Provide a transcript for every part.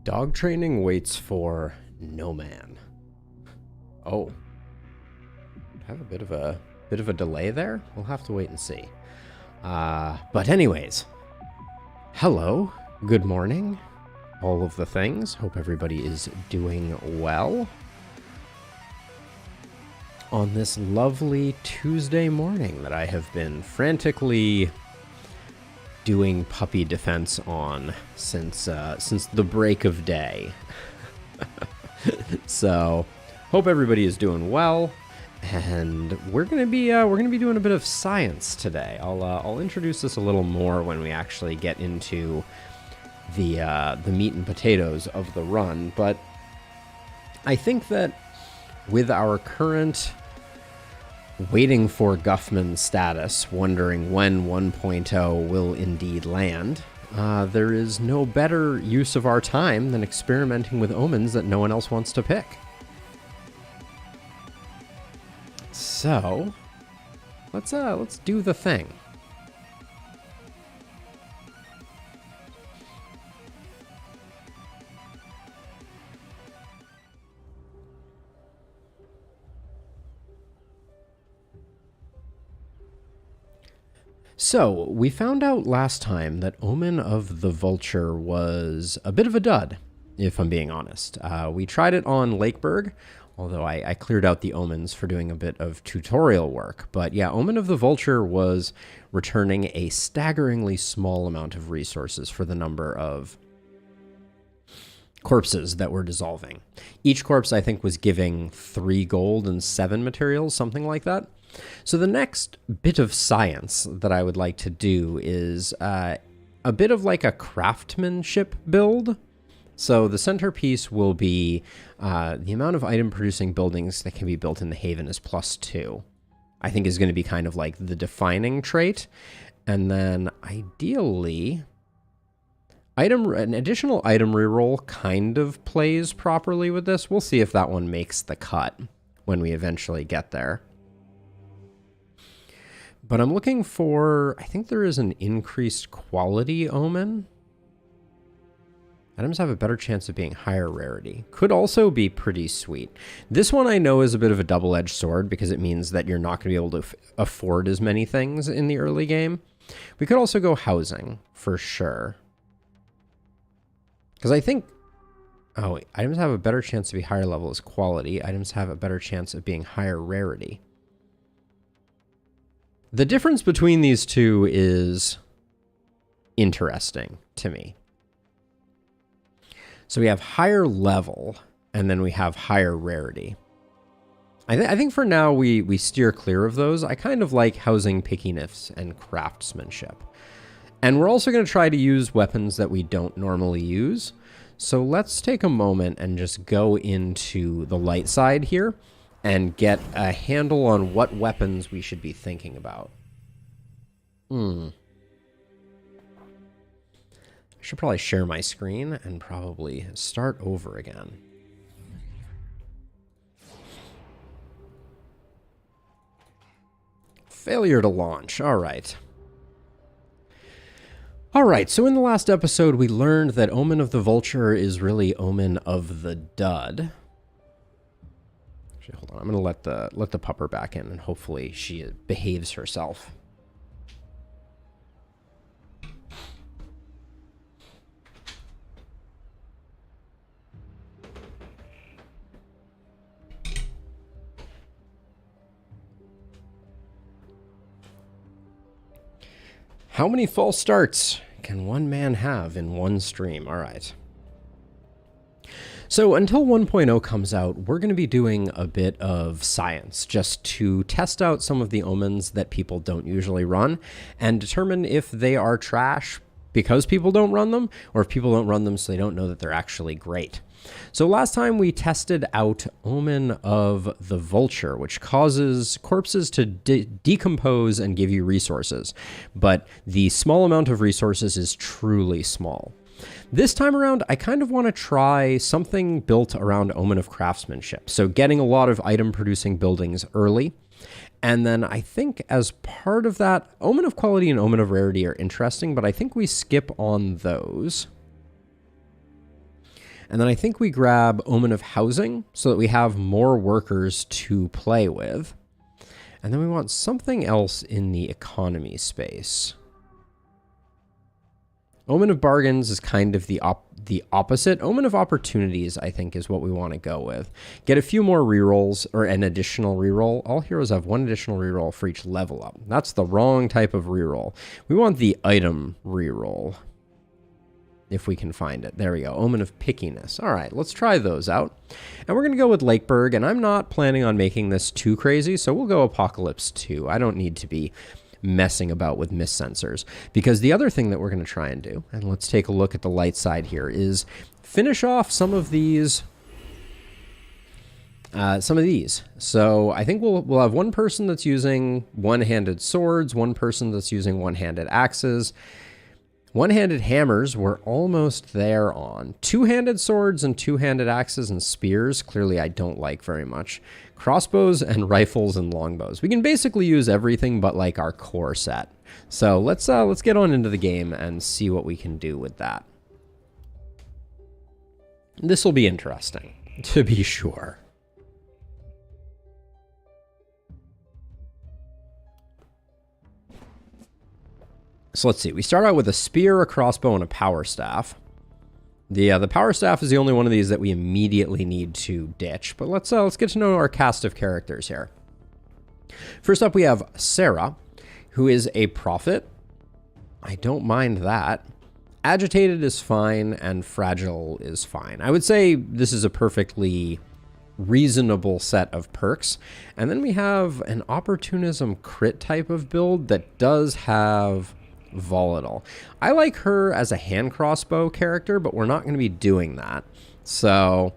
Dog training waits for no man. Oh. Have a bit of a delay there. We'll have to wait and see. But anyways, hello, good morning, all of the things. Hope everybody is doing well on this lovely Tuesday morning that I have been frantically doing puppy defense on since the break of day. So, hope everybody is doing well, and we're gonna be doing a bit of science today. I'll introduce this a little more when we actually get into the meat and potatoes of the run. But I think that with our current waiting for Guffman status, wondering when 1.0 will indeed land, there is no better use of our time than experimenting with omens that no one else wants to pick. So, let's do the thing. So, we found out last time that Omen of the Vulture was a bit of a dud, if I'm being honest. We tried it on Lakeburg, although I cleared out the omens for doing a bit of tutorial work. But yeah, Omen of the Vulture was returning a staggeringly small amount of resources for the number of corpses that were dissolving. Each corpse, I think, was giving 3 gold and 7 materials, something like that. So the next bit of science that I would like to do is a bit of like a craftsmanship build. So the centerpiece will be the amount of item-producing buildings that can be built in the Haven is +2. I think is going to be kind of like the defining trait. And then ideally, an additional item reroll kind of plays properly with this. We'll see if that one makes the cut when we eventually get there. But I'm looking for, I think there is an increased quality omen. Items have a better chance of being higher rarity. Could also be pretty sweet. This one I know is a bit of a double-edged sword because it means that you're not going to be able to afford as many things in the early game. We could also go housing, for sure. Because I think, oh, wait, items have a better chance to be higher level as quality. Items have a better chance of being higher rarity. The difference between these two is interesting to me. So we have higher level, and then we have higher rarity. I think for now we steer clear of those. I kind of like housing, pickiness, and craftsmanship. And we're also going to try to use weapons that we don't normally use. So let's take a moment and just go into the light side here and get a handle on what weapons we should be thinking about. I should probably share my screen and probably start over again. Failure to launch. All right. All right, so in the last episode, we learned that Omen of the Vulture is really Omen of the Dud. Actually, hold on. I'm going to let the pupper back in, and hopefully she behaves herself. How many false starts can one man have in one stream? All right. So until 1.0 comes out, we're going to be doing a bit of science just to test out some of the omens that people don't usually run and determine if they are trash because people don't run them, or if people don't run them so they don't know that they're actually great. So last time we tested out Omen of the Vulture, which causes corpses to decompose and give you resources. But the small amount of resources is truly small. This time around, I kind of want to try something built around Omen of Craftsmanship. So getting a lot of item-producing buildings early. And then I think as part of that, Omen of Quality and Omen of Rarity are interesting, but I think we skip on those. And then I think we grab Omen of Housing so that we have more workers to play with. And then we want something else in the economy space. Omen of Bargains is kind of the opposite. Omen of Opportunities, I think, is what we want to go with. Get a few more rerolls, or an additional reroll. All heroes have one additional reroll for each level up. That's the wrong type of reroll. We want the item reroll, if we can find it. There we go. Omen of Pickiness. All right, let's try those out. And we're going to go with Lakeburg, and I'm not planning on making this too crazy, so we'll go Apocalypse 2. I don't need to be messing about with mist sensors, because the other thing that we're going to try and do, and let's take a look at the light side here, is finish off some of these. So I think we'll have one person that's using one-handed swords, one person that's using one-handed axes. One-handed hammers, we're almost there on. Two-handed swords and two-handed axes and spears, clearly I don't like very much. Crossbows and rifles and longbows. We can basically use everything but like our core set. So let's get on into the game and see what we can do with that. This will be interesting, to be sure. So let's see. We start out with a spear, a crossbow, and a power staff. The power staff is the only one of these that we immediately need to ditch. But let's get to know our cast of characters here. First up, we have Sarah, who is a prophet. I don't mind that. Agitated is fine, and fragile is fine. I would say this is a perfectly reasonable set of perks. And then we have an opportunism crit type of build that does have volatile. I like her as a hand crossbow character, but we're not going to be doing that. So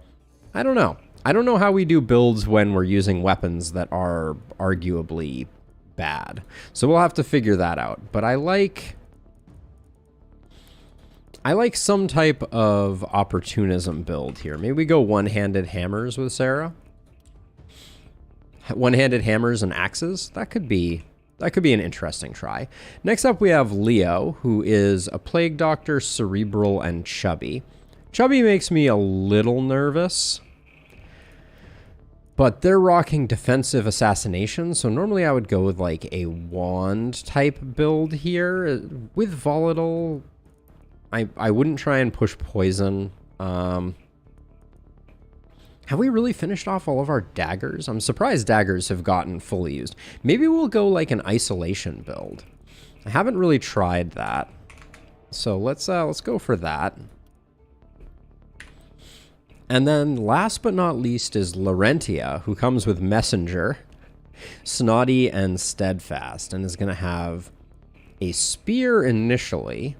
I don't know. I don't know how we do builds when we're using weapons that are arguably bad. So we'll have to figure that out. But I like some type of opportunism build here. Maybe we go one-handed hammers with Sarah. One-handed hammers and axes. That could be an interesting try. Next up, we have Leo, who is a plague doctor, cerebral, and chubby. Chubby makes me a little nervous, but they're rocking defensive assassination, so normally I would go with like a wand type build here. With volatile, I wouldn't try and push poison. Have we really finished off all of our daggers? I'm surprised daggers have gotten fully used. Maybe we'll go like an isolation build. I haven't really tried that. So let's go for that. And then last but not least is Laurentia, who comes with Messenger, Snotty, and Steadfast, and is going to have a spear initially.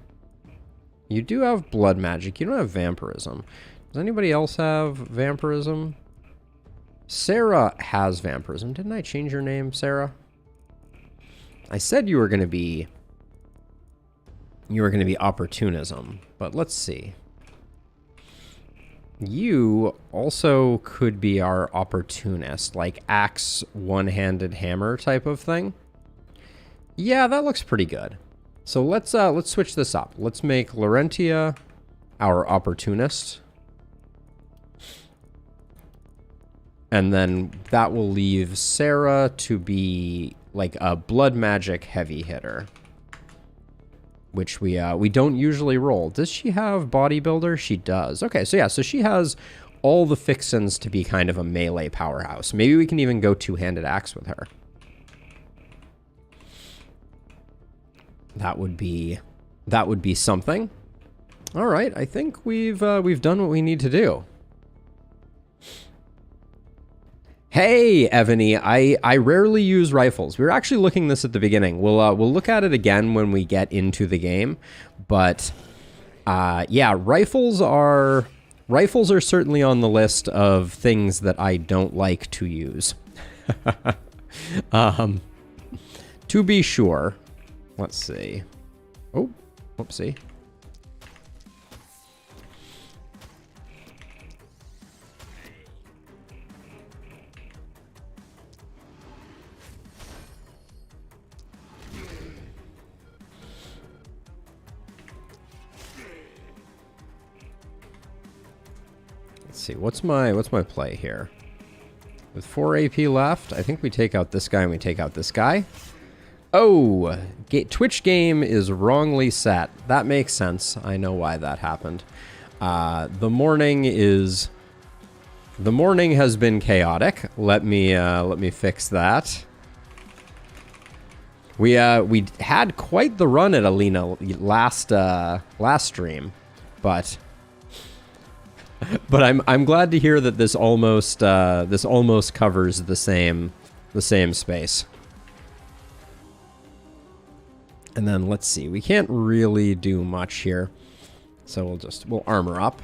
You do have blood magic. You don't have vampirism. Does anybody else have vampirism? Sarah has vampirism. Didn't I change your name, Sarah? I said you were going to be opportunism, but let's see. You also could be our opportunist, like axe, one-handed hammer type of thing. Yeah, that looks pretty good. So let's switch this up. Let's make Laurentia our opportunist. And then that will leave Sarah to be like a blood magic heavy hitter, which we don't usually roll. Does she have bodybuilder? She does. Okay, so yeah, so she has all the fixins to be kind of a melee powerhouse. Maybe we can even go two-handed axe with her. That would be something. All right, I think we've done what we need to do. Hey, Evany, I rarely use rifles. We were actually looking this at the beginning. We'll look at it again when we get into the game. But yeah, rifles are certainly on the list of things that I don't like to use. To be sure. Let's see. Oh, whoopsie. see. What's my play here? With 4 AP left, I think we take out this guy and we take out this guy. Oh, Twitch game is wrongly set. That makes sense. I know why that happened. The morning has been chaotic. Let me fix that. We had quite the run at Alina last stream, but I'm glad to hear that this almost covers the same space. And then let's see, we can't really do much here, so we'll armor up,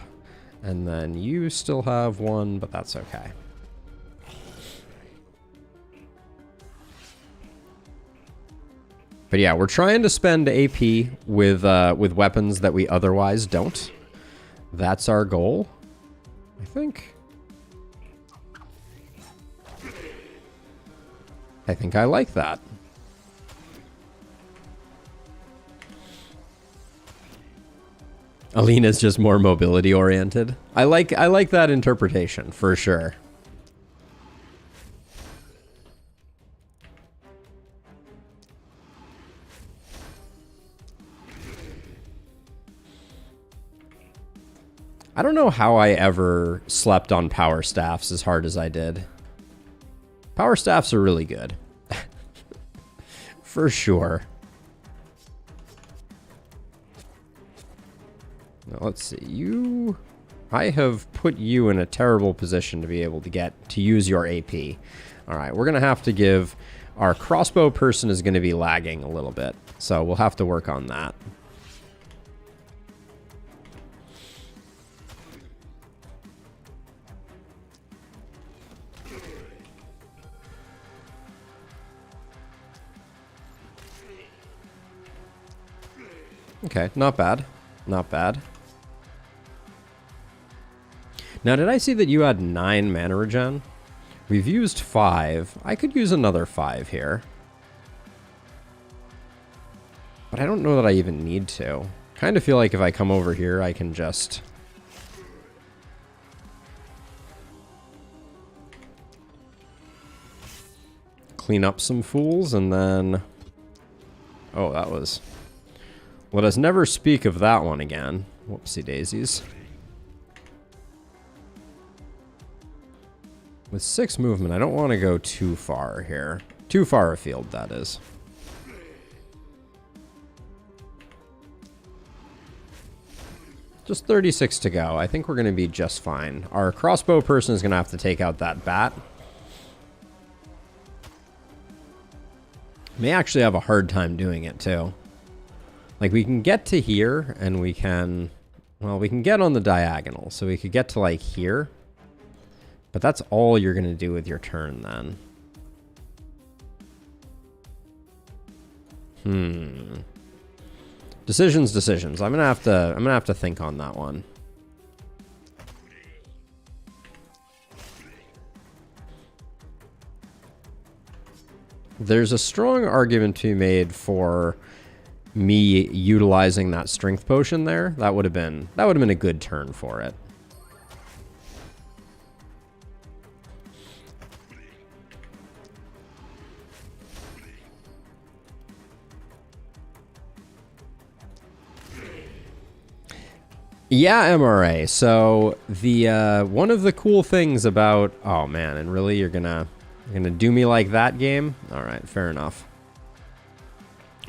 and then you still have one, but that's okay. But yeah, we're trying to spend AP with weapons that we otherwise don't. That's our goal, I think. I like that. Alina's just more mobility oriented. I like that interpretation for sure. I don't know how I ever slept on power staffs as hard as I did. Power staffs are really good. For sure. Now, let's see. I have put you in a terrible position to be able to use your AP. All right, we're going to have to give... Our crossbow person is going to be lagging a little bit, so we'll have to work on that. Okay, not bad. Not bad. Now, did I see that you had 9 mana regen? We've used 5. I could use another 5 here. But I don't know that I even need to. Kind of feel like if I come over here, I can just... clean up some fools, and then... Oh, that was... Let us never speak of that one again. Whoopsie daisies. With 6 movement, I don't want to go too far here. Too far afield, that is. Just 36 to go. I think we're going to be just fine. Our crossbow person is going to have to take out that bat. May actually have a hard time doing it, too. Like, we can get to here, and we can... Well, we can get on the diagonal, so we could get to, like, here. But that's all you're going to do with your turn, then. Decisions. I'm gonna have to think on that one. There's a strong argument to be made for me utilizing that strength potion there. That would have been a good turn for it. Yeah, MRA. So the one of the cool things about... Oh man, and really you're gonna do me like that, game? All right, fair enough.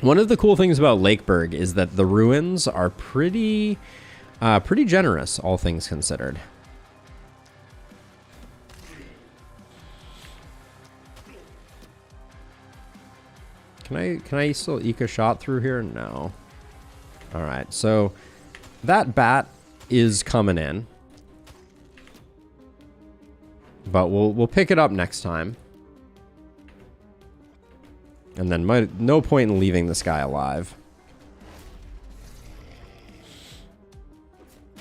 One of the cool things about Lakeburg is that the ruins are pretty generous, all things considered. Can I still eke a shot through here? No. All right, so that bat is coming in, but we'll pick it up next time. And then no point in leaving this guy alive.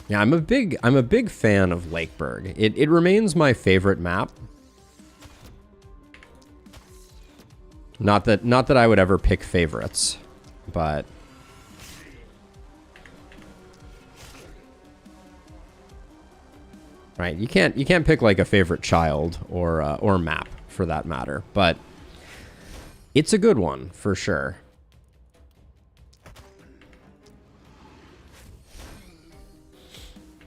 Yeah, I'm a big fan of Lakeburg. It remains my favorite map. Not that I would ever pick favorites, but right? You can't pick like a favorite child or map for that matter, but it's a good one for sure.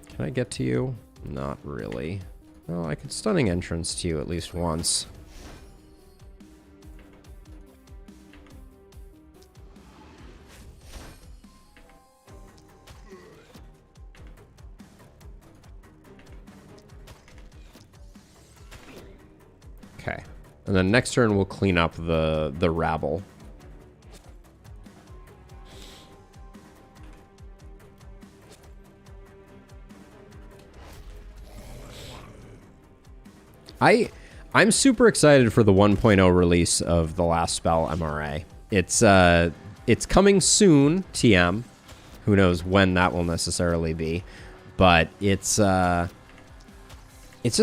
Can I get to you? Not really. Well, I could stunning entrance to you at least once. Okay. And then next turn we'll clean up the rabble. I'm super excited for the 1.0 release of the last spell MRA. It's coming soon, TM. Who knows when that will necessarily be, but it's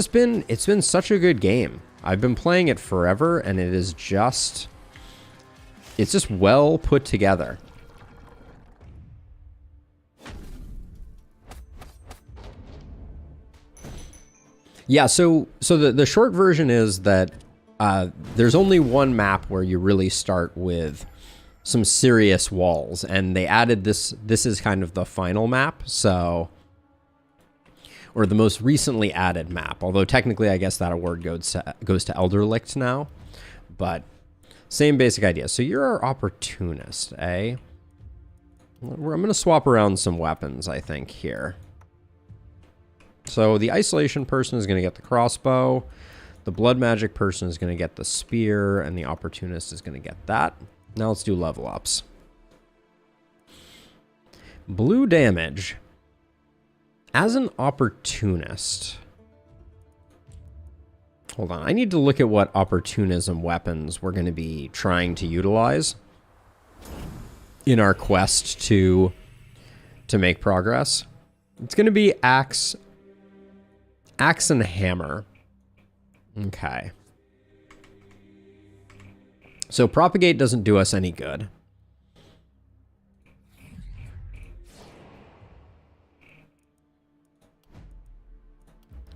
been such a good game. I've been playing it forever, and it's just well put together. Yeah, so the short version is that there's only one map where you really start with some serious walls, and they added this is kind of the final map, so, or the most recently added map, although technically I guess that award goes to Elderlicht now, but same basic idea. So you're our opportunist, eh? I'm going to swap around some weapons, I think, here. So the isolation person is going to get the crossbow, the blood magic person is going to get the spear, and the opportunist is going to get that. Now let's do level ups. Blue damage. As an opportunist... Hold on, I need to look at what opportunism weapons we're going to be trying to utilize in our quest to make progress. It's going to be axe and hammer. Okay. So propagate doesn't do us any good.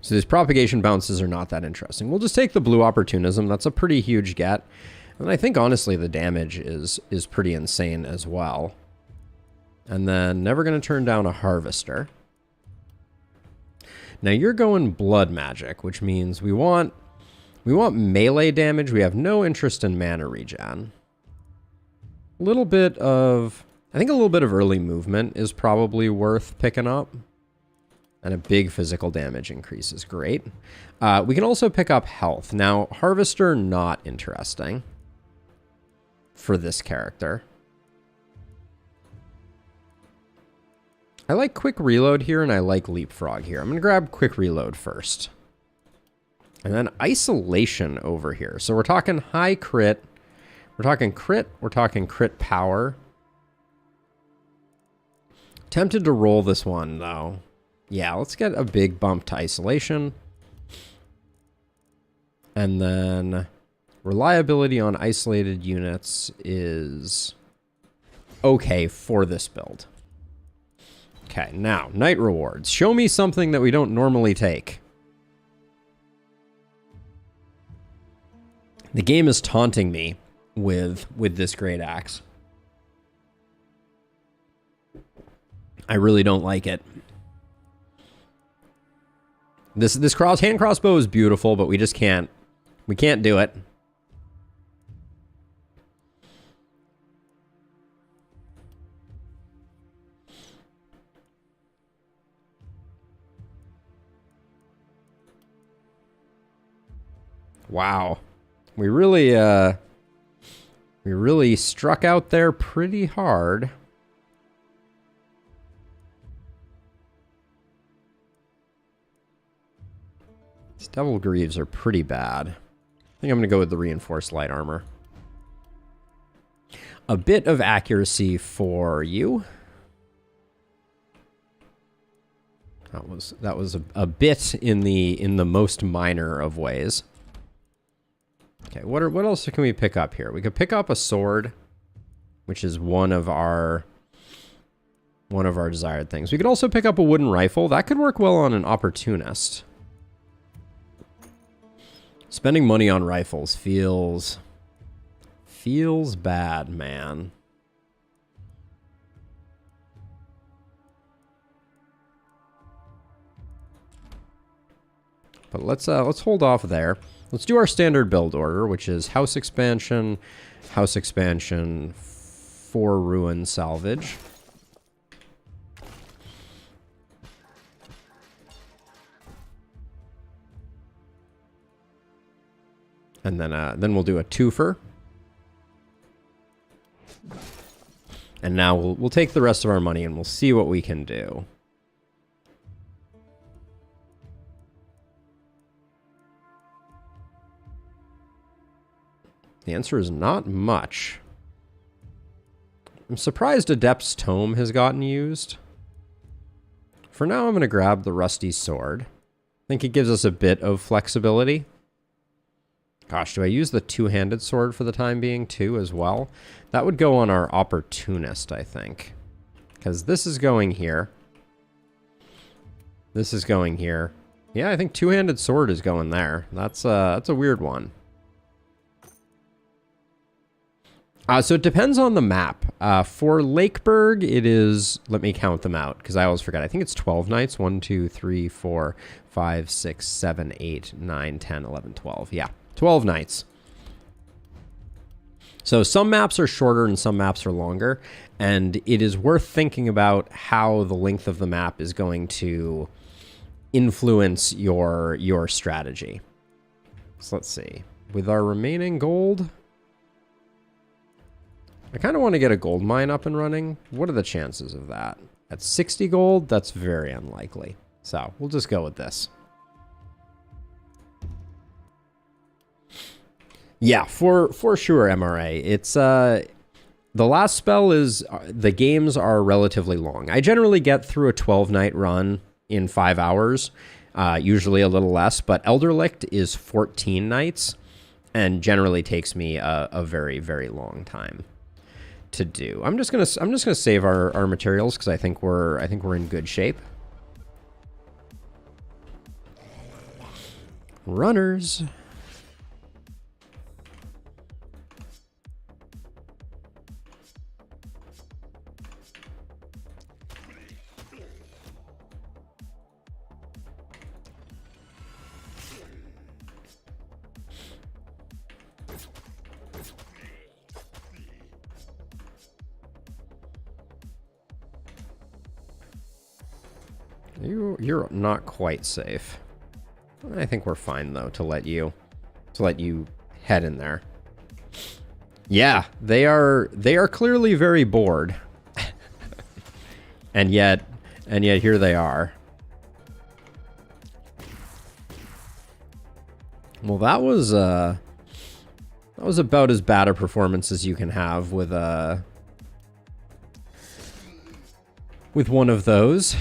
So these propagation bounces are not that interesting. We'll just take the blue opportunism. That's a pretty huge get. And I think honestly the damage is pretty insane as well. And then never going to turn down a harvester. Now you're going blood magic, which means we want melee damage. We have no interest in mana regen. I think a little bit of early movement is probably worth picking up. And a big physical damage increase is great. We can also pick up health. Now, harvester, not interesting for this character. I like quick reload here, and I like leapfrog here. I'm going to grab quick reload first. And then isolation over here. So we're talking high crit. We're talking crit. We're talking crit power. Tempted to roll this one, though. Yeah, let's get a big bump to isolation. And then reliability on isolated units is okay for this build. Okay, now, night rewards. Show me something that we don't normally take. The game is taunting me with this great axe. I really don't like it. This hand crossbow is beautiful, but we just can't. We can't do it. Wow. We really struck out there pretty hard. These Devil Greaves are pretty bad. I think I'm going to go with the reinforced light armor. A bit of accuracy for you. That was a bit in the most minor of ways. Okay, what else can we pick up here? We could pick up a sword, which is one of our desired things. We could also pick up a wooden rifle. That could work well on an opportunist. Spending money on rifles feels bad, man. But let's hold off there. Let's do our standard build order, which is house expansion, 4 ruin salvage. And then we'll do a twofer. And now we'll take the rest of our money and we'll see what we can do. The answer is not much. I'm surprised Adept's Tome has gotten used. For now, I'm going to grab the Rusty Sword. I think it gives us a bit of flexibility. Gosh, do I use the two-handed sword for the time being too as well? That would go on our Opportunist, I think. Because this is going here. This is going here. Yeah, I think two-handed sword is going there. That's a weird one. So it depends on the map. For Lakeburg, it is... Let me count them out, because I always forget. I think it's 12 nights. 1, 2, 3, 4, 5, 6, 7, 8, 9, 10, 11, 12. Yeah, 12 nights. So some maps are shorter and some maps are longer. And it is worth thinking about how the length of the map is going to influence your strategy. So let's see. With our remaining gold... I kind of want to get a gold mine up and running. What are the chances of that? At 60 gold, that's very unlikely. So we'll just go with this. Yeah, for sure, MRA. It's the last spell is the games are relatively long. I generally get through a 12-night run in 5 hours, usually a little less, but Elderlicht is 14 nights and generally takes me a very, very long time to do. I'm just gonna save our materials because I think we're in good shape. Runners. You're not quite safe. I think we're fine though to let you head in there. Yeah, they are clearly very bored. and yet here they are. Well, that was about as bad a performance as you can have with one of those.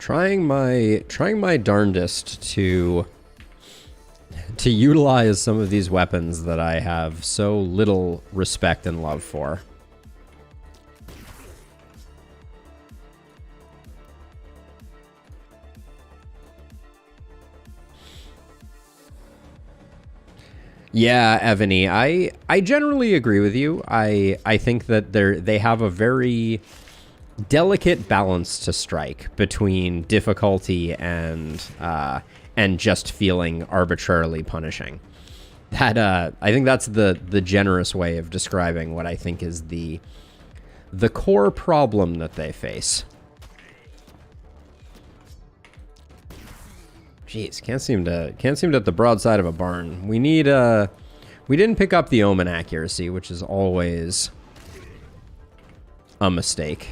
Trying my darndest to utilize some of these weapons that I have so little respect and love for. Yeah, Evany, I generally agree with you. I think that they have a very delicate balance to strike between difficulty and just feeling arbitrarily punishing. That I think that's the generous way of describing what I think is the core problem that they face. Jeez, can't seem to hit the broadside of a barn. We need we didn't pick up the omen accuracy, which is always a mistake.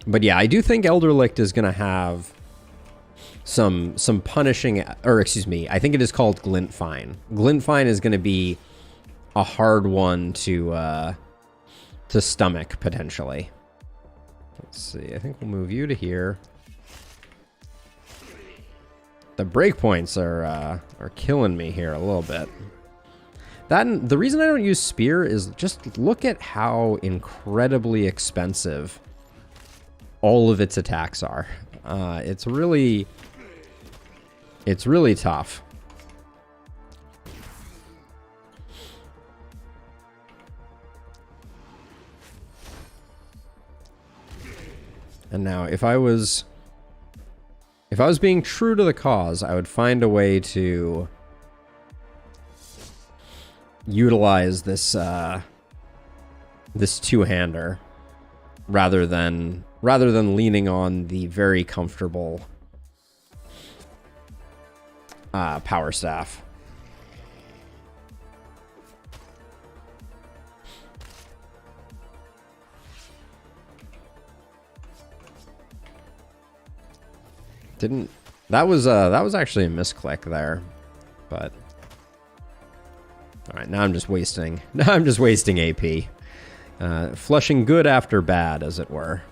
But yeah, I do think Elderlicht is going to have some punishing, or excuse me, I think it is called Glintfine. Glintfine is going to be a hard one to stomach potentially. Let's see. I think we'll move you to here. The breakpoints are killing me here a little bit. The reason I don't use Spear is just look at how incredibly expensive all of its attacks are. It's really tough. And now if I was being true to the cause, I would find a way to utilize this this two-hander rather than leaning on the very comfortable power staff. That was actually a misclick there, but all right, now I'm just wasting AP. Flushing good after bad, as it were.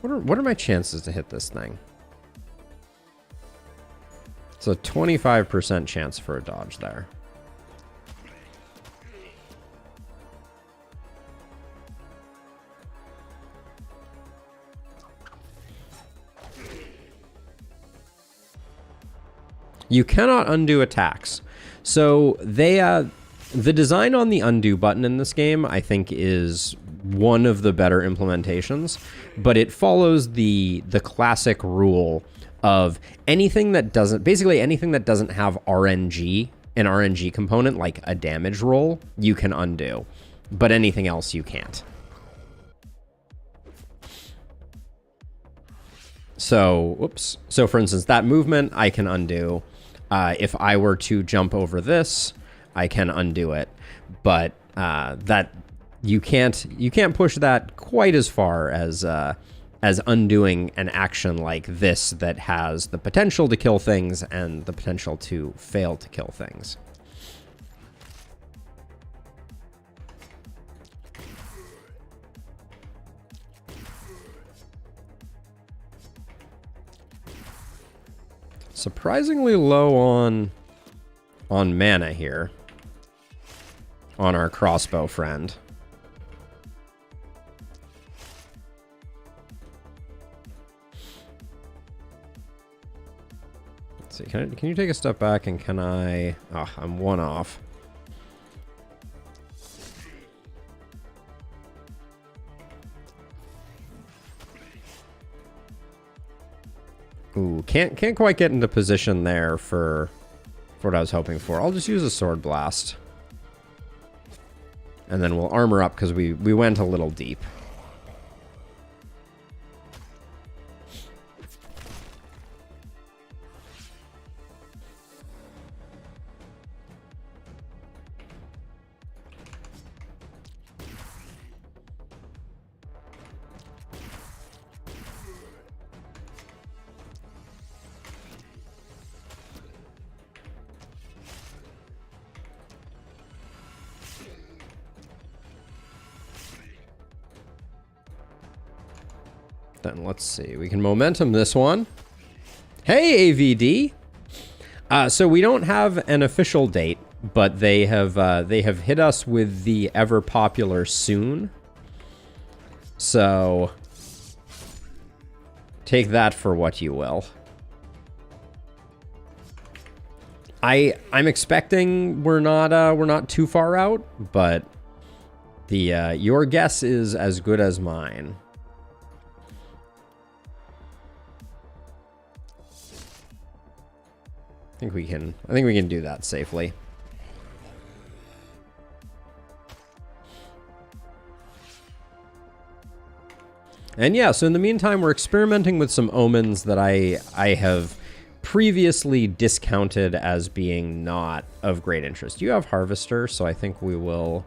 What are my chances to hit this thing? It's a 25% chance for a dodge there. You cannot undo attacks. So the design on the undo button in this game, I think, is one of the better implementations, but it follows the classic rule of anything that doesn't have RNG, an RNG component like a damage roll, you can undo, but anything else you can't. So, whoops. So for instance, that movement I can undo. If I were to jump over this, I can undo it, but that you can't push that quite as far as undoing an action like this that has the potential to kill things and the potential to fail to kill things. Surprisingly low on mana here on our crossbow friend. Let's see, can you take a step back and can I... Oh, I'm one off. Ooh, can't quite get into position there for what I was hoping for. I'll just use a sword blast. And then we'll armor up because we went a little deep. Then let's see. We can momentum this one. Hey, AVD. So we don't have an official date, but they have hit us with the ever popular soon. So take that for what you will. I'm expecting we're not too far out, but the your guess is as good as mine. I think we can do that safely. And yeah, so in the meantime, we're experimenting with some omens that I have previously discounted as being not of great interest. You have Harvester, so I think we will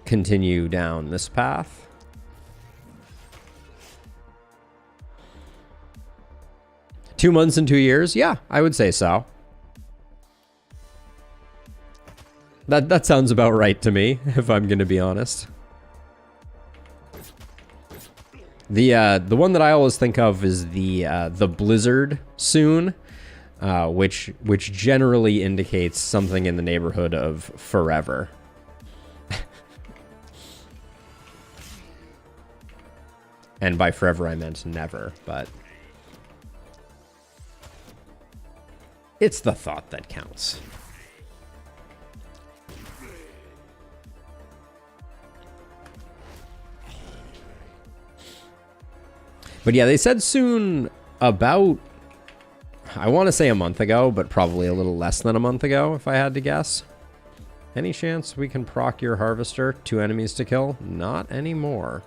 continue down this path. Two months and 2 years? Yeah, I would say so. That sounds about right to me, if I'm going to be honest. The one that I always think of is the Blizzard soon, which generally indicates something in the neighborhood of forever. And by forever I meant never, but it's the thought that counts. But yeah, they said soon about, I want to say a month ago, but probably a little less than a month ago, if I had to guess. Any chance we can proc your Harvester? 2 enemies to kill? Not anymore.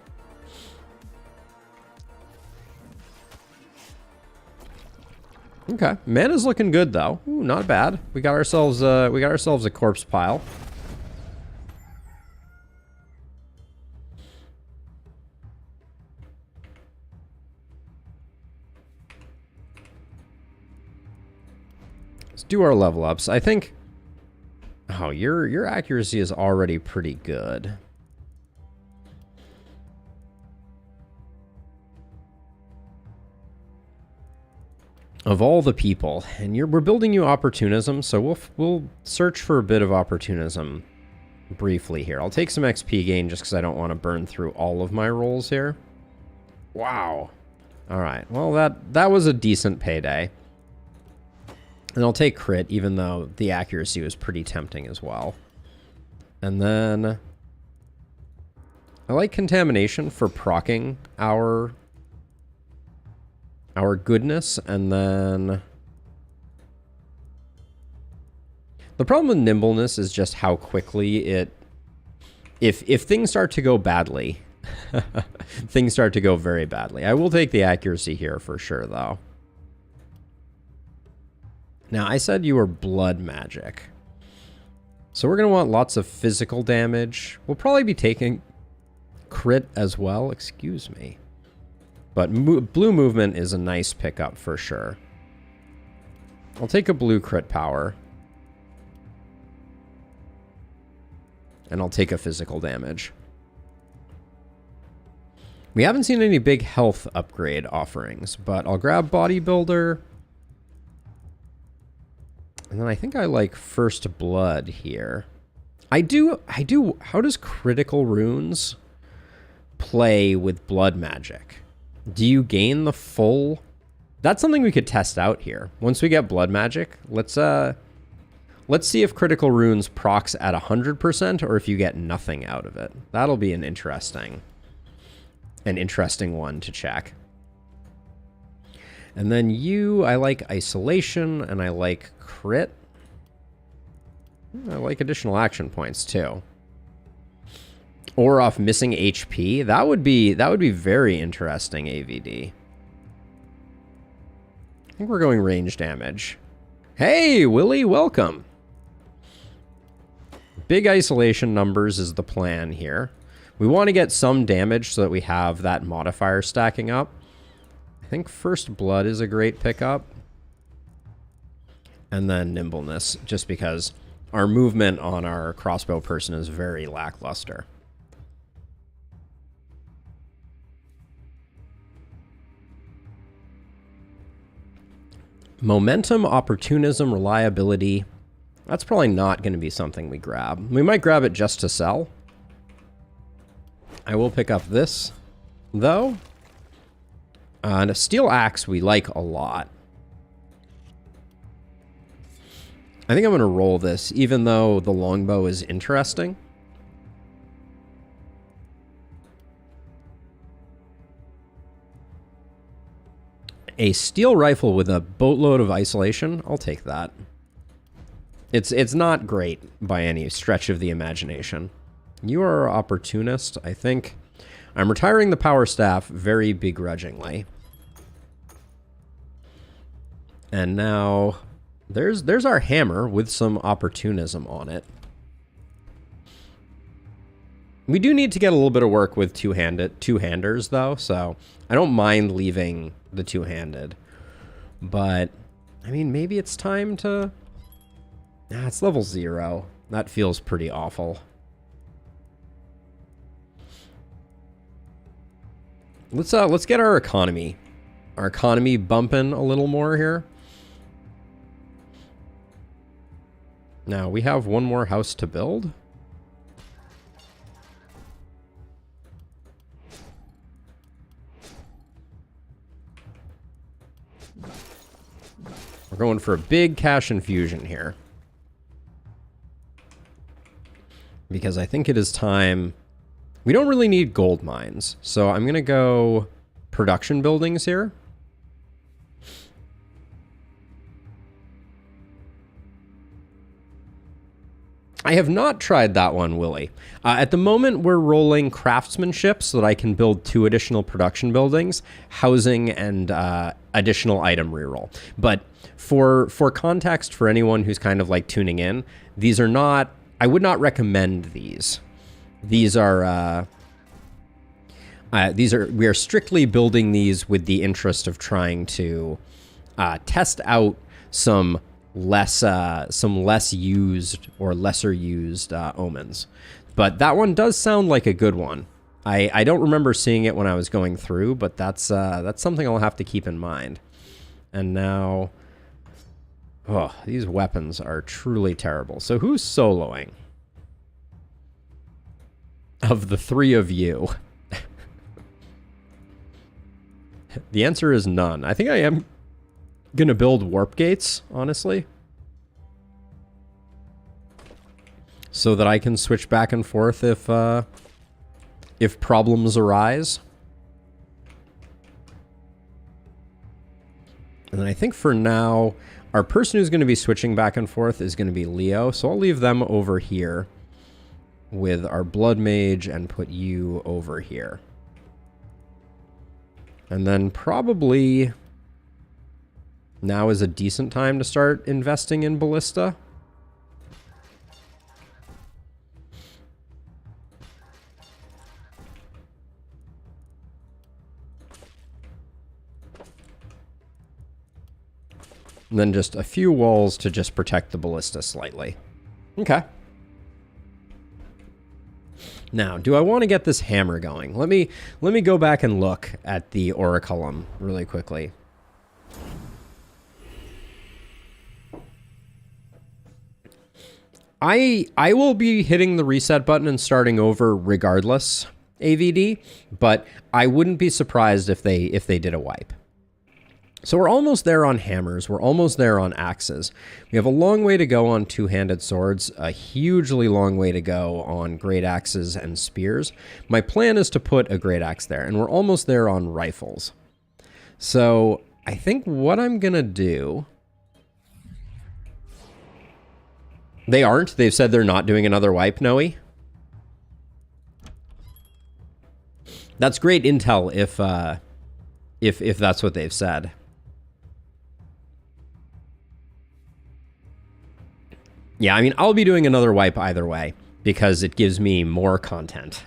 Okay, mana's looking good though. Ooh, not bad. We got ourselves a corpse pile. Let's do our level ups. I think. Oh, your accuracy is already pretty good. Of all the people, and we're building you opportunism, so we'll search for a bit of opportunism briefly here. I'll take some XP gain just because I don't want to burn through all of my rolls here. Wow. All right. Well, that was a decent payday. And I'll take crit, even though the accuracy was pretty tempting as well. And then I like contamination for proccing our goodness, and then the problem with nimbleness is just how quickly it, if things start to go badly, things start to go very badly. I will take the accuracy here for sure, though. Now, I said you were blood magic, so we're going to want lots of physical damage. We'll probably be taking crit as well, excuse me. But blue movement is a nice pickup for sure. I'll take a blue crit power. And I'll take a physical damage. We haven't seen any big health upgrade offerings, but I'll grab Bodybuilder. And then I think I like First Blood here. I do, how does Critical Runes play with blood magic? Do you gain the full? That's something we could test out here. Once we get blood magic, let's see if Critical Runes procs at 100% or if you get nothing out of it. That'll be an interesting one to check. And then I like Isolation and I like crit. I like additional action points too. Or off missing HP. That would be very interesting, AVD. I think we're going range damage. Hey, Willie, welcome. Big isolation numbers is the plan here. We want to get some damage so that we have that modifier stacking up. I think First Blood is a great pickup. And then Nimbleness, just because our movement on our crossbow person is very lackluster. Momentum, opportunism, reliability. That's probably not going to be something we grab. We might grab it just to sell. I will pick up this, though. And a steel axe we like a lot. I think I'm going to roll this, even though the longbow is interesting. A steel rifle with a boatload of isolation, I'll take that. It's not great by any stretch of the imagination. You are an opportunist. I think I'm retiring the power staff very begrudgingly. And now there's our hammer with some opportunism on it. We do need to get a little bit of work with two-handers though, so I don't mind leaving the two-handed. But I mean, maybe it's time to... Nah, it's level 0. That feels pretty awful. Let's get our economy bumping a little more here. Now, we have one more house to build. We're going for a big cash infusion here. Because I think it is time... We don't really need gold mines, so I'm going to go production buildings here. I have not tried that one, Willie. At the moment, we're rolling craftsmanship so that I can build 2 additional production buildings, housing, and additional item reroll. But for context, for anyone who's kind of like tuning in, these are not... I would not recommend these. These are... we are strictly building these with the interest of trying to test out some less used or lesser used omens. But that one does sound like a good one. I don't remember seeing it when I was going through, but that's something I'll have to keep in mind. And now, oh, these weapons are truly terrible. So who's soloing? Of the 3 of you. The answer is none. I think I am gonna build warp gates, honestly. So that I can switch back and forth if problems arise. And then I think for now, our person who's going to be switching back and forth is going to be Leo. So I'll leave them over here with our blood mage and put you over here. And then probably now is a decent time to start investing in ballista. And then just a few walls to just protect the ballista slightly. Okay. Now, do I want to get this hammer going? Let me go back and look at the Oraculum really quickly. I will be hitting the reset button and starting over regardless, AVD, but I wouldn't be surprised if they did a wipe. So we're almost there on hammers. We're almost there on axes. We have a long way to go on two-handed swords, a hugely long way to go on great axes and spears. My plan is to put a great axe there, and we're almost there on rifles. So I think what I'm going to do... They aren't. They've said they're not doing another wipe, Noe. That's great intel if that's what they've said. Yeah, I mean, I'll be doing another wipe either way because it gives me more content.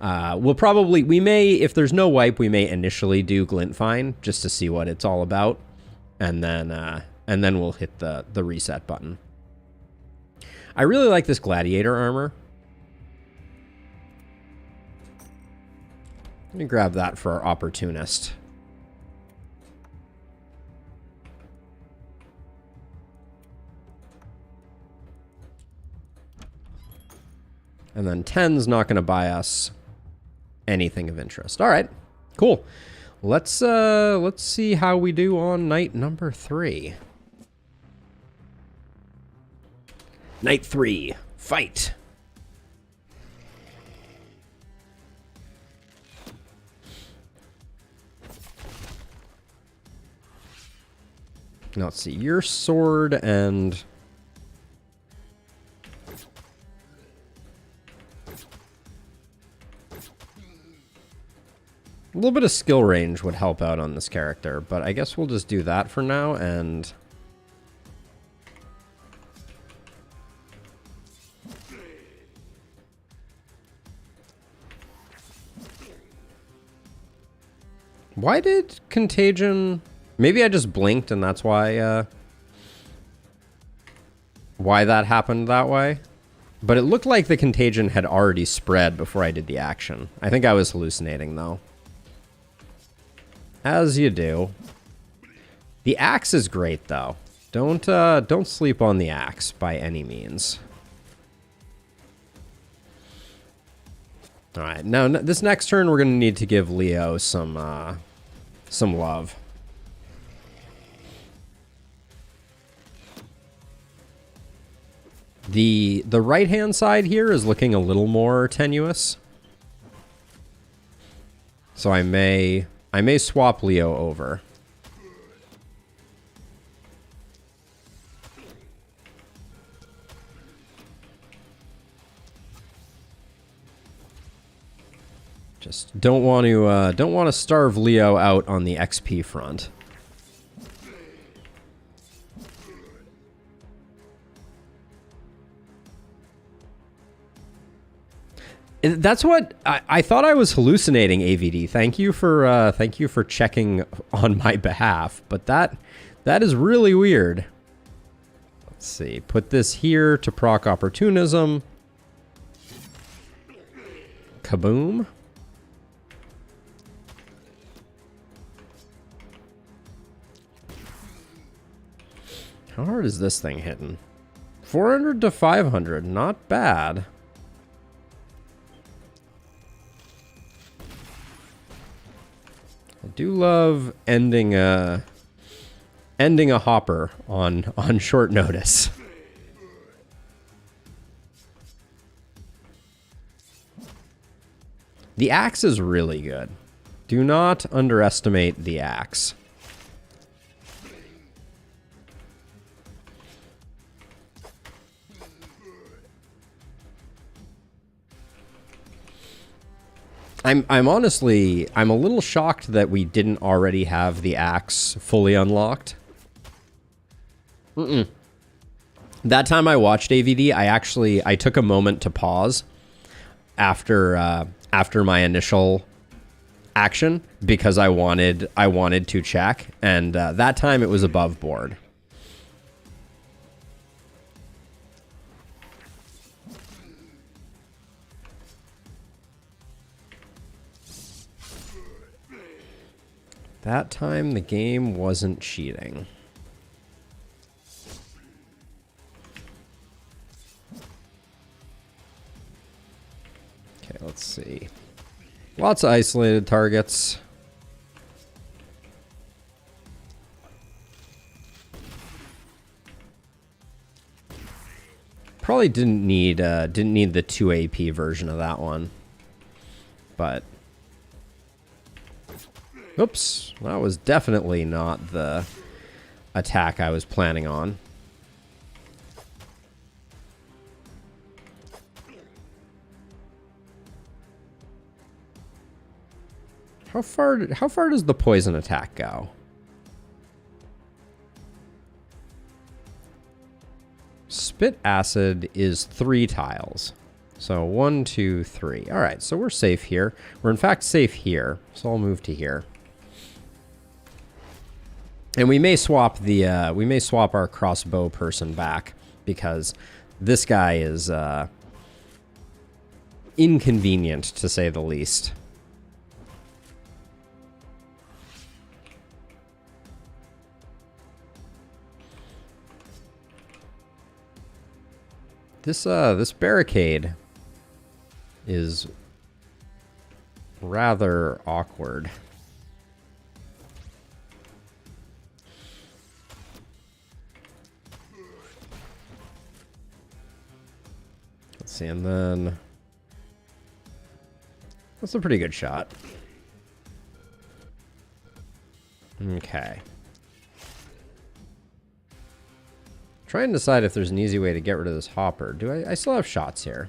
We may, if there's no wipe, we may initially do Glintfine just to see what it's all about, and then we'll hit the reset button. I really like this gladiator armor. Let me grab that for our opportunist. And then 10's not going to buy us anything of interest. All right, cool. Let's see how we do on night number 3. Night 3, fight. Now let's see, your sword and... A little bit of skill range would help out on this character, but I guess we'll just do that for now, and... Why did Contagion... Maybe I just blinked and that's why that happened that way. But it looked like the Contagion had already spread before I did the action. I think I was hallucinating, though. As you do. The axe is great, though. Don't sleep on the axe by any means. All right, now this next turn we're gonna need to give Leo some love. The right-hand side here is looking a little more tenuous. So I may swap Leo over. Just don't want to starve Leo out on the XP front. That's what I thought. I was hallucinating, AVD. Thank you for checking on my behalf. But that is really weird. Let's see. Put this here to proc opportunism. Kaboom. How hard is this thing hitting? 400 to 500. Not bad. I do love ending a hopper on short notice. The axe is really good. Do not underestimate the axe. I'm honestly, I'm a little shocked that we didn't already have the axe fully unlocked. That time I watched AVD, I took a moment to pause after my initial action because I wanted to check, and that time it was above board. That time the game wasn't cheating. Okay, let's see. Lots of isolated targets. Probably didn't need the 2 AP version of that one. But oops, that was definitely not the attack I was planning on. How far does the poison attack go? Spit acid is 3 tiles. So 1, 2, 3. All right, so we're safe here. We're in fact safe here. So I'll move to here. And we may swap our crossbow person back because this guy is inconvenient to say the least. This barricade is rather awkward. Let's see, and then that's a pretty good shot. Okay. Try and decide if there's an easy way to get rid of this hopper. I still have shots here.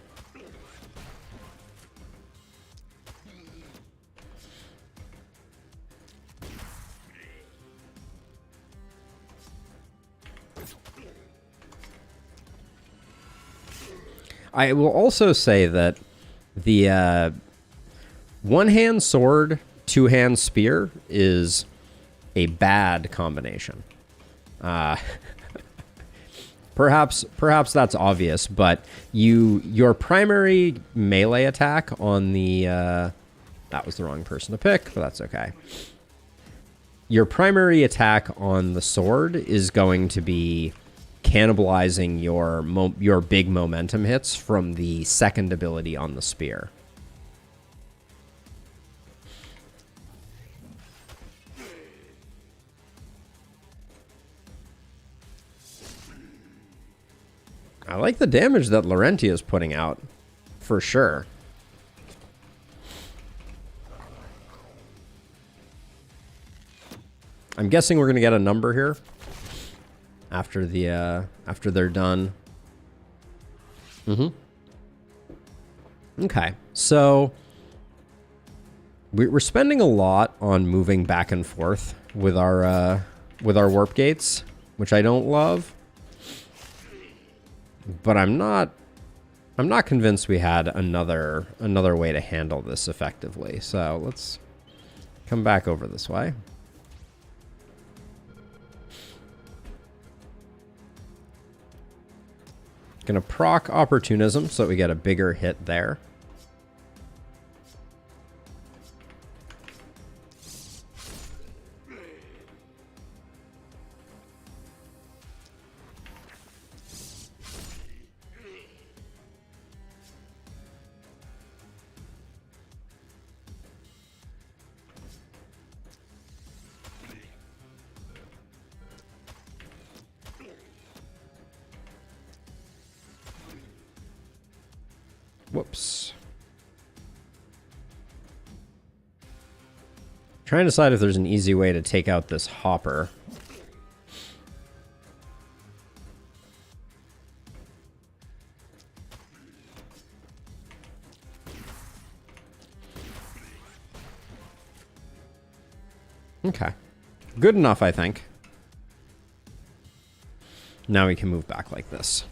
I will also say that the one-hand sword, two-hand spear is a bad combination. Perhaps that's obvious, but your primary melee attack on the that was the wrong person to pick, but that's okay. Your primary attack on the sword is going to be cannibalizing your big momentum hits from the second ability on the spear. I like the damage that Larentia is putting out, for sure. I'm guessing we're gonna get a number here after after they're done. Okay, so we're spending a lot on moving back and forth with our warp gates, which I don't love. But I'm not convinced we had another way to handle this effectively. So let's come back over this way. Gonna proc opportunism so that we get a bigger hit there. Whoops. Trying to decide if there's an easy way to take out this hopper. Okay. Good enough, I think. Now we can move back like this.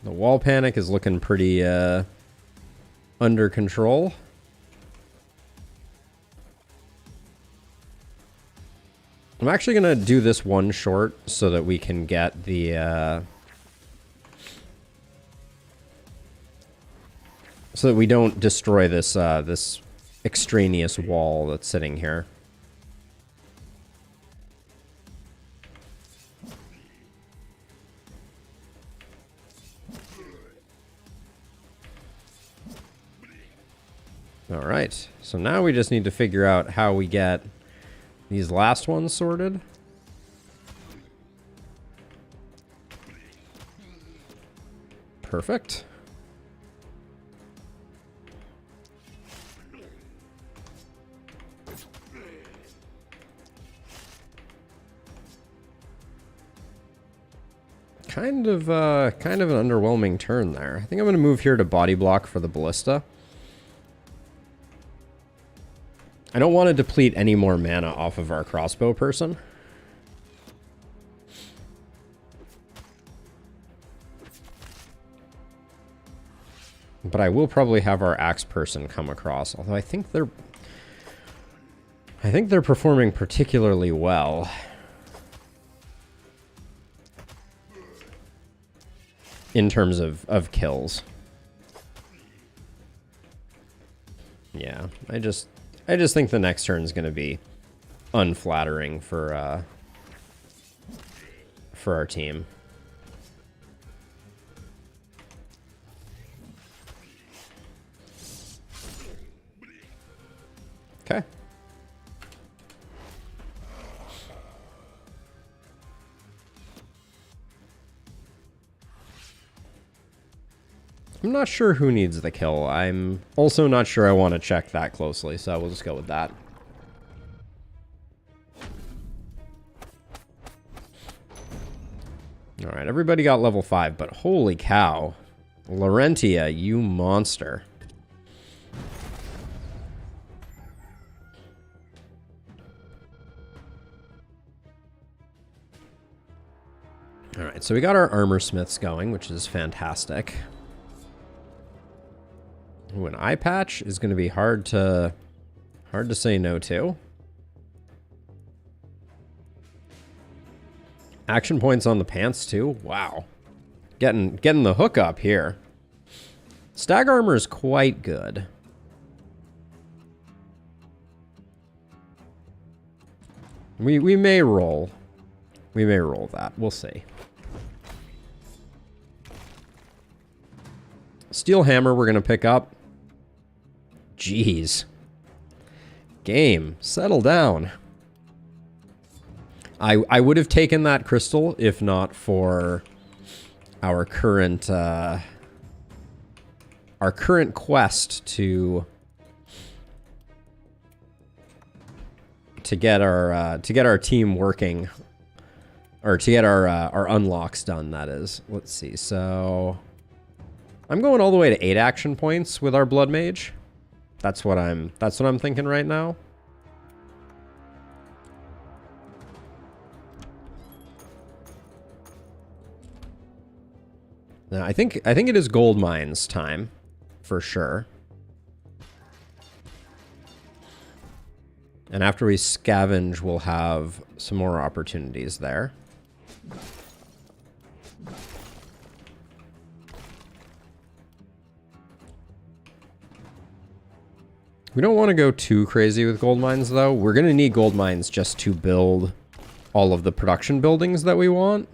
The wall panic is looking pretty under control. I'm actually going to do this one short so that we can get the... so that we don't destroy this this extraneous wall that's sitting here. All right, so now we just need to figure out how we get these last ones sorted. Perfect. Kind of an underwhelming turn there. I think I'm going to move here to body block for the ballista. I don't want to deplete any more mana off of our crossbow person. But I will probably have our axe person come across, although I think they're performing particularly well. In terms of kills. Yeah, I just think the next turn is going to be unflattering for our team. Okay. I'm not sure who needs the kill. I'm also not sure I want to check that closely, so we'll just go with that. Alright, everybody got level 5, but holy cow. Laurentia, you monster. All right, so we got our armor smiths going, which is fantastic. Ooh, an eye patch is going to be hard to say no to. Action points on the pants too. Wow, getting the hook up here. Stag armor is quite good. We may roll. We may roll that. We'll see. Steel hammer we're going to pick up. Jeez. Game, settle down. I would have taken that crystal if not for our current quest to get our team working, or to get our unlocks done, that is. Let's see. So I'm going all the way to 8 action points with our blood mage. That's what I'm thinking right now. Now, I think it is gold mines time, for sure. And after we scavenge, we'll have some more opportunities there. We don't want to go too crazy with gold mines, though. We're going to need gold mines just to build all of the production buildings that we want.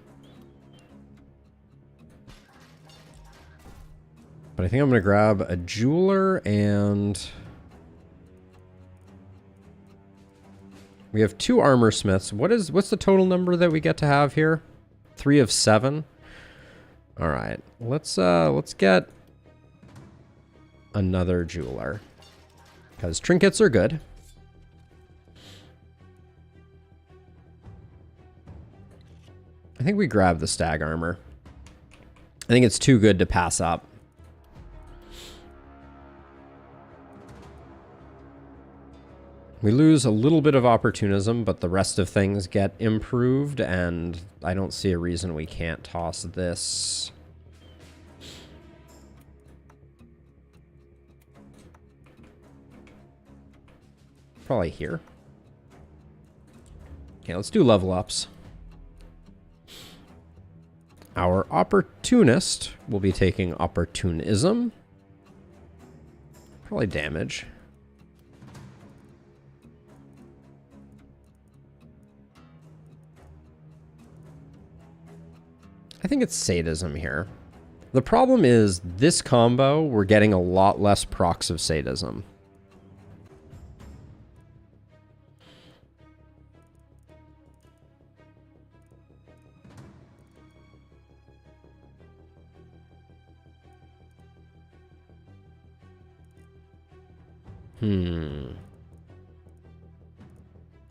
But I think I'm going to grab a jeweler, and we have 2 armor smiths. What's the total number that we get to have here? 3 of 7. All right, let's get another jeweler, because trinkets are good. I think we grab the stag armor. I think it's too good to pass up. We lose a little bit of opportunism, but the rest of things get improved, and I don't see a reason we can't toss this. Probably here. Okay, let's do level ups. Our opportunist will be taking opportunism. Probably damage. I think it's sadism here. The problem is this combo, we're getting a lot less procs of sadism.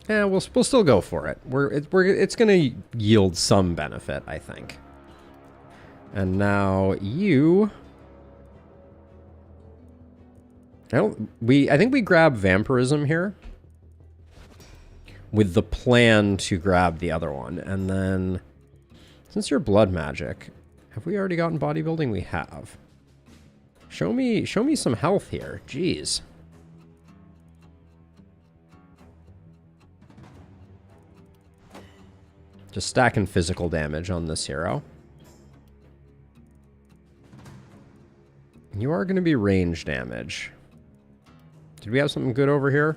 Yeah, we'll still go for it. It's going to yield some benefit, I think. And now you... I think we grab vampirism here with the plan to grab the other one. And then, since you're blood magic, have we already gotten bodybuilding? We have. Show me some health here. Jeez. Just stacking physical damage on this hero. You are going to be range damage. Did we have something good over here?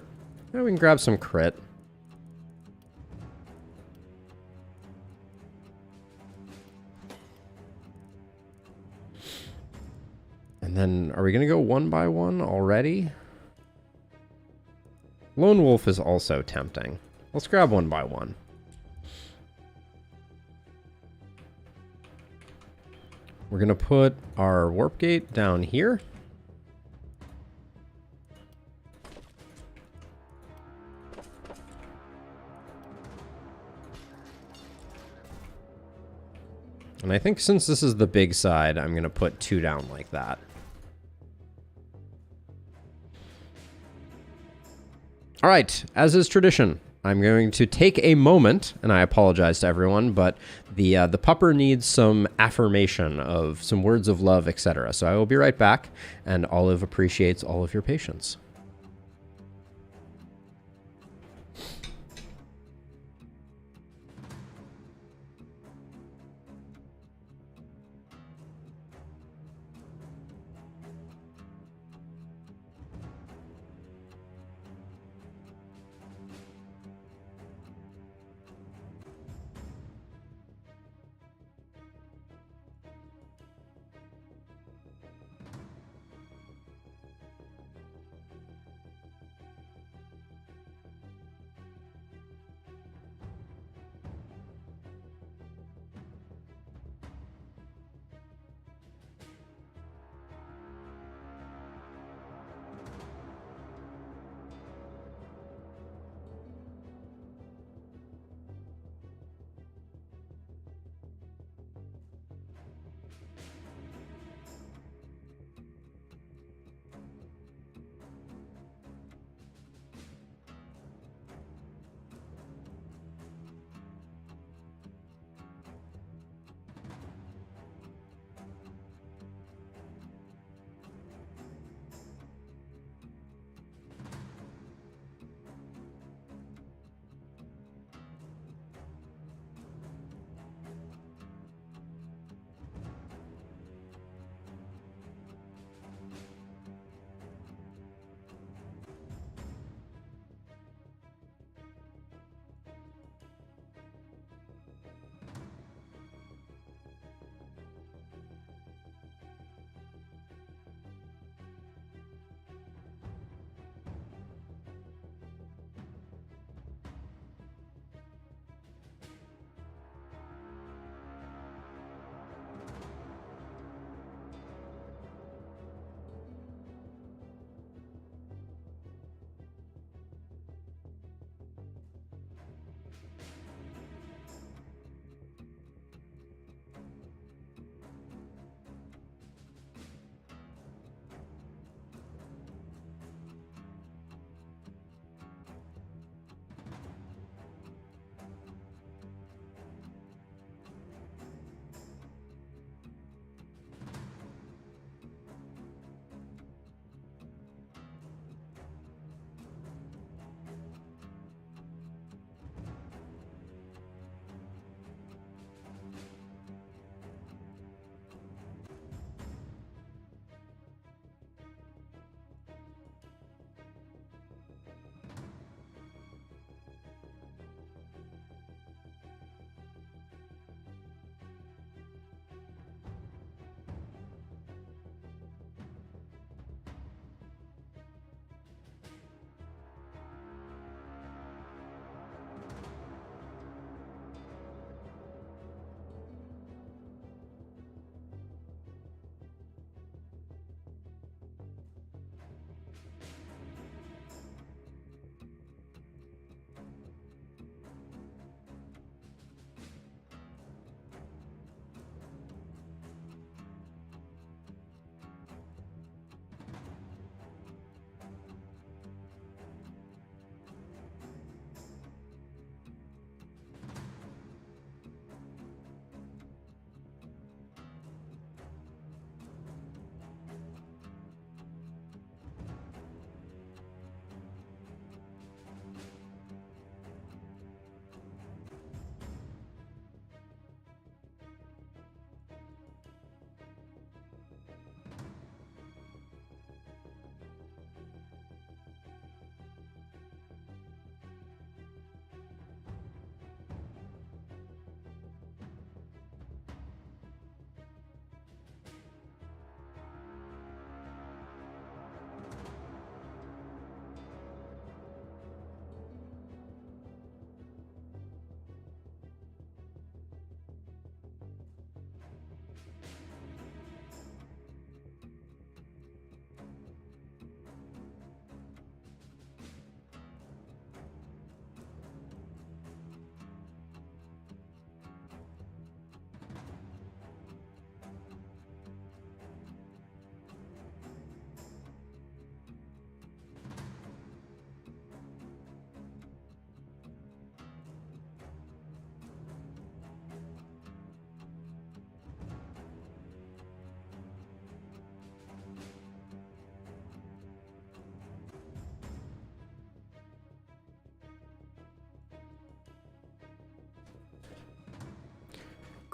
Yeah, we can grab some crit. And then, are we going to go 1 by 1 already? Lone Wolf is also tempting. Let's grab 1 by 1. We're going to put our warp gate down here. And I think since this is the big side, I'm going to put 2 down like that. All right, as is tradition, I'm going to take a moment, and I apologize to everyone, but the pupper needs some affirmation of some words of love, etc. So I will be right back, and Olive appreciates all of your patience.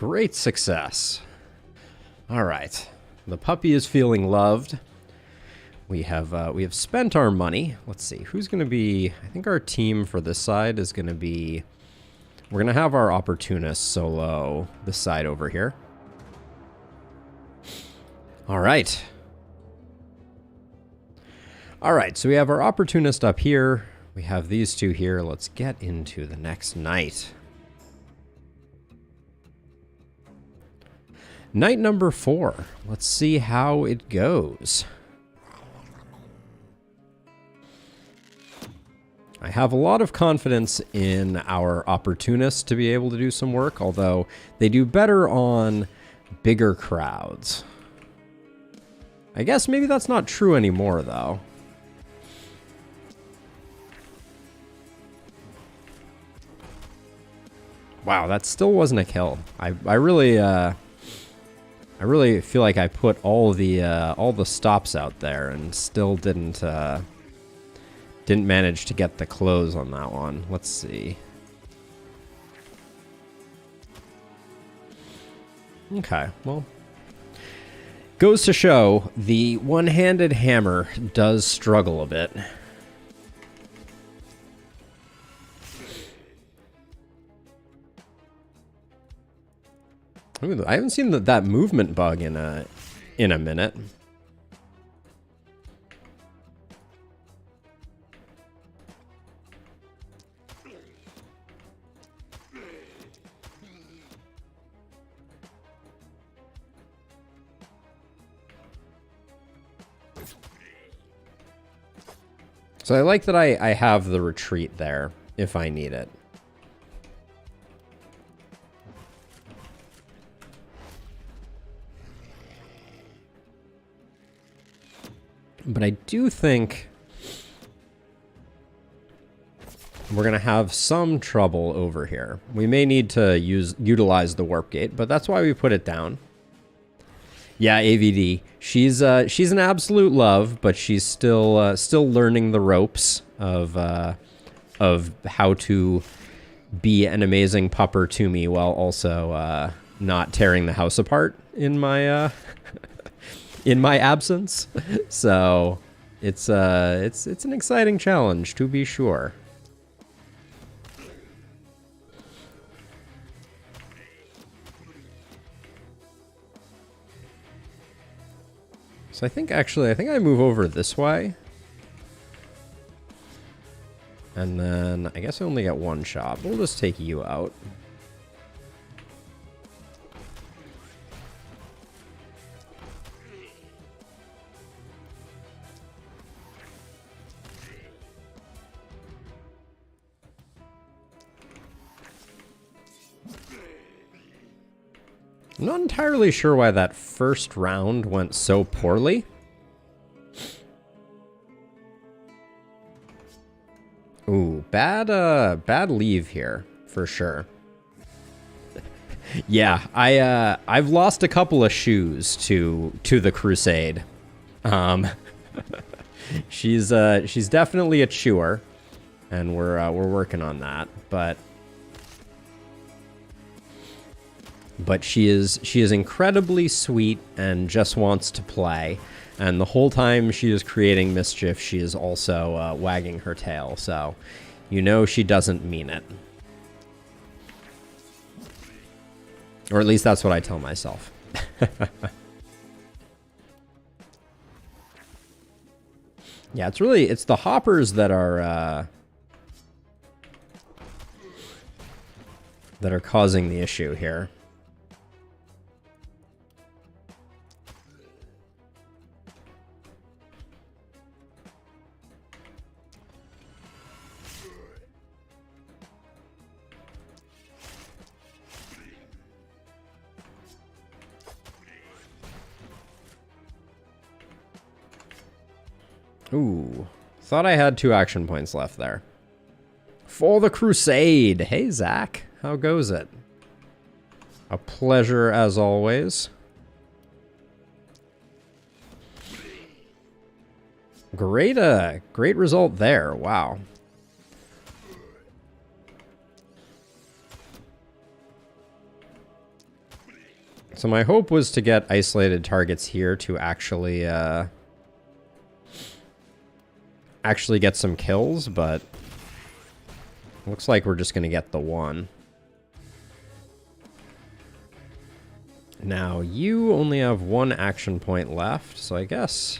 Great success. All right. The puppy is feeling loved. We have spent our money. Let's see. Who's going to be... I think our team for this side is going to be... We're going to have our opportunist solo this side over here. All right. All right, so we have our opportunist up here. We have these two here. Let's get into the next night. Night number 4. Let's see how it goes. I have a lot of confidence in our opportunists to be able to do some work, although they do better on bigger crowds. I guess maybe that's not true anymore, though. Wow, that still wasn't a kill. I really feel like I put all the stops out there and still didn't manage to get the close on that one. Let's see. Okay, well, goes to show the one-handed hammer does struggle a bit. Ooh, I haven't seen that movement bug in a minute. So I like that I have the retreat there if I need it. But I do think we're going to have some trouble over here. We may need to utilize the warp gate, but that's why we put it down. Yeah, AVD. She's an absolute love, but she's still learning the ropes of how to be an amazing pupper to me while also not tearing the house apart in my in my absence. So it's an exciting challenge, to be sure. So I think I move over this way. And then I guess I only get one shot. We'll just take you out. I'm not entirely sure why that first round went so poorly. Ooh, bad leave here, for sure. Yeah, I've lost a couple of shoes to the Crusade. She's definitely a chewer, and we're working on that, but she is incredibly sweet and just wants to play. And the whole time she is creating mischief, she is also wagging her tail. So, you know she doesn't mean it. Or at least that's what I tell myself. Yeah, it's the hoppers that are causing the issue here. Ooh, thought I had 2 action points left there. For the Crusade! Hey, Zach, how goes it? A pleasure as always. Great result there, wow. So my hope was to get isolated targets here to actually get some kills, but looks like we're just going to get the one. Now, you only have one action point left, so I guess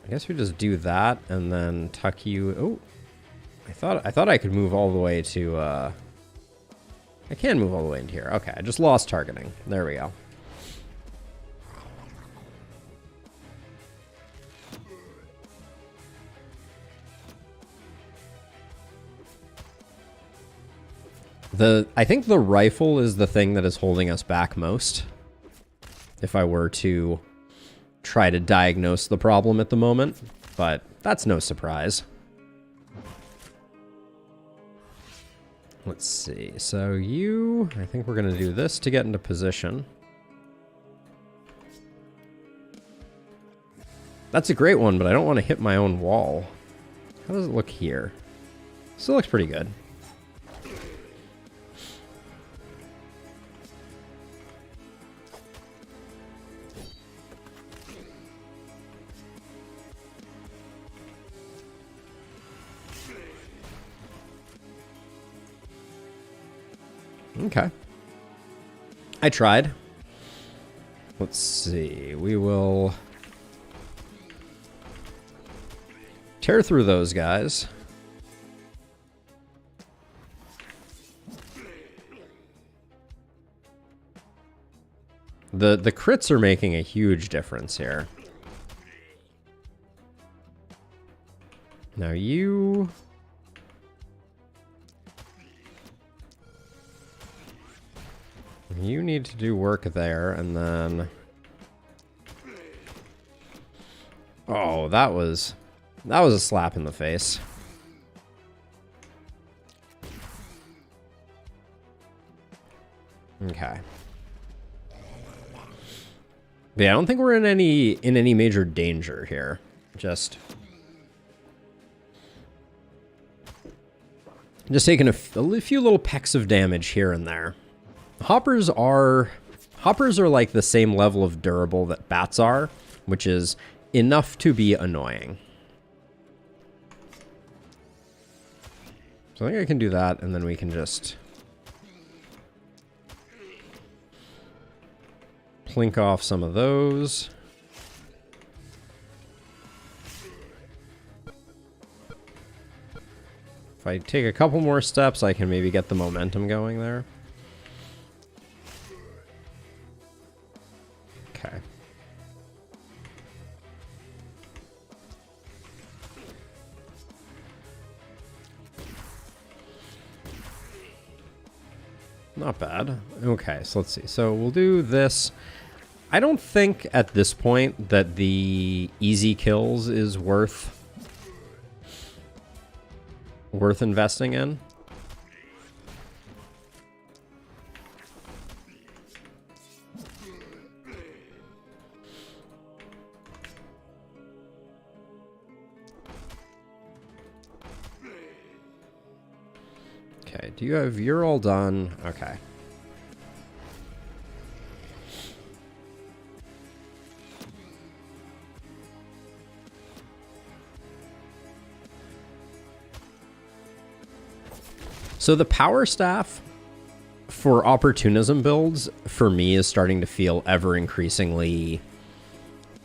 we just do that and then tuck you. Oh, I thought I could move all the way to. I can move all the way into here. Okay, I just lost targeting. There we go. I think the rifle is the thing that is holding us back most. If I were to try to diagnose the problem at the moment, but that's no surprise. Let's see. So I think we're going to do this to get into position. That's a great one, but I don't want to hit my own wall. How does it look here? Still looks pretty good. Okay. I tried. Let's see. We will tear through those guys. The crits are making a huge difference here. Now you need to do work there, and then... Oh, that was a slap in the face. Okay. But yeah, I don't think we're in any major danger here. Just taking a few little pecks of damage here and there. Hoppers are like the same level of durable that bats are, which is enough to be annoying. So I think I can do that, and then we can just plink off some of those. If I take a couple more steps, I can maybe get the momentum going there. Okay. Not bad. Okay, so let's see. So we'll do this. I don't think at this point that the easy kills is worth investing in. Okay, you're all done. Okay. So the power staff for opportunism builds, for me, is starting to feel ever increasingly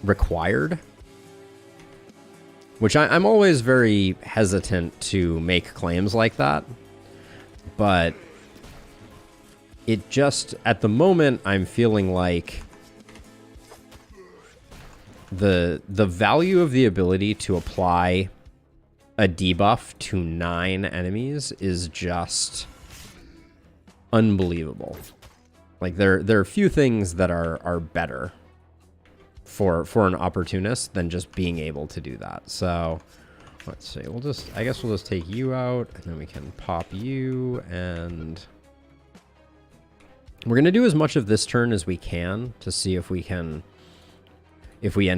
required. Which I'm always very hesitant to make claims like that. But it just, at the moment, I'm feeling like the value of the ability to apply a debuff to 9 enemies is just unbelievable. Like there are a few things that are better for an opportunist than just being able to do that. So let's see. I guess we'll just take you out, and then we can pop you, and we're gonna do as much of this turn as we can to see if we end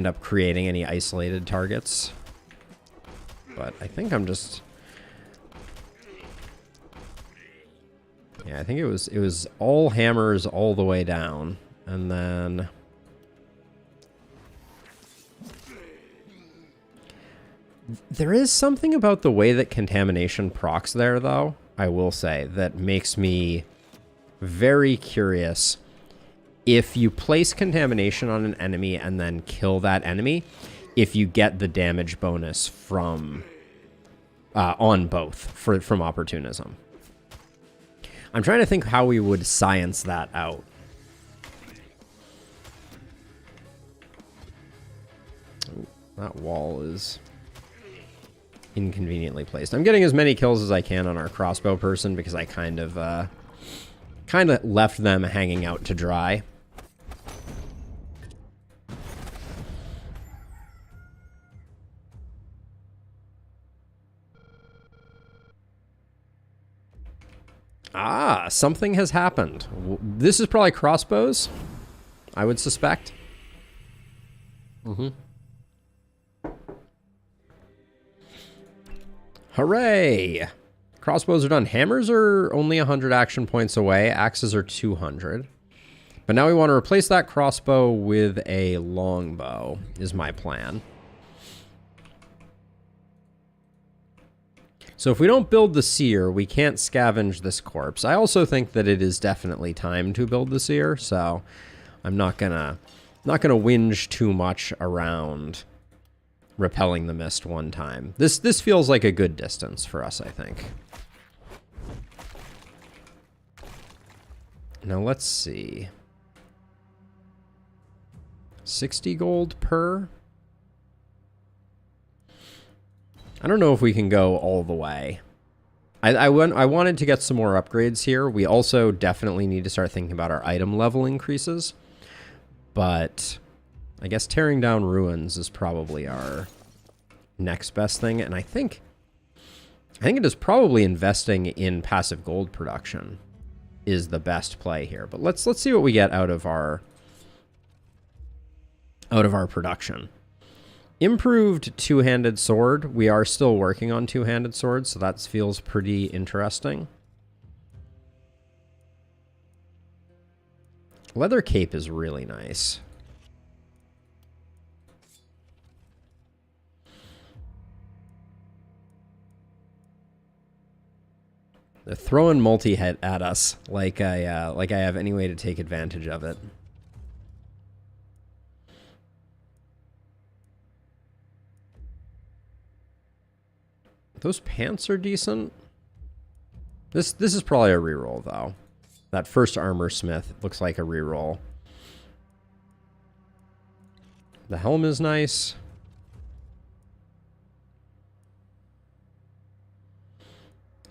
up creating any isolated targets. But I think I'm just... Yeah, I think it was all hammers all the way down. And then there is something about the way that contamination procs there, though, I will say, that makes me very curious. If you place contamination on an enemy and then kill that enemy, if you get the damage bonus from on both from opportunism. I'm trying to think how we would science that out. That wall is inconveniently placed. I'm getting as many kills as I can on our crossbow person because I kind of left them hanging out to dry. Ah, something has happened. This is probably crossbows, I would suspect. Hooray! Crossbows are done. Hammers are only 100 action points away. Axes are 200. But now we want to replace that crossbow with a longbow, is my plan. So if we don't build the seer, we can't scavenge this corpse. I also think that it is definitely time to build the seer, so I'm not gonna whinge too much around repelling the mist one time. This feels like a good distance for us, I think. Now let's see. 60 gold per. I don't know if we can go all the way. I wanted to get some more upgrades here. We also definitely need to start thinking about our item level increases. But I guess tearing down ruins is probably our next best thing. And I think it is probably investing in passive gold production is the best play here. But let's see what we get out of our production. Improved two-handed sword. We are still working on two-handed swords, so that feels pretty interesting. Leather cape is really nice. They're throwing multi-hit at us like I have any way to take advantage of it. Those pants are decent. This is probably a reroll, though. That first armor smith looks like a reroll. The helm is nice.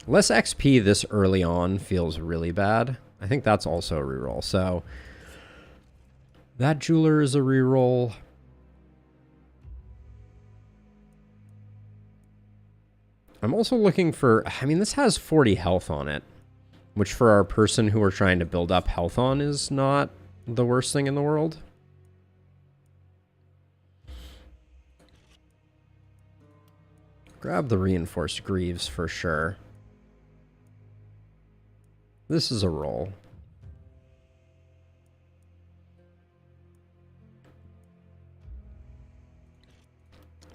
Less XP this early on feels really bad. I think that's also a reroll. So that jeweler is a reroll. I'm also looking for, I mean, this has 40 health on it, which for our person who we're trying to build up health on is not the worst thing in the world. Grab the reinforced greaves for sure. This is a roll.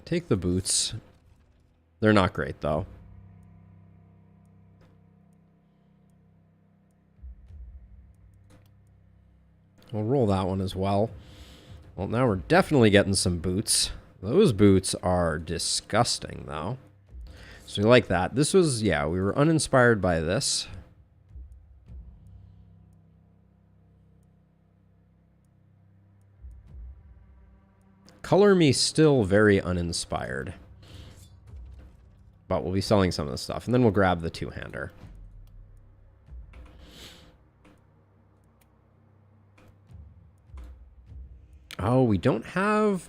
Take the boots. They're not great, though. We'll roll that one as well. Well, now we're definitely getting some boots. Those boots are disgusting, though. So we like that. This was, yeah, we were uninspired by this. Color me still very uninspired. But we'll be selling some of the stuff, and then we'll grab the two-hander. Oh, we don't have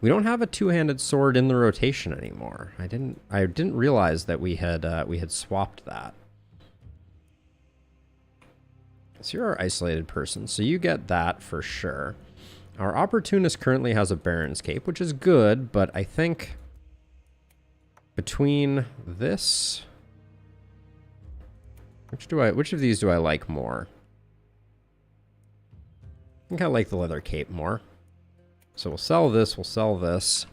a two-handed sword in the rotation anymore. I didn't realize that we had swapped that. So you're our isolated person, so you get that for sure. Our opportunist currently has a Baron's Cape, which is good, but I think between this Which of these do I like more? I think I like the leather cape more. So we'll sell this, we'll sell this.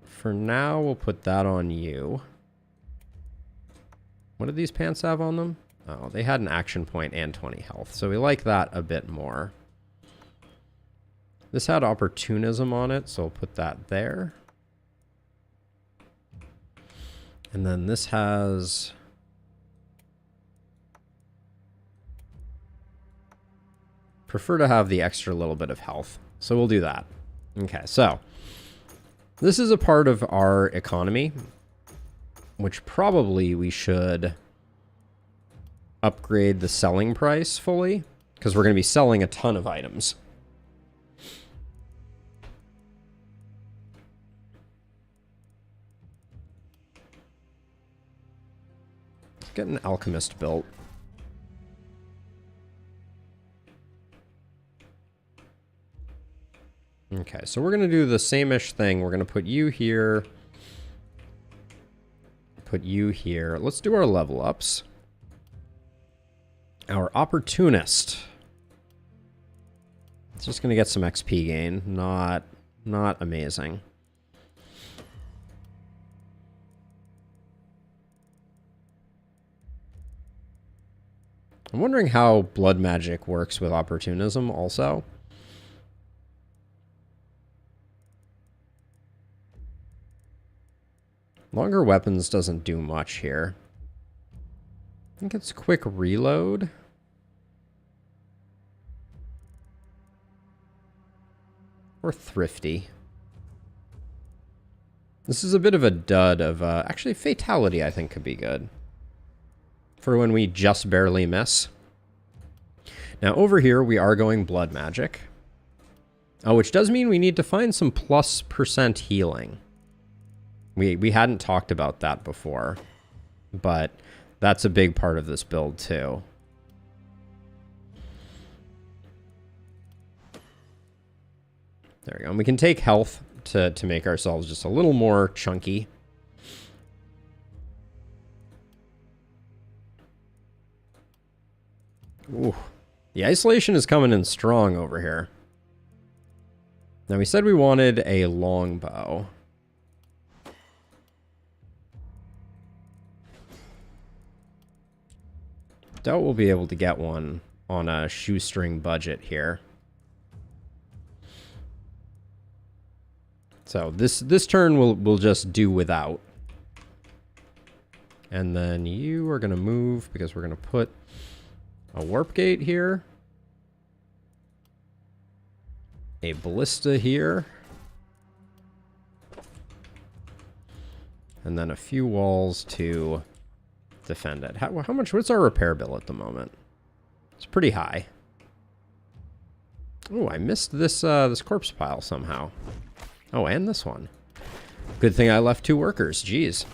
For now, we'll put that on you. What did these pants have on them? Oh, they had an action point and 20 health, so we like that a bit more. This had opportunism on it, so we'll put that there. And then this has... prefer to have the extra little bit of health, so we'll do that. Okay, so this is a part of our economy, which probably we should upgrade the selling price fully, because we're going to be selling a ton of items. Let's get an alchemist built. Okay, so we're going to do the same-ish thing. We're going to put you here. Put you here. Let's do our level ups. Our opportunist. It's just going to get some XP gain. Not amazing. I'm wondering how blood magic works with opportunism also. Longer weapons doesn't do much here. I think it's quick reload. Or thrifty. This is a bit of a dud of... actually, fatality I think could be good. For when we just barely miss. Now over here we are going blood magic. Oh, which does mean we need to find some +% healing. We hadn't talked about that before, but that's a big part of this build too. There we go. And we can take health to make ourselves just a little more chunky. Ooh. The isolation is coming in strong over here. Now we said we wanted a longbow. Doubt we'll be able to get one on a shoestring budget here. So this turn we'll just do without. And then you are going to move because we're going to put a warp gate here. A ballista here. And then a few walls to defend it. How much? What's our repair bill at the moment? It's pretty high. Oh, I missed this this corpse pile somehow. Oh, and this one. Good thing I left 2 workers. Jeez.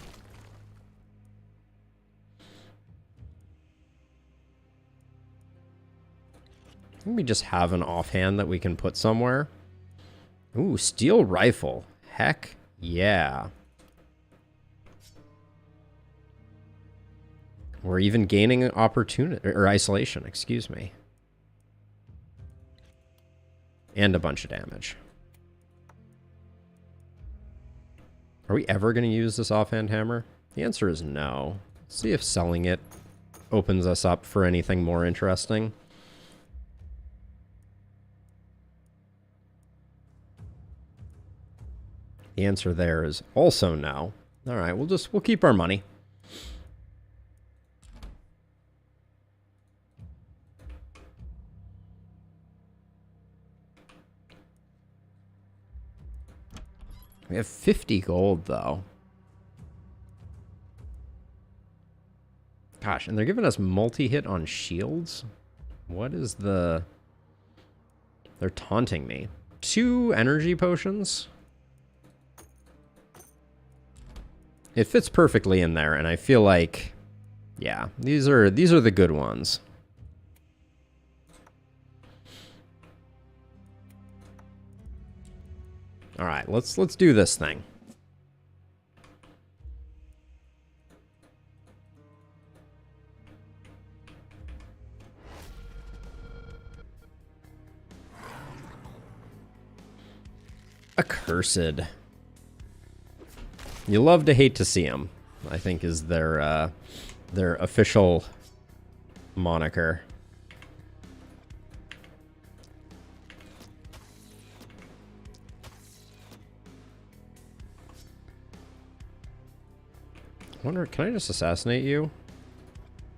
Let me just have an offhand that we can put somewhere. Ooh, steel rifle. Heck yeah. We're even gaining opportunity, or isolation, excuse me. And a bunch of damage. Are we ever going to use this offhand hammer? The answer is no. Let's see if selling it opens us up for anything more interesting. The answer there is also no. All right, we'll keep our money. We have 50 gold, though. Gosh, and they're giving us multi-hit on shields? What is the... They're taunting me. 2 energy potions? It fits perfectly in there, and I feel like... Yeah, these are the good ones. All right, let's do this thing. Accursed. You love to hate to see them, I think is their official moniker. I wonder, can I just assassinate you?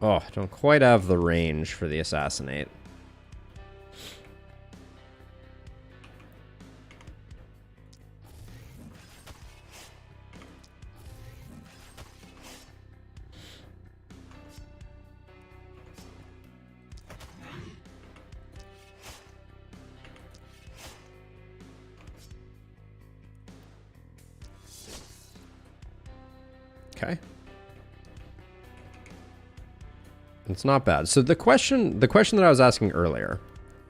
Oh, I don't quite have the range for the assassinate. Okay. It's not bad. So the question that I was asking earlier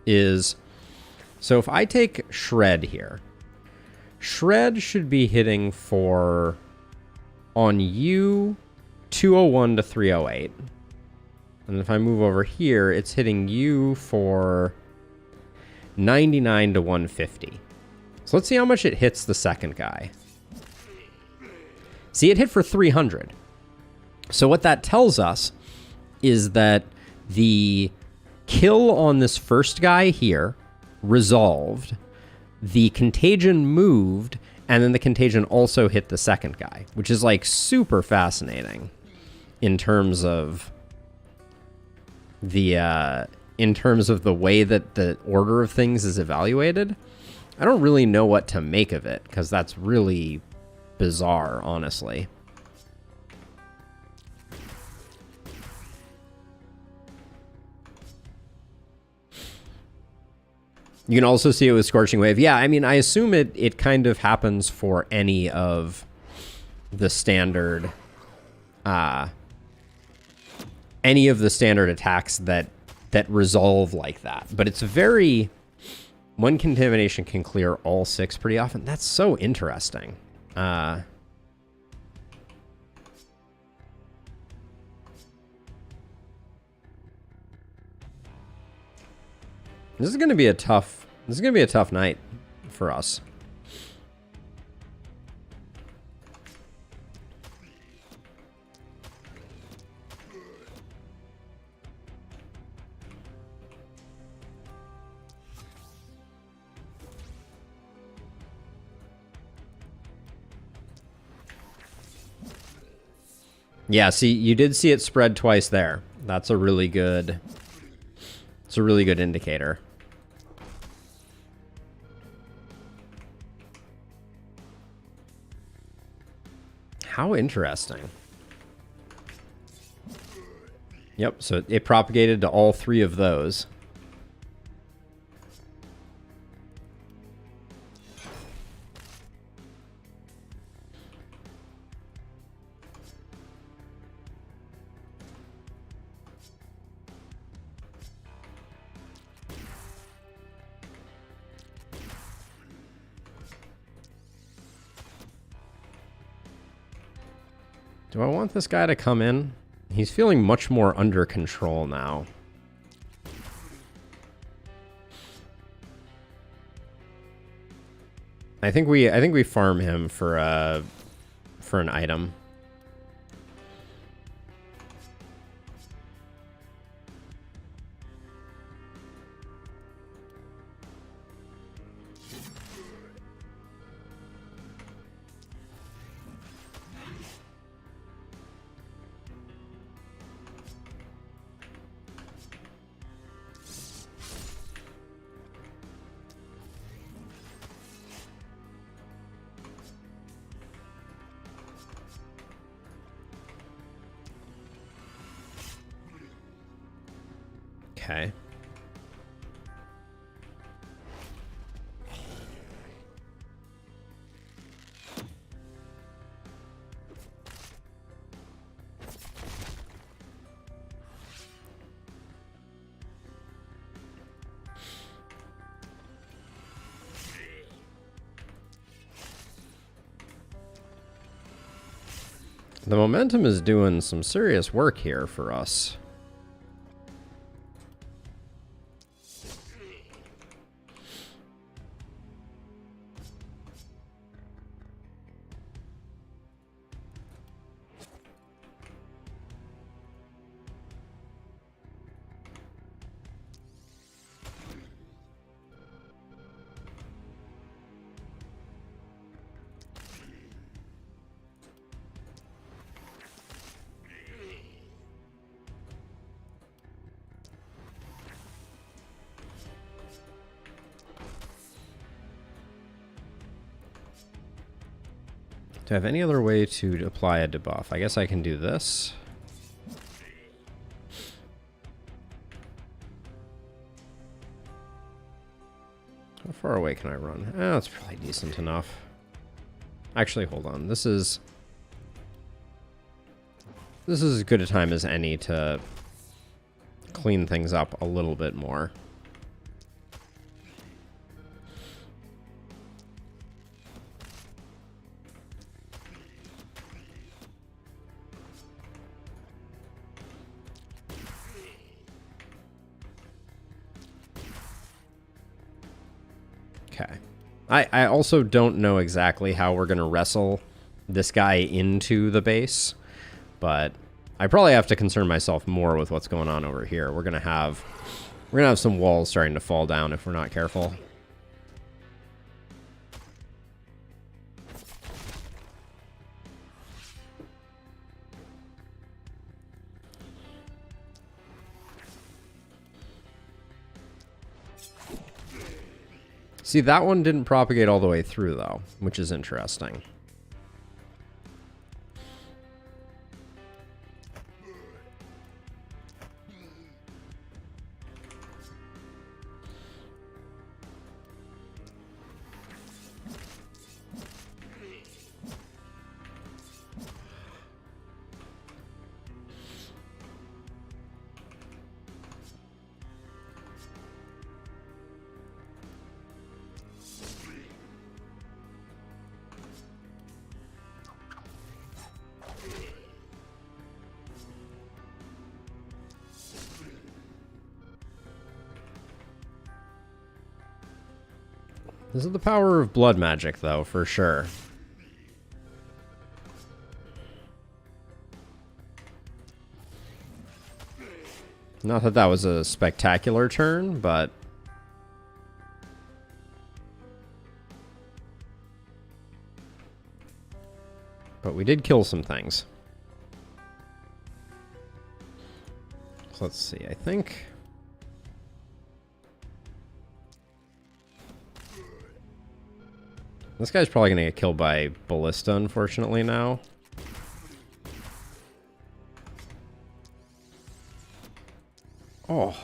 is, so if I take Shred here, Shred should be hitting for, on you, 201 to 308. And if I move over here, it's hitting you for 99 to 150. So let's see how much it hits the second guy. See, it hit for 300. So what that tells us is that the kill on this first guy here resolved, the contagion moved, and then the contagion also hit the second guy, which is like super fascinating in terms of the way that the order of things is evaluated. I don't really know what to make of it, because that's really bizarre, honestly. You can also see it with Scorching Wave. Yeah, I mean, I assume it kind of happens for any of the standard attacks that resolve like that. But it's very, one contamination can clear all 6 pretty often. That's so interesting. This is going to be a tough night for us. Yeah, see, you did see it spread twice there. That's a really good, it's a really good indicator. How interesting. Yep, so it propagated to all 3 of those. Do I want this guy to come in? He's feeling much more under control now. I think we farm him for an item. Okay. The momentum is doing some serious work here for us. Do I have any other way to apply a debuff? I guess I can do this. How far away can I run? Oh, that's probably decent enough. Actually, hold on. This is as good a time as any to clean things up a little bit more. Okay. I also don't know exactly how we're going to wrestle this guy into the base, but I probably have to concern myself more with what's going on over here. We're going to have some walls starting to fall down if we're not careful. See, that one didn't propagate all the way through, though, which is interesting. This is the power of blood magic, though, for sure. Not that that was a spectacular turn, but... we did kill some things. So let's see, I think... this guy's probably going to get killed by Ballista, unfortunately, now. Oh.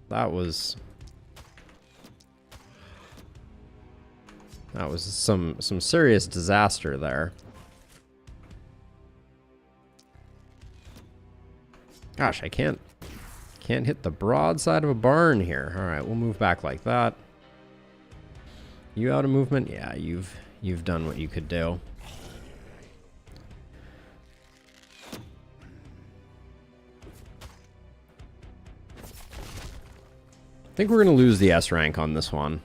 That was some serious disaster there. Gosh, I can't hit the broadside of a barn here. All right, we'll move back like that. You out of movement? Yeah, you've done what you could do. I think we're going to lose the S rank on this one.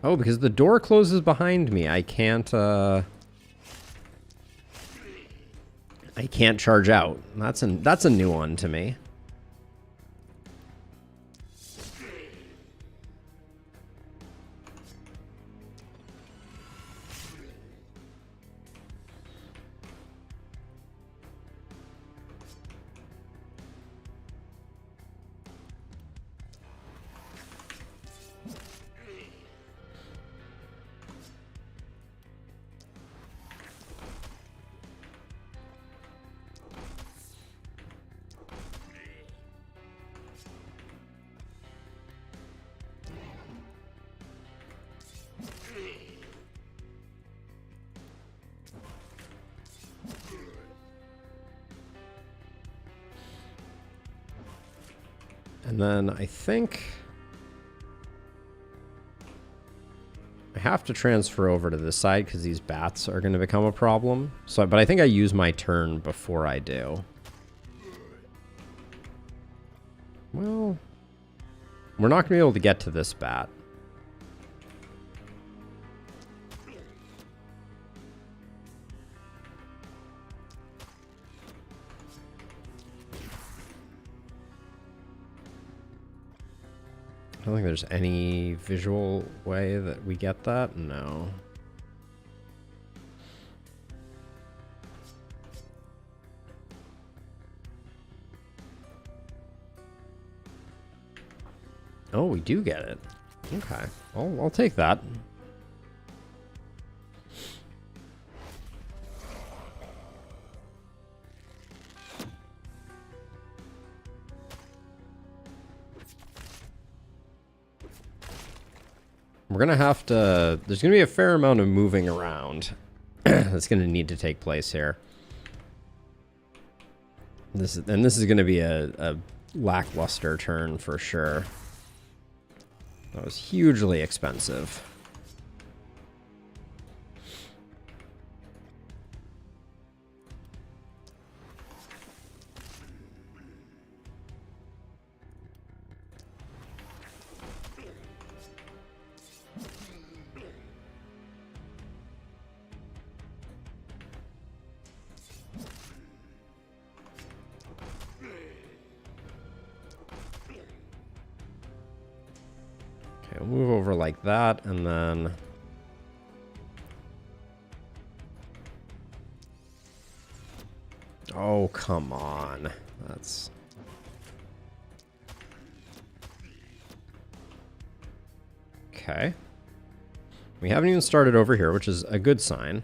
Oh, because the door closes behind me. I can't charge out. That's a new one to me. And then I think I have to transfer over to this side because these bats are going to become a problem. So, but I think I use my turn before I do. Well, we're not going to be able to get to this bat. I don't think there's any visual way that we get that. No. Oh, we do get it. Okay. I'll take that. We're going to have to... There's going to be a fair amount of moving around that's going to need to take place here. This is going to be a lackluster turn for sure. That was hugely expensive. Okay, we'll move over like that, and then... Oh, come on. That's... Okay. We haven't even started over here, which is a good sign.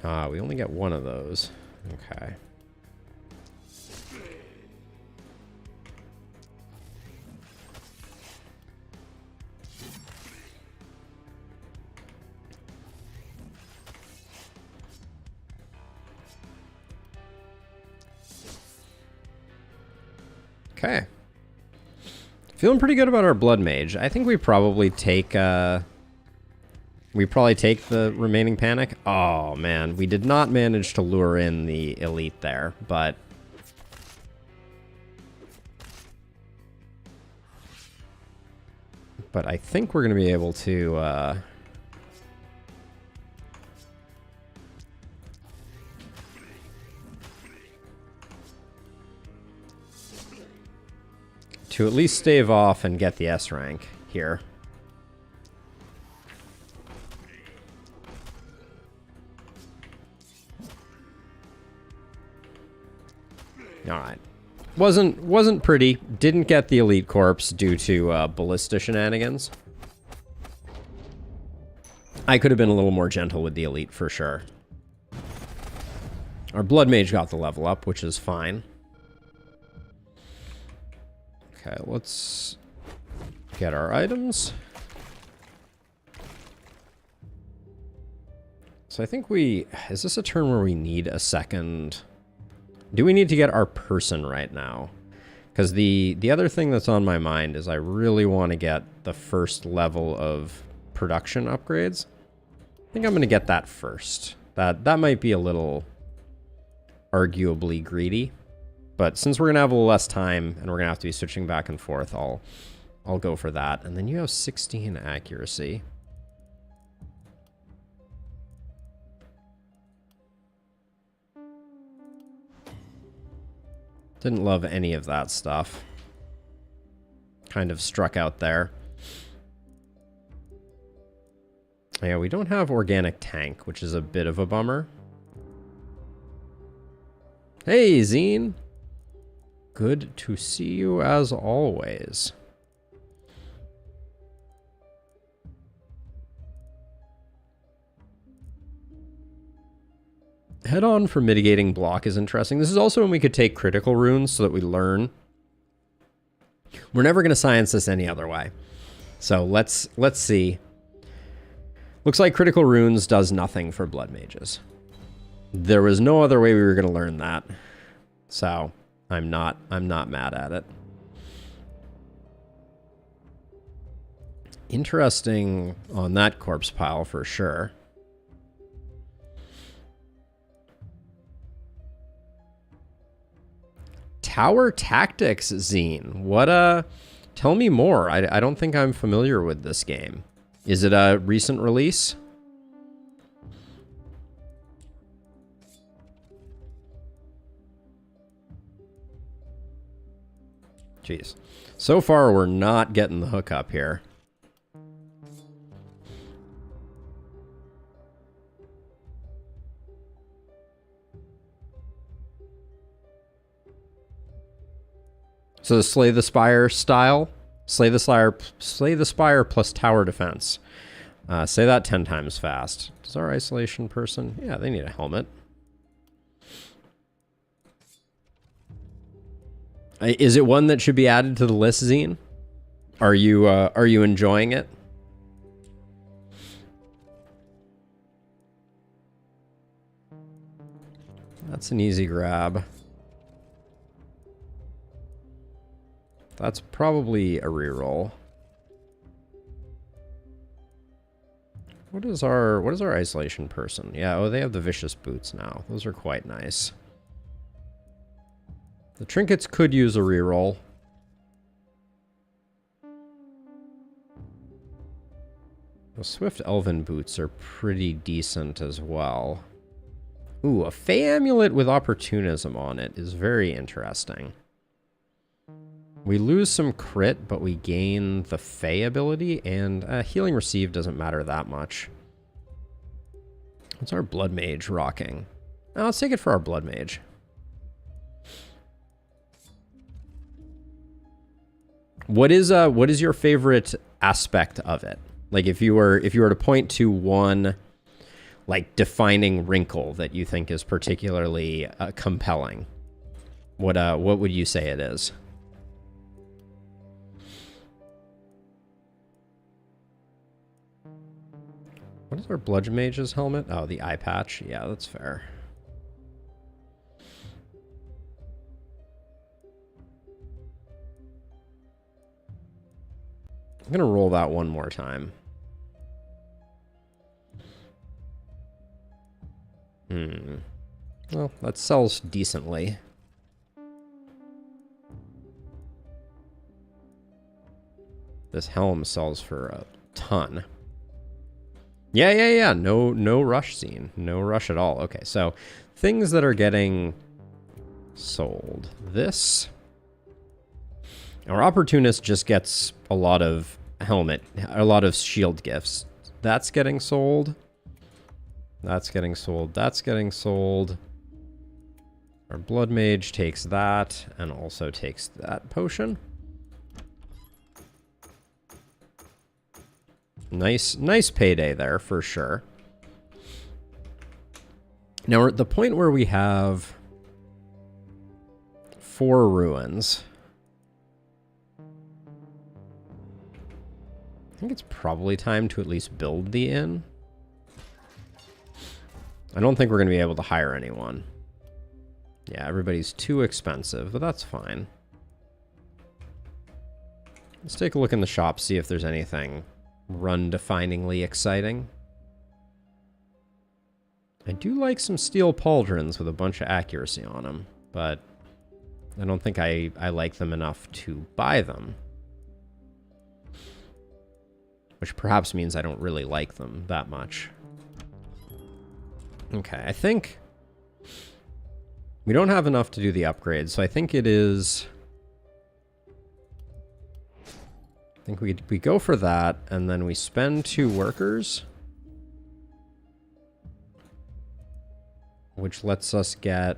Ah, we only get one of those. Okay. Okay. Feeling pretty good about our Blood Mage. I think we probably take the remaining Panic. Oh man, we did not manage to lure in the Elite there, but I think we're going to be able to at least stave off and get the S rank here. All right. Wasn't pretty. Didn't get the Elite Corpse due to ballista shenanigans. I could have been a little more gentle with the Elite for sure. Our Blood Mage got the level up, which is fine. Okay, let's get our items. So I think is this a turn where we need a second? Do we need to get our person right now? Because the other thing that's on my mind is I really want to get the first level of production upgrades. I think I'm going to get that first. That might be a little arguably greedy. But since we're going to have a little less time and we're going to have to be switching back and forth, I'll go for that. And then you have 16 accuracy. Didn't love any of that stuff. Kind of struck out there. Yeah, we don't have Organic Tank, which is a bit of a bummer. Hey, Zine! Good to see you as always. Head on for mitigating block is interesting. This is also when we could take critical runes so that we learn. We're never going to science this any other way. So let's see. Looks like critical runes does nothing for blood mages. There was no other way we were going to learn that. So I'm not mad at it. Interesting on that corpse pile for sure. Tower Tactics, Zine. What tell me more. I don't think I'm familiar with this game. Is it a recent release? Jeez. So far, we're not getting the hookup here. So the Slay the Spire style, Slay the Spire plus tower defense. Say that 10 times fast. Does our isolation person? Yeah, they need a helmet. Is it one that should be added to the list, Zine? Are you enjoying it? That's an easy grab. That's probably a reroll. What is our isolation person? Yeah, oh, they have the vicious boots now. Those are quite nice. The trinkets could use a reroll. The swift elven boots are pretty decent as well. Ooh, a Fey amulet with opportunism on it is very interesting. We lose some crit, but we gain the Fey ability, and healing received doesn't matter that much. What's our blood mage rocking? Oh, let's take it for our blood mage. What is your favorite aspect of it? Like if you were to point to one like defining wrinkle that you think is particularly compelling, what would you say it is? What is our Blood Mage's helmet? Oh, the eye patch. Yeah, that's fair. I'm gonna roll that one more time. Well, that sells decently. This helm sells for a ton. Yeah. No rush scene. No rush at all. Okay, so things that are getting sold. This. Our opportunist just gets a lot of helmet, a lot of shield gifts. That's getting sold. That's getting sold. That's getting sold. Our blood mage takes that and also takes that potion. Nice payday there for sure. Now we're at the point where we have 4 ruins. I think it's probably time to at least build the inn. I don't think we're going to be able to hire anyone. Yeah, everybody's too expensive, but that's fine. Let's take a look in the shop, see if there's anything run-definingly exciting. I do like some steel pauldrons with a bunch of accuracy on them, but I don't think I like them enough to buy them. Which perhaps means I don't really like them that much. Okay, I think we don't have enough to do the upgrades, so I think it is... I think we go for that, and then we spend 2 workers. Which lets us get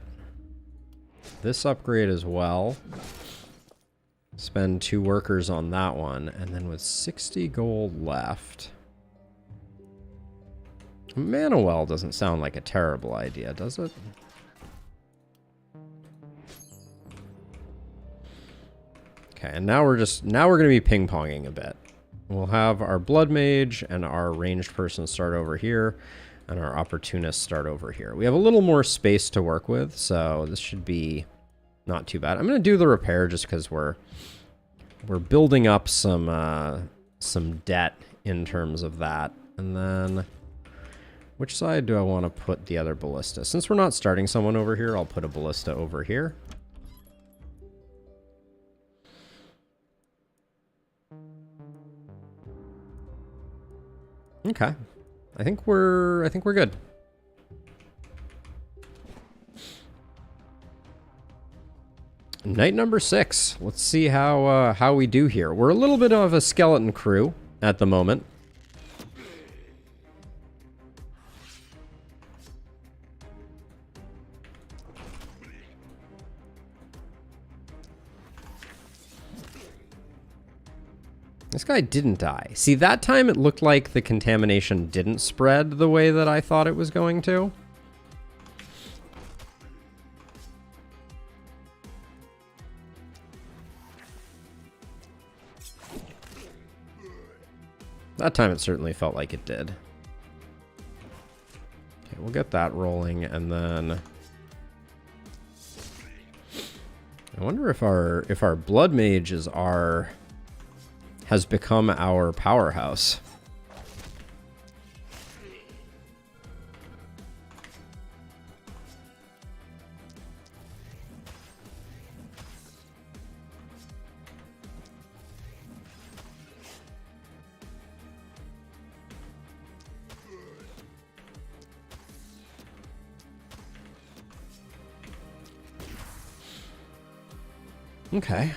this upgrade as well. Spend 2 workers on that one, and then with 60 gold left... Mana well doesn't sound like a terrible idea, does it? Okay, and now we're going to be ping-ponging a bit. We'll have our blood mage and our ranged person start over here, and our opportunist start over here. We have a little more space to work with, so this should be not too bad. I'm going to do the repair just because we're building up some debt in terms of that, and then. Which side do I want to put the other ballista? Since we're not starting someone over here, I'll put a ballista over here. Okay. I think we're good. Night number 6. Let's see how we do here. We're a little bit of a skeleton crew at the moment. This guy didn't die. See, that time it looked like the contamination didn't spread the way that I thought it was going to. That time it certainly felt like it did. Okay, we'll get that rolling, and then I wonder if our blood mage has become our powerhouse. Okay.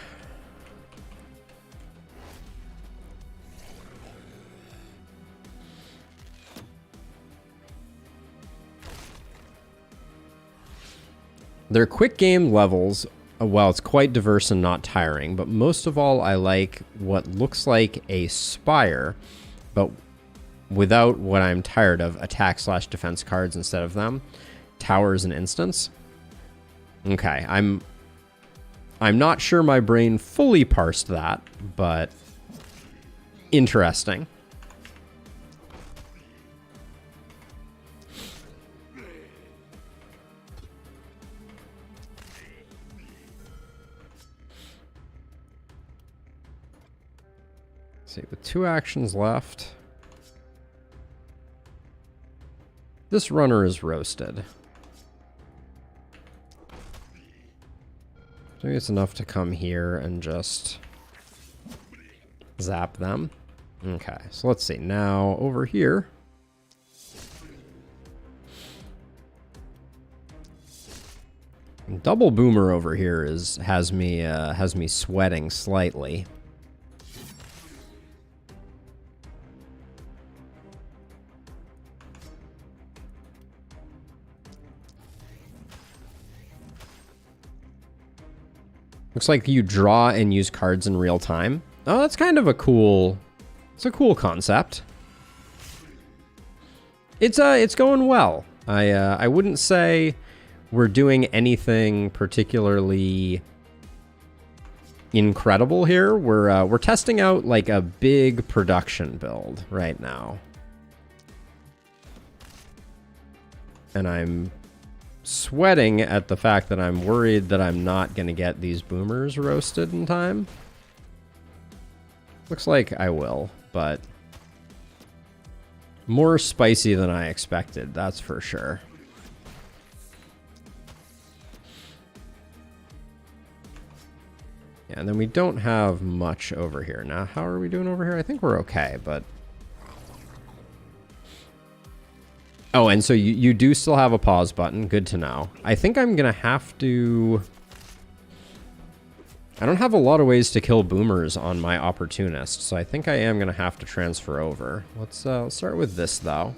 They're quick game levels. Well, it's quite diverse and not tiring, but most of all, I like what looks like a spire, but without what I'm tired of, attack/defense cards instead of them. Towers and instants. Okay, I'm not sure my brain fully parsed that, but interesting. Let's see, with 2 actions left, this runner is roasted. I think it's enough to come here and just zap them. Okay, so let's see. Now, over here. Double boomer over here has me sweating slightly. Looks like you draw and use cards in real time. Oh, that's kind of a cool... It's a cool concept. It's going well. I wouldn't say we're doing anything particularly incredible here. We're testing out like a big production build right now. And I'm sweating at the fact that I'm worried that I'm not going to get these boomers roasted in time. Looks like I will, but more spicy than I expected, that's for sure. Yeah, and then we don't have much over here. Now, how are we doing over here? I think we're okay, but... Oh, and so you do still have a pause button. Good to know. I think I'm going to have to... I don't have a lot of ways to kill boomers on my opportunist, so I think I am going to have to transfer over. Let's start with this, though.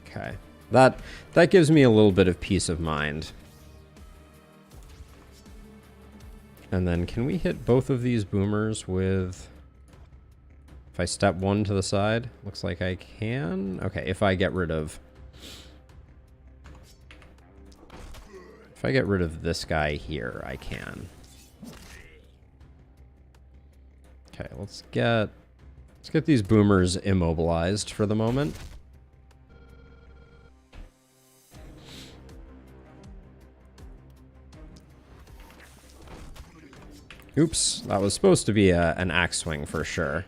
Okay. That gives me a little bit of peace of mind. And then can we hit both of these boomers with... If I step one to the side? Looks like I can. Okay, if I get rid of... If I get rid of this guy here, I can. Okay, let's get these boomers immobilized for the moment. Oops, that was supposed to be an axe swing for sure.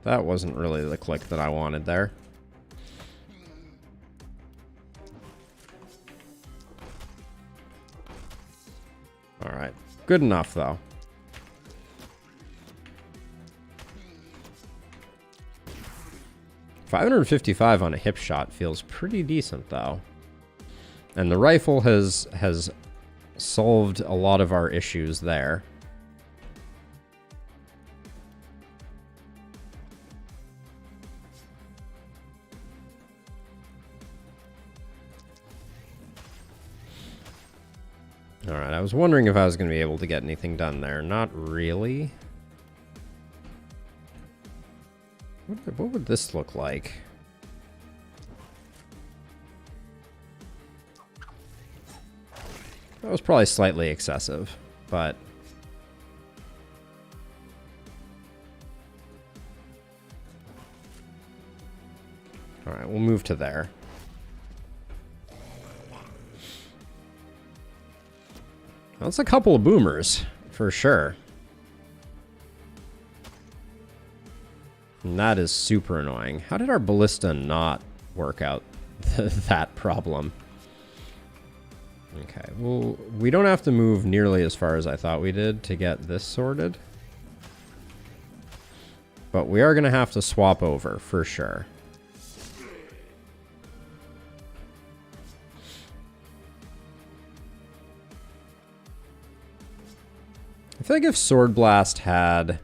That wasn't really the click that I wanted there. All right, good enough though. 555 on a hip shot feels pretty decent, though. And the rifle has solved a lot of our issues there. Alright, I was wondering if I was going to be able to get anything done there. Not really. What would this look like? That was probably slightly excessive, but... Alright, we'll move to there. That's a couple of boomers, for sure. And that is super annoying. How did our ballista not work out that problem? Okay, well, we don't have to move nearly as far as I thought we did to get this sorted. But we are going to have to swap over, for sure. I feel like if Sword Blast had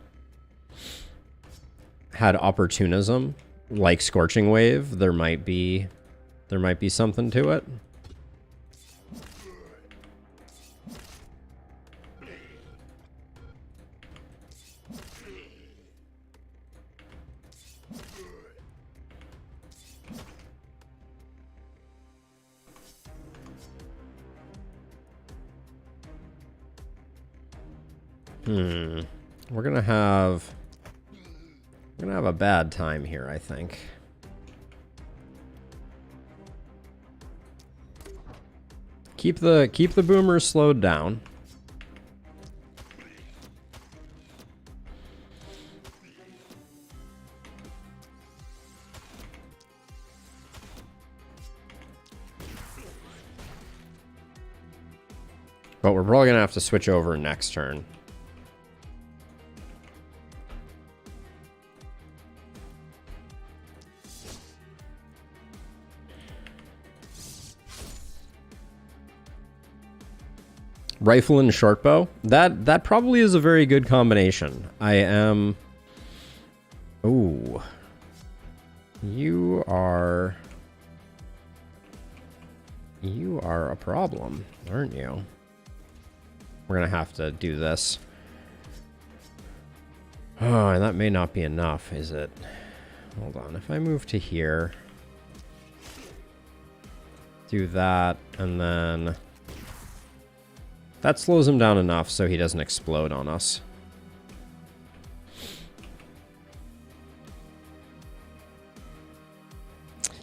opportunism, like Scorching Wave, there might be something to it. We're gonna have a bad time here, I think. Keep the boomers slowed down. But we're probably gonna have to switch over next turn. Rifle and short bow. That probably is a very good combination. I am... Ooh. You are a problem, aren't you? We're gonna have to do this. Oh, and that may not be enough, is it? Hold on. If I move to here, do that, and then... That slows him down enough so he doesn't explode on us.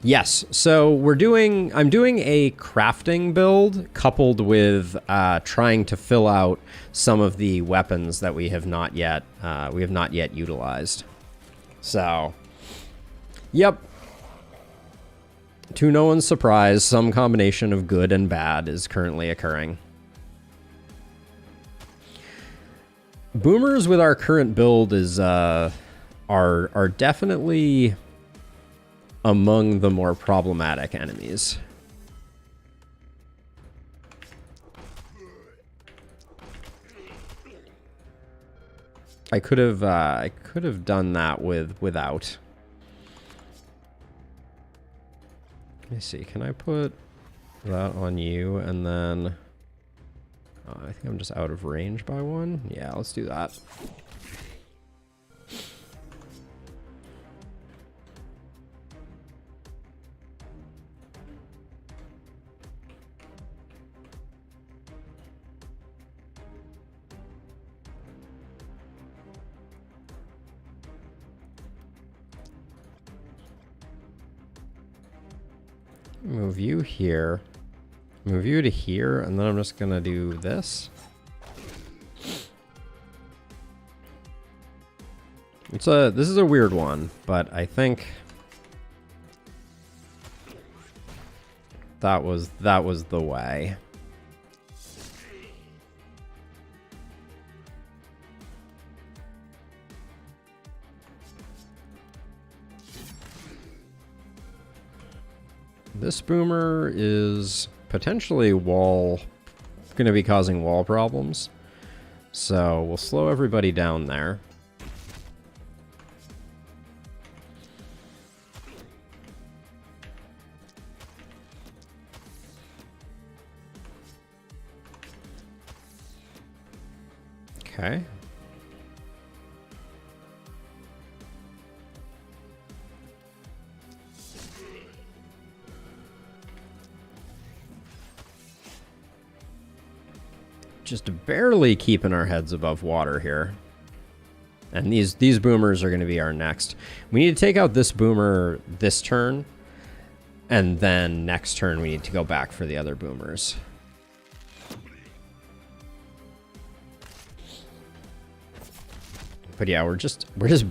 Yes, so I'm doing a crafting build coupled with trying to fill out some of the weapons that we have not yet utilized. So, yep. To no one's surprise, some combination of good and bad is currently occurring. Boomers with our current build is are definitely among the more problematic enemies. I could have done that without. Let me see. Can I put that on you and then? I think I'm just out of range by one. Yeah, let's do that. Move you here. Move you to here, and then I'm just gonna do this. This is a weird one, but I think that was the way. This boomer is potentially going to be causing wall problems. So we'll slow everybody down there. Okay. Just barely keeping our heads above water here. And these boomers are going to be our next. We need to take out this boomer this turn. And then next turn we need to go back for the other boomers. But yeah, we're just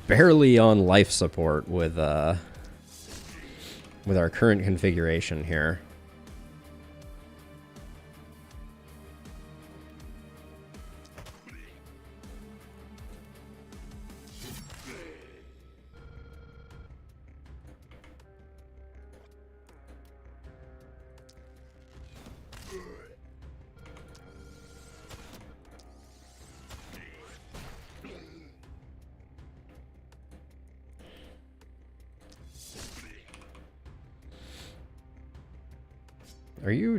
barely on life support with our current configuration here.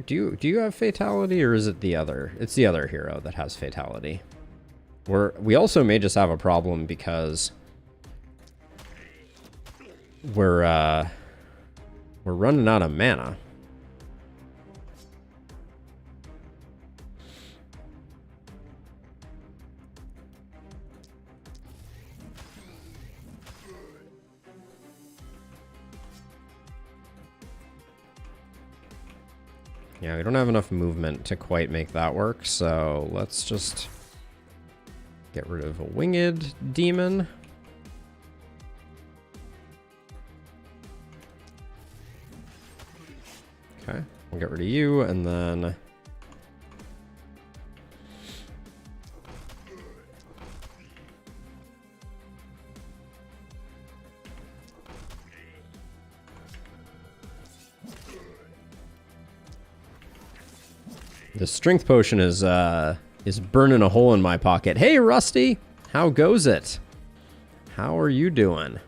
Do you have fatality, or is it the other? It's the other hero that has fatality. We also may just have a problem because we're running out of mana. Yeah, we don't have enough movement to quite make that work, so let's just get rid of a winged demon. Okay, we'll get rid of you, and then the strength potion is burning a hole in my pocket. Hey, Rusty, how goes it? How are you doing?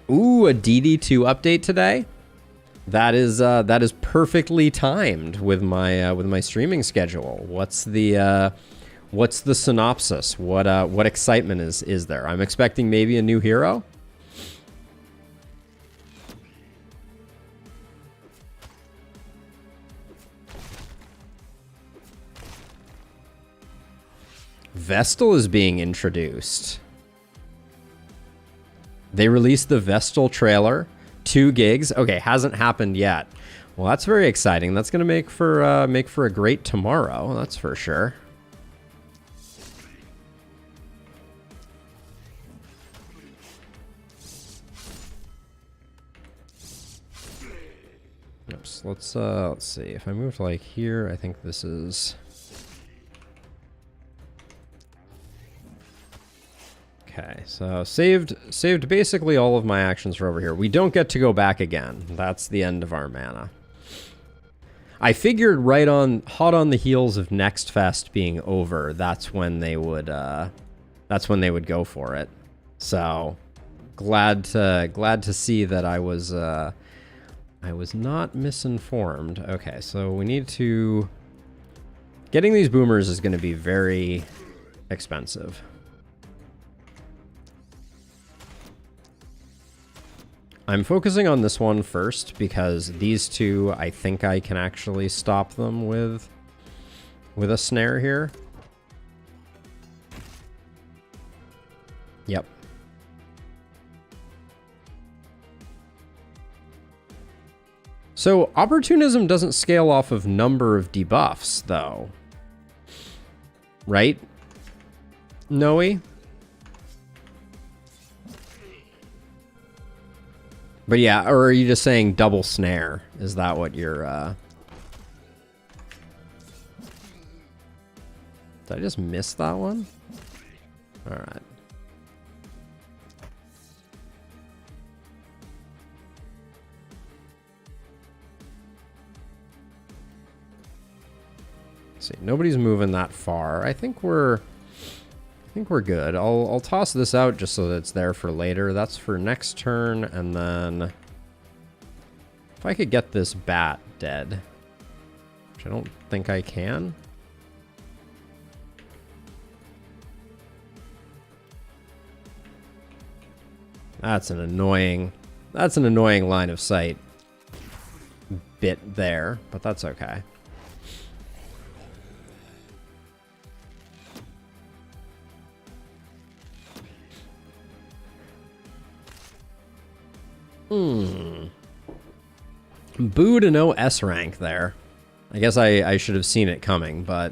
Ooh, a DD2 update today. That is perfectly timed with my streaming schedule. What's the synopsis? What excitement is there? I'm expecting maybe a new hero. Vestal is being introduced. They released the Vestal trailer, 2 gigs. Okay, hasn't happened yet. Well, that's very exciting. That's gonna make for a great tomorrow. That's for sure. Oops. Let's see. If I move to like here, I think this is. Okay, so saved basically all of my actions for over here. We don't get to go back again. That's the end of our mana. I figured hot on the heels of Next Fest being over, that's when they would go for it. So glad to see that I was not misinformed. Okay, so we need to getting these boomers is going to be very expensive. I'm focusing on this one first because these two, I think I can actually stop them with a snare here. Yep. So opportunism doesn't scale off of number of debuffs, though. Right? Noe? But yeah, or are you just saying double snare? Is that what you're, Did I just miss that one? Alright. see. Nobody's moving that far. I think we're good. I'll toss this out just so that it's there for later. That's for next turn, and then if I could get this bat dead, which I don't think I can. That's an annoying line of sight bit there, but that's okay. Boo to no S rank there. I guess I should have seen it coming, but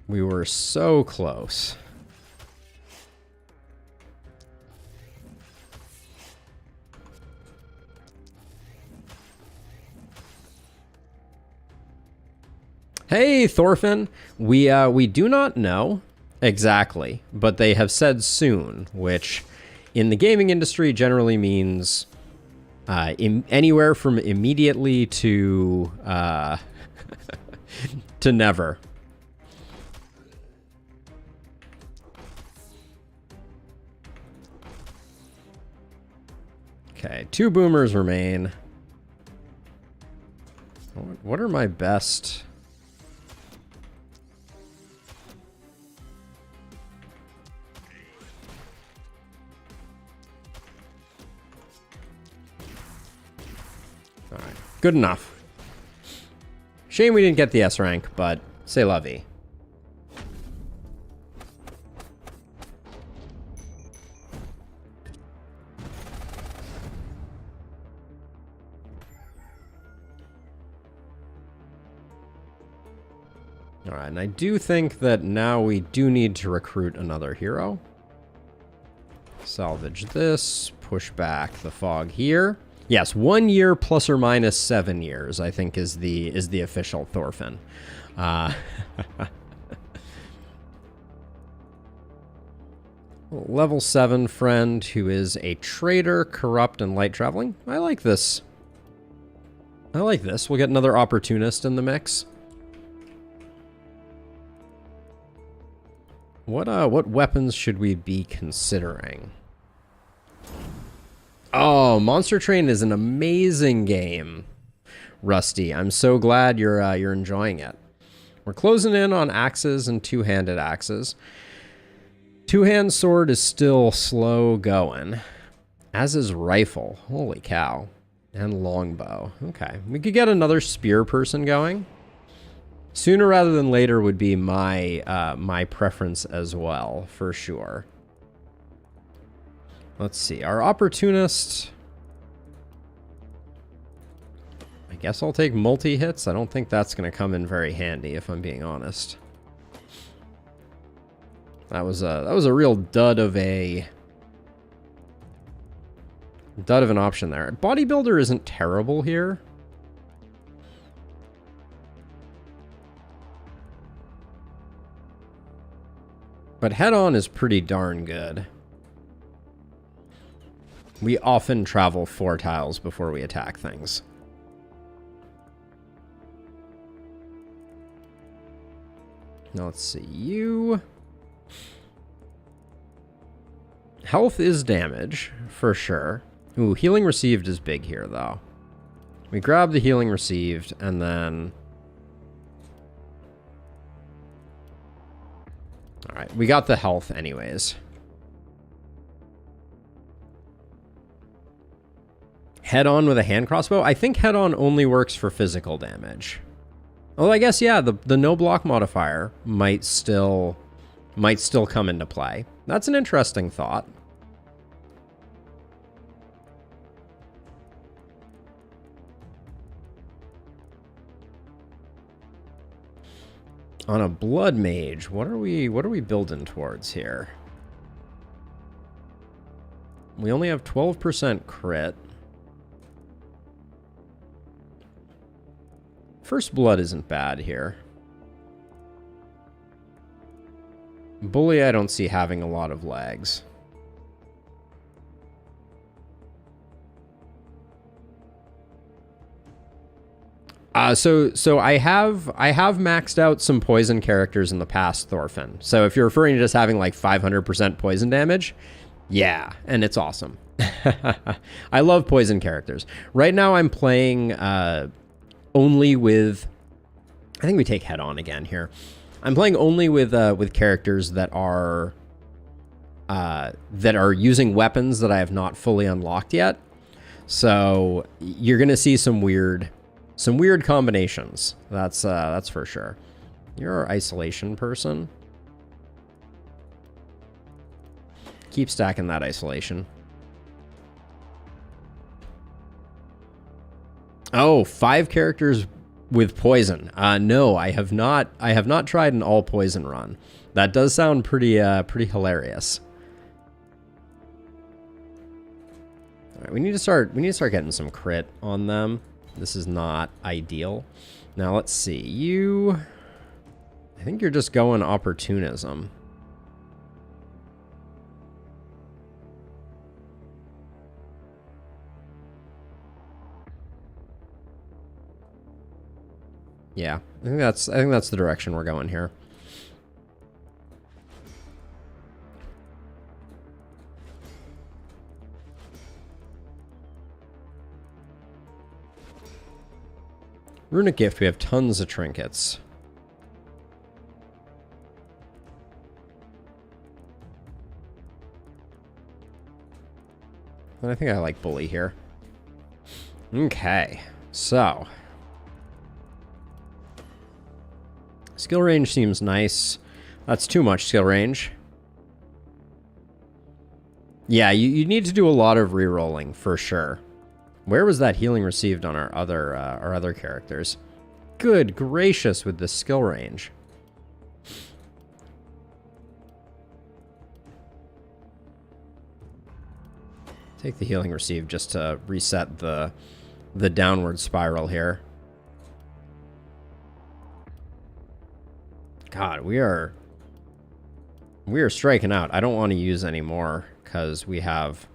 we were so close. Hey, Thorfinn. We do not know exactly, but they have said soon, which in the gaming industry generally means anywhere from immediately to to never. Okay, 2 boomers remain. What are my best? All right, good enough. Shame we didn't get the S rank, but c'est la vie. All right, and I do think that now we do need to recruit another hero. Salvage this, push back the fog here. Yes, 1 year plus or minus 7 years, I think is the official Thorfinn. Level 7 friend who is a traitor, corrupt, and light traveling. I like this. I like this. We'll get another opportunist in the mix. What weapons should we be considering? Oh, Monster Train is an amazing game, Rusty. I'm so glad you're enjoying it. We're closing in on axes and two-handed axes. Two-hand sword is still slow going, as is rifle. Holy cow. And longbow. Okay, we could get another spear person going. Sooner rather than later would be my my preference as well, for sure. Let's see, our opportunist. I guess I'll take multi-hits. I don't think that's going to come in very handy, if I'm being honest. That was a real dud of an option there. Bodybuilder isn't terrible here. But head-on is pretty darn good. We often travel 4 tiles before we attack things. Now let's see, you... Health is damage, for sure. Ooh, healing received is big here, though. We grab the healing received, and then... Alright, we got the health anyways. Head-on with a hand crossbow? I think head-on only works for physical damage. Well, I guess, yeah, the no block modifier might still come into play. That's an interesting thought. On a blood mage, what are we building towards here? We only have 12% crit. First blood isn't bad here. Bully, I don't see having a lot of lags. So I have maxed out some poison characters in the past, Thorfinn. So if you're referring to just having like 500% poison damage, yeah, and it's awesome. I love poison characters. Right now I'm playing only with, I think we take head on again here. I'm playing only with characters that are using weapons that I have not fully unlocked yet. So you're gonna see some weird combinations. That's for sure. You're our isolation person. Keep stacking that isolation. Oh, 5 characters with poison. No, I have not. I have not tried an all poison run. That does sound pretty hilarious. All right, we need to start getting some crit on them. This is not ideal. Now let's see. You, I think you're just going opportunism. Yeah, I think that's the direction we're going here. Runic Gift, we have tons of trinkets. And I think I like Bully here. Okay, so skill range seems nice. That's too much skill range. Yeah, you need to do a lot of re-rolling for sure. Where was that healing received on our other characters? Good gracious with the skill range. Take the healing received just to reset the downward spiral here. God, we are striking out. I don't want to use any more because we have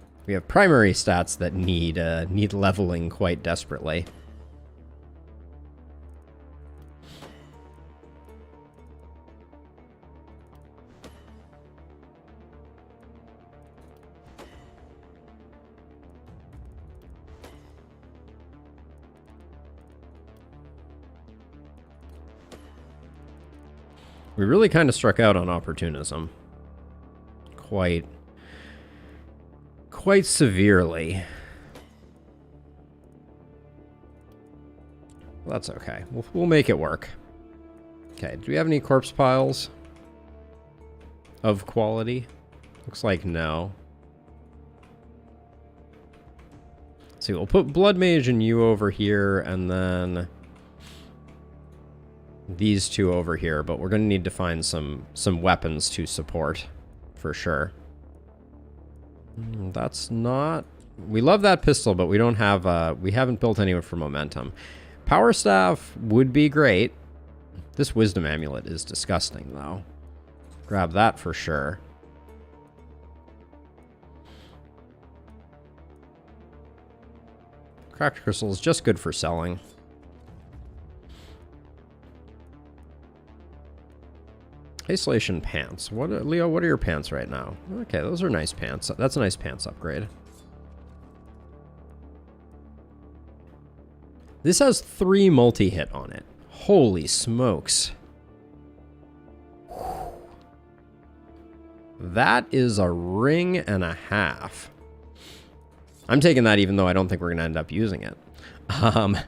primary stats that need leveling quite desperately. We really kind of struck out on opportunism. Quite severely. Well, that's okay. We'll make it work. Okay, do we have any corpse piles of quality? Looks like no. Let's see, we'll put Blood Mage and you over here, and then these two over here, but we're going to need to find some weapons to support for sure. That's not... We love that pistol, but we don't have... we haven't built anyone for momentum. Power Staff would be great. This Wisdom Amulet is disgusting, though. Grab that for sure. Cracked Crystal is just good for selling. Isolation pants. Leo, what are your pants right now? Okay, those are nice pants. That's a nice pants upgrade. This has 3 multi-hit on it. Holy smokes. That is a ring and a half. I'm taking that even though I don't think we're going to end up using it. I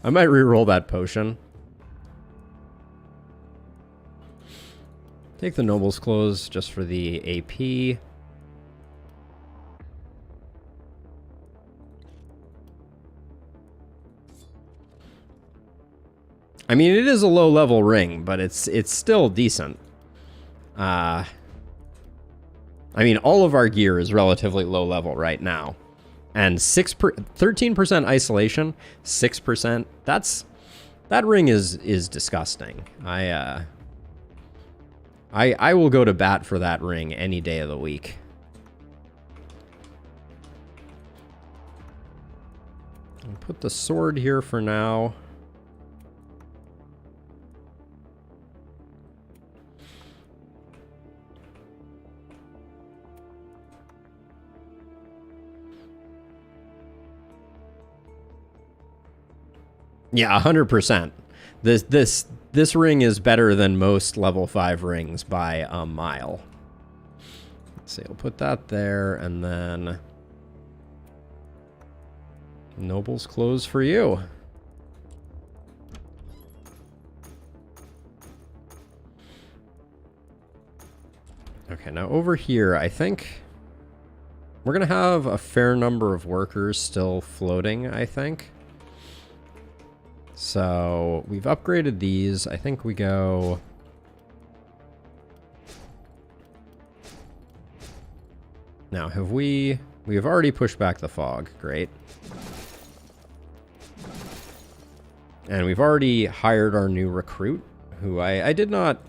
might re-roll that potion. Take the Noble's Clothes just for the AP. I mean, it is a low-level ring, but it's still decent. I mean, all of our gear is relatively low-level right now. And 13% isolation, 6%, that ring is disgusting. I will go to bat for that ring any day of the week. I'll put put the sword here for now. Yeah, 100%. This ring is better than most level 5 rings by a mile. Let's see, I'll put that there, and then Noble's clothes for you. Okay, now over here, I think we're going to have a fair number of workers still floating, I think. So we've upgraded these. I think we go... Now, have we... We have already pushed back the fog. Great. And we've already hired our new recruit, who I did not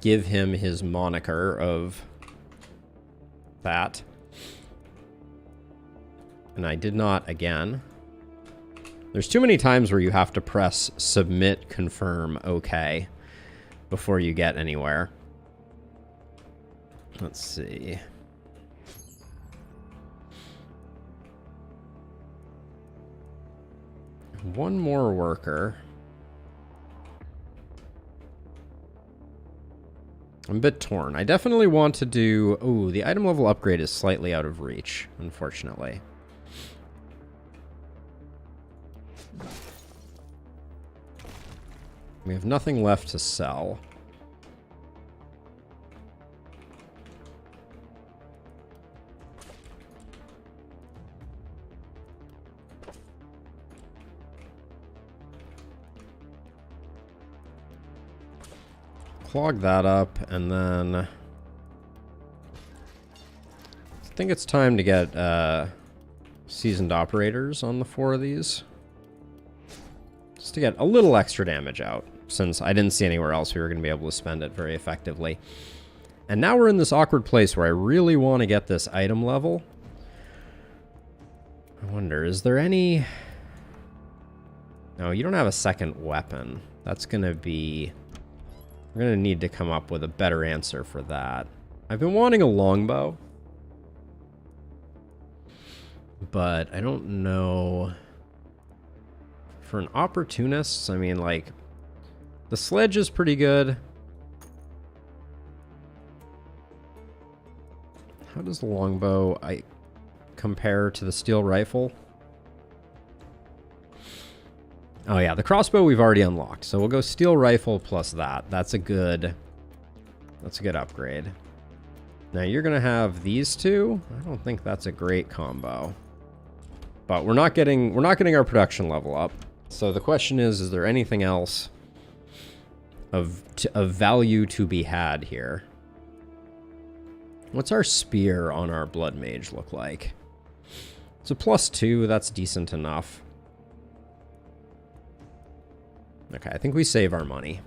give him his moniker of that. And I did not again. There's too many times where you have to press submit, confirm, okay, before you get anywhere. Let's see. One more worker. I'm a bit torn. I definitely want to do... Ooh, the item level upgrade is slightly out of reach, unfortunately. We have nothing left to sell. Clog that up, and then I think it's time to get seasoned operators on the 4 of these. Just to get a little extra damage out, since I didn't see anywhere else we were going to be able to spend it very effectively. And now we're in this awkward place where I really want to get this item level. I wonder, is there any... No, you don't have a second weapon. That's going to be... We're going to need to come up with a better answer for that. I've been wanting a longbow, but I don't know... For an opportunist, I mean, like, the sledge is pretty good. How does the longbow compare to the steel rifle? Oh yeah, the crossbow we've already unlocked, so we'll go steel rifle plus that. That's a good upgrade. Now you're gonna have these two. I don't think that's a great combo, but we're not getting our production level up. So the question is there anything else of value to be had here? What's our spear on our blood mage look like? It's a +2, that's decent enough. Okay, I think we save our money.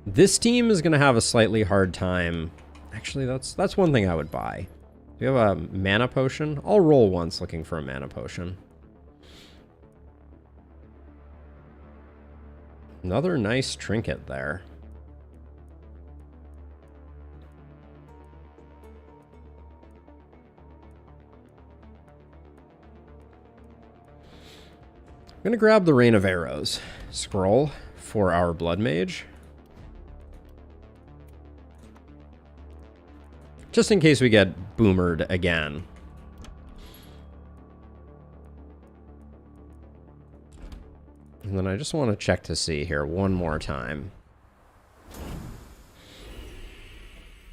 This team is going to have a slightly hard time. Actually, that's one thing I would buy. Do you have a mana potion? I'll roll once looking for a mana potion. Another nice trinket there. I'm going to grab the Rain of Arrows scroll for our Blood Mage. Just in case we get boomered again. And then I just want to check to see here one more time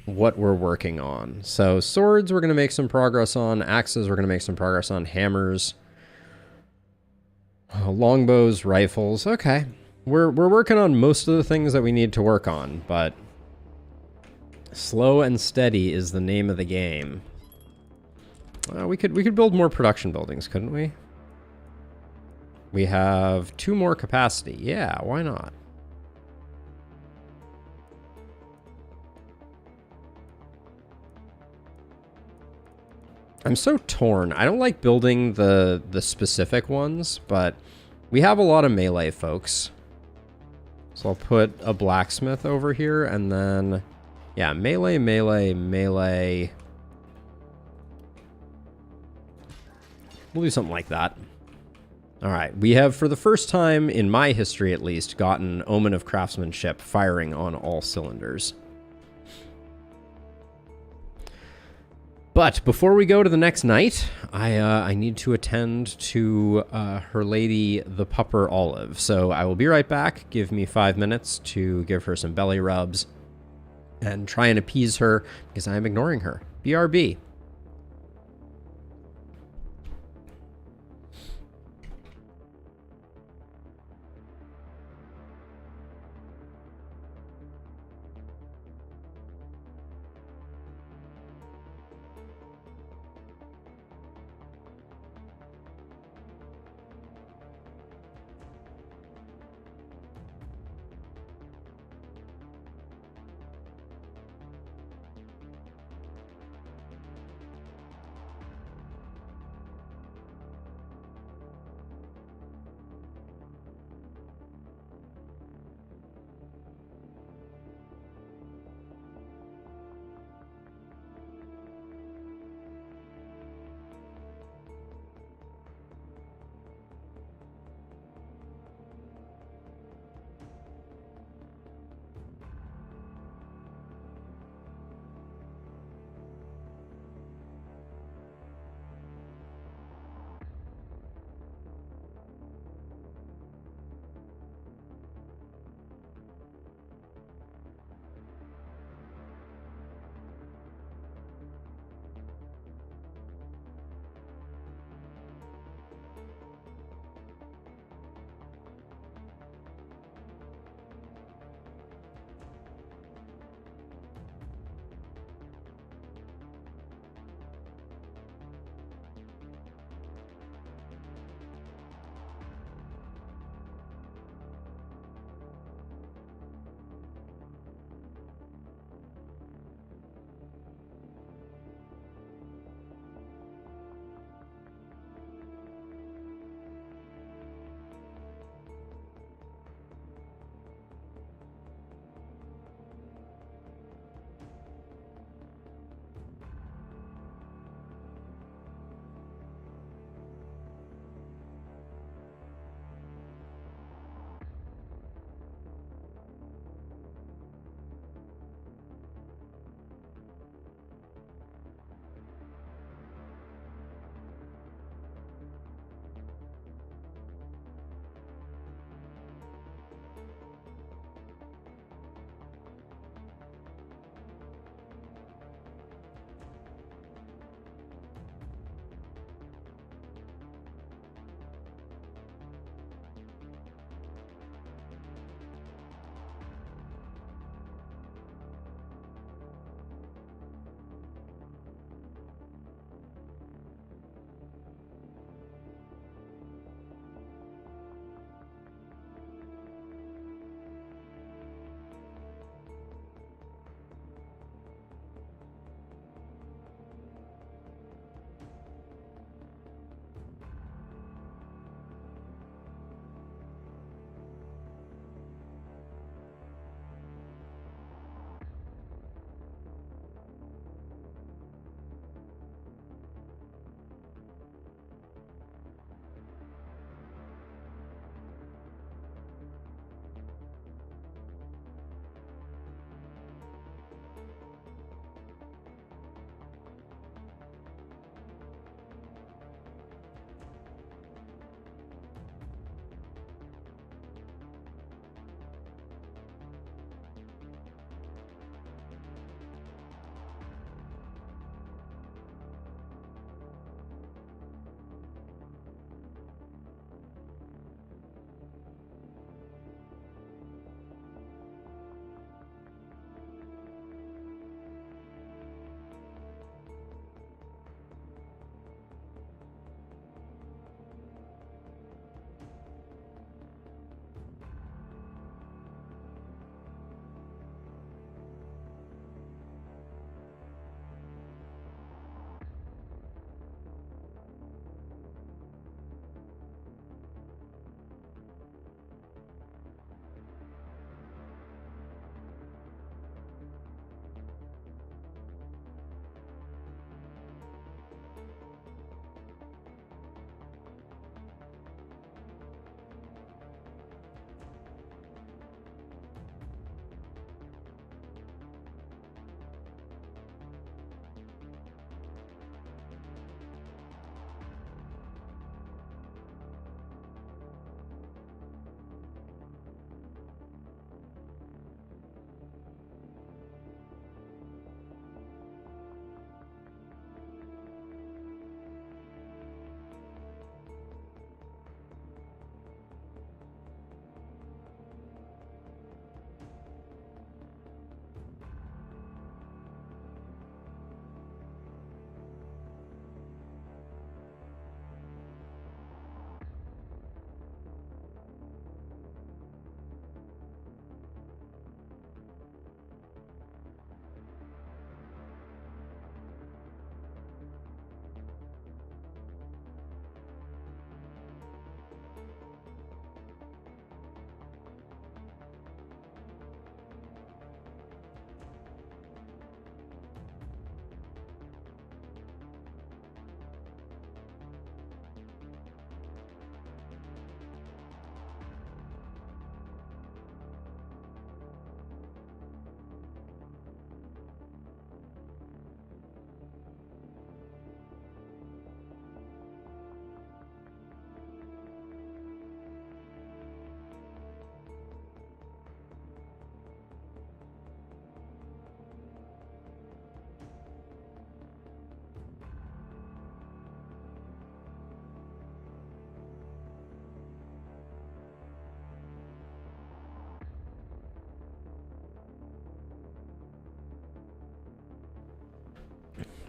what we're working on. So swords we're going to make some progress on. Axes we're going to make some progress on. Hammers. Longbows, rifles. Okay. We're working on most of the things that we need to work on, but slow and steady is the name of the game. We could build more production buildings, couldn't we? We have 2 more capacity. Yeah, why not? I'm so torn. I don't like building the specific ones, but we have a lot of melee folks. So I'll put a blacksmith over here, and then, yeah, melee, melee, melee. We'll do something like that. All right, we have, for the first time in my history at least, gotten Omen of Craftsmanship firing on all cylinders. But before we go to the next night, I need to attend to her lady, the pupper Olive. So I will be right back. Give me 5 minutes to give her some belly rubs and try and appease her because I am ignoring her. BRB.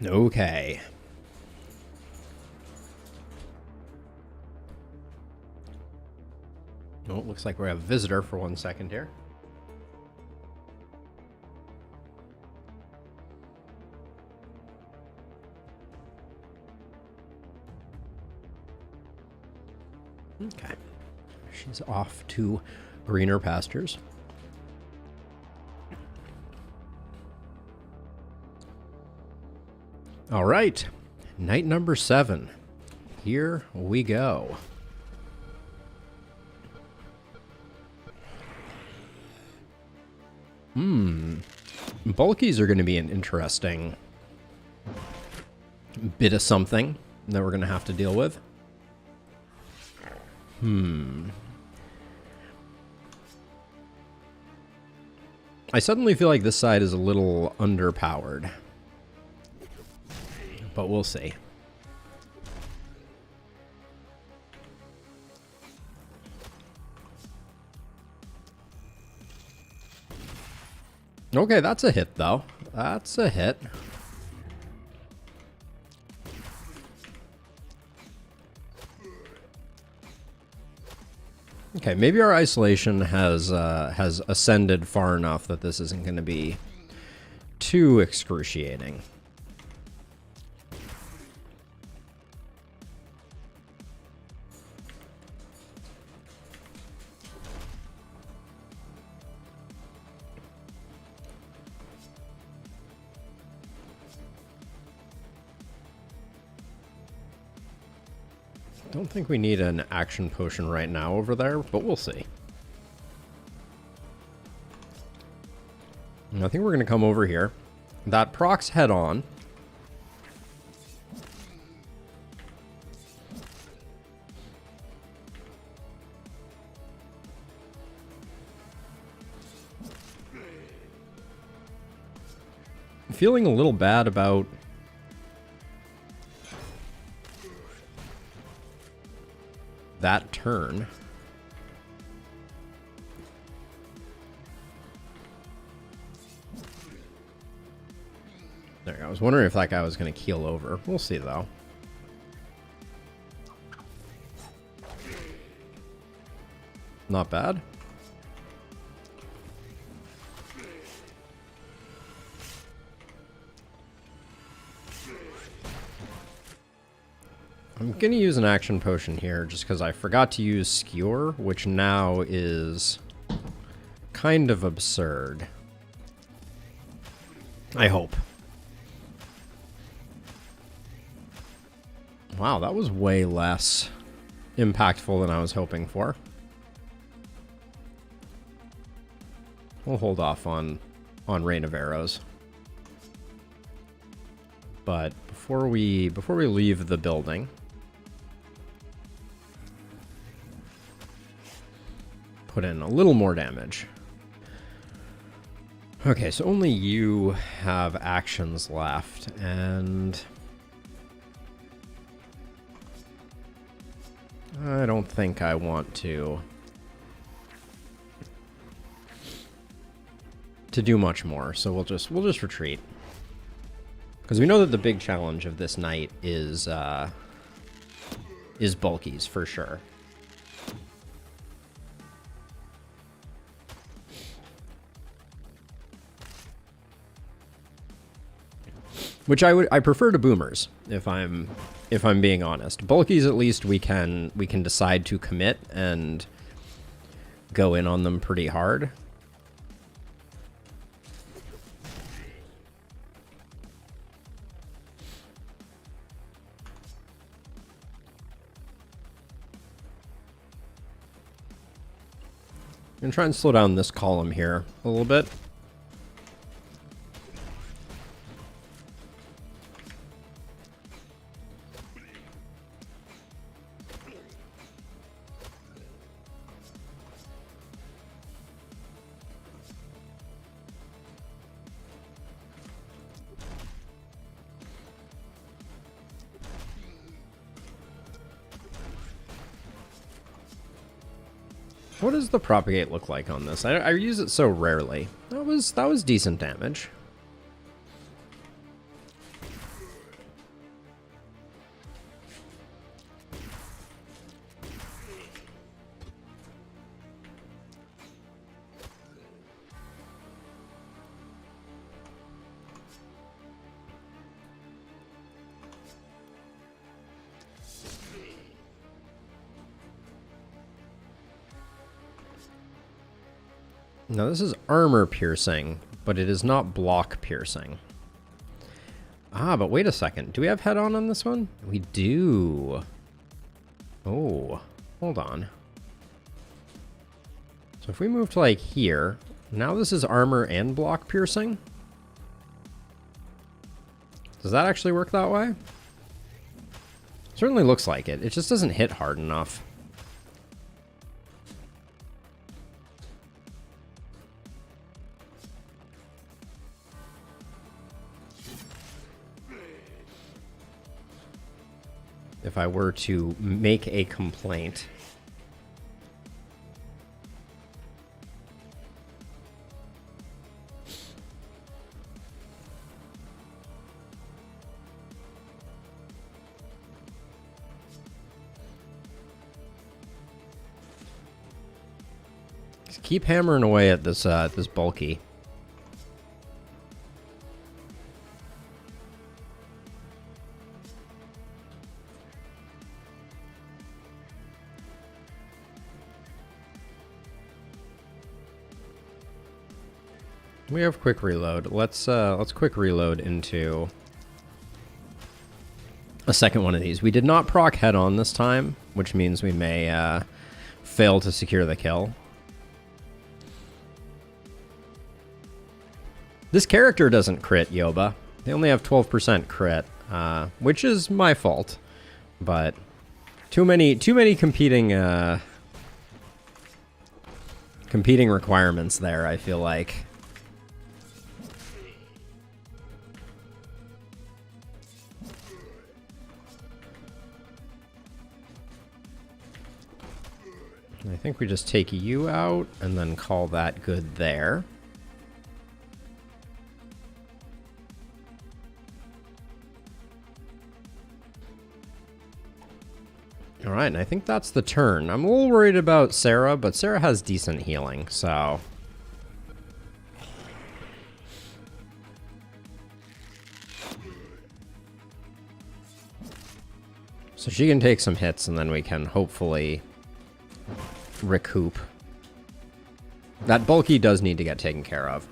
Okay. Oh, looks like we have a visitor for 1 second here. Okay. She's off to greener pastures. All right. Night number 7. Here we go. Bulkies are going to be an interesting bit of something that we're going to have to deal with. I suddenly feel like this side is a little underpowered. But we'll see. Okay, that's a hit, though. That's a hit. Okay, maybe our isolation has ascended far enough that this isn't going to be too excruciating. Don't think we need an action potion right now over there, but we'll see. I think we're going to come over here. That procs head on. I'm feeling a little bad about that turn. There, I was wondering if that guy was going to keel over. We'll see, though. Not bad. I'm going to use an action potion here just because I forgot to use Skewer, which now is kind of absurd. I hope. Wow, that was way less impactful than I was hoping for. We'll hold off on Rain of Arrows. But before we leave the building, put in a little more damage. Okay, so only you have actions left, and I don't think I want to do much more, so we'll just retreat. Because we know that the big challenge of this night is bulkies for sure. Which I prefer to boomers, if I'm being honest. Bulkies, at least we can decide to commit and go in on them pretty hard. I'm gonna try and slow down this column here a little bit. What does the propagate look like on this? I use it so rarely. That was decent damage. Now this is armor piercing, but it is not block piercing. Ah, but wait a second. Do we have head on this one? We do. Oh, hold on. So if we move to like here, now this is armor and block piercing. Does that actually work that way? Certainly looks like it. It just doesn't hit hard enough. If I were to make a complaint. Just keep hammering away at this this bulky. We have quick reload. Let's quick reload into a second one of these. We did not proc head on this time, which means we may fail to secure the kill. This character doesn't crit, Yoba. They only have 12% crit, which is my fault. But too many competing competing requirements there, I feel like. I think we just take you out and then call that good there. All right, and I think that's the turn. I'm a little worried about Sarah, but Sarah has decent healing, so... So she can take some hits, and then we can hopefully recoup. That bulky does need to get taken care of.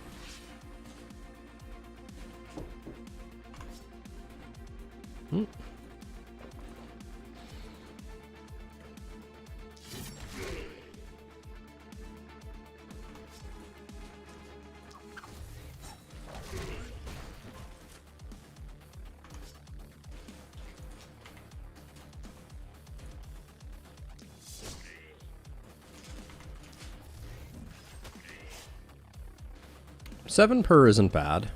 Seven per isn't bad.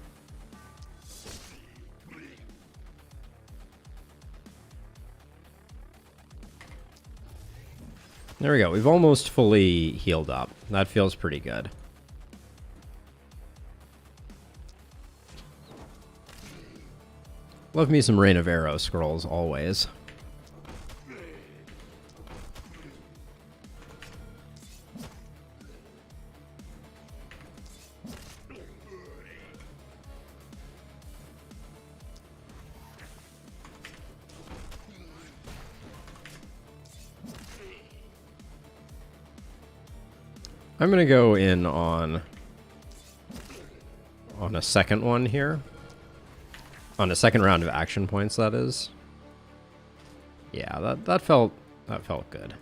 There we go. We've almost fully healed up. That feels pretty good. Love me some Rain of Arrow scrolls, always. I'm gonna go in on a second one here. On a second round of action points, that is. Yeah, that felt good.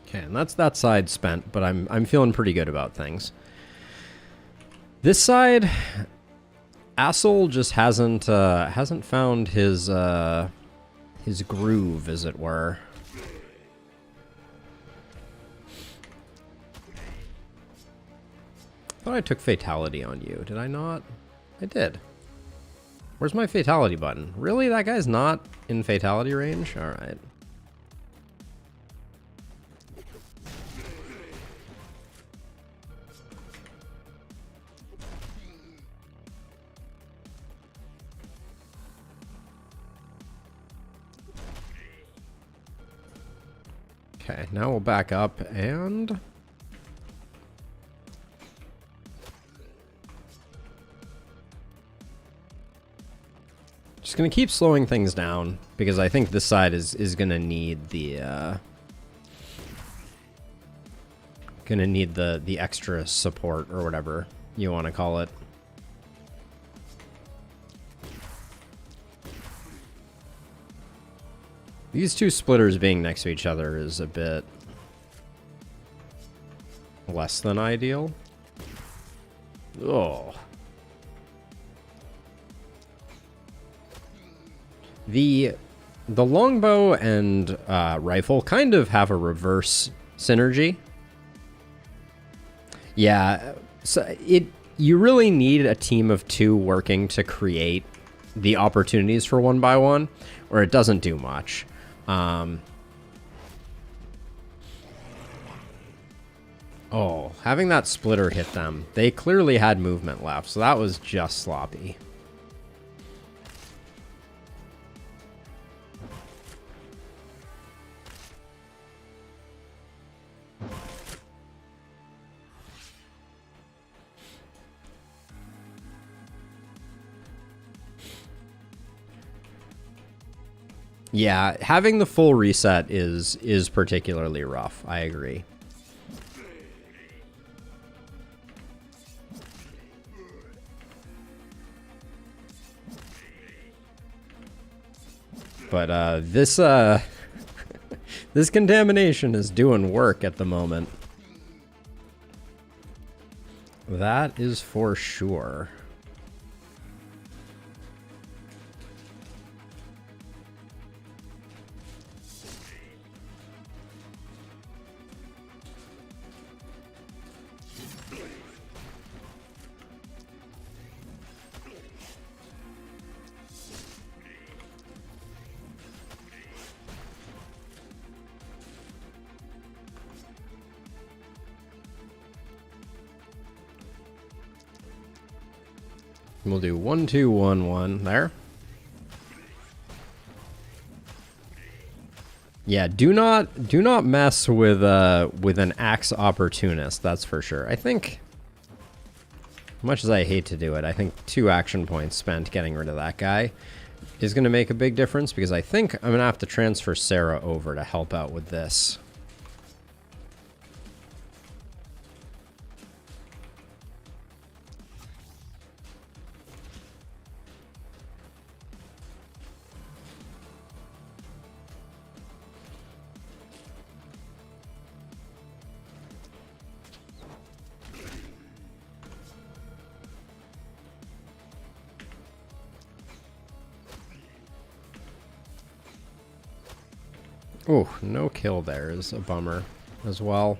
Okay, and that's that side spent, but I'm feeling pretty good about things. This side, Assel just hasn't found his groove, as it were. I thought I took fatality on you. Did I not? I did. Where's my fatality button? Really? That guy's not in fatality range? Alright. Okay, now we'll back up and... Just gonna keep slowing things down because I think this side is gonna need the Gonna need the extra support or whatever you want to call it. These two splitters being next to each other is a bit less than ideal. Oh. The longbow and rifle kind of have a reverse synergy. Yeah, so you really need a team of two working to create the opportunities for 1x1, or it doesn't do much. Oh, having that splitter hit them. They clearly had movement left, so that was just sloppy. Yeah, having the full reset is particularly rough. I agree. But this this contamination is doing work at the moment. That is for sure. We'll do 1, 2, 1, 1 there. Yeah, do not mess with an axe opportunist, that's for sure. I think, much as I hate to do it, I think 2 action points spent getting rid of that guy is going to make a big difference, because I think I'm going to have to transfer Sarah over to help out with this. Oh, no kill there is a bummer as well.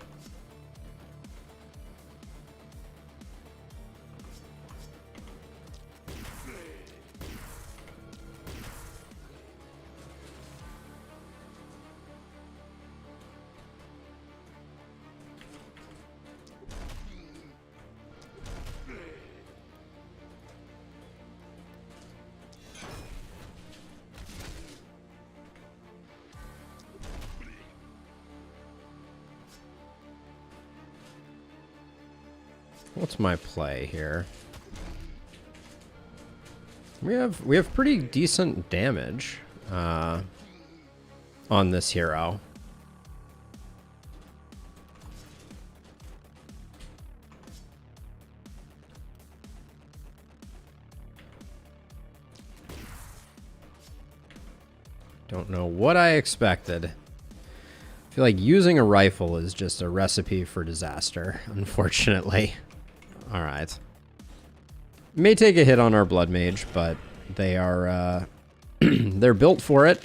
What's my play here? We have pretty decent damage on this hero. Don't know what I expected. I feel like using a rifle is just a recipe for disaster, unfortunately. Alright. May take a hit on our Blood Mage, but they are, they're built for it.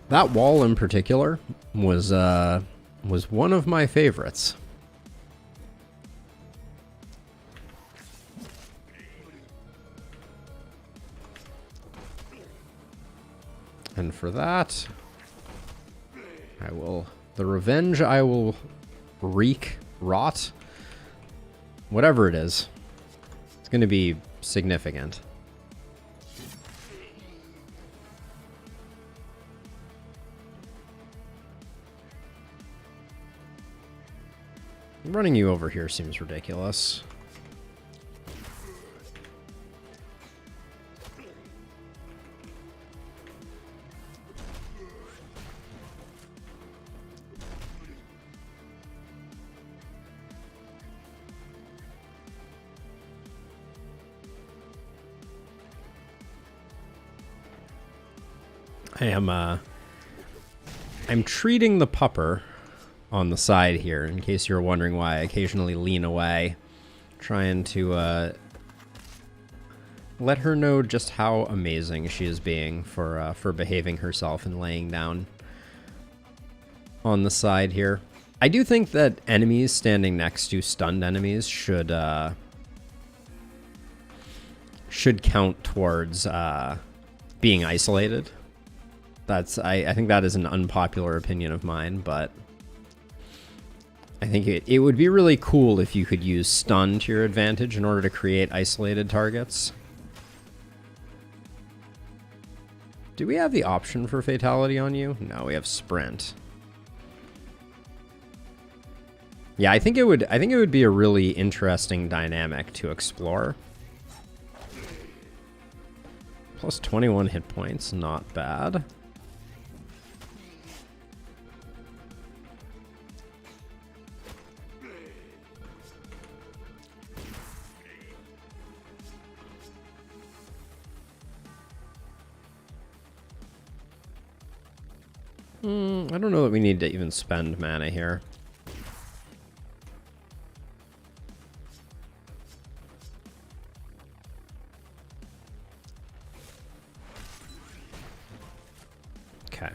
That wall in particular was one of my favorites. And for that, the revenge I will wreak, rot, whatever it is, it's going to be significant. Running you over here seems ridiculous. I'm treating the pupper on the side here, in case you're wondering why I occasionally lean away, trying to let her know just how amazing she is being for behaving herself and laying down on the side here. I do think that enemies standing next to stunned enemies should count towards being isolated. I think that is an unpopular opinion of mine, but I think it would be really cool if you could use stun to your advantage in order to create isolated targets. Do we have the option for fatality on you? No, we have sprint. Yeah, I think it would be a really interesting dynamic to explore. Plus 21 hit points, not bad. I don't know that we need to even spend mana here. Okay.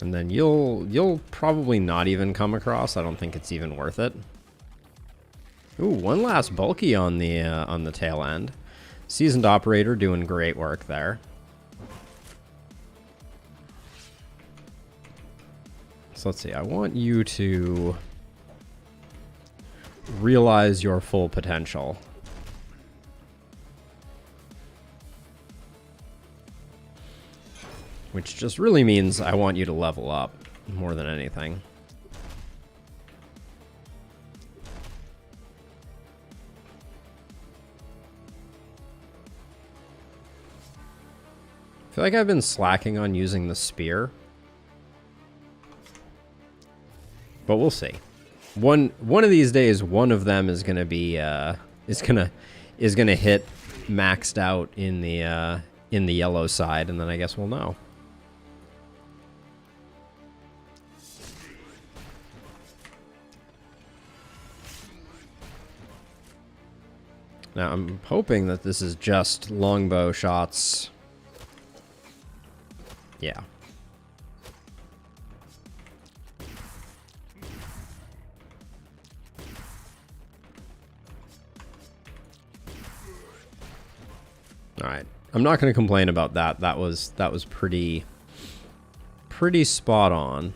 And then you'll probably not even come across. I don't think it's even worth it. Ooh, one last bulky on the tail end. Seasoned Operator doing great work there. So let's see, I want you to realize your full potential. Which just really means I want you to level up more than anything. I feel like I've been slacking on using the spear. But we'll see. One of these days, one of them is gonna be is gonna hit maxed out in the yellow side, and then I guess we'll know. Now I'm hoping that this is just longbow shots. Yeah. All right, I'm not going to complain about that. That was pretty spot on.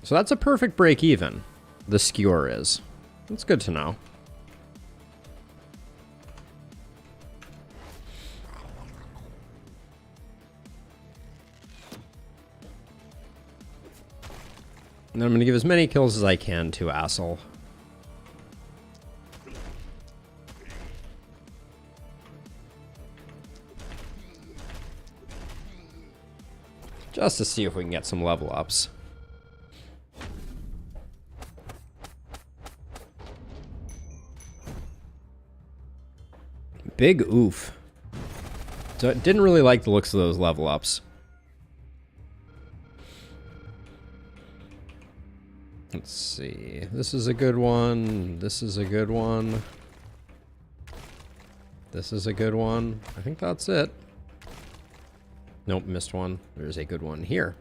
So that's a perfect break even. The skewer is. That's good to know. And then I'm going to give as many kills as I can to Assel. Just to see if we can get some level ups. Big oof. So I didn't really like the looks of those level ups. Let's see. This is a good one. This is a good one. This is a good one. I think that's it. Nope, missed one. There's a good one here.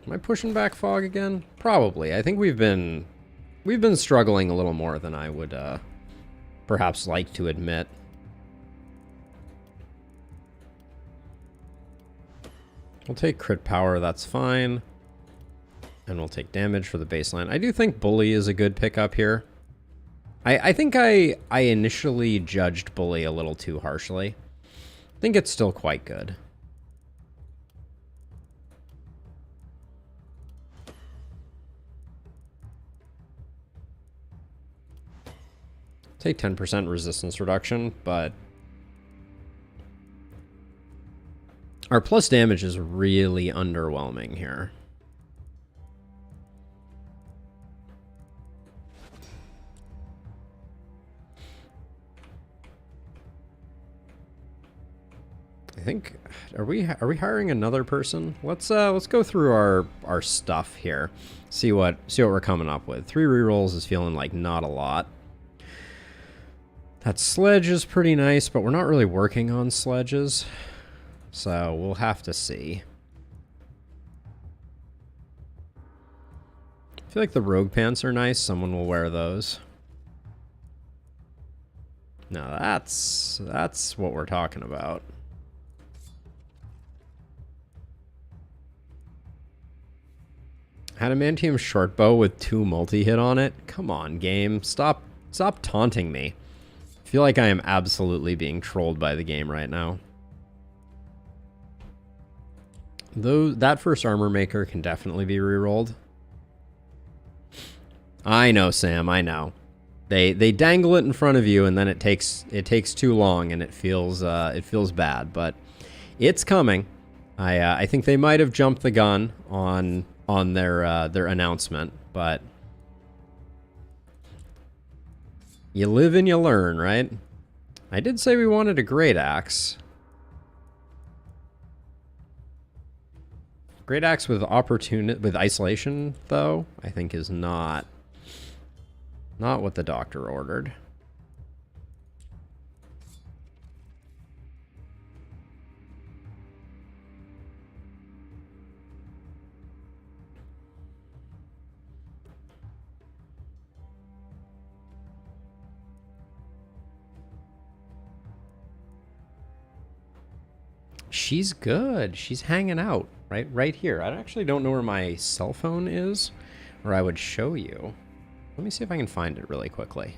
Am I pushing back fog again? Probably. I think we've been struggling a little more than I would perhaps like to admit. We'll take crit power, that's fine. And we'll take damage for the baseline. I do think Bully is a good pickup here. I think I initially judged Bully a little too harshly. I think it's still quite good. Take 10% resistance reduction, but... Our plus damage is really underwhelming here. I think, are we hiring another person? Let's go through our stuff here. See what we're coming up with. 3 rerolls is feeling like not a lot. That sledge is pretty nice, but we're not really working on sledges. So we'll have to see. I feel like the rogue pants are nice. Someone will wear those. No, that's what we're talking about. Adamantium shortbow with 2 multi-hit on it? Come on, game. Stop taunting me. I feel like I am absolutely being trolled by the game right now. Though that first armor maker can definitely be rerolled. I know, Sam, I know. They dangle it in front of you and then it takes too long and it feels bad, but it's coming. I think they might have jumped the gun on their announcement, but you live and you learn, right? I did say we wanted a great axe. Great axe with isolation, though, I think is not what the doctor ordered. She's good. She's hanging out right here. I actually don't know where my cell phone is, or I would show you. Let me see if I can find it really quickly.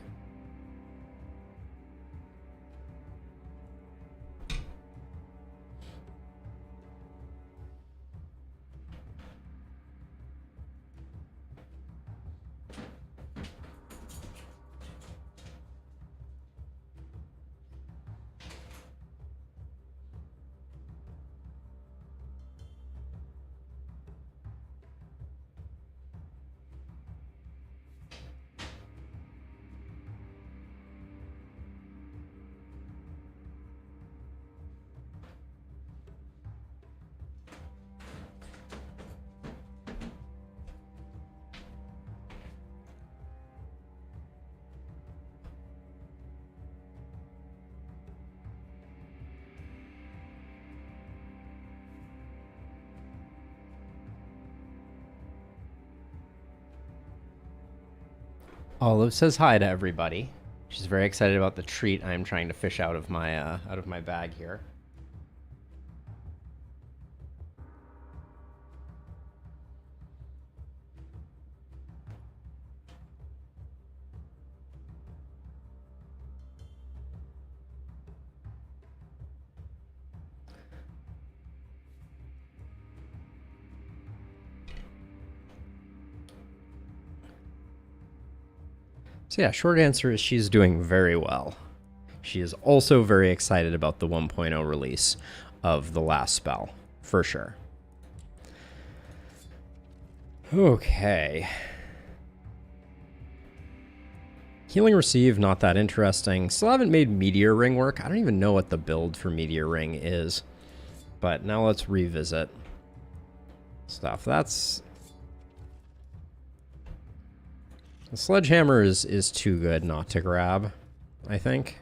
Olive says hi to everybody. She's very excited about the treat I'm trying to fish out of my bag here. So yeah, short answer is she's doing very well. She is also very excited about the 1.0 release of the last spell, for sure. Okay. Healing Receive, not that interesting. Still haven't made Meteor Ring work. I don't even know what the build for Meteor Ring is. But now let's revisit stuff. That's... The Sledgehammer is too good not to grab, I think.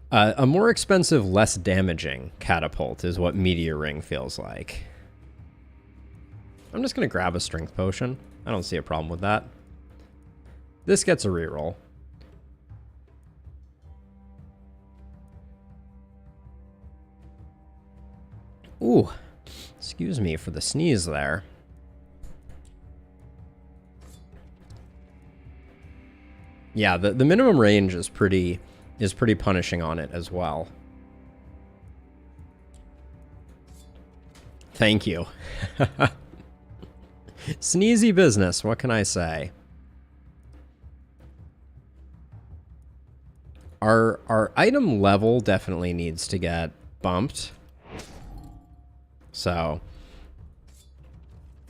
A more expensive, less damaging catapult is what Meteor Ring feels like. I'm just going to grab a Strength Potion. I don't see a problem with that. This gets a reroll. Ooh, excuse me for the sneeze there. Yeah, the minimum range is pretty punishing on it as well. Thank you. Sneezy business, what can I say? Our item level definitely needs to get bumped. So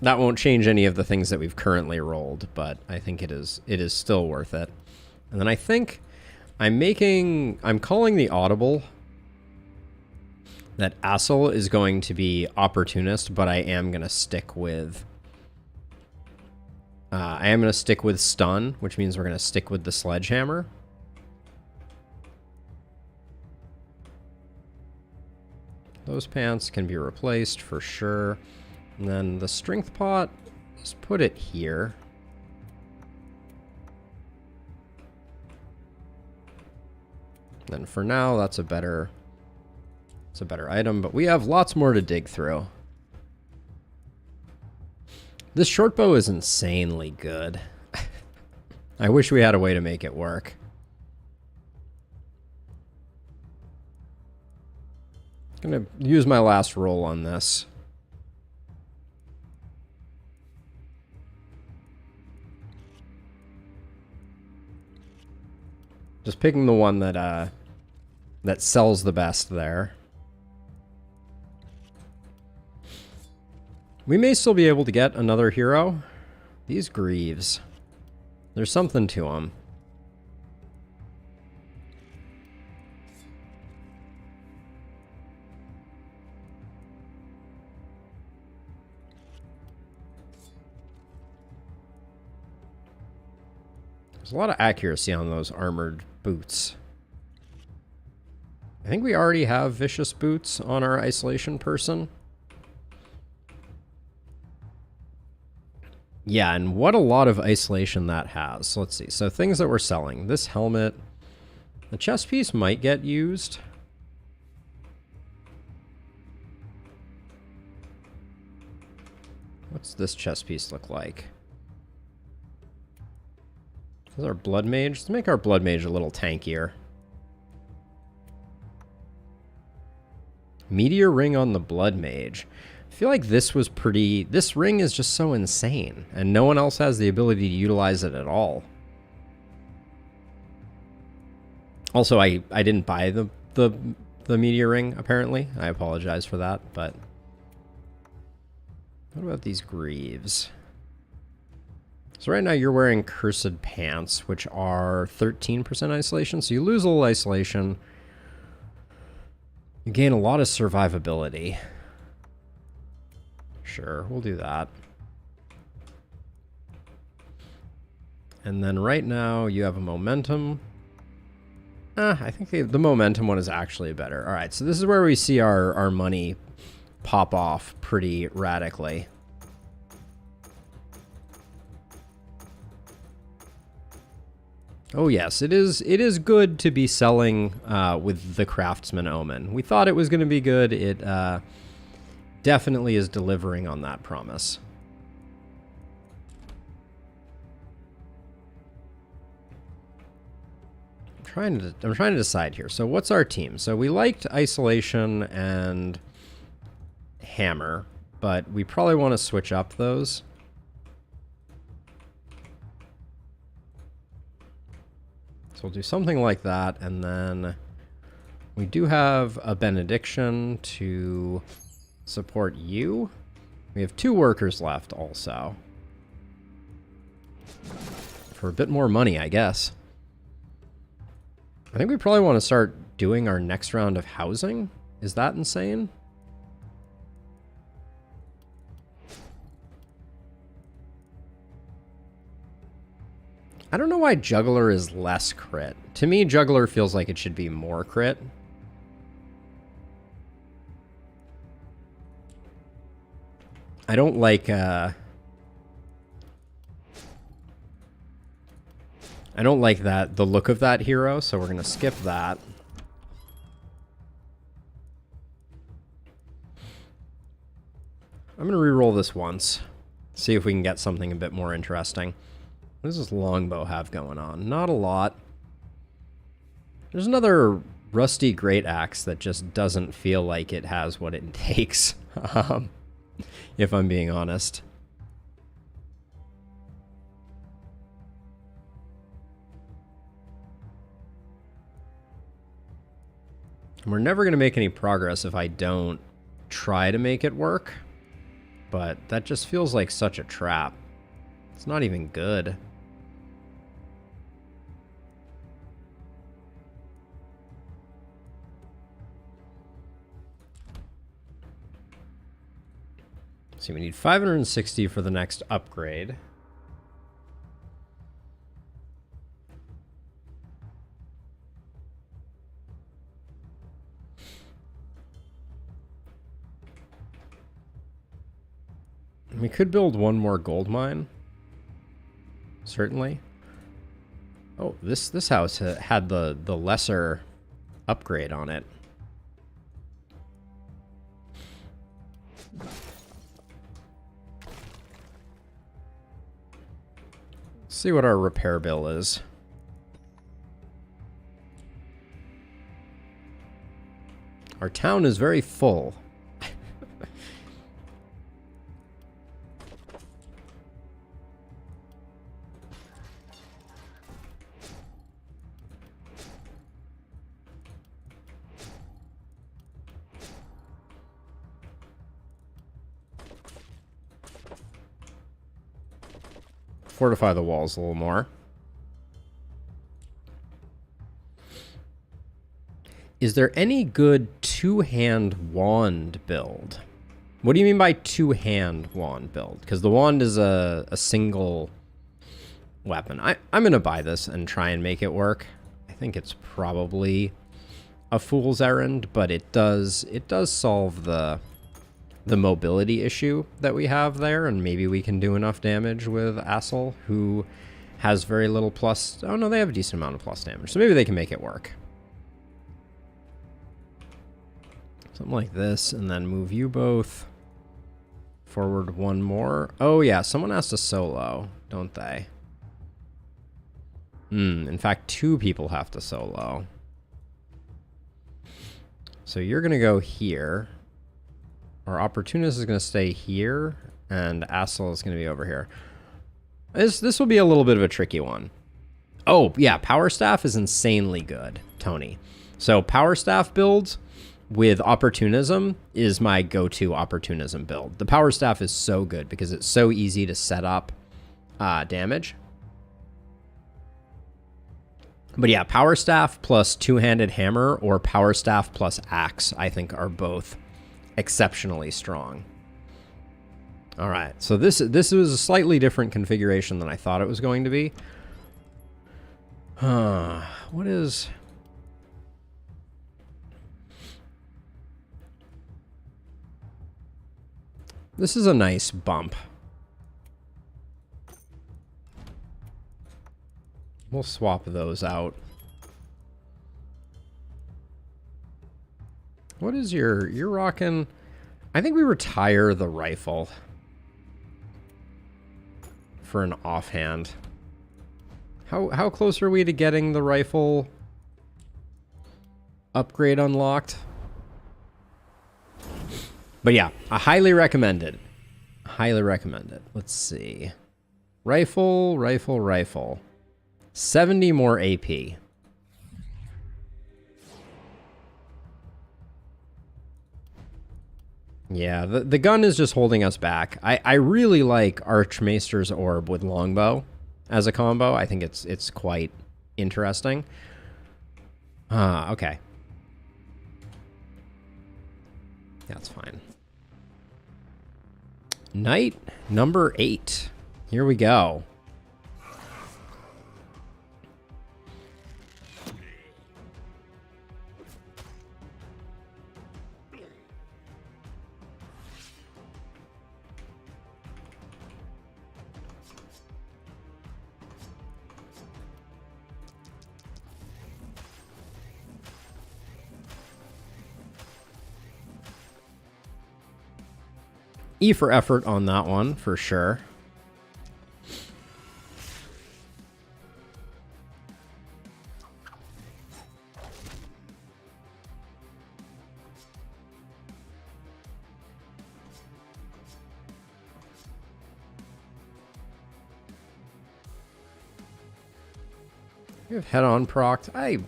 that won't change any of the things that we've currently rolled, but I think it is still worth it. And then I think I'm calling the audible that Assel is going to be opportunist, but I am going to stick with stun, which means we're going to stick with the sledgehammer. Those pants can be replaced for sure. And then the strength pot, just put it here. Then for now, that's a better item, but we have lots more to dig through. This short bow is insanely good. I wish we had a way to make it work. I'm gonna use my last roll on this. Just picking the one that sells the best there. We may still be able to get another hero. These Greaves. There's something to them. There's a lot of accuracy on those armored boots. I think we already have vicious boots on our isolation person. Yeah, and what a lot of isolation that has. So let's see. So things that we're selling. This helmet. The chest piece might get used. What's this chest piece look like? This is our blood mage. Let's make our blood mage a little tankier. Meteor ring on the blood mage. I feel like this was pretty... This ring is just so insane, and no one else has the ability to utilize it at all. Also, I didn't buy the meteor ring, apparently. I apologize for that, but... What about these Greaves? So right now you're wearing Cursed Pants, which are 13% isolation, so you lose a little isolation. You gain a lot of survivability. Sure, we'll do that. And then right now you have a momentum. I think the momentum one is actually better. All right, so this is where we see our money pop off pretty radically. Oh yes, it is good to be selling with the Craftsman Omen. We thought it was going to be good. It definitely is delivering on that promise. I'm trying to decide here. So what's our team? So we liked Isolation and Hammer, but we probably want to switch up those. So we'll do something like that, and then we do have a Benediction to support you. We have 2 workers left also. For a bit more money, I guess. I think we probably want to start doing our next round of housing. Is that insane? I don't know why Juggler is less crit. To me, Juggler feels like it should be more crit. I don't like, I don't like the look of that hero, so we're going to skip that. I'm going to reroll this once. See if we can get something a bit more interesting. What does this longbow have going on? Not a lot. There's another rusty great axe that just doesn't feel like it has what it takes, if I'm being honest. We're never going to make any progress if I don't try to make it work. But that just feels like such a trap. It's not even good. See, we need 560 for the next upgrade. We could build one more gold mine. Certainly. Oh, this house had the lesser upgrade on it. Let's see what our repair bill is. Our town is very full. Fortify the walls a little more. Is there any good two-hand wand build? What do you mean by two-hand wand build? Because the wand is a single weapon. I'm going to buy this and try and make it work. I think it's probably a fool's errand, but it does solve the mobility issue that we have there, and maybe we can do enough damage with Assel, who has very little plus. Oh no, they have a decent amount of plus damage, so maybe they can make it work. Something like this, and then move you both forward one more. Oh yeah, someone has to solo, don't they? In fact, two people have to solo. So you're gonna go here. Our Opportunist is going to stay here, and Assel is going to be over here. This will be a little bit of a tricky one. Oh, yeah, Power Staff is insanely good, Tony. So Power Staff build with Opportunism is my go-to Opportunism build. The Power Staff is so good because it's so easy to set up damage. But yeah, Power Staff plus Two-Handed Hammer or Power Staff plus Axe, I think, are both exceptionally strong. All right, so this was a slightly different configuration than I thought it was going to be. What is... This is a nice bump. We'll swap those out. What is you're rocking? I think we retire the rifle for an offhand. How close are we to getting the rifle upgrade unlocked? But yeah, I highly recommend it. Highly recommend it. Let's see. Rifle. 70 more AP. Yeah, the gun is just holding us back. I really like Archmaester's Orb with Longbow as a combo. I think it's quite interesting. Okay. That's fine. Night number 8. Here we go. E for effort on that one, for sure. We have head on procced.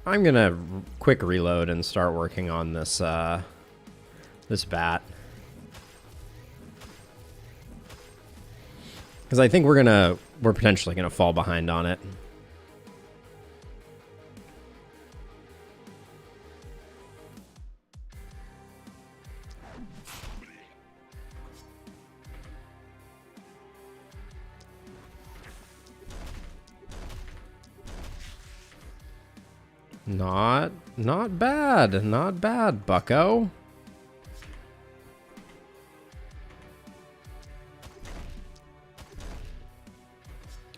I'm gonna quick reload and start working on this this bat. Because I think we're potentially gonna fall behind on it. Not bad. Not bad, bucko.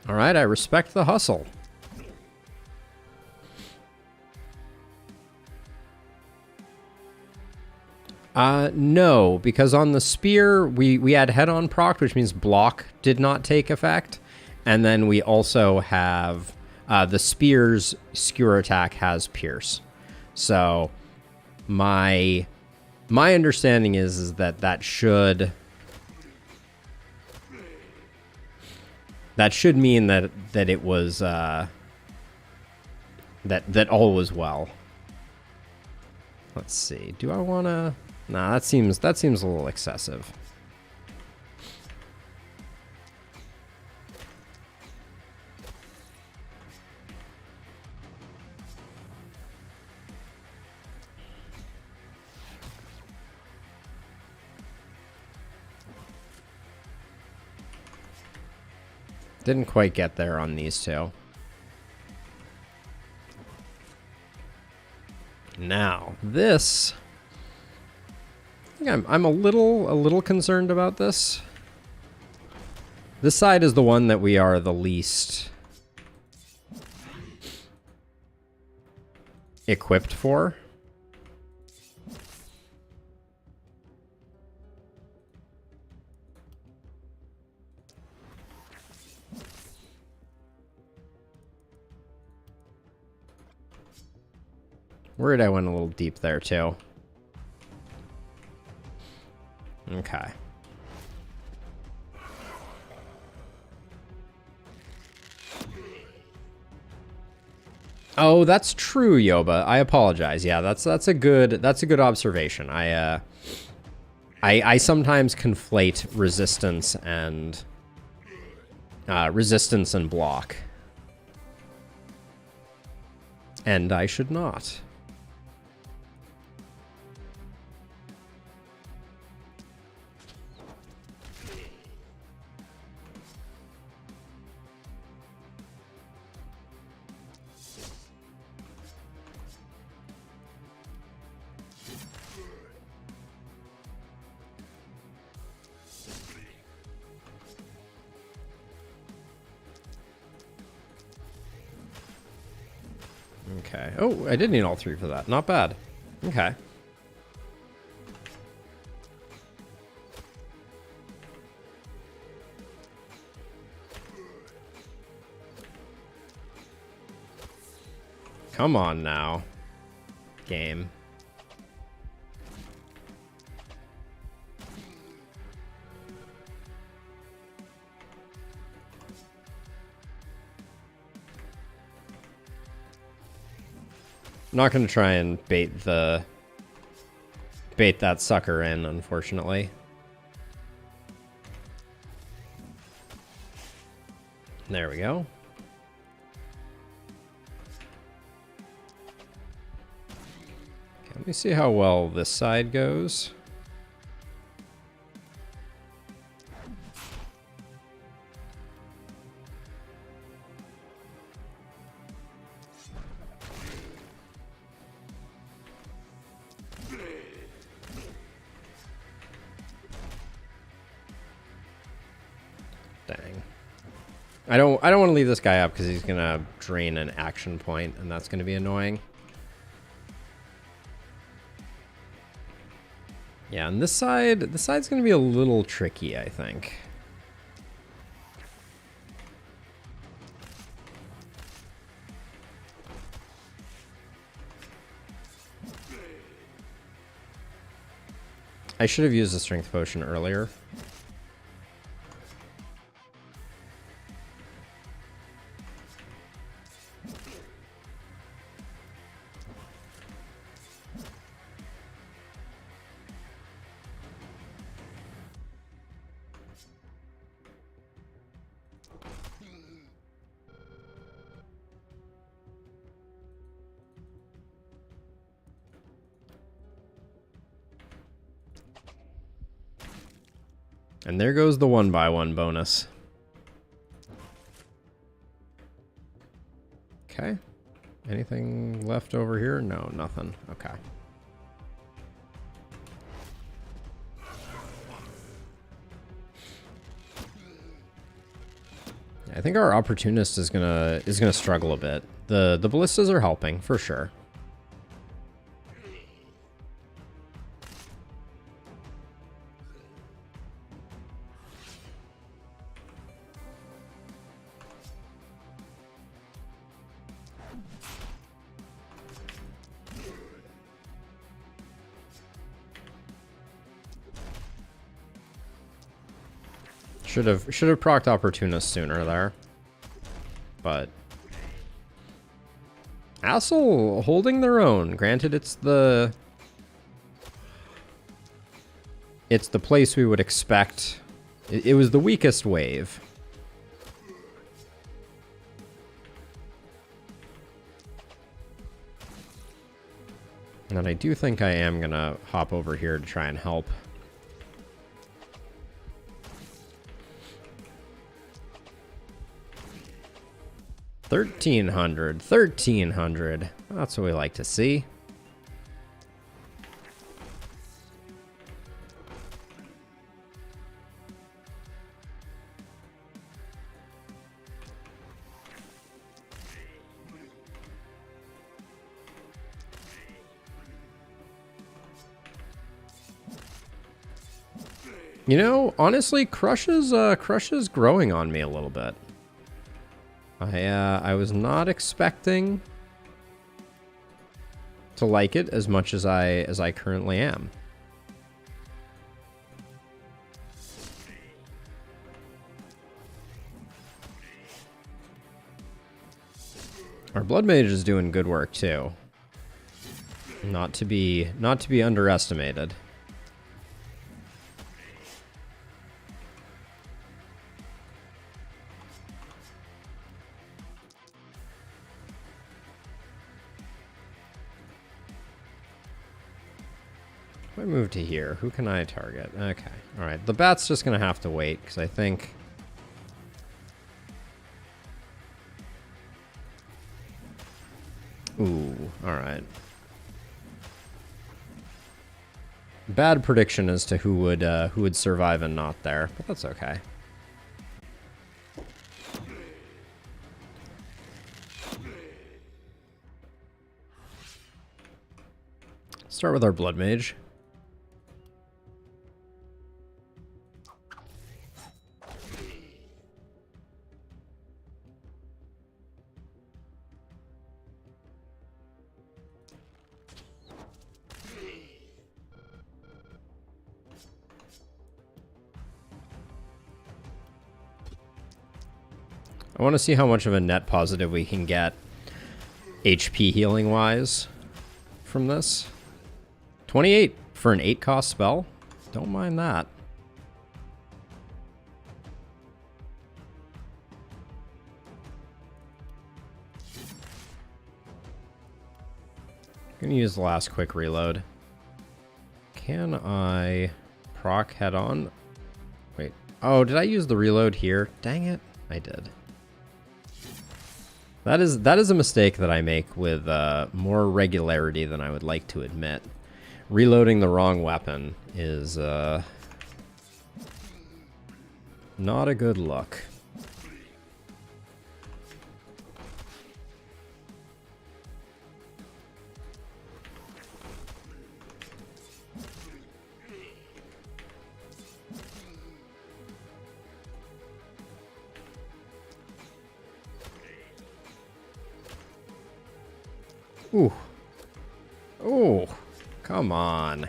All right, I respect the hustle. No, because on the spear, we had head-on proc, which means block did not take effect. And then we also have the spear's skewer attack has pierce. So my understanding is that should mean that it was that all was well. Let's see. Do I want to? Nah, that seems a little excessive. Didn't quite get there on these two. Now, this, I think I'm a little concerned about this. This side is the one that we are the least equipped for. Worried I went a little deep there, too. Okay. Oh, that's true, Yoba. I apologize. Yeah, that's a good observation. I sometimes conflate resistance and block. And I should not. Okay. Oh, I did need all three for that. Not bad. Okay. Come on now. Game. I'm not going to try and bait that sucker in, unfortunately. There we go. Okay, let me see how well this side goes. Dang. I don't want to leave this guy up because he's gonna drain an action point, and that's gonna be annoying. Yeah, and this side's gonna be a little tricky, I think. I should have used the strength potion earlier. And there goes the 1x1 bonus. Okay. Anything left over here? No, nothing. Okay. I think our opportunist is gonna struggle a bit. The ballistas are helping for sure. Should have procced opportunist sooner there. But Assel holding their own. Granted, it's the place we would expect. It was the weakest wave. And I do think I am gonna hop over here to try and help. $1,300. That's what we like to see. You know, honestly, Crush is growing on me a little bit. I was not expecting to like it as much as I currently am. Our Blood Mage is doing good work too. Not to be underestimated. If I move to here, who can I target? Okay, all right. The bat's just gonna have to wait because I think. Ooh, all right. Bad prediction as to who would survive and not there, but that's okay. Start with our Blood Mage. I want to see how much of a net positive we can get HP healing wise from this. 28 for an 8-cost spell. Don't mind that. I'm gonna use the last quick reload. Can I proc head on? Wait. Oh, did I use the reload here? Dang it. I did. That is a mistake that I make with more regularity than I would like to admit. Reloading the wrong weapon is not a good look. Ooh. Oh, come on.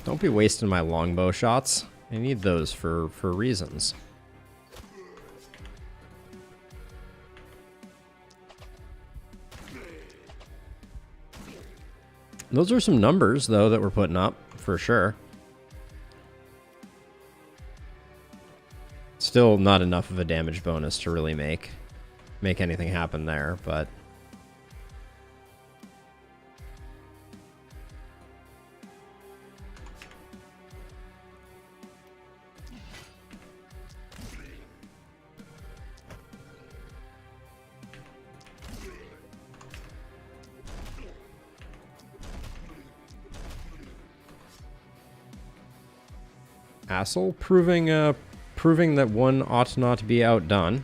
Don't be wasting my longbow shots. I need those for reasons. Those are some numbers, though, that we're putting up, for sure. Still not enough of a damage bonus to really make anything happen there, but... Assel proving that one ought not to be outdone.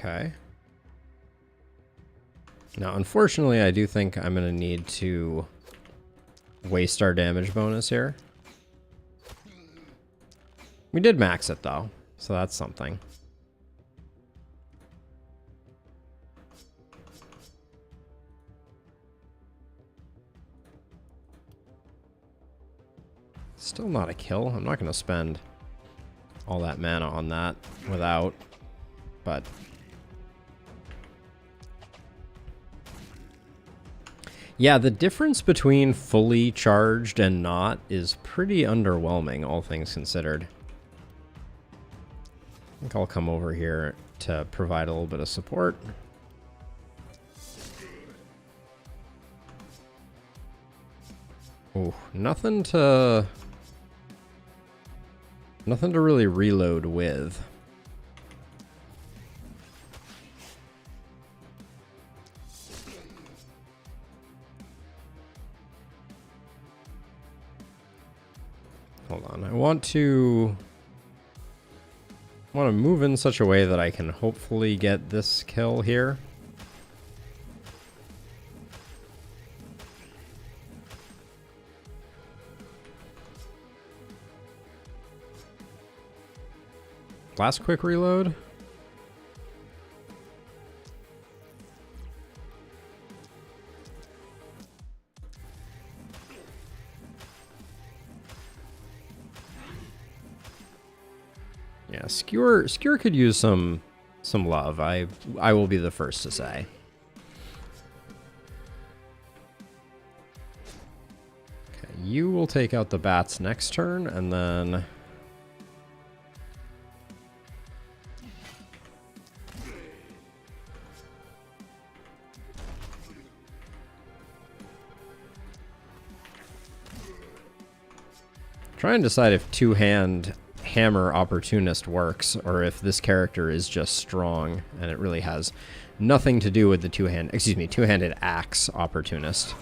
Okay. Now, unfortunately, I do think I'm going to need to waste our damage bonus here. We did max it, though, so that's something. Still not a kill. I'm not going to spend all that mana on that without, but... yeah, the difference between fully charged and not is pretty underwhelming, all things considered. I think I'll come over here to provide a little bit of support. Ooh, nothing to really reload with. Hold on, I want to move in such a way that I can hopefully get this kill here. Last quick reload. Yeah, Skewer could use some love. I will be the first to say. Okay, you will take out the bats next turn, and then try and decide if two-hand hammer opportunist works, or if this character is just strong and it really has nothing to do with the two-handed axe opportunist.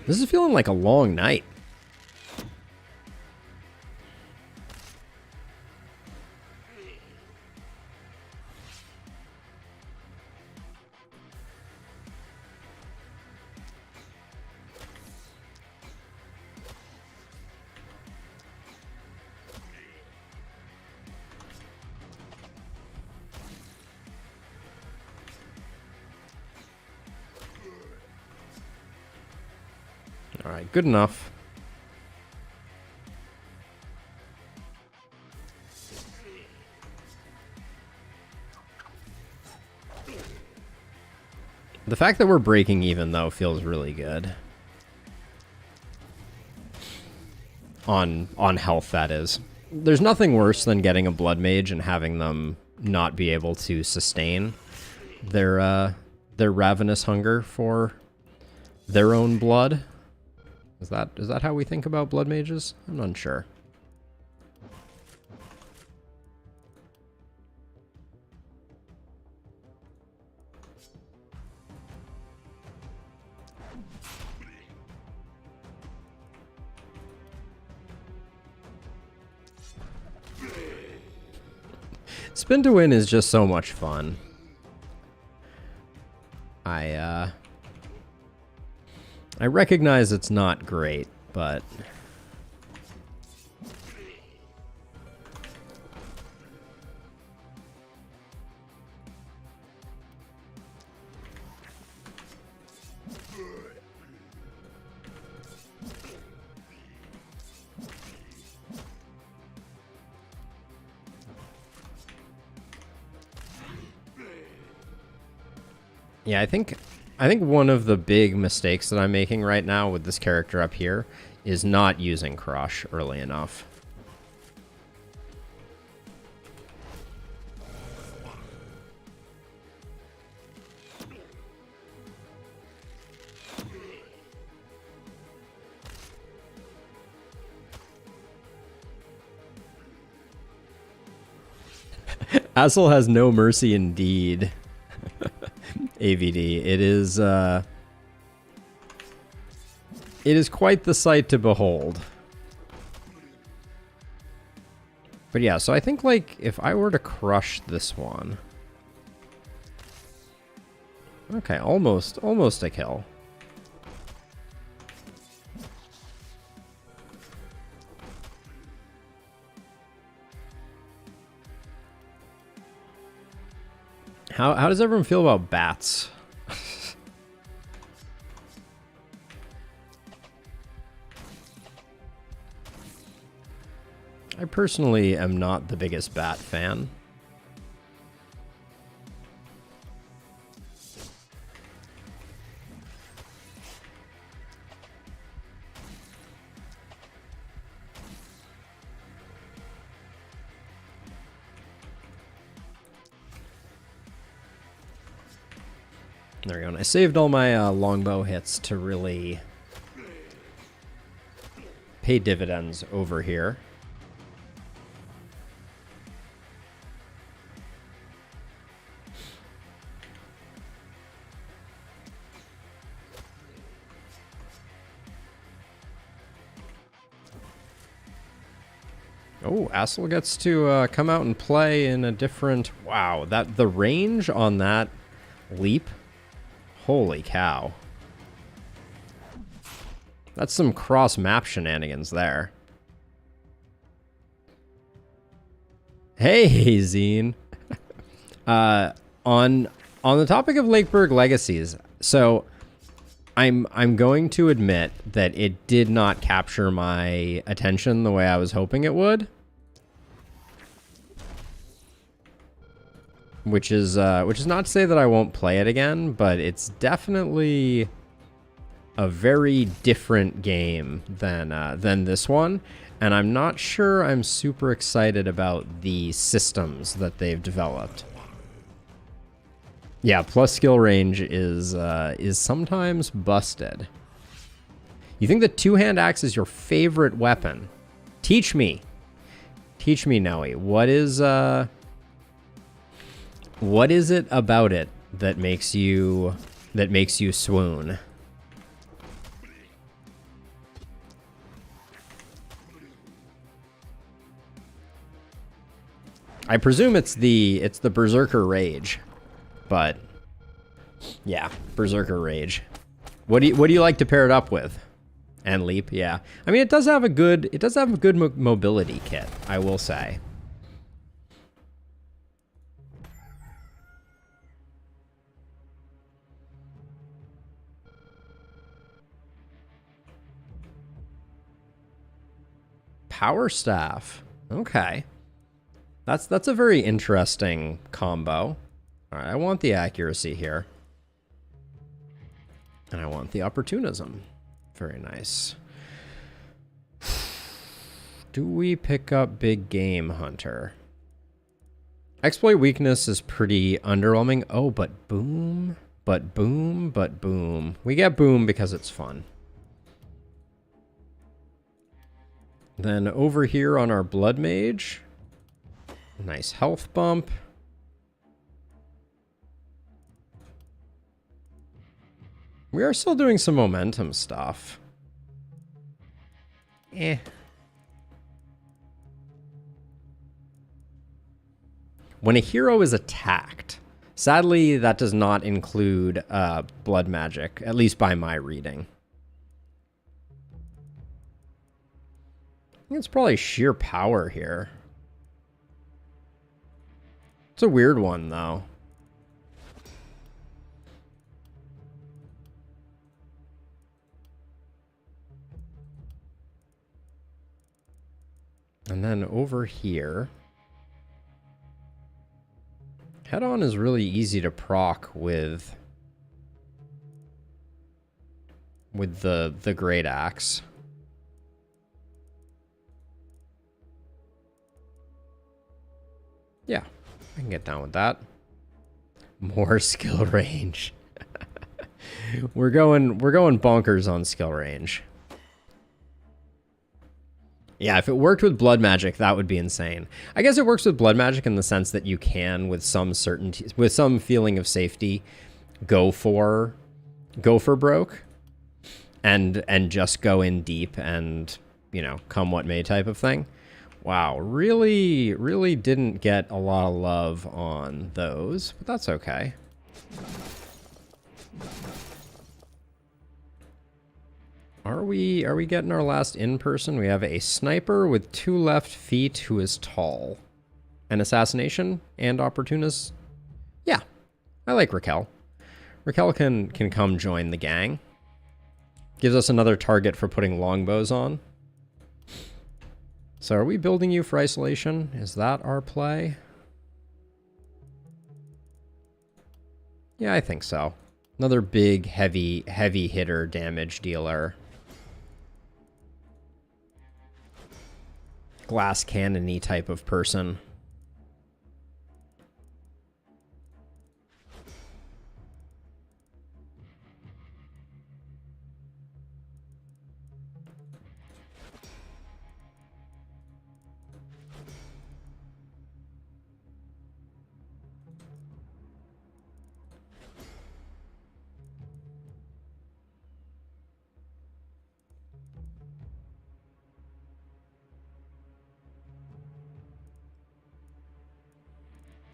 This is feeling like a long night. All right, good enough. The fact that we're breaking even, though, feels really good. On health, that is. There's nothing worse than getting a blood mage and having them not be able to sustain their ravenous hunger for their own blood. Is that how we think about blood mages? I'm unsure. Spin to win is just so much fun. I recognize it's not great, but Yeah, I think one of the big mistakes that I'm making right now with this character up here is not using Crush early enough. Assel has no mercy indeed. AVD. It is quite the sight to behold. But yeah, so I think like if I were to crush this one. Okay, almost a kill. How does everyone feel about bats? I personally am not the biggest bat fan. There we go. And I saved all my longbow hits to really pay dividends over here. Oh, Assel gets to come out and play in a different... Wow, the range on that leap... Holy cow. That's some cross-map shenanigans there. Hey, Zine. On the topic of Lakeburg Legacies, so I'm going to admit that it did not capture my attention the way I was hoping it would. Which is not to say that I won't play it again, but it's definitely a very different game than this one, and I'm not sure I'm super excited about the systems that they've developed. Yeah, plus skill range is sometimes busted. You think the two-hand axe is your favorite weapon? Teach me, Noe. What is it about it that makes you swoon? I presume it's the Berserker Rage, but yeah, Berserker Rage. What do you like to pair it up with? And Leap, yeah. I mean, it does have a good mobility kit, I will say. Power Staff. Okay. That's a very interesting combo. All right, I want the accuracy here. And I want the opportunism. Very nice. Do we pick up Big Game Hunter? Exploit weakness is pretty underwhelming. Oh, but boom. But boom. But boom. We get boom because it's fun. Then over here on our Blood Mage, nice health bump. We are still doing some momentum stuff. When a hero is attacked, sadly that does not include blood magic, at least by my reading. I think it's probably sheer power here. It's a weird one, though. And then over here, Head On is really easy to proc with with the great axe. Yeah, I can get down with that. More skill range. We're going bonkers on skill range. Yeah, if it worked with blood magic, that would be insane. I guess it works with blood magic in the sense that you can, with some certainty, with some feeling of safety, go for broke, and just go in deep and, you know, come what may type of thing. Wow, really didn't get a lot of love on those, but that's okay. Are we getting our last in-person? We have a sniper with 2 left feet who is tall. An assassination and opportunist. Yeah, I like Raquel. Raquel can come join the gang. Gives us another target for putting longbows on. So are we building you for isolation? Is that our play? Yeah, I think so. Another big, heavy hitter damage dealer. Glass cannon-y type of person.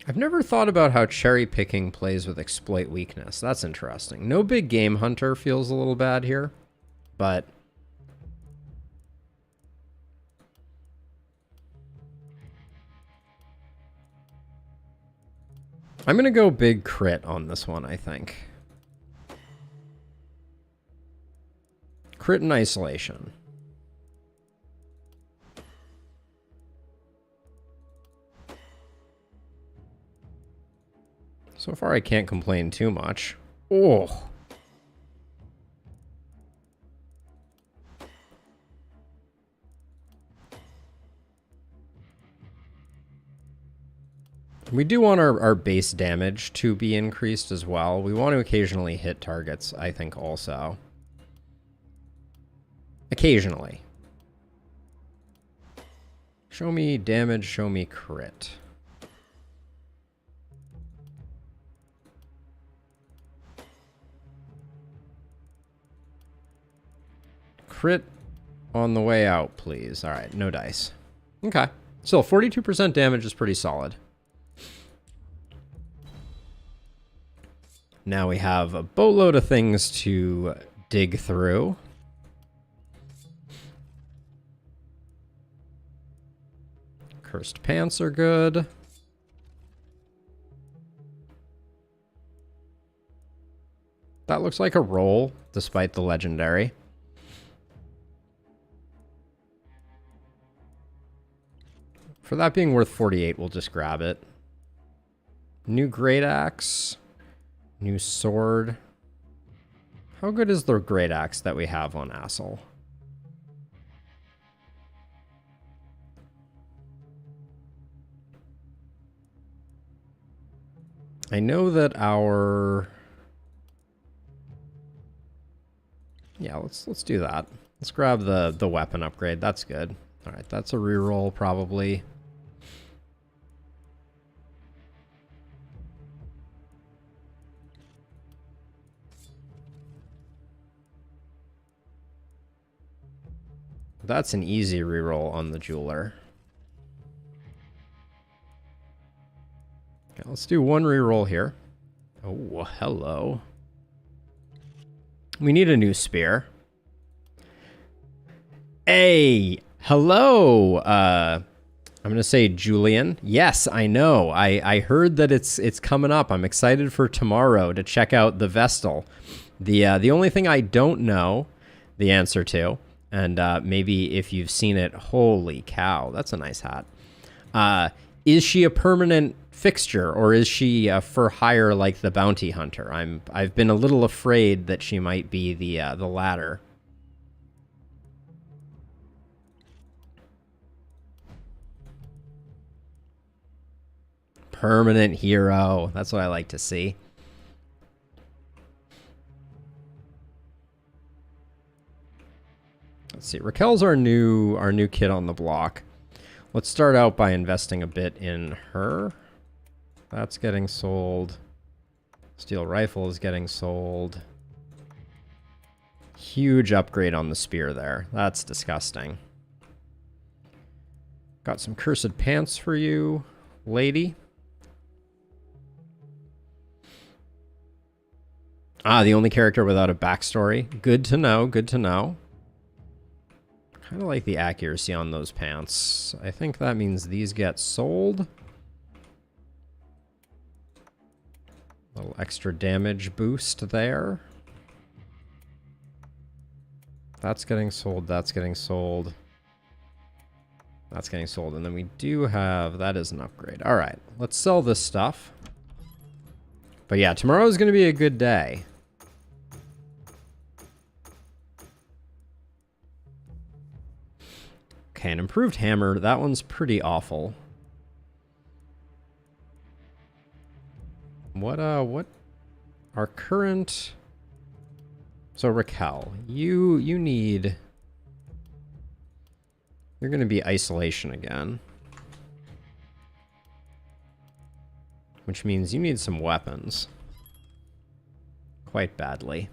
I've never thought about how cherry picking plays with exploit weakness. That's interesting. No big game hunter feels a little bad here, but I'm going to go big crit on this one, I think. Crit and isolation. So far, I can't complain too much. Oh. We do want our base damage to be increased as well. We want to occasionally hit targets, I think, also. Occasionally. Show me damage, show me crit. Crit on the way out, please. All right, no dice. Okay. Still, 42% damage is pretty solid. Now we have a boatload of things to dig through. Cursed pants are good. That looks like a roll, despite the legendary. For that being worth 48, we'll just grab it. New great axe. New sword. How good is the great axe that we have on Assel? I know that our... Yeah, let's do that. Let's grab the weapon upgrade. That's good. All right, that's a reroll probably. That's an easy reroll on the jeweler. Okay, let's do one reroll here. Oh, hello. We need a new spear. Hey, hello. I'm gonna say Julian. Yes, I know. I heard that it's coming up. I'm excited for tomorrow to check out the Vestal. The only thing I don't know the answer to, and maybe if you've seen it, holy cow, that's a nice hat. is she a permanent fixture, or is she for hire like the bounty hunter? I've been a little afraid that she might be the latter. Permanent hero. That's what I like to see. Let's see. Raquel's our new kid on the block. Let's start out by investing a bit in her. That's getting sold. Steel rifle is getting sold. Huge upgrade on the spear there. That's disgusting. Got some cursed pants for you, lady. Ah, the only character without a backstory. Good to know, good to know. Kind of like the accuracy on those pants. I think that means these get sold. A little extra damage boost there. That's getting sold, that's getting sold. That's getting sold, and then we do have... That is an upgrade. All right, let's sell this stuff. But yeah, tomorrow is going to be a good day. Okay, an improved hammer. That one's pretty awful. What our current... So Raquel, you need... You're going to be isolation again. Which means you need some weapons. Quite badly.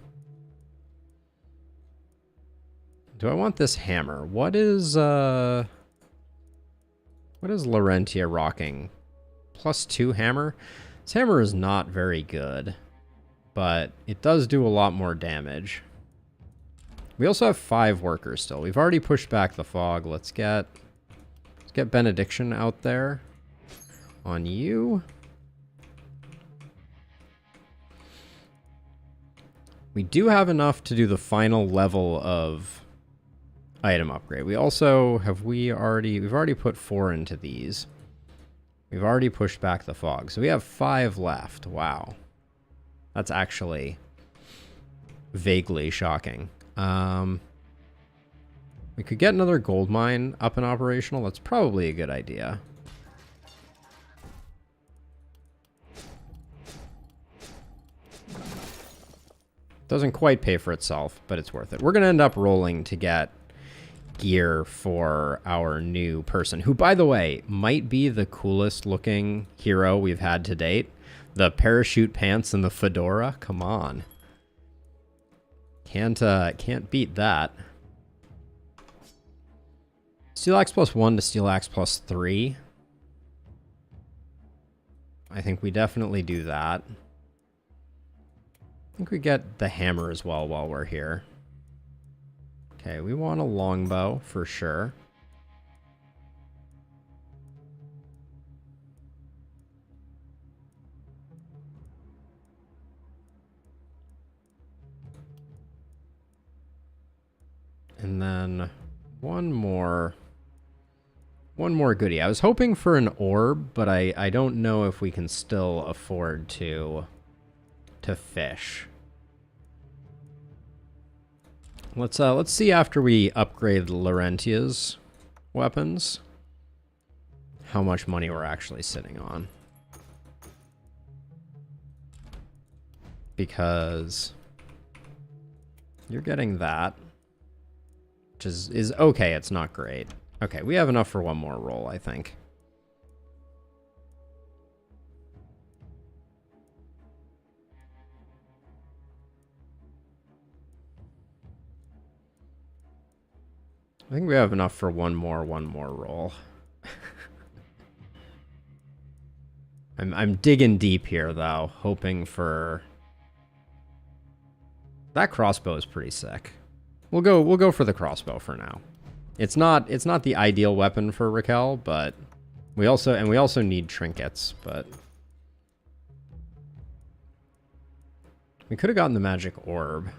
Do I want this hammer? What is Laurentia rocking? +2 hammer? This hammer is not very good, but it does do a lot more damage. We also have 5 workers still. We've already pushed back the fog. Let's get Benediction out there on you. We do have enough to do the final level of item upgrade. We also we've already put 4 into these. We've already pushed back the fog. So we have 5 left. Wow. That's actually vaguely shocking. We could get another gold mine up and operational. That's probably a good idea. Doesn't quite pay for itself, but it's worth it. We're going to end up rolling to get gear for our new person, who, by the way, might be the coolest looking hero we've had to date. The parachute pants and the fedora. Come on. Can't beat that. Steel Axe +1 to Steel Axe +3. I think we definitely do that. I think we get the hammer as well while we're here. Okay, we want a longbow for sure. And then one more goodie. I was hoping for an orb, but I don't know if we can still afford to fish. Let's see after we upgrade Laurentia's weapons how much money we're actually sitting on. Because you're getting that, which is okay, it's not great. Okay, we have enough for one more roll, I think. I think we have enough for one more roll. I'm digging deep here though, hoping for... That crossbow is pretty sick. We'll go for the crossbow for now. It's not the ideal weapon for Raquel, but we also need trinkets, but we could have gotten the magic orb.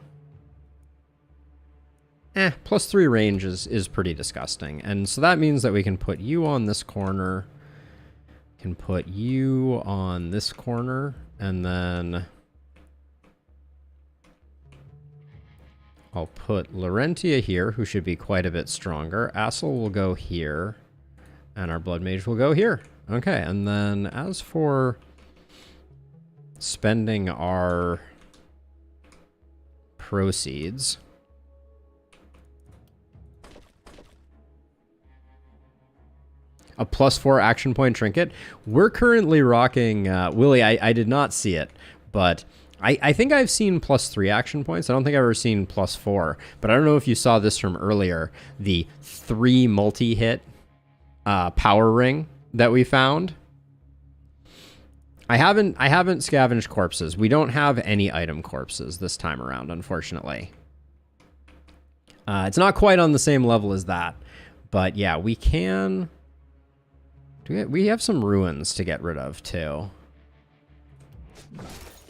+3 range is pretty disgusting. And so that means that we can put you on this corner. can put you on this corner, and then I'll put Laurentia here, who should be quite a bit stronger. Assel will go here, and our Blood Mage will go here. Okay, and then as for spending our proceeds, a +4 action point trinket. We're currently rocking, Willie, I did not see it, but I think I've seen +3 action points. I don't think I've ever seen +4, but I don't know if you saw this from earlier, the 3 multi-hit power ring that we found. I haven't scavenged corpses. We don't have any item corpses this time around, unfortunately. It's not quite on the same level as that, but yeah, we can. We have some ruins to get rid of too.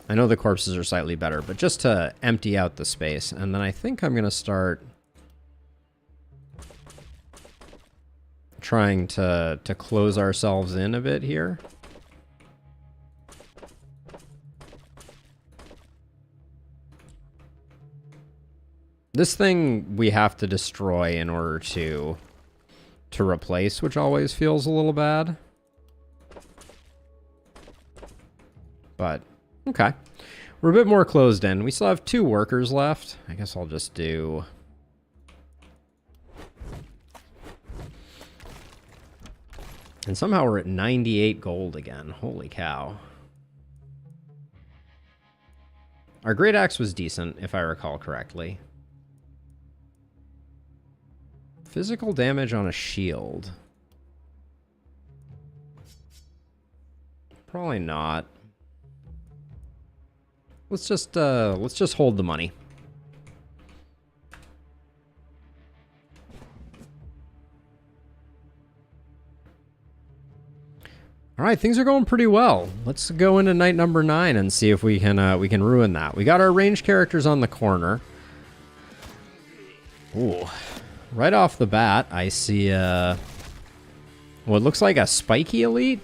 I know the corpses are slightly better, but just to empty out the space. And then I think I'm gonna start trying to close ourselves in a bit here. This thing we have to destroy in order to replace, which always feels a little bad. But, okay. We're a bit more closed in. We still have 2 workers left. I guess I'll just do... And somehow we're at 98 gold again. Holy cow. Our Great Axe was decent, if I recall correctly. Physical damage on a shield. Probably not. Let's just hold the money. All right, things are going pretty well. Let's go into night number 9 and see if we can ruin that. We got our ranged characters on the corner. Ooh. Right off the bat, I see what looks like a spiky elite.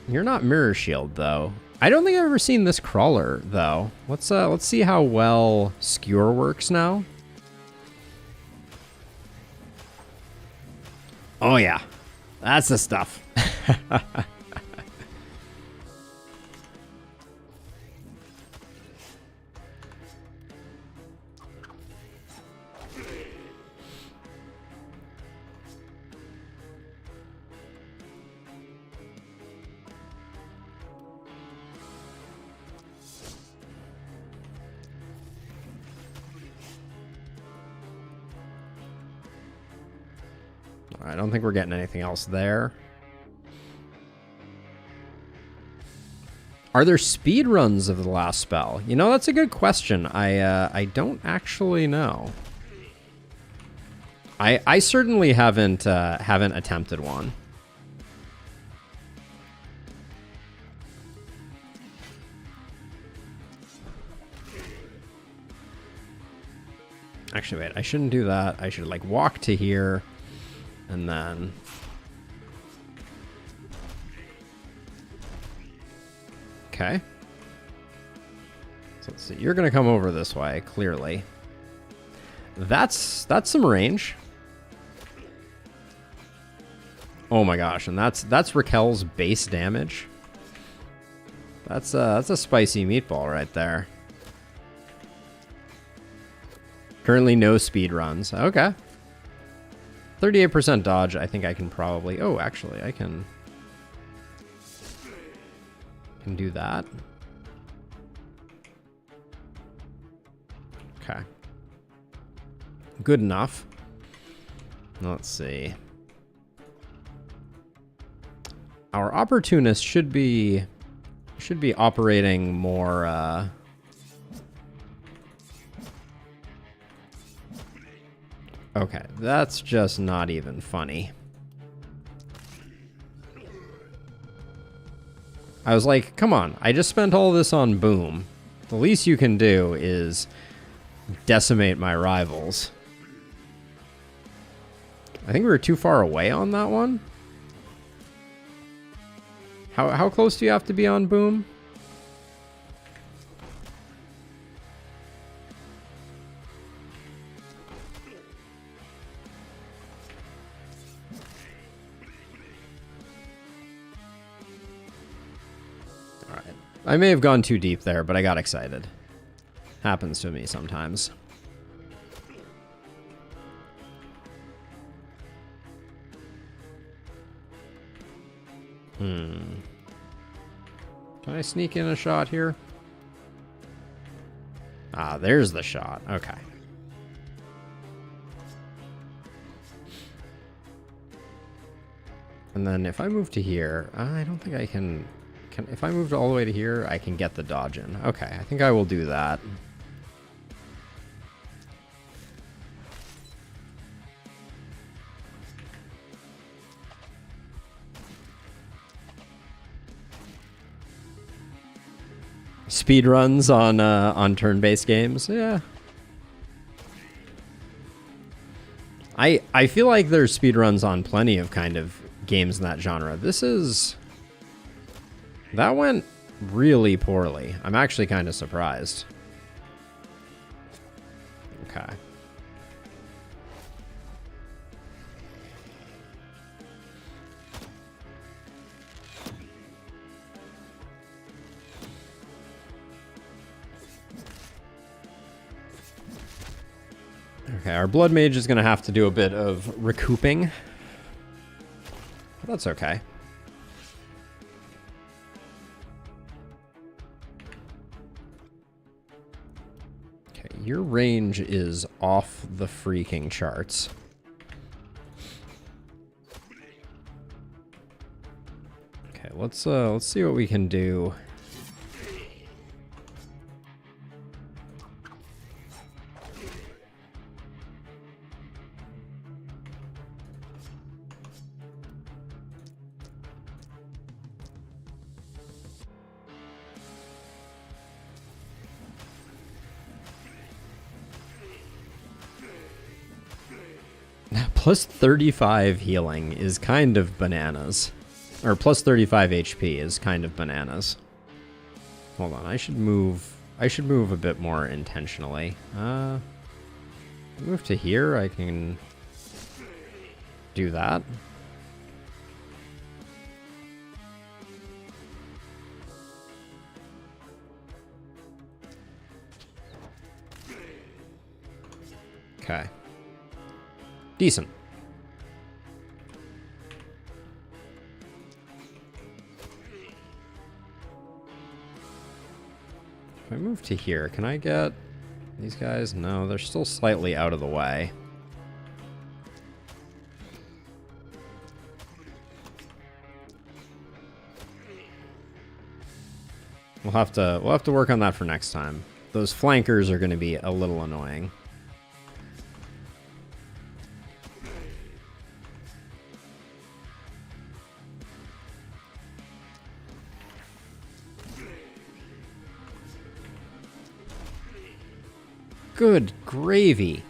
You're not Mirror Shield though. I don't think I've ever seen this crawler though. Let's see how well Skewer works now. Oh yeah, that's the stuff. I don't think we're getting anything else there. Are there speed runs of the last spell? You know, that's a good question. I don't actually know. I certainly haven't attempted one. Actually, wait, I shouldn't do that. I should like walk to here. And then... Okay. So let's see. You're going to come over this way, clearly. That's some range. Oh my gosh, and that's Raquel's base damage. That's a spicy meatball right there. Currently no speed runs. Okay. 38% dodge, I think I can probably... Oh, actually, I can do that. Okay. Good enough. Let's see. Our opportunist should be operating more... Okay, that's just not even funny. I was like, come on, I just spent all this on Boom. The least you can do is decimate my rivals. I think we were too far away on that one. How close do you have to be on boom? All right. I may have gone too deep there, but I got excited. Happens to me sometimes. Can I sneak in a shot here? Ah, there's the shot. Okay. And then if I move to here, I don't think I can... If I moved all the way to here, I can get the dodge in. Okay, I think I will do that. Speed runs on turn-based games, yeah. I feel like there's speed runs on plenty of kind of games in that genre. That went really poorly. I'm actually kind of surprised. Okay. Okay, our Blood Mage is going to have to do a bit of recouping. That's okay. Okay, your range is off the freaking charts. Okay, let's see what we can do. Plus 35 healing is kind of bananas. Or plus 35 HP is kind of bananas. Hold on, I should move a bit more intentionally. Move to here, I can do that. Okay. Decent. If I move to here, can I get these guys? No, they're still slightly out of the way. We'll have to work on that for next time. Those flankers are going to be a little annoying. Good gravy.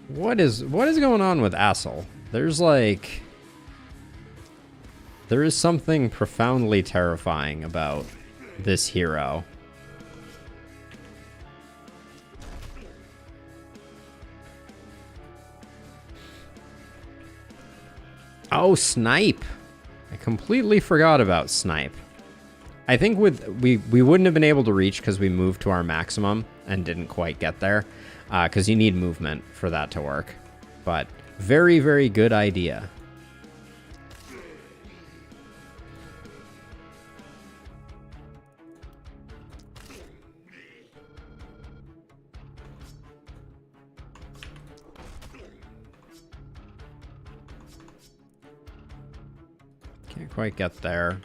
What is going on with Assel? There is something profoundly terrifying about this hero. Oh, Snipe. I completely forgot about Snipe. I think we wouldn't have been able to reach because we moved to our maximum and didn't quite get there, because you need movement for that to work. But very, very good idea. Can't quite get there.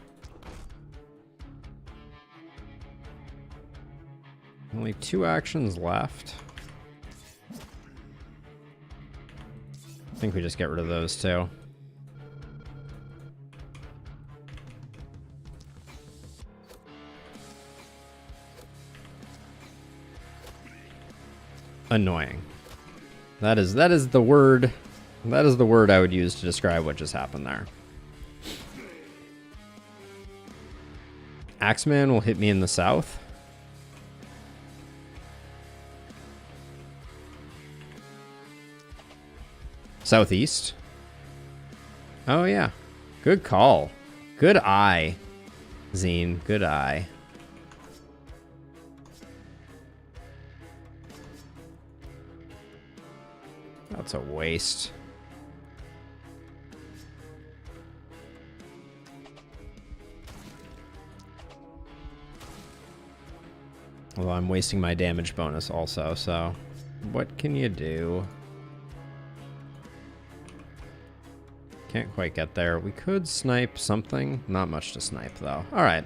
Only 2 actions left. I think we just get rid of those two. Annoying. That is the word. That is the word I would use to describe what just happened there. Axeman will hit me in the south. Southeast. Oh, yeah. Good call. Good eye, Zine. Good eye. That's a waste. Well, I'm wasting my damage bonus also, so what can you do? Can't quite get there. We could snipe something. Not much to snipe, though. All right.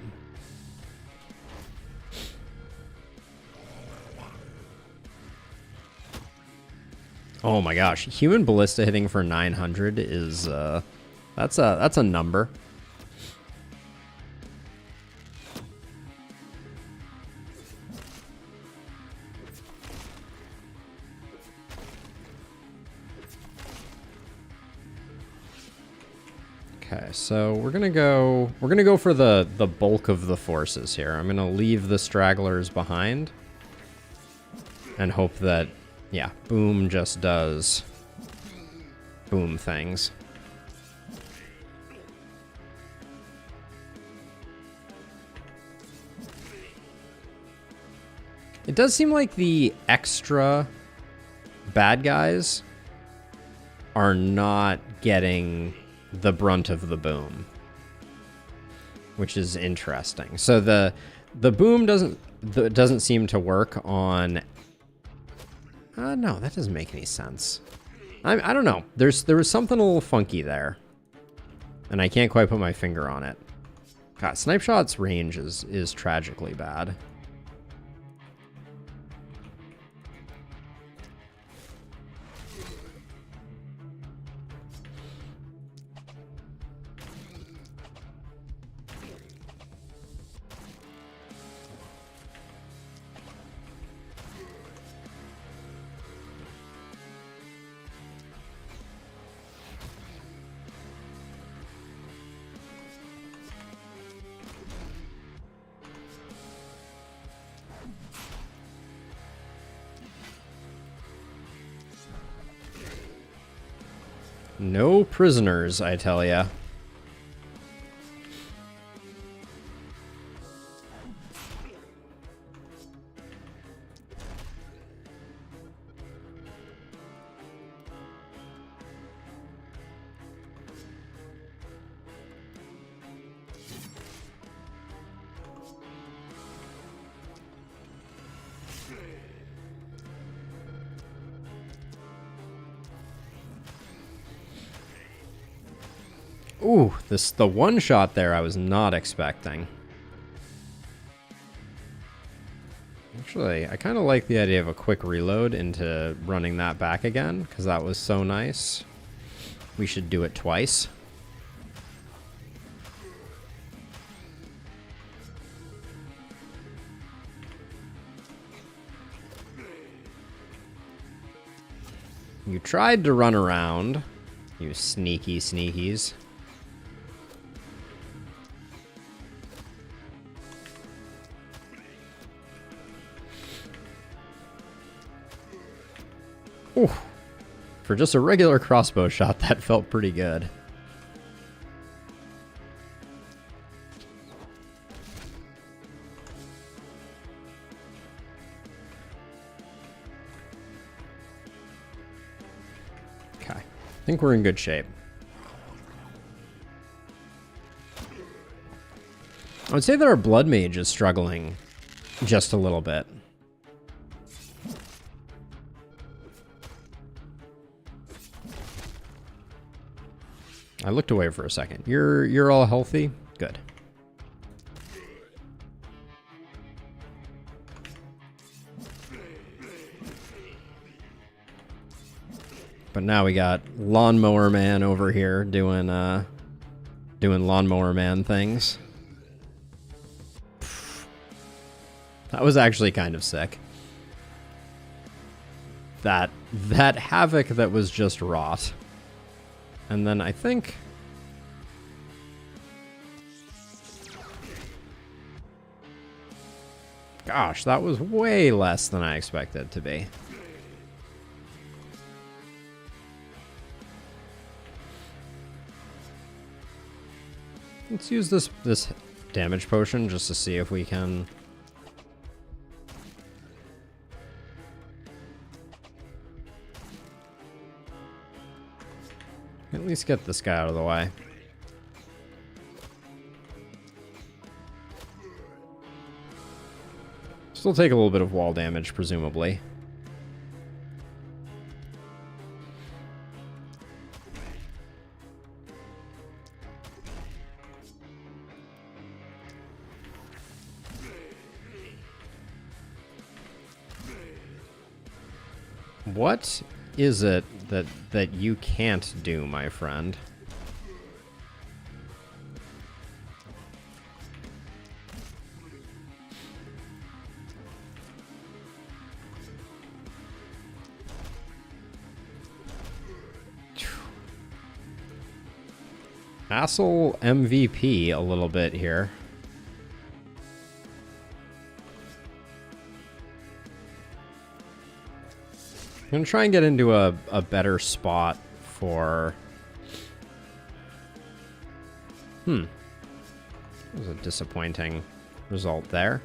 Oh my gosh, human ballista hitting for 900 is that's a number. Okay, so we're gonna go for the bulk of the forces here. I'm gonna leave the stragglers behind and hope that, yeah, boom just does boom things. It does seem like the extra bad guys are not getting the brunt of the boom, which is interesting. So the boom doesn't seem to work on. No, that doesn't make any sense. I don't know. There was something a little funky there, and I can't quite put my finger on it. God, Snipe Shot's range is tragically bad. No prisoners, I tell ya. Ooh, the one shot there I was not expecting. Actually, I kind of like the idea of a quick reload into running that back again, because that was so nice. We should do it twice. You tried to run around, you sneaky sneakies. Ooh. For just a regular crossbow shot, that felt pretty good. Okay, I think we're in good shape. I would say that our blood mage is struggling just a little bit. I looked away for a second. You're all healthy? Good. But now we got Lawnmower Man over here doing Lawnmower Man things. That was actually kind of sick. That havoc that was just wrought. And then I think Gosh, that was way less than I expected it to be. Let's use this damage potion just to see if we can... at least get this guy out of the way. Still take a little bit of wall damage, presumably. What is it that you can't do, my friend? Hassle MVP a little bit here. I'm gonna try and get into a better spot for... That was a disappointing result there.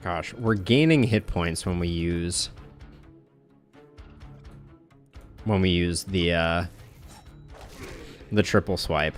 Gosh, we're gaining hit points when we use the triple swipe.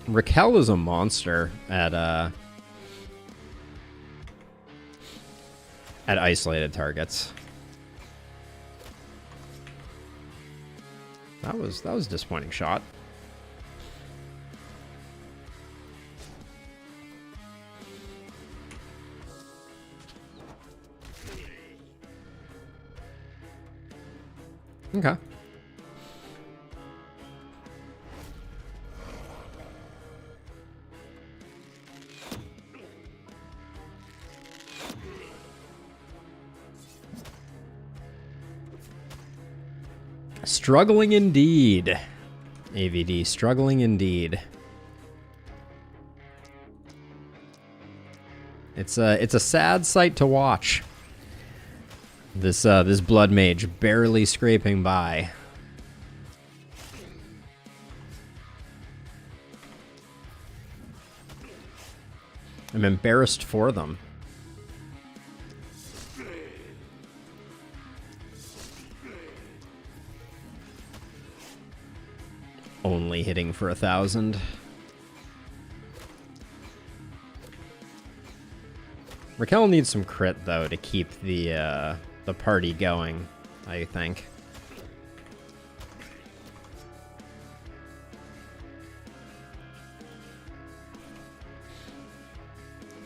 Raquel is a monster at isolated targets. That was a disappointing shot. Okay. Struggling indeed. AVD, struggling indeed. It's a sad sight to watch. This blood mage barely scraping by. I'm embarrassed for them. Only hitting for 1,000. Raquel needs some crit though to keep the party going, I think.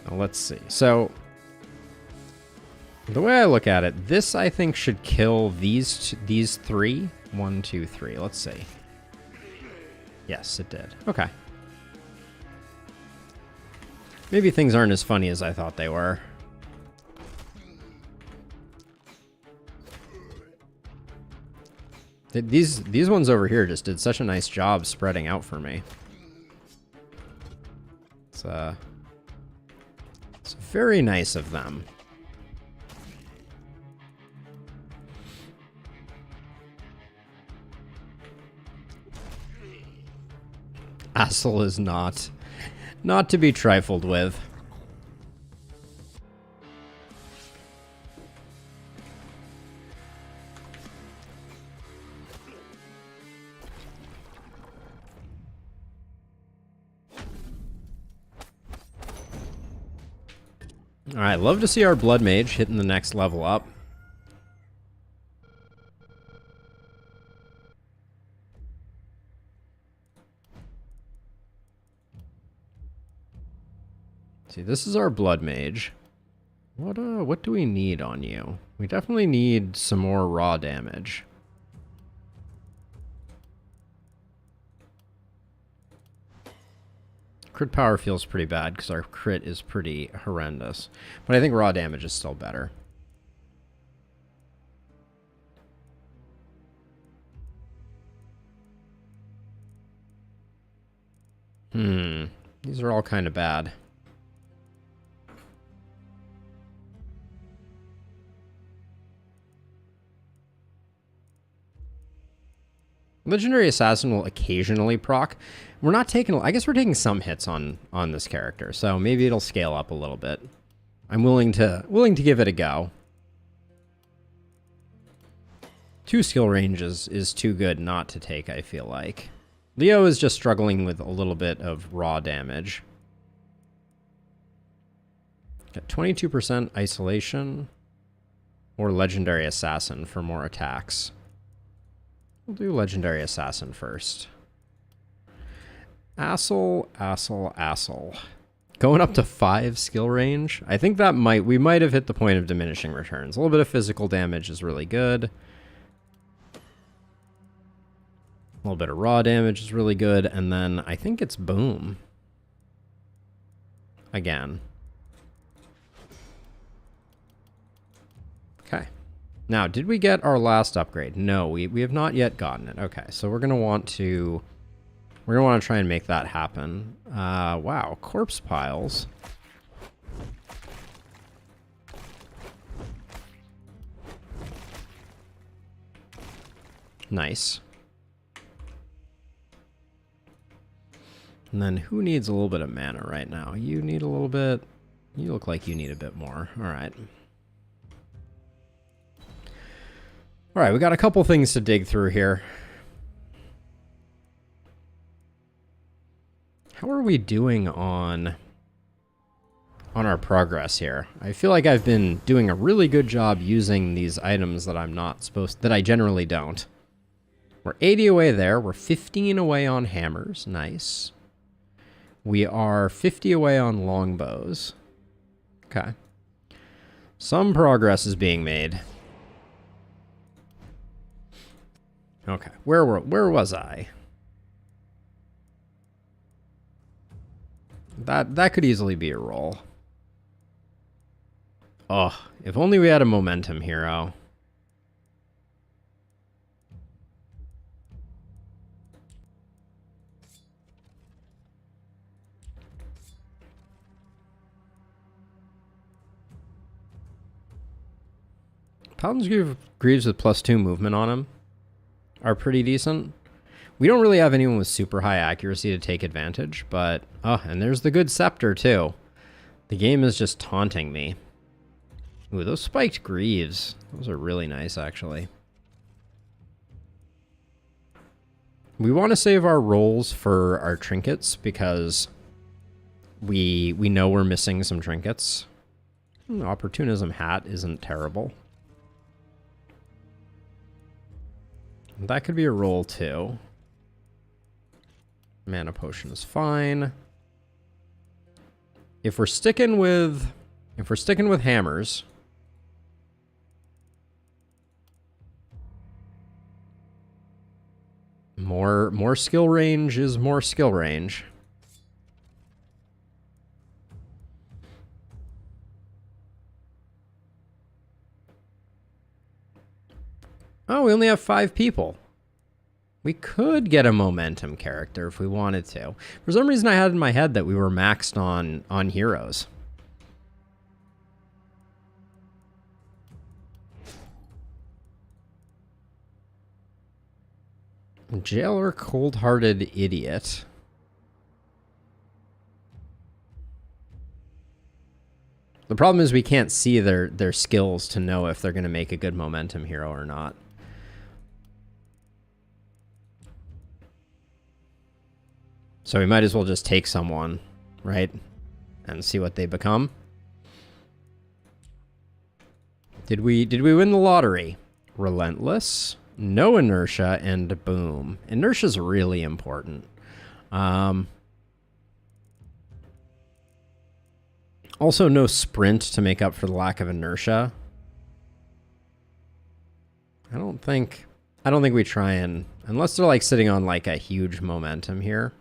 Now, let's see. So the way I look at it, this I think should kill these three. 1, 2, 3. Let's see. Yes, it did. Okay. Maybe things aren't as funny as I thought they were. These ones over here just did such a nice job spreading out for me. It's very nice of them. Hassle is not to be trifled with. All right, love to see our Blood Mage hitting the next level up. See, this is our Blood Mage. What do we need on you? We definitely need some more raw damage. Crit power feels pretty bad because our crit is pretty horrendous. But I think raw damage is still better. These are all kind of bad. Legendary Assassin will occasionally proc. We're not taking... I guess we're taking some hits on this character, so maybe it'll scale up a little bit. I'm willing to give it a go. 2 skill ranges is too good not to take, I feel like. Leo is just struggling with a little bit of raw damage. Got 22% isolation or Legendary Assassin for more attacks. We'll do Legendary Assassin first. Assel. Going up to 5 skill range. I think that we might have hit the point of diminishing returns. A little bit of physical damage is really good. A little bit of raw damage is really good. And then I think it's boom. Again. Okay. Now, did we get our last upgrade? No, we have not yet gotten it. Okay, so we're gonna want to try and make that happen. Wow, corpse piles. Nice. And then who needs a little bit of mana right now? You need a little bit. You look like you need a bit more. All right. All right, we got a couple things to dig through here. How are we doing on our progress here? I feel like I've been doing a really good job using these items that that I generally don't. We're 80 away there. We're 15 away on hammers. Nice. We are 50 away on longbows. Okay. Some progress is being made. Okay, where was I? That could easily be a roll. Oh, if only we had a momentum hero. Paladin's Greaves with +2 movement on him are pretty decent. We don't really have anyone with super high accuracy to take advantage, but... Oh, and there's the good Scepter, too. The game is just taunting me. Ooh, those spiked Greaves. Those are really nice, actually. We want to save our rolls for our trinkets, because we know we're missing some trinkets. Opportunism Hat isn't terrible. That could be a roll, too. Mana Potion is fine. If we're sticking with hammers, more skill range is more skill range. Oh, we only have 5 people. We could get a momentum character if we wanted to. For some reason, I had in my head that we were maxed on heroes. Jailer Cold-Hearted Idiot. The problem is we can't see their skills to know if they're going to make a good momentum hero or not. So we might as well just take someone, right? And see what they become. Did we win the lottery? Relentless, no inertia, and boom. Inertia's really important. Also, no sprint to make up for the lack of inertia. I don't think we try and, unless they're like sitting on like a huge momentum here.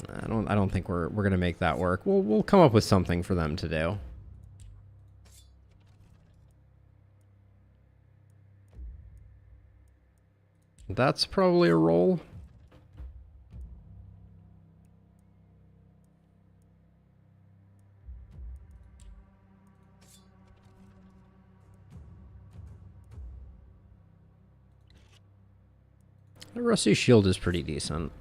I don't think we're gonna make that work. We'll come up with something for them to do. That's probably a roll. The Rusty Shield is pretty decent.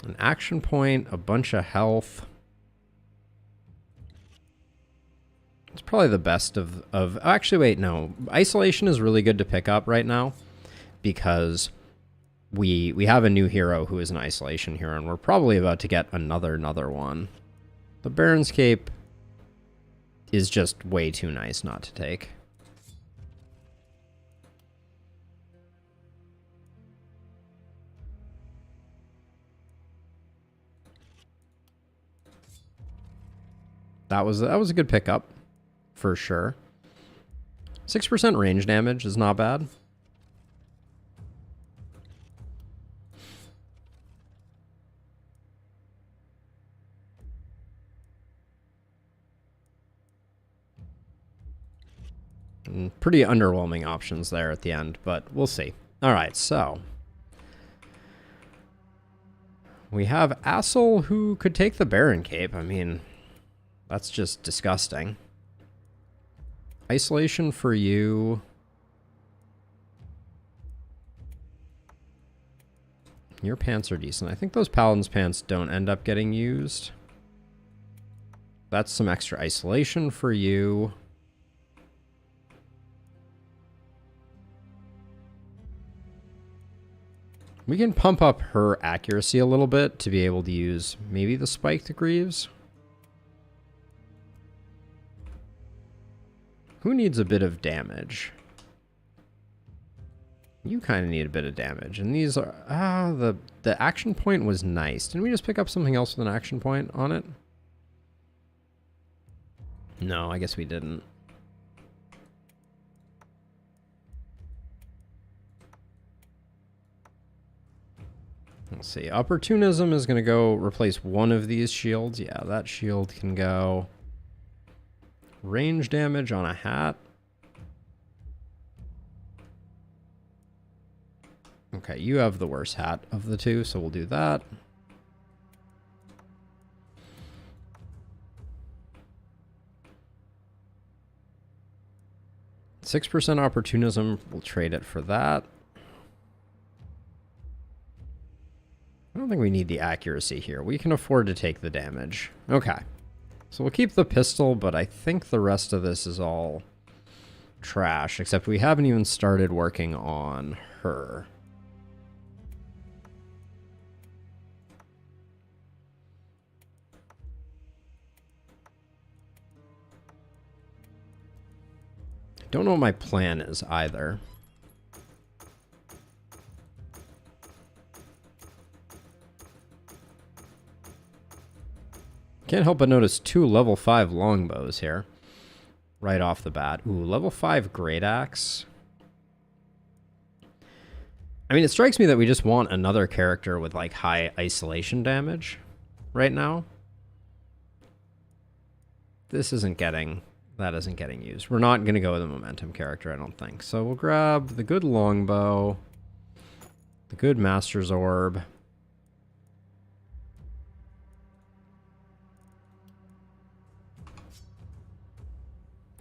An action point, a bunch of health. It's probably the best of actually, wait, no. Isolation is really good to pick up right now because we have a new hero who is an isolation hero, and we're probably about to get another one. The Baron's Cape is just way too nice not to take. That was a good pickup, for sure. 6% range damage is not bad. Pretty underwhelming options there at the end, but we'll see. All right, so we have Assel who could take the Baron Cape. I mean, that's just disgusting. Isolation for you. Your pants are decent. I think those Paladin's pants don't end up getting used. That's some extra isolation for you. We can pump up her accuracy a little bit to be able to use maybe the Spiked Greaves. Who needs a bit of damage? You kind of need a bit of damage. And these are... the action point was nice. Didn't we just pick up something else with an action point on it? No, I guess we didn't. Let's see. Opportunism is going to go replace one of these shields. Yeah, that shield can go. Range damage on a hat. Okay, you have the worst hat of the two, so we'll do that. %6 opportunism, we'll trade it for that. I don't think we need the accuracy here. We can afford to take the damage. Okay. So we'll keep the pistol, but I think the rest of this is all trash, except we haven't even started working on her. Don't know what my plan is either. Can't help but notice 2 level 5 longbows here. Right off the bat. Ooh, level 5 great axe. I mean, it strikes me that we just want another character with like high isolation damage right now. This isn't getting... that isn't getting used. We're not going to go with a momentum character, I don't think. So we'll grab the good longbow, the good master's orb.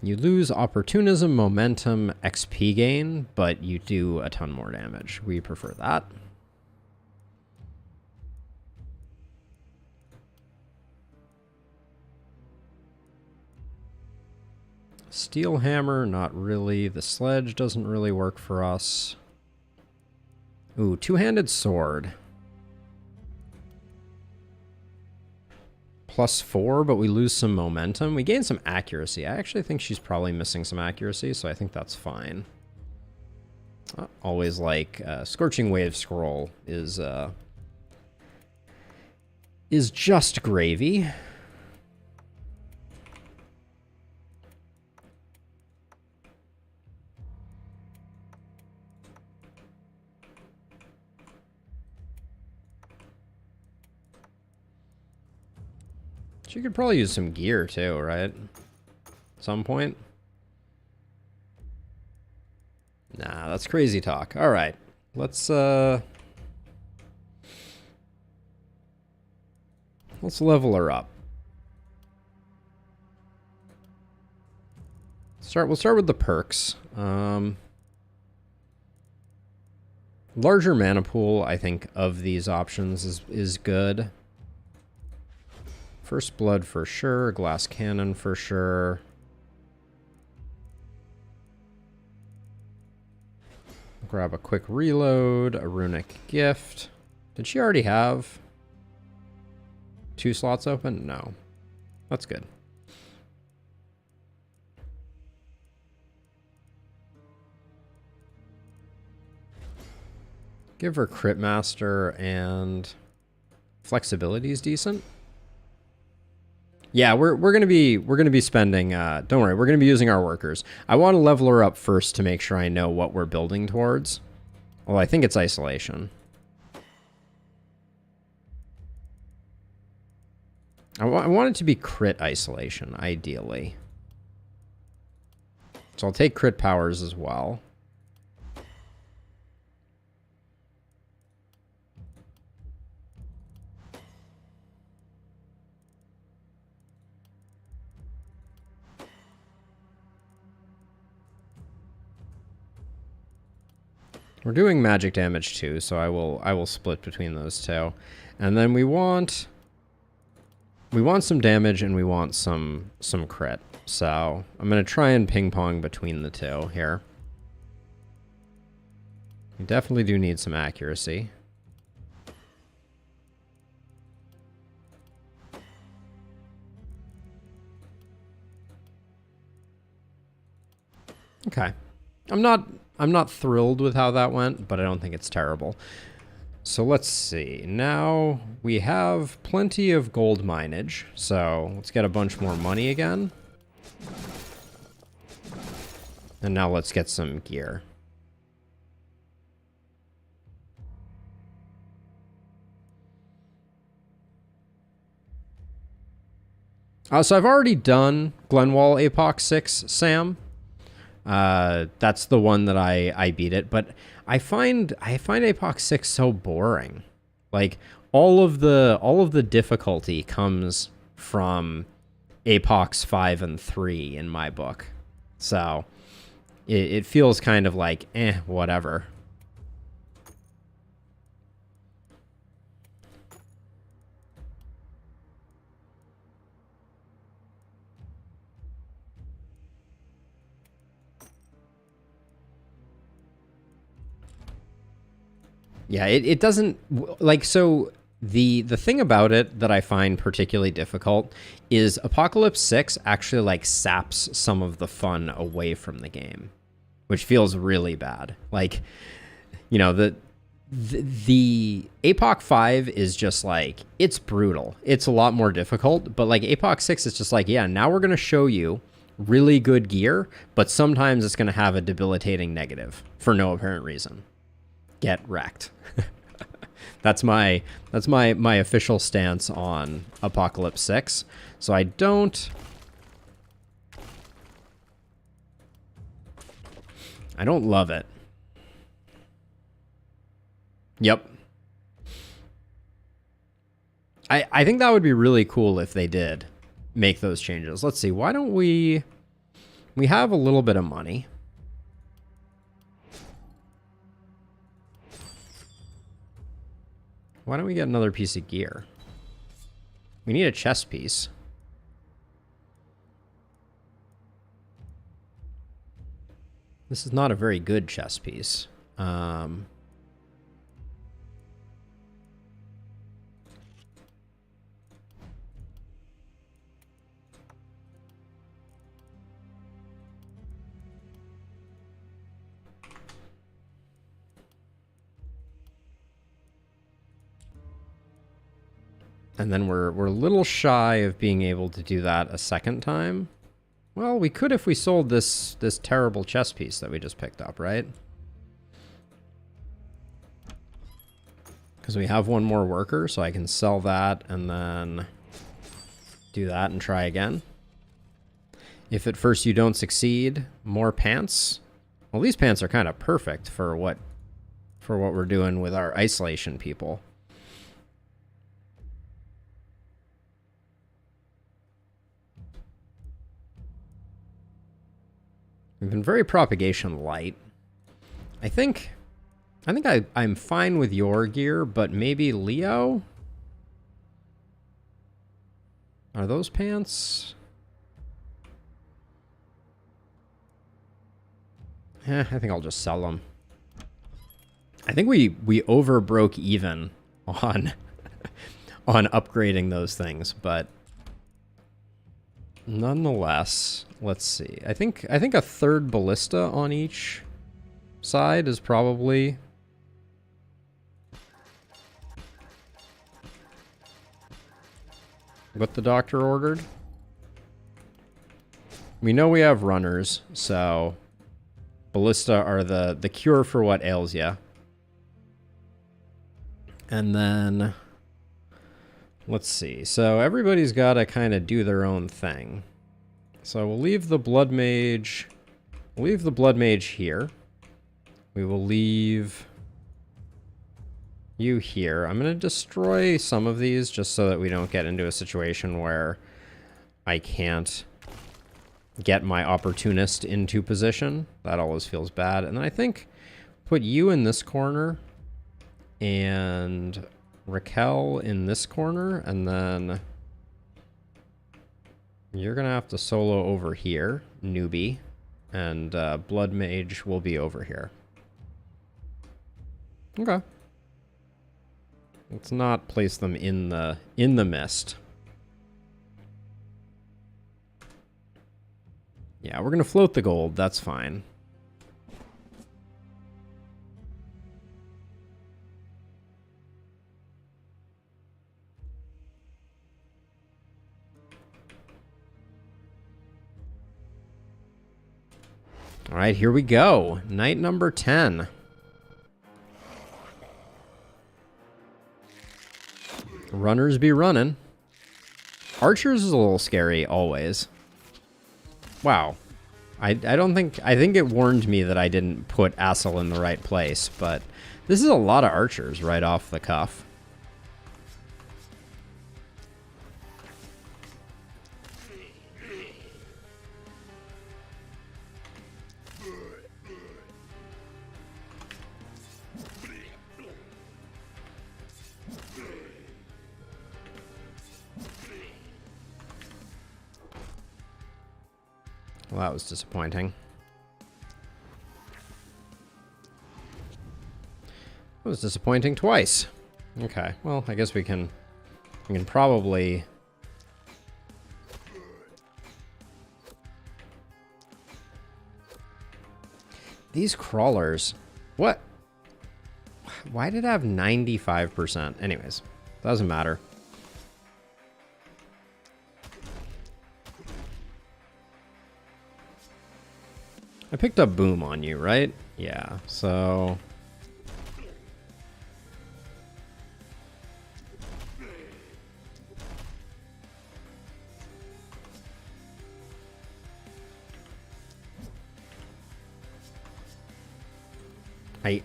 You lose opportunism, momentum, XP gain, but you do a ton more damage. We prefer that. Steel hammer, not really. The sledge doesn't really work for us. Ooh, two-handed sword. +4, but we lose some momentum. We gain some accuracy. I actually think she's probably missing some accuracy, so I think that's fine. Always like Scorching Wave Scroll is just gravy. She could probably use some gear too, right? At some point. Nah, that's crazy talk. All right, let's level her up. We'll start with the perks. Larger mana pool, I think, of these options is good. First Blood for sure. Glass Cannon for sure. Grab a quick reload. A Runic Gift. Did she already have 2 slots open? No. That's good. Give her Crit Master, and flexibility is decent. Yeah, we're gonna be spending. Don't worry, we're gonna be using our workers. I want to level her up first to make sure I know what we're building towards. Well, I think it's isolation. I want it to be crit isolation, ideally. So I'll take crit powers as well. We're doing magic damage too, so I will split between those two. And then we want some damage and we want some crit. So I'm gonna try and ping pong between the two here. We definitely do need some accuracy. Okay. I'm not thrilled with how that went, but I don't think it's terrible. So let's see. Now we have plenty of gold mineage, so let's get a bunch more money again. And now let's get some gear. So I've already done Glenwall Apoc 6, Sam. That's the one that I beat it, but I find Apoc 6 so boring. Like all of the difficulty comes from Apocs 5 and 3 in my book. So it feels kind of like whatever. Yeah, it doesn't like so the thing about it that I find particularly difficult is Apocalypse 6 actually like saps some of the fun away from the game, which feels really bad. Like, you know, the Apoc 5 is just like, it's brutal. It's a lot more difficult, but like Apoc 6 is just like, yeah, now we're going to show you really good gear, but sometimes it's going to have a debilitating negative for no apparent reason. Get wrecked. That's my official stance on Apocalypse 6. So I don't love it. Yep. I think that would be really cool if they did make those changes. Let's see. Why don't we have a little bit of money. Why don't we get another piece of gear? We need a chest piece. This is not a very good chest piece. And then we're a little shy of being able to do that a second time. Well, we could if we sold this terrible chess piece that we just picked up, right? Because we have one more worker, so I can sell that and then do that and try again. If at first you don't succeed, more pants. Well, these pants are kind of perfect for what we're doing with our isolation people. We've been very propagation light. I think I'm fine with your gear, but maybe Leo? Are those pants? I think I'll just sell them. I think we over broke even on on upgrading those things, but nonetheless, let's see. I think a third ballista on each side is probably what the doctor ordered. We know we have runners, so ballista are the cure for what ails ya. And then let's see. So everybody's got to kind of do their own thing. So we'll leave the blood mage. We'll leave the blood mage here. We will leave you here. I'm going to destroy some of these just so that we don't get into a situation where I can't get my opportunist into position. That always feels bad. And then I think put you in this corner and Raquel in this corner, and then you're gonna have to solo over here, newbie, and blood mage will be over here. Okay. Let's not place them in the mist. Yeah, we're gonna float the gold, that's fine. All right, here we go. Night number 10. Runners be running. Archers is a little scary always. Wow. I think it warned me that I didn't put Assel in the right place, but this is a lot of archers right off the cuff. Well, that was disappointing. That was disappointing twice. Okay, well, I guess we can probably... These crawlers, what? Why did it have 95%? Anyways, doesn't matter. I picked up boom on you, right? Yeah, so...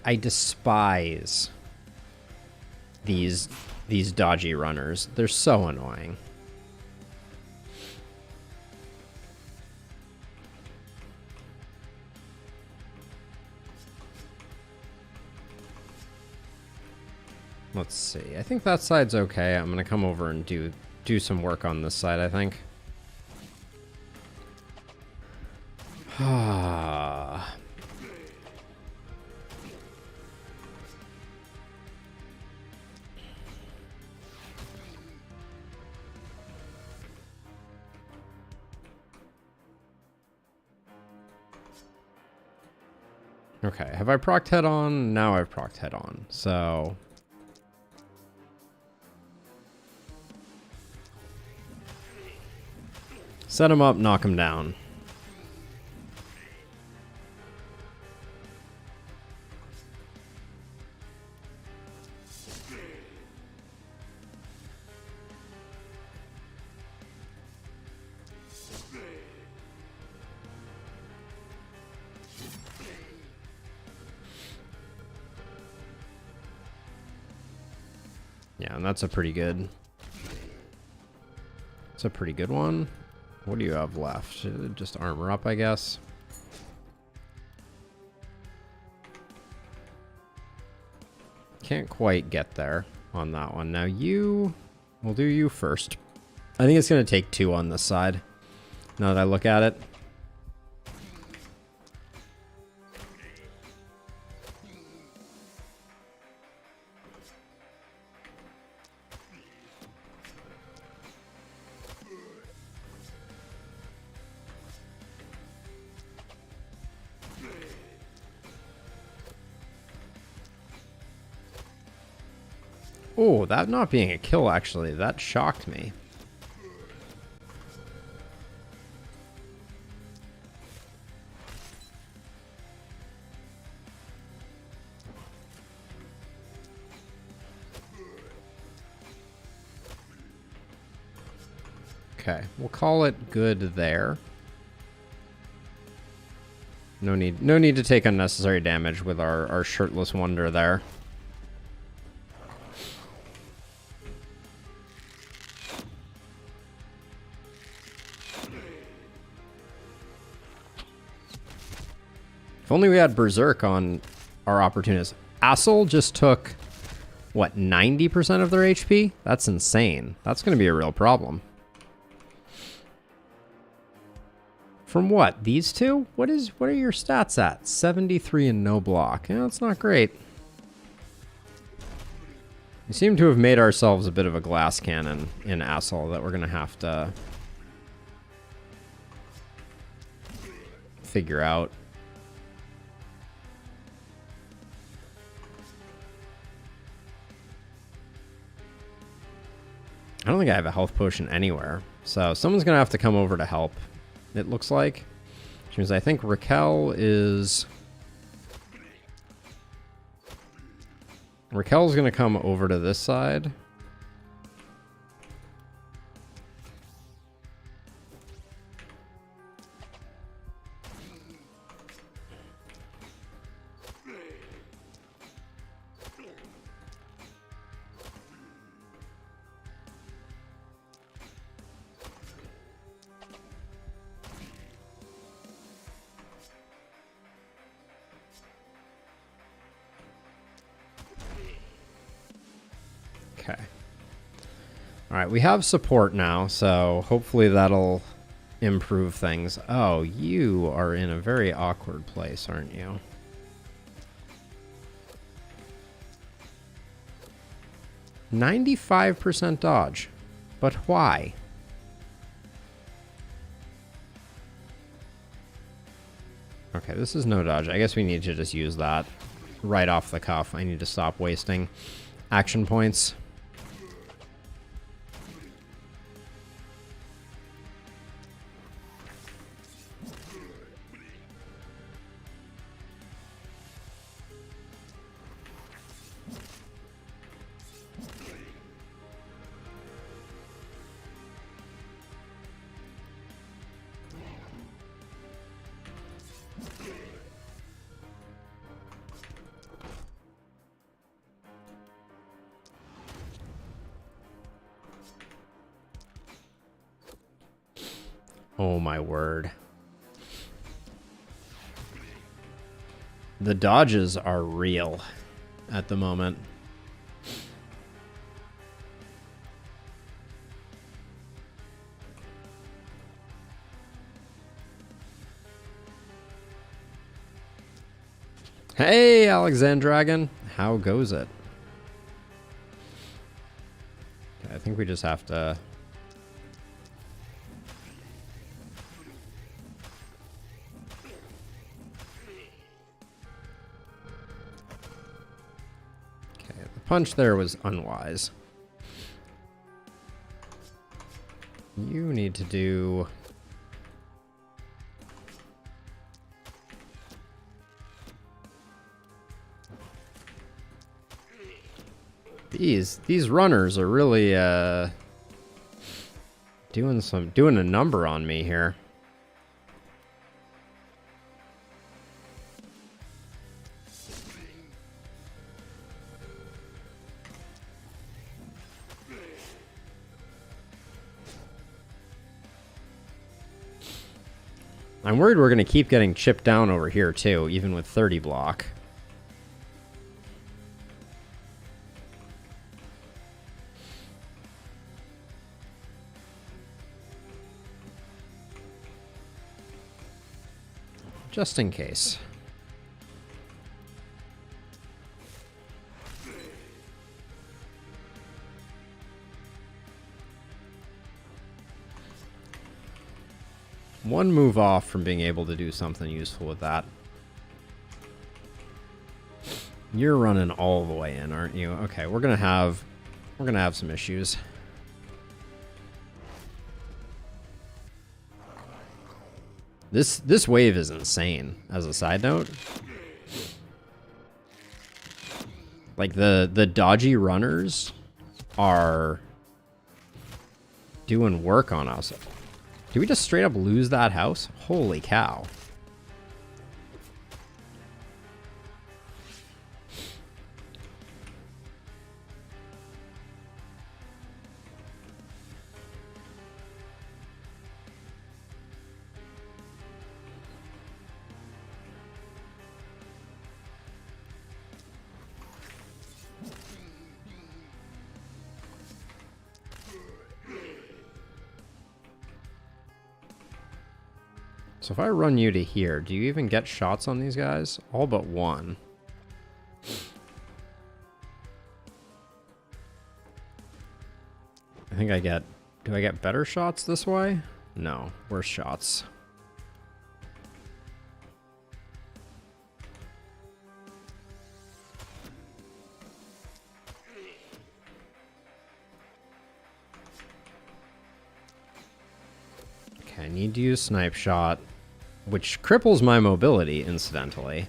I despise these dodgy runners. They're so annoying. Let's see. I think that side's okay. I'm gonna come over and do some work on this side, I think. Ah. Okay, have I procced head on? Now I've procced head on, so... Set him up, knock him down. Yeah, and that's a pretty good... It's a pretty good one. What do you have left? Just armor up, I guess. Can't quite get there on that one. Now you... We'll do you first. I think it's going to take 2 on this side, now that I look at it. Oh, that not being a kill, actually, that shocked me. Okay, we'll call it good there. No need to take unnecessary damage with our shirtless wonder there. If only we had Berserk on our opportunists. Assel just took, what, 90% of their HP? That's insane. That's going to be a real problem. From what? These two? What are your stats at? 73 and no block. Yeah, that's not great. We seem to have made ourselves a bit of a glass cannon in Assel that we're going to have to figure out. I don't think I have a health potion anywhere. So someone's going to have to come over to help, it looks like. Which means I think Raquel is... Raquel's going to come over to this side. Okay. All right, we have support now, so hopefully that'll improve things. Oh, you are in a very awkward place, aren't you? %95 dodge. But why? Okay, this is no dodge. I guess we need to just use that right off the cuff. I need to stop wasting action points. Oh my word. The dodges are real at the moment. Hey, Alexandragon. How goes it? I think we just have to... Punch there was unwise. You need to do These runners are really doing a number on me here. I'm worried we're going to keep getting chipped down over here, too, even with 30 block. Just in case. One move off from being able to do something useful with that. You're running all the way in, aren't you? Okay, we're gonna have some issues. This wave is insane, as a side note. Like the dodgy runners are doing work on us. Did we just straight up lose that house? Holy cow. So if I run you to here, do you even get shots on these guys? All but one. I think I get... Do I get better shots this way? No, worse shots. Okay, I need to use Snipe Shot, which cripples my mobility, incidentally.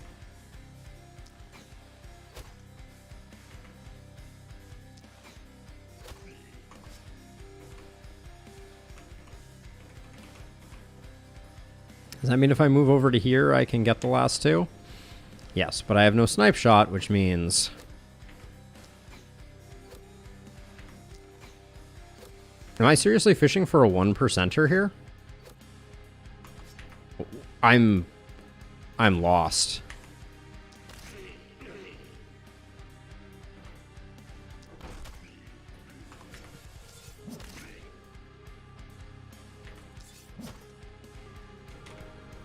Does that mean if I move over to here, I can get the last two? Yes, but I have no Snipe Shot, which means... Am I seriously fishing for a 1%er here? I'm lost.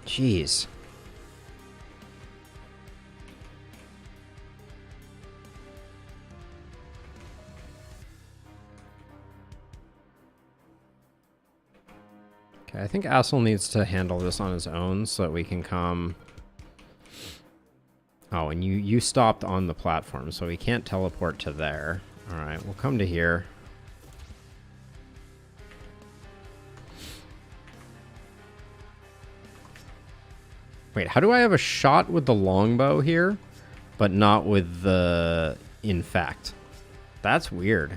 Jeez. Okay, I think Assel needs to handle this on his own so that we can come... Oh, and you stopped on the platform, so we can't teleport to there. Alright, we'll come to here. Wait, how do I have a shot with the longbow here, but not with the infect? That's weird.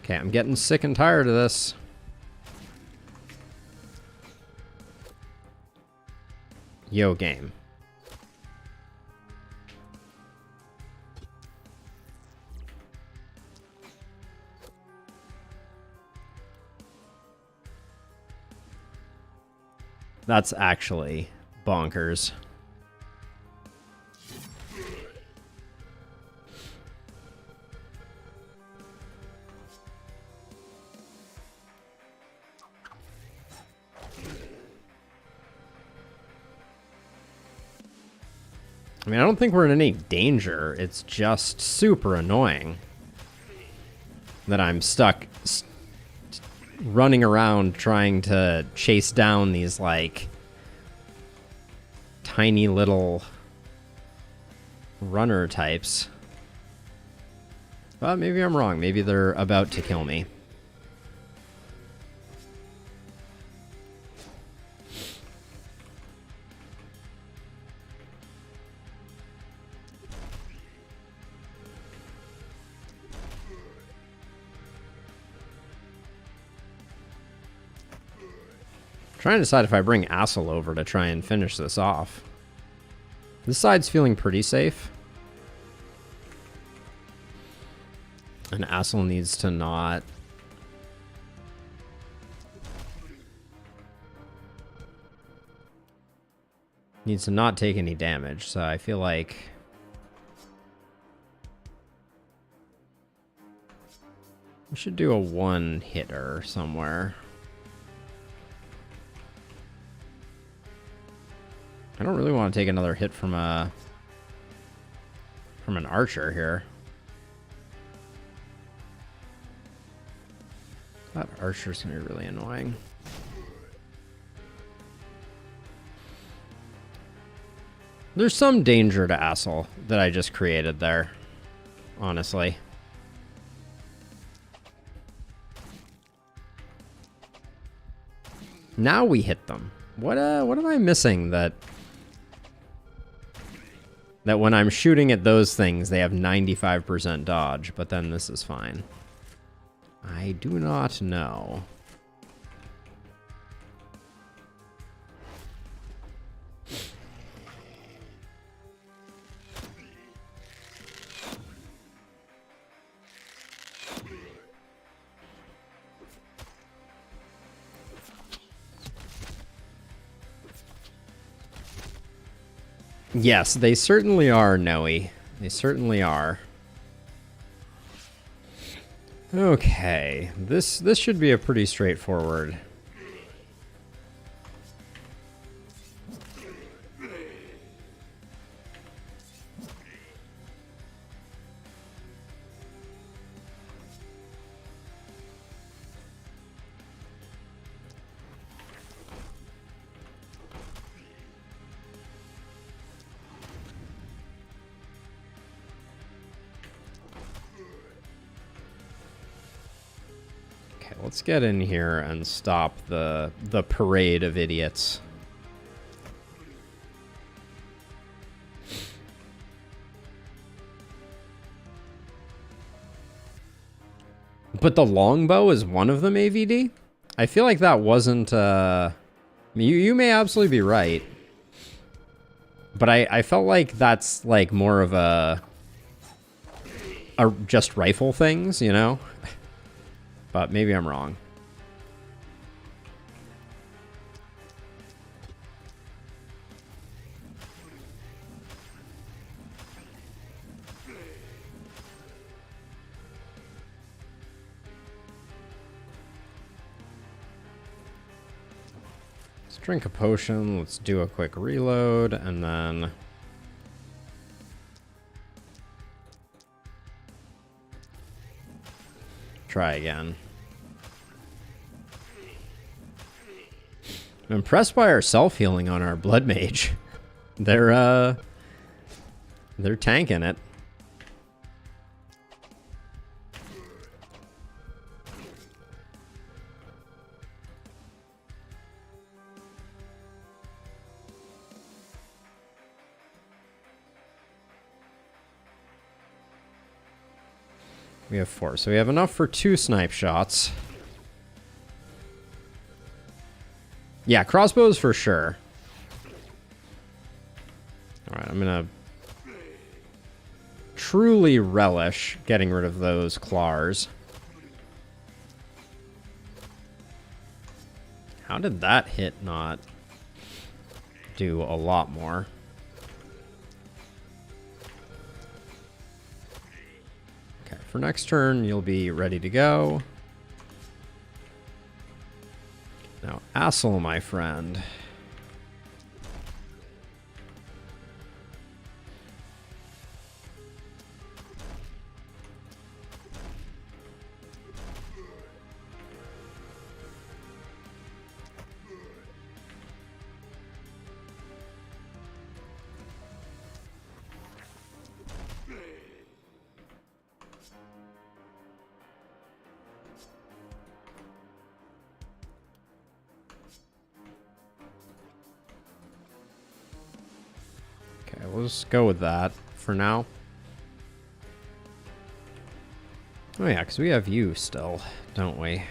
Okay, I'm getting sick and tired of this. Yo, game. That's actually bonkers. I mean, I don't think we're in any danger. It's just super annoying that I'm stuck running around trying to chase down these, like, tiny little runner types. But maybe I'm wrong. Maybe they're about to kill me. Trying to decide if I bring Assel over to try and finish this off. This side's feeling pretty safe. And Assel needs to not... needs to not take any damage, so I feel like... we should do a one-hitter somewhere. I don't really want to take another hit from an archer here. That archer's gonna be really annoying. There's some danger to Assel that I just created there, honestly. Now we hit them. What am I missing that when I'm shooting at those things they have 95% dodge, but then this is fine? I do not know. Yes, they certainly are, Noe. They certainly are. Okay, this should be a pretty straightforward. Let's get in here and stop the parade of idiots. But the longbow is one of them, AVD? I feel like that wasn't... you may absolutely be right. But I felt like that's like more of a just rifle things, you know? But maybe I'm wrong. Let's drink a potion. Let's do a quick reload and then... try again. I'm impressed by our self-healing on our blood mage. They're tanking it. We have 4, so we have enough for 2 snipe shots. Yeah, crossbows for sure. Alright, I'm gonna truly relish getting rid of those claws. How did that hit not do a lot more? Okay, for next turn, you'll be ready to go. Now, Assel, my friend. We'll just go with that for now. Oh yeah, because we have you still, don't we?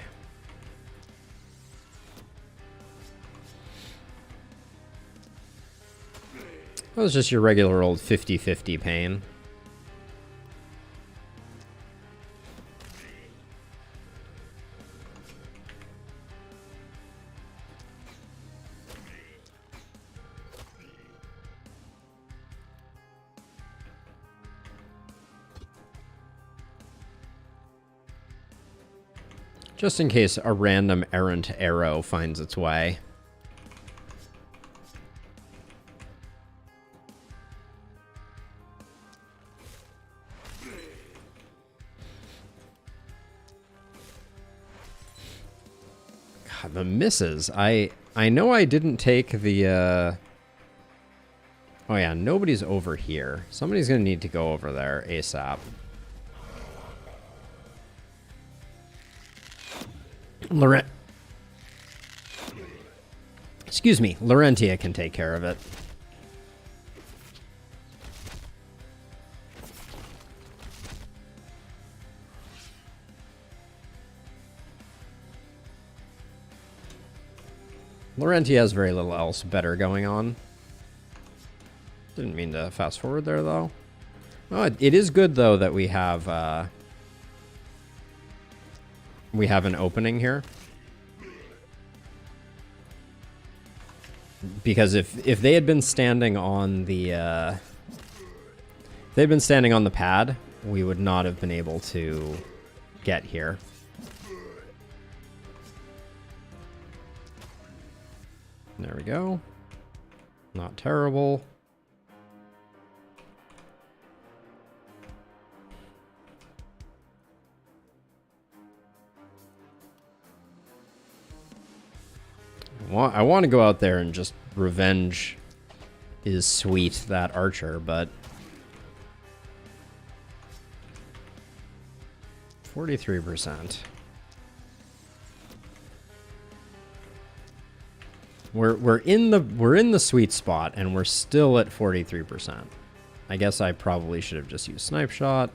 That was just your regular old 50-50 pain. Just in case a random errant arrow finds its way. God, the misses. I know I didn't take the... Oh yeah, nobody's over here. Somebody's gonna need to go over there ASAP. Excuse me, Larentia can take care of it. Larentia has very little else better going on. Didn't mean to fast forward there, though. Oh, it is good, though, that we have an opening here. Because if they had been standing on the they'd been standing on the pad, we would not have been able to get here. There we go. Not terrible. I want to go out there and just revenge is sweet that archer, but 43%. We're in the sweet spot and we're still at 43%. I guess I probably should have just used snipe shot.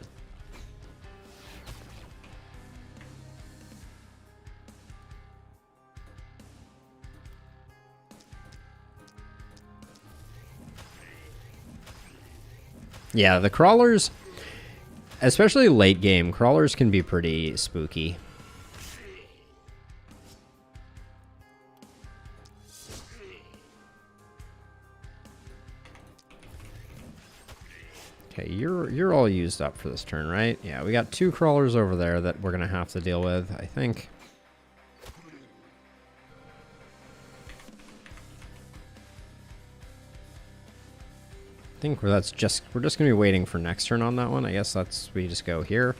Yeah, the crawlers, especially late game, crawlers can be pretty spooky. Okay, you're all used up for this turn, right? Yeah, we got 2 crawlers over there that we're gonna have to deal with, I think. I think we're just gonna be waiting for next turn on that one. I guess we just go here.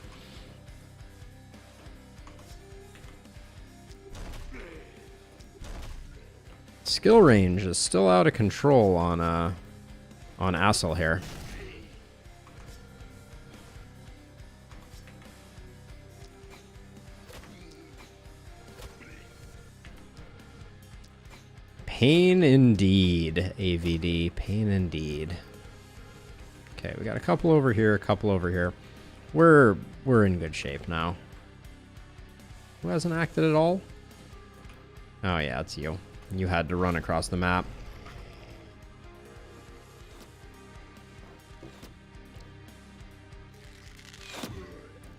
Skill range is still out of control on Assel here. Pain indeed, AVD. Pain indeed. Okay, we got a couple over here, a couple over here. We're in good shape now. Who hasn't acted at all? Oh yeah, it's you. You had to run across the map.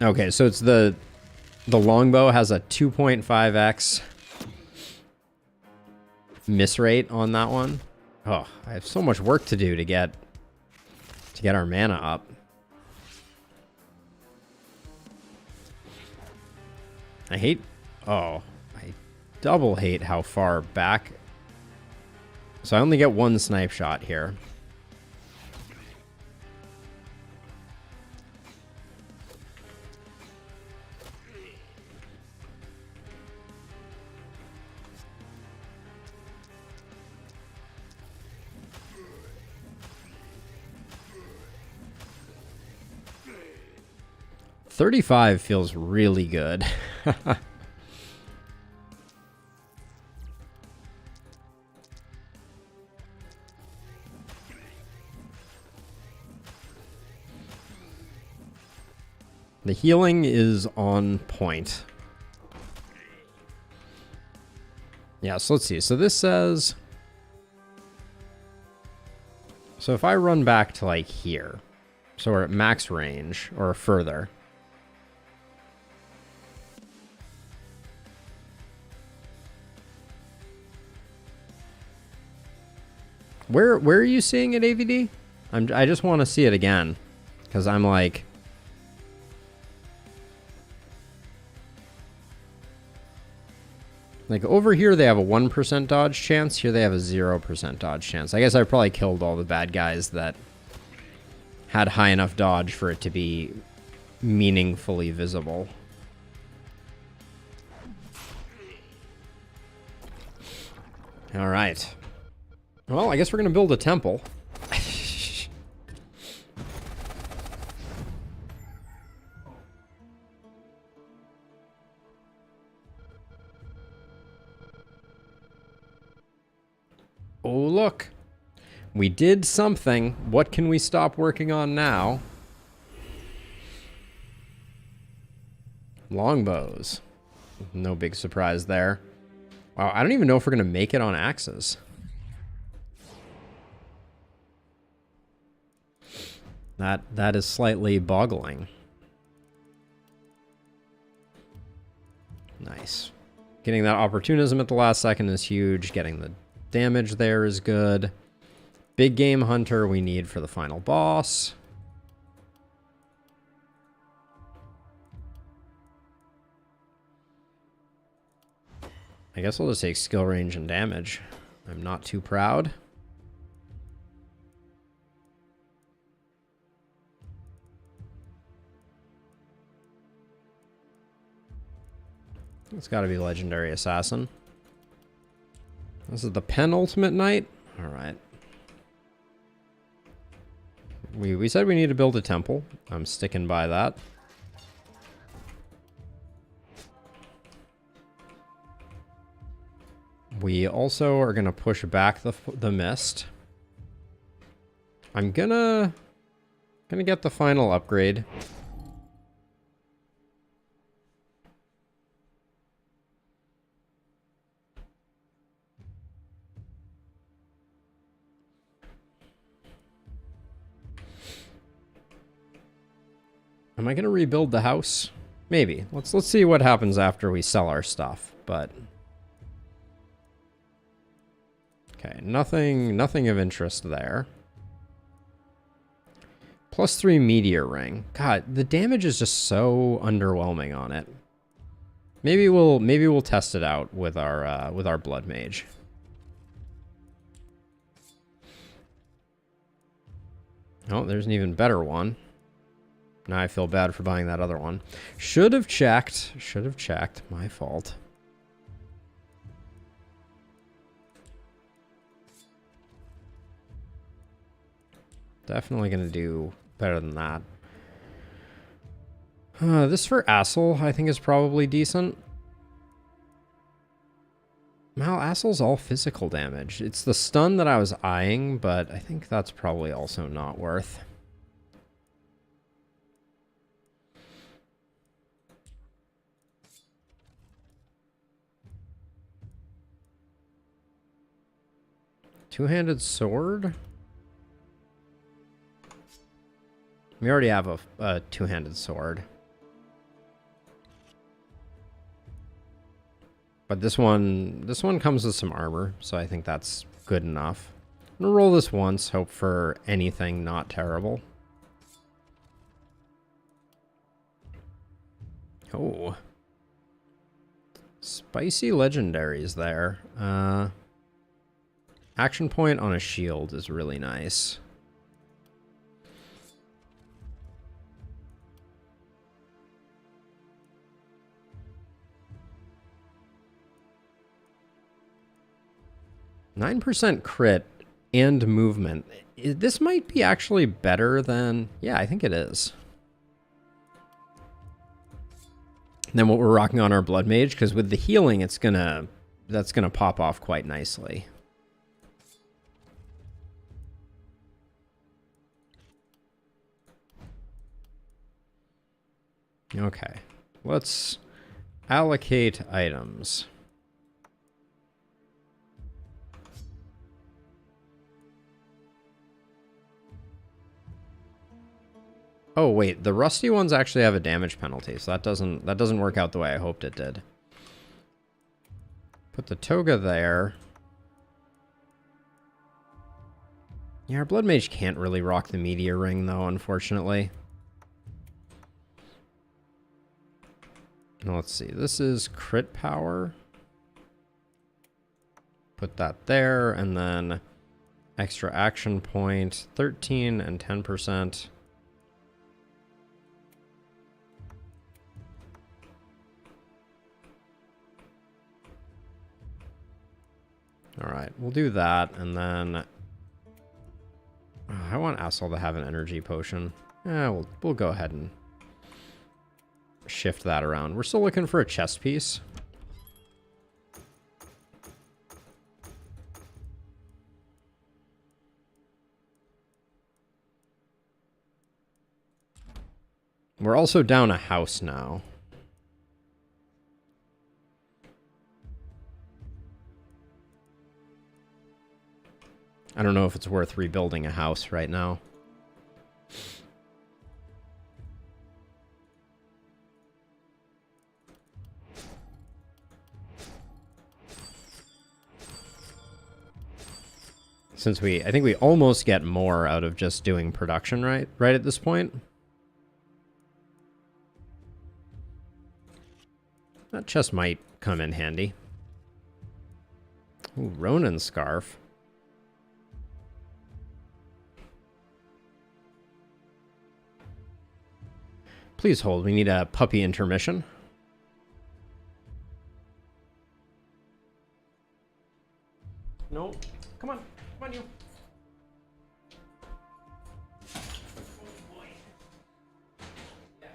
Okay, so it's the longbow has a 2.5x miss rate on that one. Oh, I have so much work to do to get our mana up. I double hate how far back. So I only get 1 snipe shot here. $35 feels really good. The healing is on point. Yeah, so let's see. So this says So if I run back to like here, so we're at max range or further. Where are you seeing it, AVD? I just want to see it again, because I'm like, over here they have a 1% dodge chance. Here they have a 0% dodge chance. I guess I probably killed all the bad guys that had high enough dodge for it to be meaningfully visible. All right. Well, I guess we're going to build a temple. Oh, look. We did something. What can we stop working on now? Longbows. No big surprise there. Wow, I don't even know if we're going to make it on axes. That is slightly boggling. Nice. Getting that opportunism at the last second is huge. Getting the damage there is good. Big game hunter we need for the final boss. I guess I'll just take skill range and damage. I'm not too proud. It's got to be Legendary Assassin. This is the penultimate night? Alright. We said we need to build a temple. I'm sticking by that. We also are going to push back the mist. I'm gonna get the final upgrade. Am I going to rebuild the house? Maybe. Let's see what happens after we sell our stuff, but okay, nothing of interest there. +3 meteor ring. God, the damage is just so underwhelming on it. Maybe we'll test it out with our blood mage. Oh, there's an even better one. Now I feel bad for buying that other one. Should have checked. Should have checked. My fault. Definitely going to do better than that. This for Assel, I think, is probably decent. Mal, Assel's all physical damage. It's the stun that I was eyeing, but I think that's probably also not worth. Two-handed sword? We already have a two-handed sword. But this one comes with some armor, so I think that's good enough. I'm gonna roll this once, hope for anything not terrible. Oh. Spicy legendaries there. Action point on a shield is really nice. %9 crit and movement. This might be actually better than... Yeah, I think it is. And then what we're rocking on our blood mage, because with the healing, that's gonna pop off quite nicely. Okay, let's allocate items. Oh wait, the rusty ones actually have a damage penalty, so that doesn't work out the way I hoped it did. Put the toga there. Yeah, our blood mage can't really rock the meteor ring though, unfortunately. Now let's see. This is crit power. Put that there, and then extra action point, 13 and 10%. All right, we'll do that, and then I want Assel to have an energy potion. Yeah, we'll go ahead and shift that around. We're still looking for a chest piece. We're also down a house now. I don't know if it's worth rebuilding a house right now. Since I think we almost get more out of just doing production right at this point. That chest might come in handy. Ooh, Ronin scarf. Please hold. We need a puppy intermission. No. Come on. Come on, you. Oh, boy. Yeah.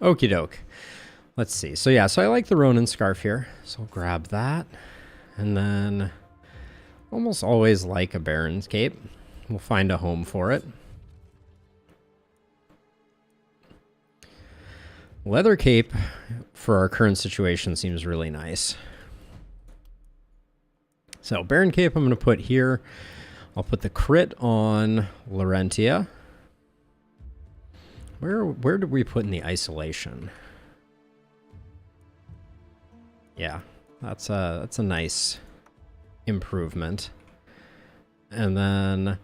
Okie doke. Let's see. So yeah, so I like the Ronin scarf here. So I'll grab that. And then almost always like a Baron's cape. We'll find a home for it. Leather cape for our current situation seems really nice. So Baron cape I'm going to put here. I'll put the crit on Larentia. Where did we put in the isolation? Yeah, that's a nice improvement. And then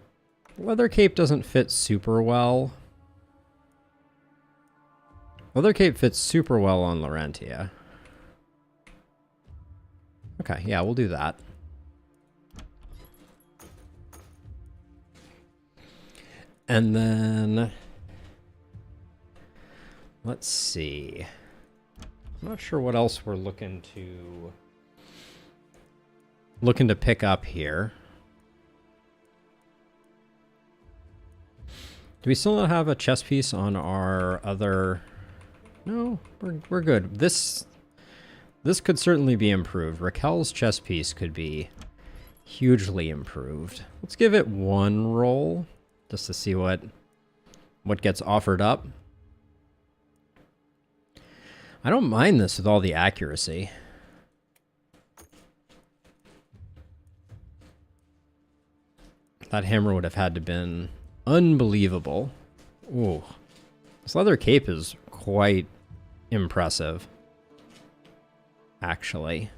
leather cape doesn't fit super well. Leather cape fits super well on Larentia. Okay, yeah, we'll do that. And then let's see. I'm not sure what else we're looking to pick up here. Do we still not have a chess piece on our other? No, we're good. This could certainly be improved. Raquel's chess piece could be hugely improved. Let's give it one roll just to see what gets offered up. I don't mind this with all the accuracy. That hammer would have had to been unbelievable. Ooh. This leather cape is quite impressive, actually.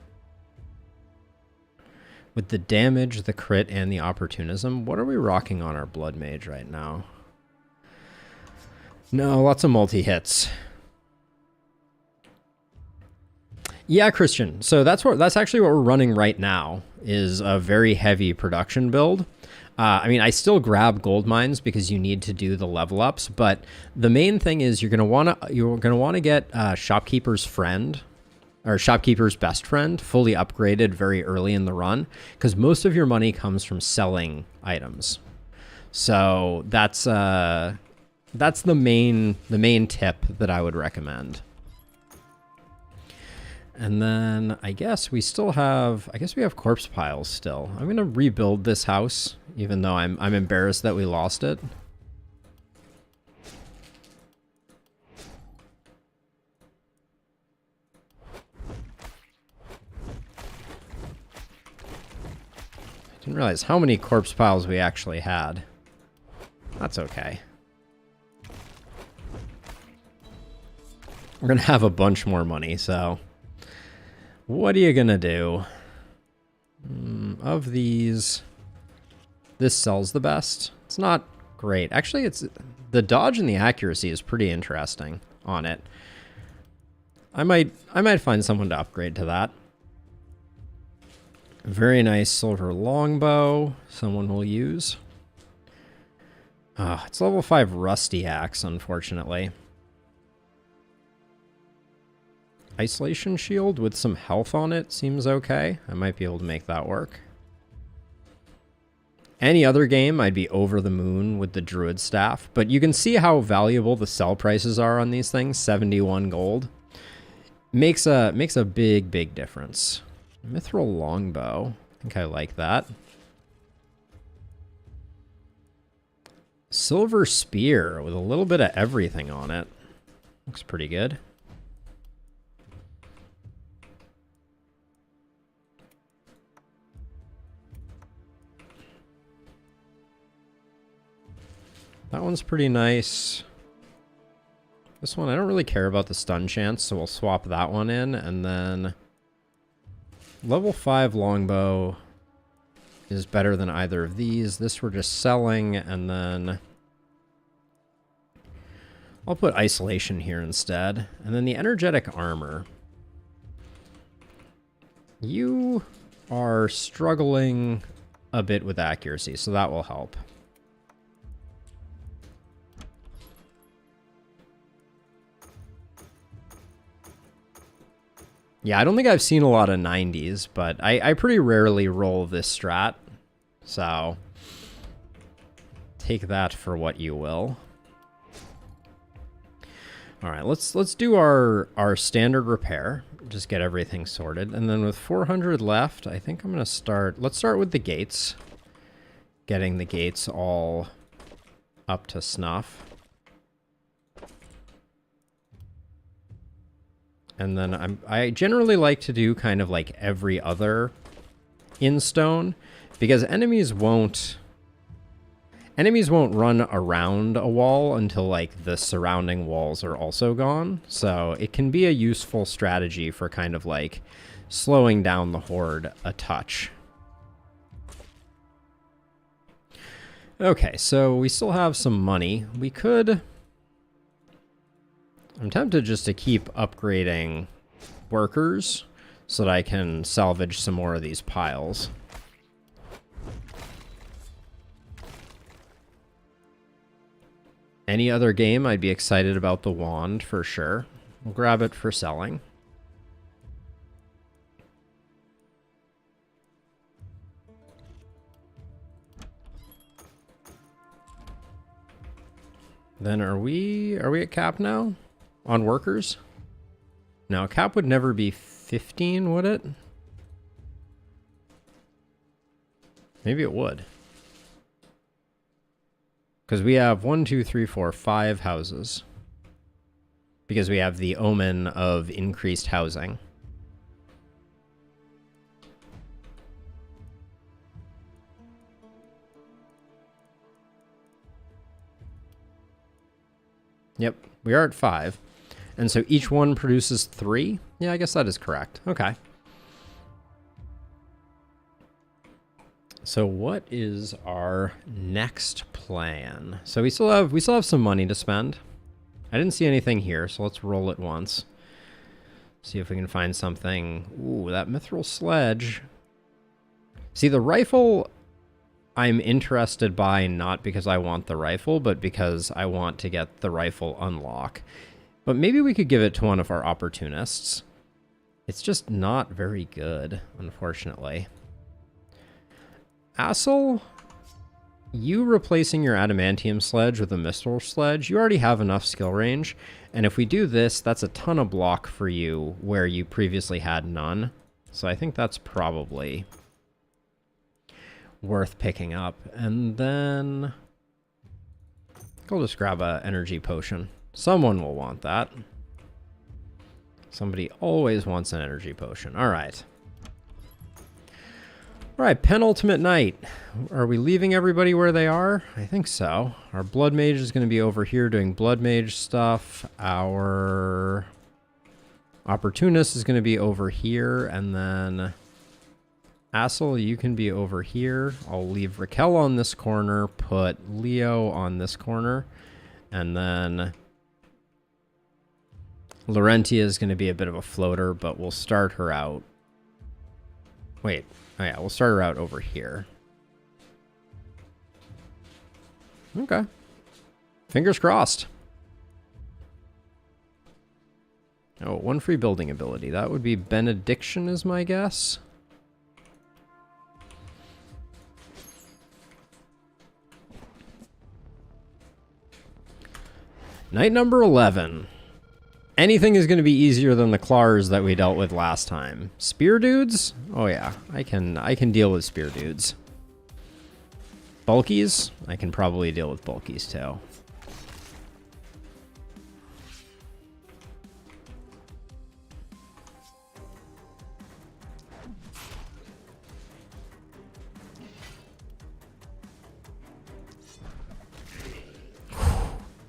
With the damage, the crit, and the opportunism, what are we rocking on our Blood Mage right now? No, lots of multi-hits. Yeah, Christian. So that's actually what we're running right now, is a very heavy production build. I mean, I still grab gold mines because you need to do the level ups, but the main thing is you're gonna wanna get Shopkeeper's Friend, or Shopkeeper's Best Friend, fully upgraded very early in the run, because most of your money comes from selling items. So that's the main tip that I would recommend. And then I guess we have corpse piles still. I'm gonna rebuild this house, even though I'm embarrassed that we lost it. I didn't realize how many corpse piles we actually had. That's okay. We're gonna have a bunch more money, so what are you gonna do? Of these, this sells the best. It's not great. Actually, it's the dodge and the accuracy is pretty interesting on it. I might find someone to upgrade to that. Very nice silver longbow. Someone will use. It's level 5 rusty axe, unfortunately. Isolation shield with some health on it seems okay. I might be able to make that work. Any other game, I'd be over the moon with the Druid Staff, but you can see how valuable the sell prices are on these things. 71 gold. Makes a big difference. Mithril longbow. I think I like that. Silver spear with a little bit of everything on it. Looks pretty good. That one's pretty nice. This one, I don't really care about the stun chance, so we'll swap that one in. And then level 5 longbow is better than either of these. This we're just selling, and then I'll put isolation here instead. And then the energetic armor. You are struggling a bit with accuracy, so that will help. Yeah, I don't think I've seen a lot of 90s, but I pretty rarely roll this strat, so take that for what you will. All right, let's do our standard repair. Just get everything sorted, and then with 400 left, I think I'm gonna start. Let's start with the gates. Getting the gates all up to snuff. And then I generally like to do kind of like every other in stone, because enemies won't run around a wall until like the surrounding walls are also gone. So it can be a useful strategy for kind of like slowing down the horde a touch. Okay, so we still have some money. We could... I'm tempted just to keep upgrading workers so that I can salvage some more of these piles. Any other game, I'd be excited about the wand for sure. We'll grab it for selling. Then are we at cap now? On workers? No, cap would never be 15, would it? Maybe it would. Because we have 1, 2, 3, 4, 5 houses. Because we have the omen of increased housing. Yep, we are at 5. And so each one produces 3? Yeah, I guess that is correct. Okay. So what is our next plan? So we still have some money to spend. I didn't see anything here, so let's roll it once. See if we can find something. Ooh, that mithril sledge. See, the rifle I'm interested by not because I want the rifle, but because I want to get the rifle unlock. But maybe we could give it to one of our opportunists. It's just not very good, unfortunately. Assel, you replacing your adamantium sledge with a mithril sledge, you already have enough skill range. And if we do this, that's a ton of block for you where you previously had none. So I think that's probably worth picking up. And then I'll just grab an energy potion. Someone will want that. Somebody always wants an energy potion. All right. All right, penultimate night. Are we leaving everybody where they are? I think so. Our blood mage is going to be over here doing blood mage stuff. Our opportunist is going to be over here, and then Assel, you can be over here. I'll leave Raquel on this corner, put Leo on this corner, and then Laurentia is going to be a bit of a floater, but we'll start her out. Wait. Oh yeah, we'll start her out over here. Okay. Fingers crossed. Oh, 1 free building ability. That would be Benediction is my guess. Night number 11. Anything is going to be easier than the Clars that we dealt with last time. Spear dudes? Oh yeah, I can deal with spear dudes. Bulkies? I can probably deal with bulkies too.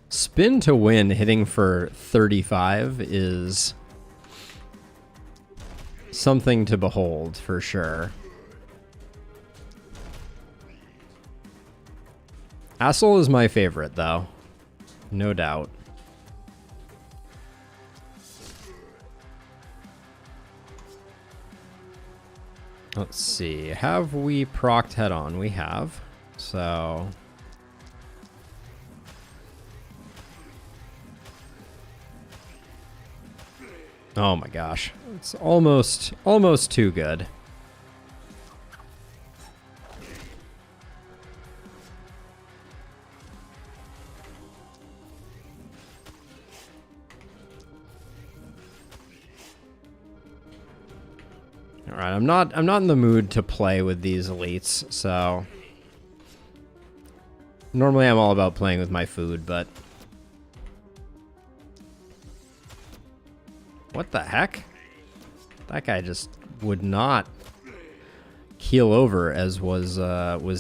Spin to win hitting for 35 is something to behold for sure. Assel is my favorite though, no doubt. Let's see, have we procced head on? We have, so... Oh my gosh, it's almost too good. All right, I'm not in the mood to play with these elites, so normally I'm all about playing with my food, but what the heck? That guy just would not keel over as was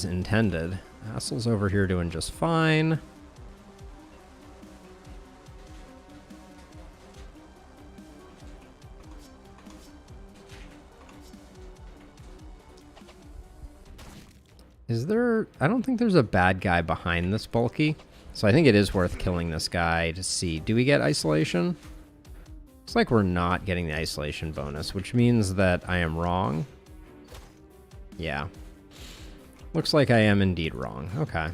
intended. Hassel's over here doing just fine. Is there... I don't think there's a bad guy behind this bulky. So I think it is worth killing this guy to see. Do we get isolation? Looks like we're not getting the isolation bonus, which means that I am wrong. Yeah. Looks like I am indeed wrong. Okay.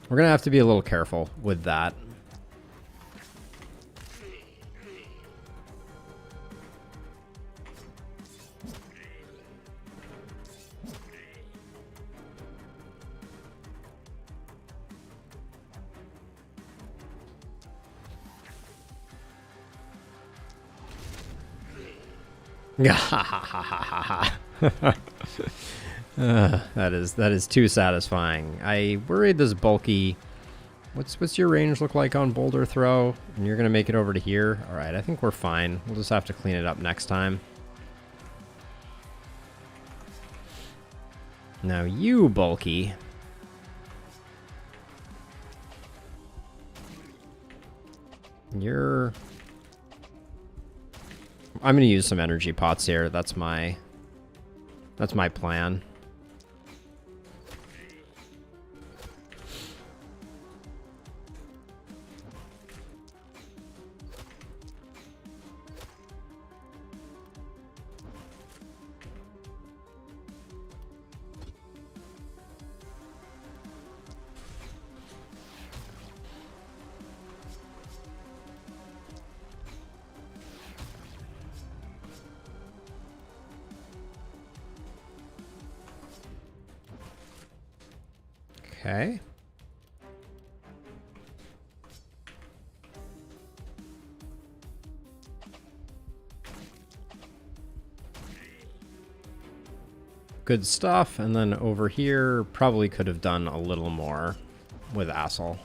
We're going to have to be a little careful with that. That is too satisfying. I worried this bulky. What's your range look like on boulder throw? And you're gonna make it over to here. All right, I think we're fine. We'll just have to clean it up next time. Now you bulky. You're... I'm gonna use some energy pots here. That's my plan. Okay. Good stuff. And then over here, probably could have done a little more with Assel.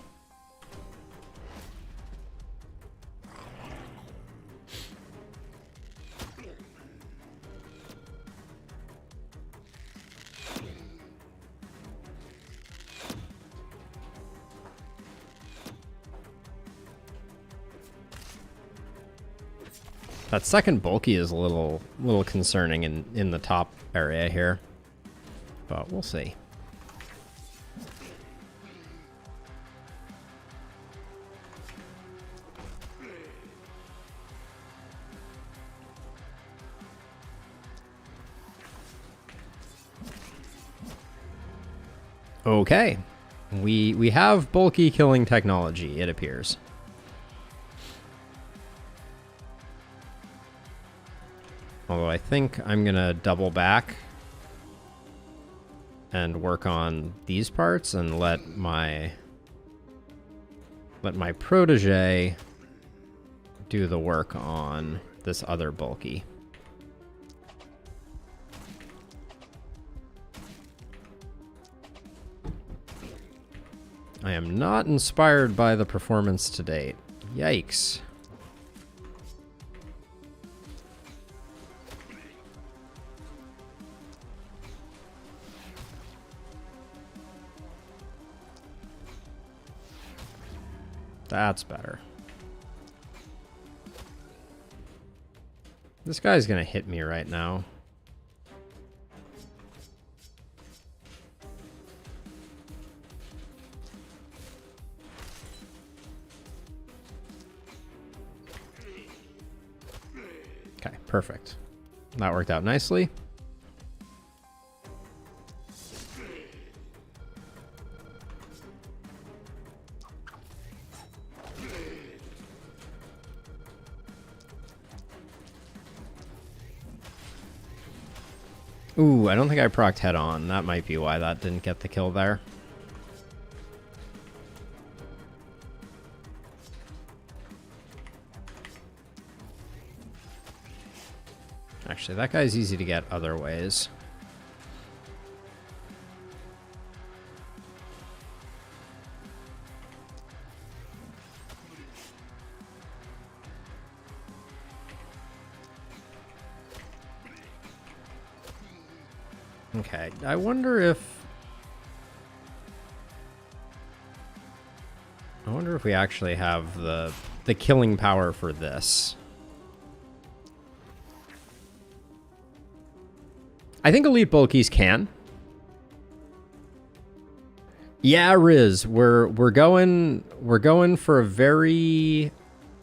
That second bulky is a little concerning in the top area here, but we'll see. Okay, we have bulky killing technology, it appears. Although I think I'm gonna double back and work on these parts and let my protege do the work on this other bulky. I am not inspired by the performance to date. Yikes. That's better. This guy's gonna hit me right now. Okay, perfect. That worked out nicely. Ooh, I don't think I procced head on. That might be why that didn't get the kill there. Actually, that guy's easy to get other ways. Okay, I wonder if we actually have the killing power for this. I think elite bulkies can. Yeah, Riz, we're going for a very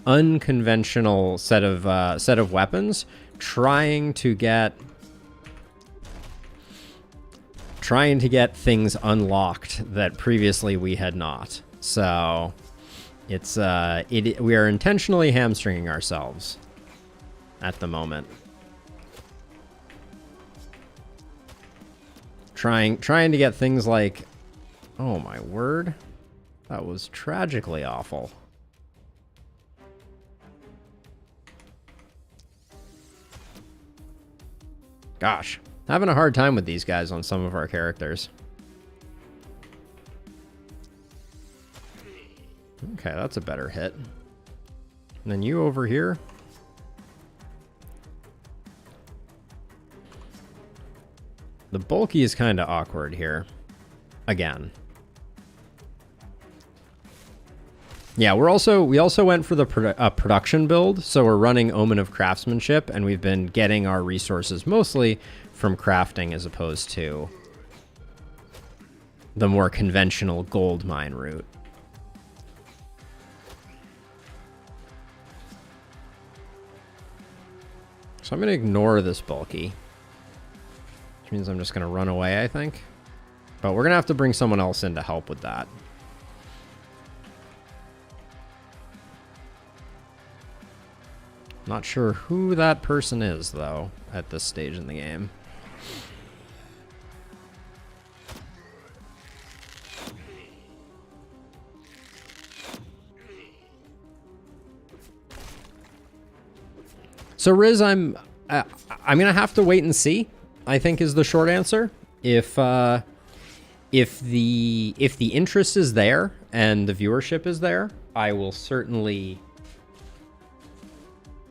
unconventional set of weapons, trying to get things unlocked that previously we had not. So it's we are intentionally hamstringing ourselves at the moment. Trying to get things like, oh my word, that was tragically awful. Gosh, having a hard time with these guys on some of our characters. Okay, that's a better hit. And then you over here. The bulky is kind of awkward here. Again. Yeah, we also went for the production build, so we're running Omen of Craftsmanship, and we've been getting our resources mostly from crafting as opposed to the more conventional gold mine route. So I'm going to ignore this bulky. Which means I'm just going to run away, I think. But we're going to have to bring someone else in to help with that. Not sure who that person is, though, at this stage in the game. So Riz, I'm gonna have to wait and see, I think, is the short answer. If the interest is there and the viewership is there, I will certainly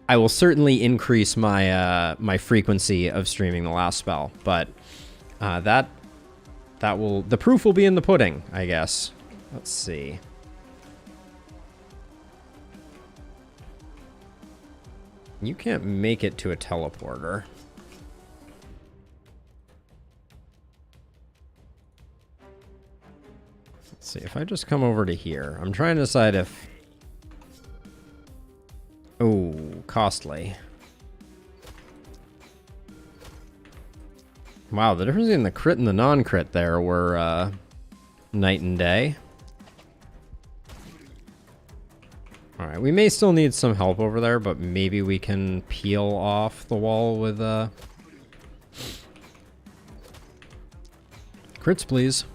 increase my my frequency of streaming the last spell. But the proof will be in the pudding, I guess. Let's see. You can't make it to a teleporter. Let's see, if I just come over to here, I'm trying to decide if... Oh, costly. Wow, the difference between the crit and the non-crit there were night and day. Alright, we may still need some help over there, but maybe we can peel off the wall with crits, please.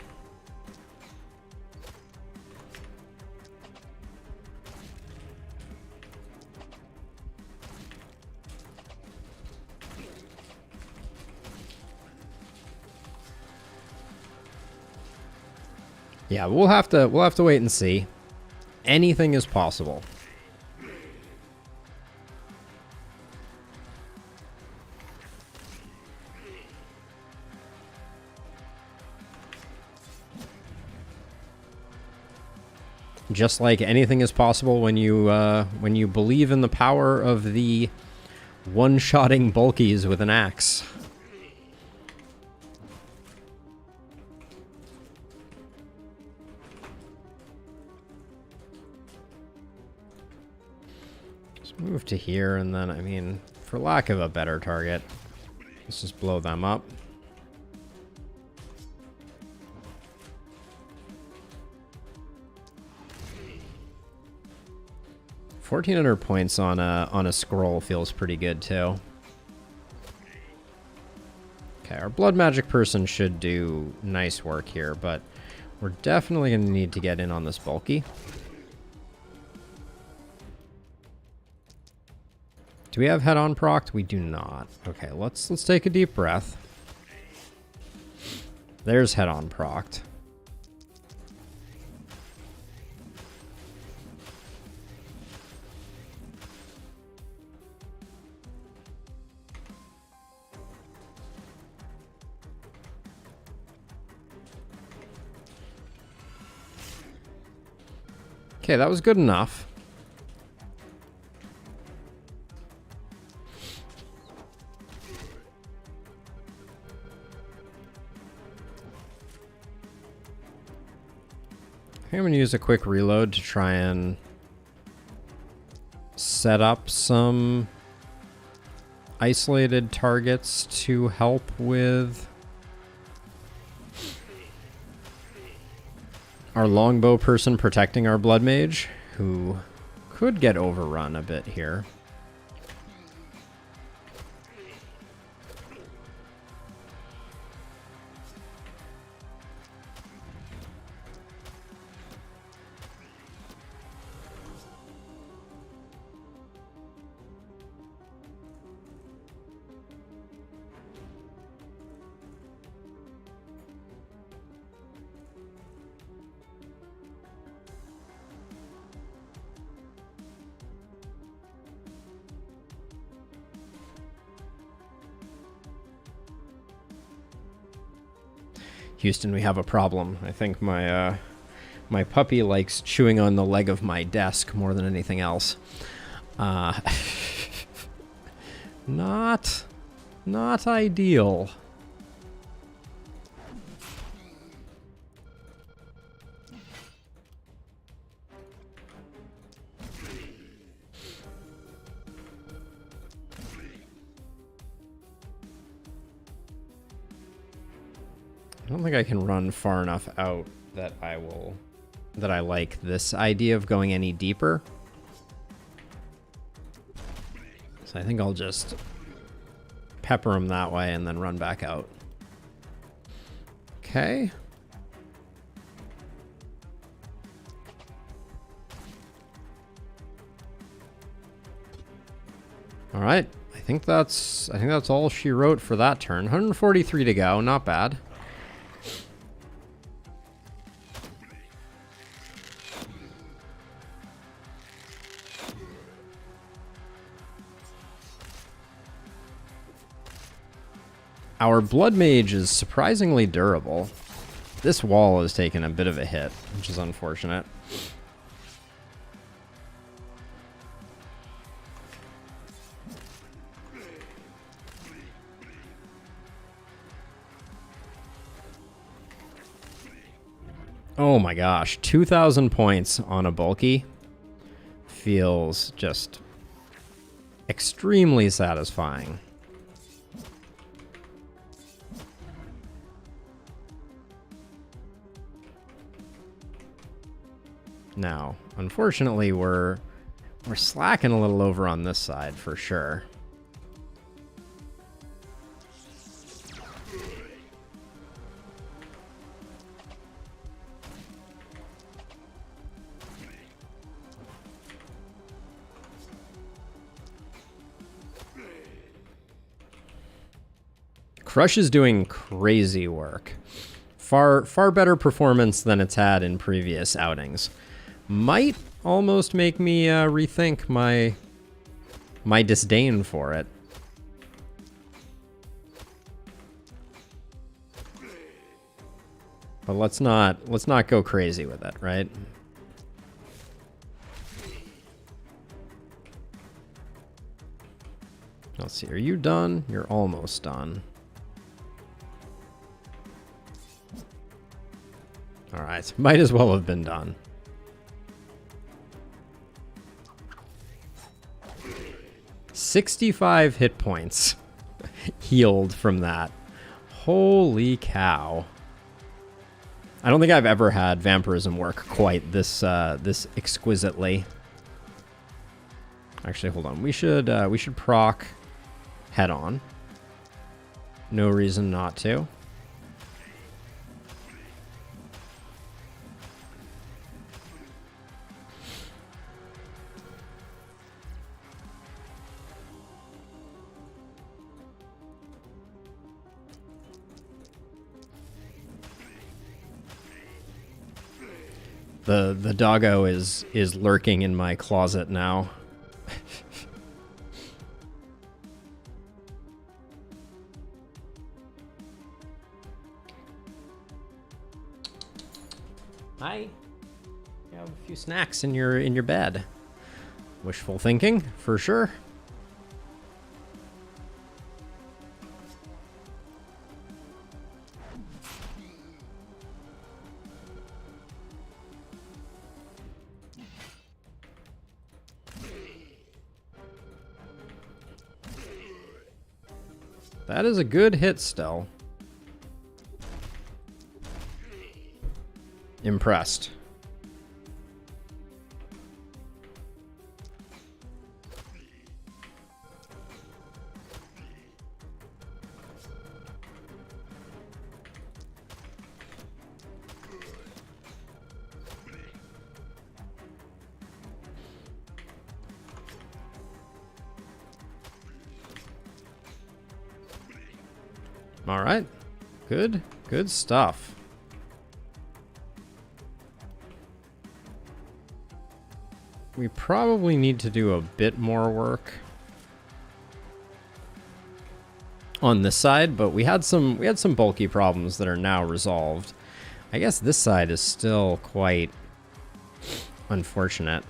Yeah, we'll have to wait and see. Anything is possible. Just like anything is possible when you believe in the power of the one-shotting bulkies with an axe. Move to here, and then, I mean, for lack of a better target, let's just blow them up. $1,400 points on a scroll feels pretty good too. Okay, our blood magic person should do nice work here, but we're definitely going to need to get in on this bulky. Do we have head on proc? We do not. Okay, let's take a deep breath. There's head on proc. Okay, that was good enough. I think I'm going to use a quick reload to try and set up some isolated targets to help with our longbow person protecting our blood mage, who could get overrun a bit here. Houston, we have a problem. I think my my puppy likes chewing on the leg of my desk more than anything else. Not ideal. I don't think I can run far enough out that I like this idea of going any deeper. So I think I'll just pepper him that way and then run back out. Okay. All right. I think that's all she wrote for that turn. 143 to go. Not bad. Our blood mage is surprisingly durable. This wall has taken a bit of a hit, which is unfortunate. Oh my gosh, 2,000 points on a bulky feels just extremely satisfying. Now, unfortunately, we're slacking a little over on this side for sure. Crush is doing crazy work. Far better performance than it's had in previous outings. Might almost make me rethink my disdain for it. But let's not go crazy with it, right? Let's see, are you done? You're almost done. All right, might as well have been done. $65 hit points healed from that. Holy cow. I don't think I've ever had vampirism work quite this this exquisitely. Actually, hold on. We should proc head on. No reason not to. The doggo is lurking in my closet now. Hi. You have a few snacks in your bed. Wishful thinking, for sure. That is a good hit still. Impressed. All right. Good stuff. We probably need to do a bit more work on this side, but we had some bulky problems that are now resolved. I guess this side is still quite unfortunate.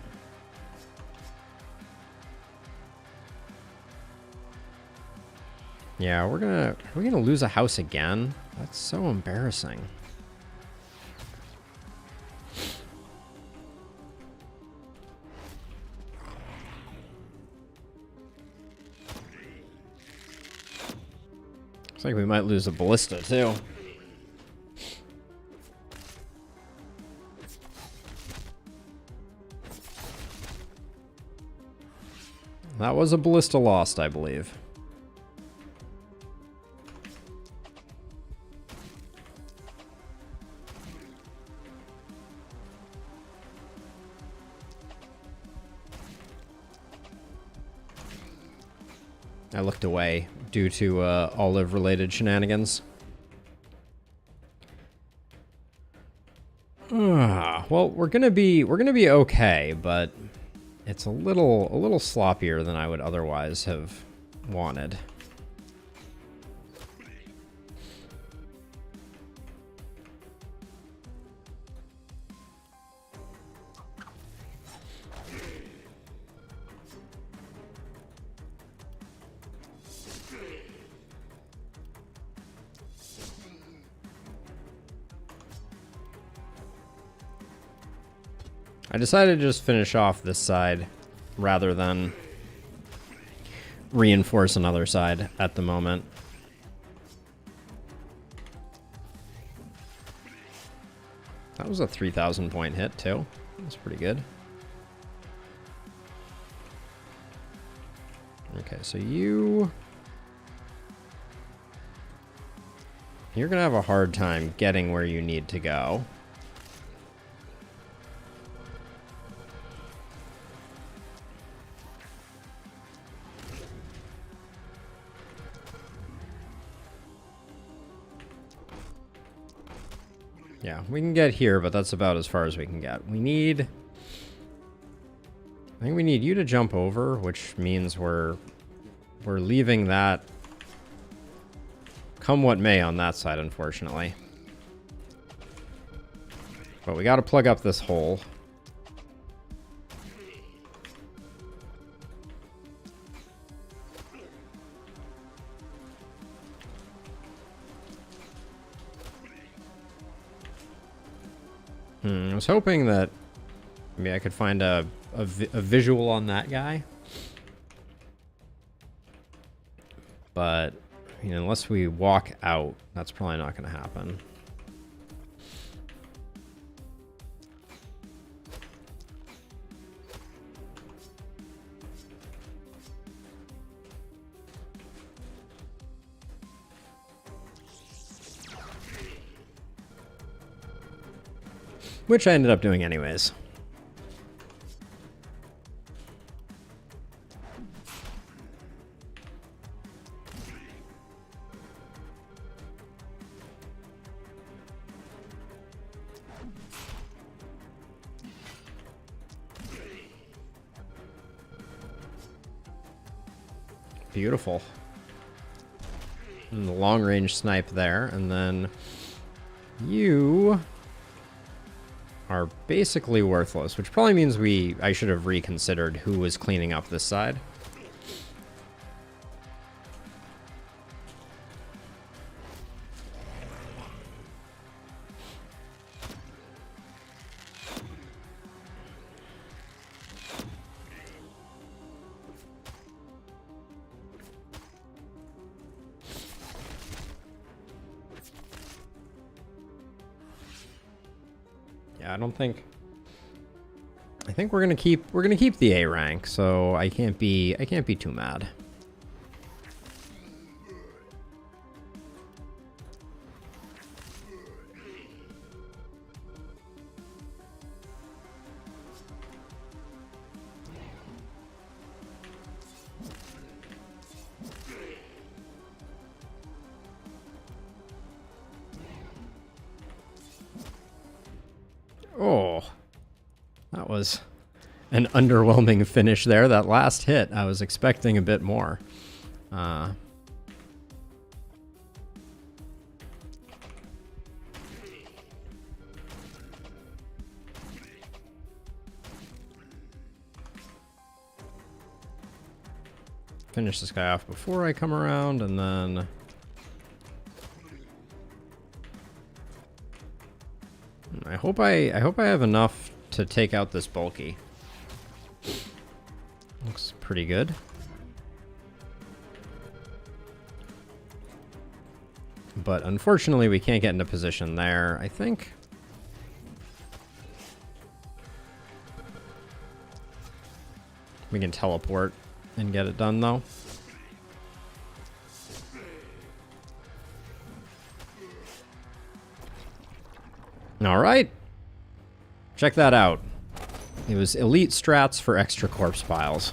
Yeah, we're gonna lose a house again. That's so embarrassing. Looks like we might lose a ballista too. That was a ballista lost, I believe. I looked away due to olive-related shenanigans. Well, we're gonna be okay, but it's a little sloppier than I would otherwise have wanted. I decided to just finish off this side rather than reinforce another side at the moment. That was a 3,000 point hit too. That's pretty good. Okay, so you're gonna have a hard time getting where you need to go. Yeah, we can get here, but that's about as far as we can get. I think we need you to jump over, which means we're leaving that come what may on that side, unfortunately. But we got to plug up this hole. I was hoping that maybe I could find a visual on that guy. But, you know, unless we walk out, that's probably not going to happen. Which I ended up doing anyways. Beautiful. And the long-range snipe there, and then you are basically worthless, which probably means I should have reconsidered who was cleaning up this side. Yeah, I think we're gonna keep the A rank, so I can't be too mad. Oh, that was an underwhelming finish there. That last hit, I was expecting a bit more. Finish this guy off before I come around, and then... I hope I have enough to take out this bulky. Looks pretty good. But unfortunately, we can't get into position there, I think. We can teleport and get it done, though. All right. Check that out. It was elite strats for extra corpse piles.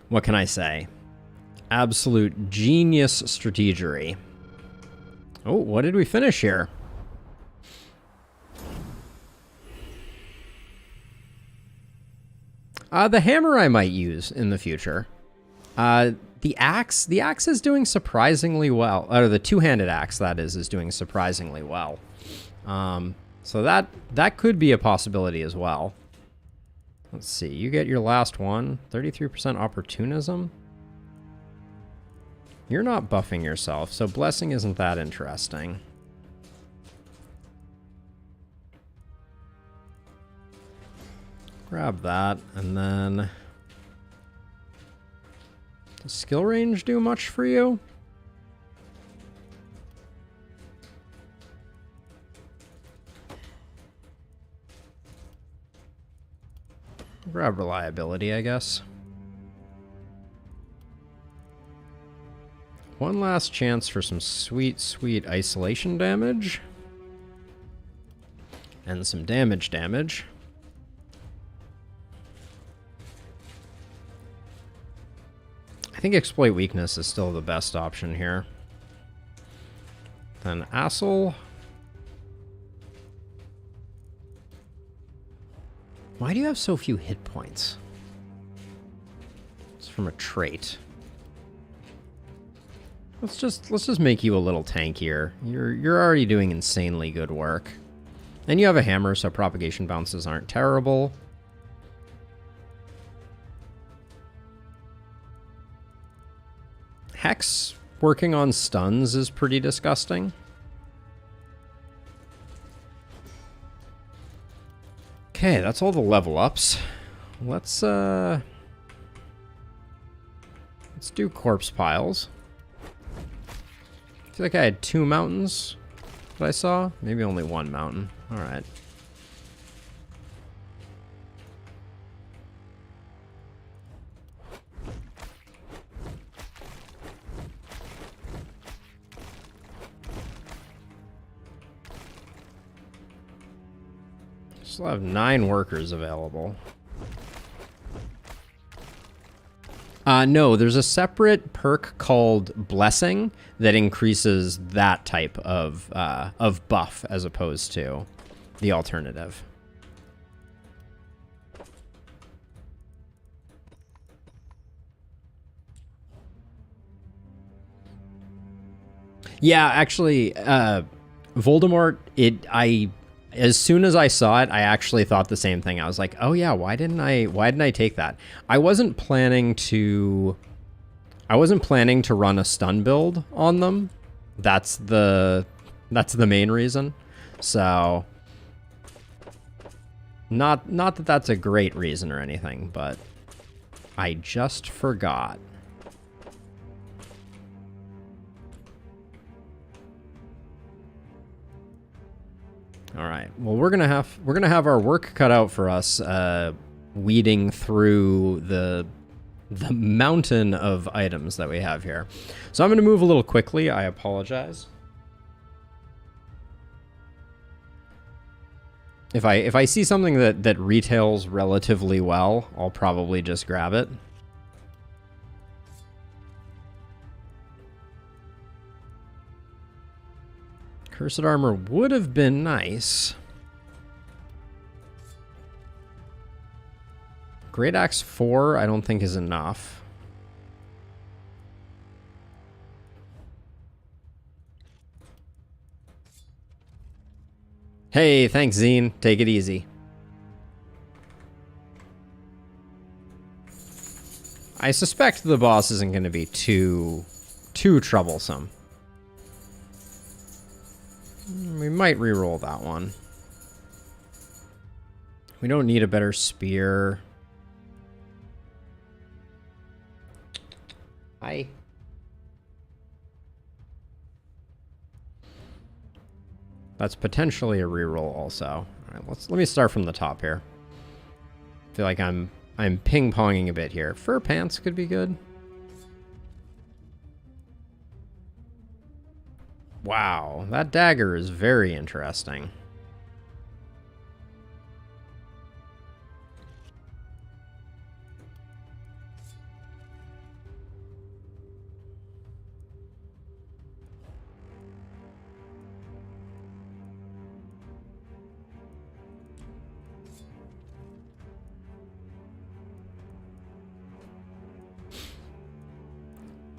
What can I say? Absolute genius strategery. Oh, what did we finish here? The hammer I might use in the future. The axe is doing surprisingly well. Or the two-handed axe, that is doing surprisingly well. So that could be a possibility as well. Let's see. You get your last one. 33% opportunism. You're not buffing yourself, so blessing isn't that interesting. Grab that, and then... Does skill range do much for you? Grab reliability, I guess. One last chance for some sweet, sweet isolation damage. And some damage. I think exploit weakness is still the best option here. Then Assel. Why do you have so few hit points? It's from a trait. Let's just make you a little tankier. You're already doing insanely good work. And you have a hammer, so propagation bounces aren't terrible. Hex working on stuns is pretty disgusting. Okay, that's all the level ups. Let's do corpse piles. I feel like I had 2 mountains that I saw. Maybe only 1 mountain. All right. Still have 9 workers available. No, there's a separate perk called Blessing that increases that type of buff as opposed to the alternative. Yeah, actually, Voldemort. As soon as I saw it, I actually thought the same thing. I was like, oh yeah, why didn't I take that? I wasn't planning to. I wasn't planning to run a stun build on them. That's the main reason. So, not that that's a great reason or anything, but I just forgot. All right. Well, we're gonna have our work cut out for us, weeding through the mountain of items that we have here. So I'm gonna move a little quickly. I apologize. If I see something that retails relatively well, I'll probably just grab it. Cursed armor would have been nice. Great Axe 4 I don't think is enough. Hey, thanks Zine. Take it easy. I suspect the boss isn't going to be too troublesome. We might reroll that one. We don't need a better spear. Hi. That's potentially a reroll also. All right, let me start from the top here. I feel like I'm ping-ponging a bit here. Fur pants could be good. Wow, that dagger is very interesting.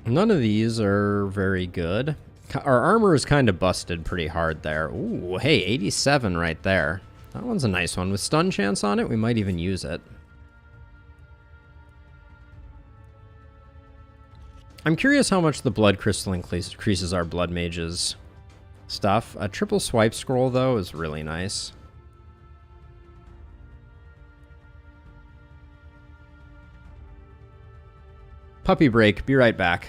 None of these are very good. Our armor is kind of busted pretty hard there. Ooh, hey, 87 right there. That one's a nice one. With stun chance on it, we might even use it. I'm curious how much the blood crystal increases our blood mage's stuff. A triple swipe scroll, though, is really nice. Puppy break. Be right back.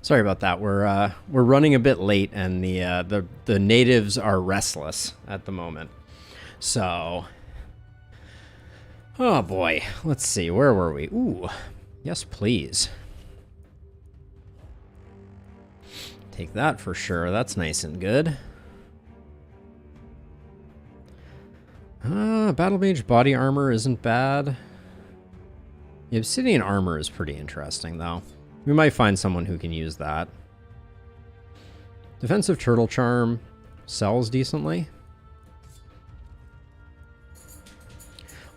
Sorry about that. We're running a bit late, and the natives are restless at the moment. So, oh boy, let's see. Where were we? Ooh, yes, please. Take that for sure. That's nice and good. Battle Mage body armor isn't bad. The obsidian armor is pretty interesting, though. We might find someone who can use that. Defensive turtle charm sells decently.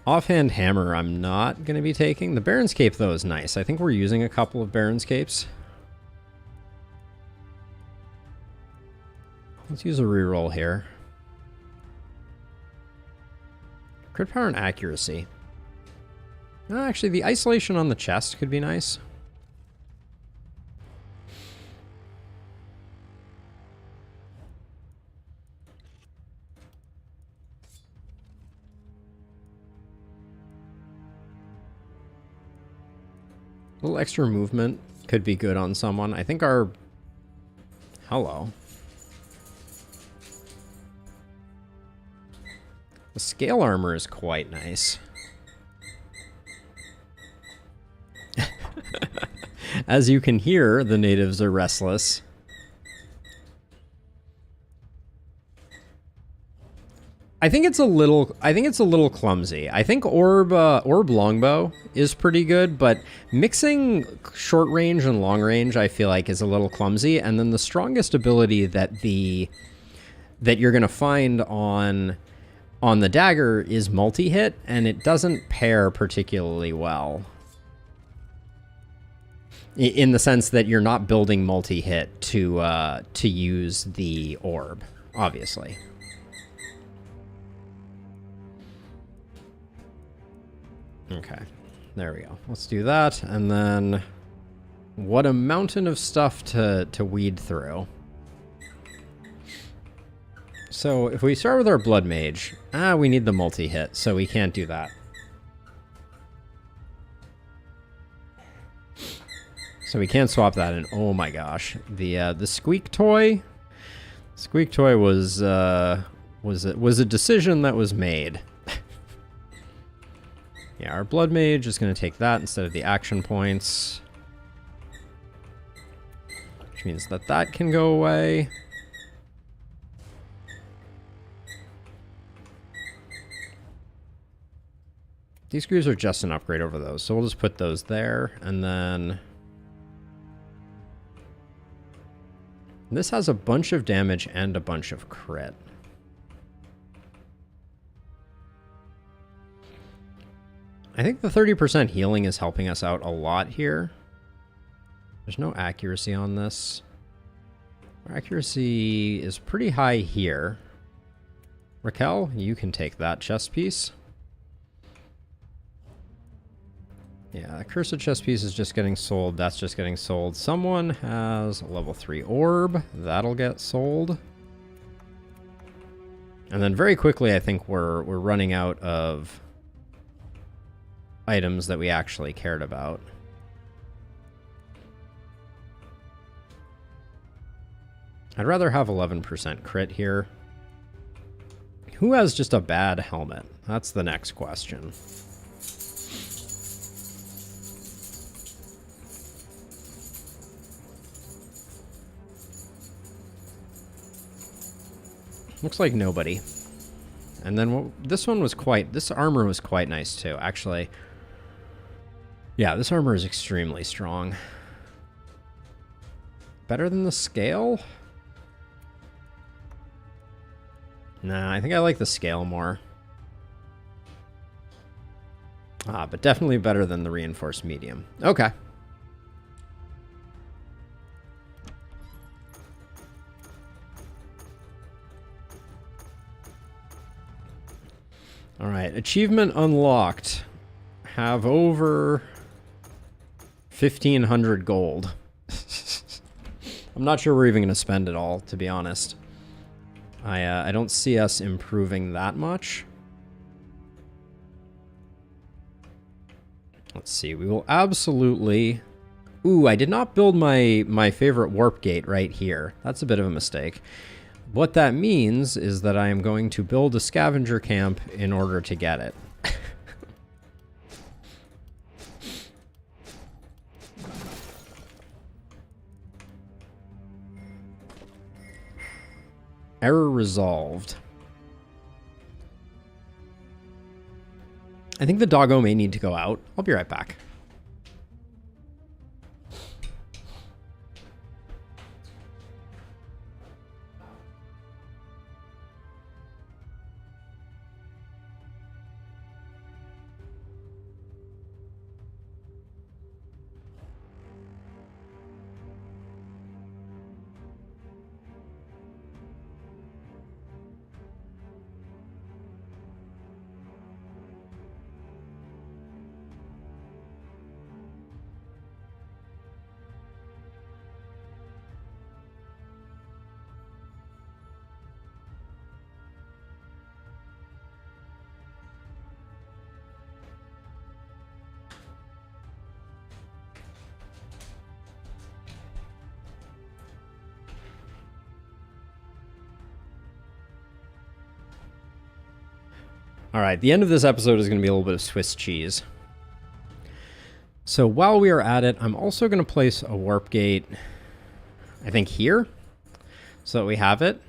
Offhand hammer I'm not going to be taking. The Baron's Cape, though, is nice. I think we're using a couple of Baron's Capes. Let's use a reroll here. Crit power and accuracy. Actually, the isolation on the chest could be nice. A little extra movement could be good on someone. I think our... Hello. The scale armor is quite nice. As you can hear, the natives are restless. I think it's a little clumsy. I think orb longbow is pretty good, but mixing short range and long range I feel like is a little clumsy. And then the strongest ability that you're gonna find on the dagger is multi-hit, and it doesn't pair particularly well. In the sense that you're not building multi-hit to use the orb, obviously. Okay, there we go. Let's do that, and then what a mountain of stuff to weed through. So if we start with our Blood Mage, we need the multi-hit, so we can't do that. So we can't swap that in. Oh my gosh, the Squeak Toy. Squeak Toy was a decision that was made. Yeah, our Blood Mage is going to take that instead of the action points, which means that that can go away. These screws are just an upgrade over those, so we'll just put those there, and then this has a bunch of damage and a bunch of crit. I think the 30% healing is helping us out a lot here. There's no accuracy on this. Our accuracy is pretty high here. Raquel, you can take that chest piece. Yeah, the Cursed chest piece is just getting sold. That's just getting sold. Someone has a level 3 orb. That'll get sold. And then very quickly, I think we're running out of items that we actually cared about. I'd rather have 11% crit here. Who has just a bad helmet? That's the next question. Looks like nobody. And then this armor was quite nice too, actually. Yeah, this armor is extremely strong. Better than the scale? Nah, I think I like the scale more. But definitely better than the reinforced medium. Okay. All right, achievement unlocked. Have over 1,500 gold. I'm not sure we're even going to spend it all, to be honest. I don't see us improving that much. Let's see, we will absolutely... Ooh, I did not build my favorite warp gate right here. That's a bit of a mistake. What that means is that I am going to build a scavenger camp in order to get it. Error resolved. I think the doggo may need to go out. I'll be right back. All right, the end of this episode is going to be a little bit of Swiss cheese. So while we are at it, I'm also going to place a warp gate, I think here, so that we have it.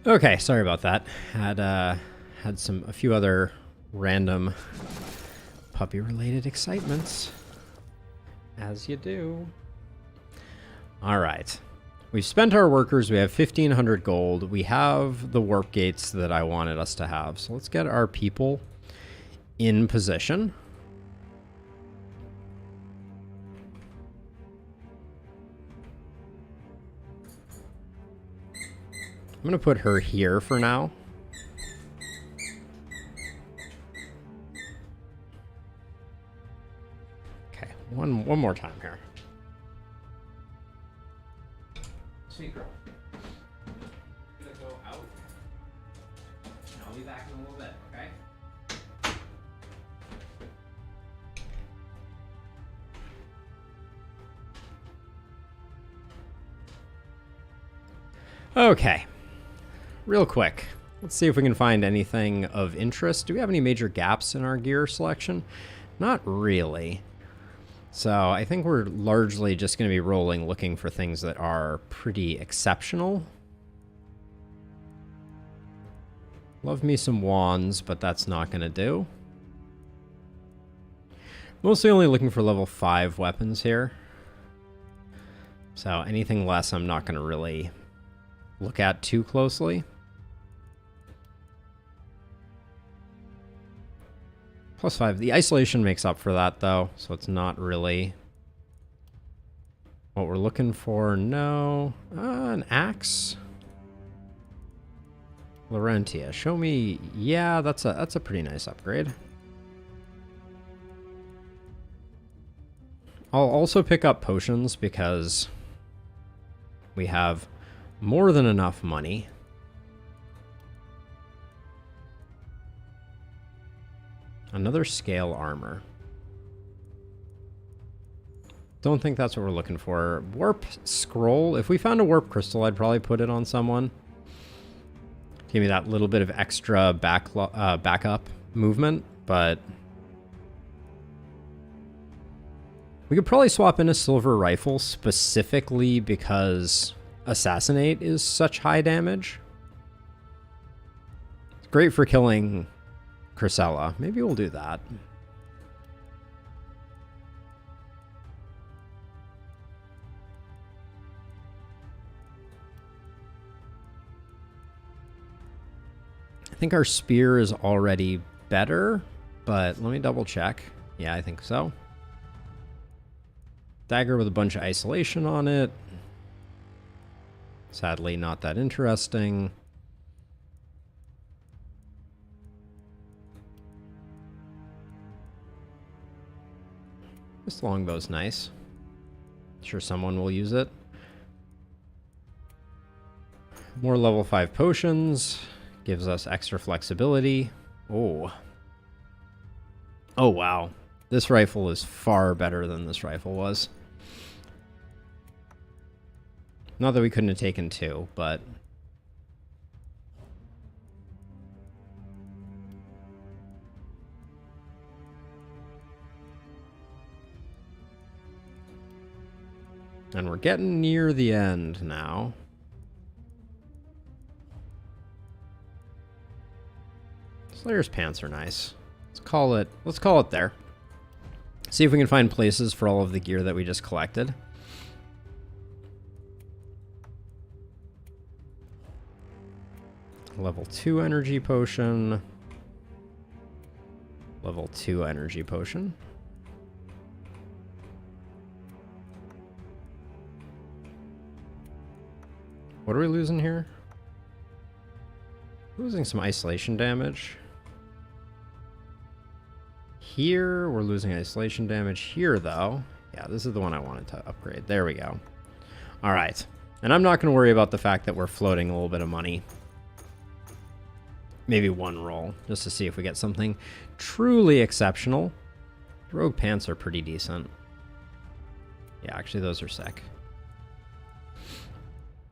Okay, sorry about that. Had a few other random puppy-related excitements, as you do. All right, we've spent our workers. We have 1,500 gold. We have the warp gates that I wanted us to have. So let's get our people in position. I'm going to put her here for now. Okay, one more time here. Sweet girl. I'm going to go out. And I'll be back in a little bit, okay? Okay. Real quick, let's see if we can find anything of interest. Do we have any major gaps in our gear selection? Not really. So I think we're largely just going to be rolling looking for things that are pretty exceptional. Love me some wands, but that's not going to do. Mostly only looking for level 5 weapons here. So anything less I'm not going to really look at too closely. +5. The isolation makes up for that, though, so it's not really what we're looking for. No. An axe. Laurentia, show me. Yeah, that's a pretty nice upgrade. I'll also pick up potions because we have more than enough money. Another scale armor. Don't think that's what we're looking for. Warp scroll. If we found a warp crystal, I'd probably put it on someone. Give me that little bit of extra backup movement, but we could probably swap in a silver rifle specifically because assassinate is such high damage. It's great for killing Chrysella. Maybe we'll do that. I think our spear is already better, but let me double check. Yeah, I think so. Dagger with a bunch of isolation on it. Sadly, not that interesting. This longbow's nice. Sure someone will use it. More level 5 potions. Gives us extra flexibility. Oh. Oh, wow. This rifle is far better than this rifle was. Not that we couldn't have taken 2, but... And we're getting near the end now. Slayer's pants are nice. Let's call it there. See if we can find places for all of the gear that we just collected. Level 2 energy potion. Level 2 energy potion. What are we losing here? Losing some isolation damage. Here, we're losing isolation damage. Here, though. Yeah, this is the one I wanted to upgrade. There we go. All right. And I'm not going to worry about the fact that we're floating a little bit of money. Maybe one roll, just to see if we get something truly exceptional. Rogue pants are pretty decent. Yeah, actually, those are sick.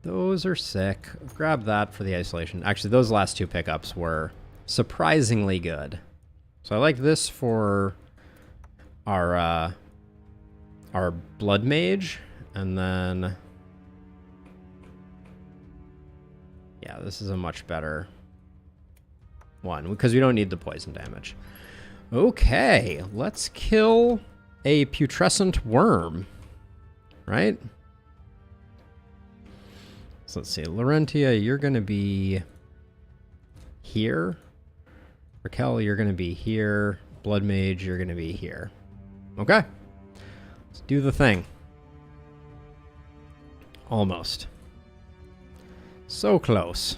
Those are sick. Grab that for the isolation. Actually, those last 2 pickups were surprisingly good. So I like this for our blood mage, and then yeah, this is a much better one because we don't need the poison damage. Okay, let's kill a putrescent worm, right? So let's see, Laurentia, you're going to be here. Raquel, you're going to be here. Blood Mage, you're going to be here. Okay. Let's do the thing. Almost. So close.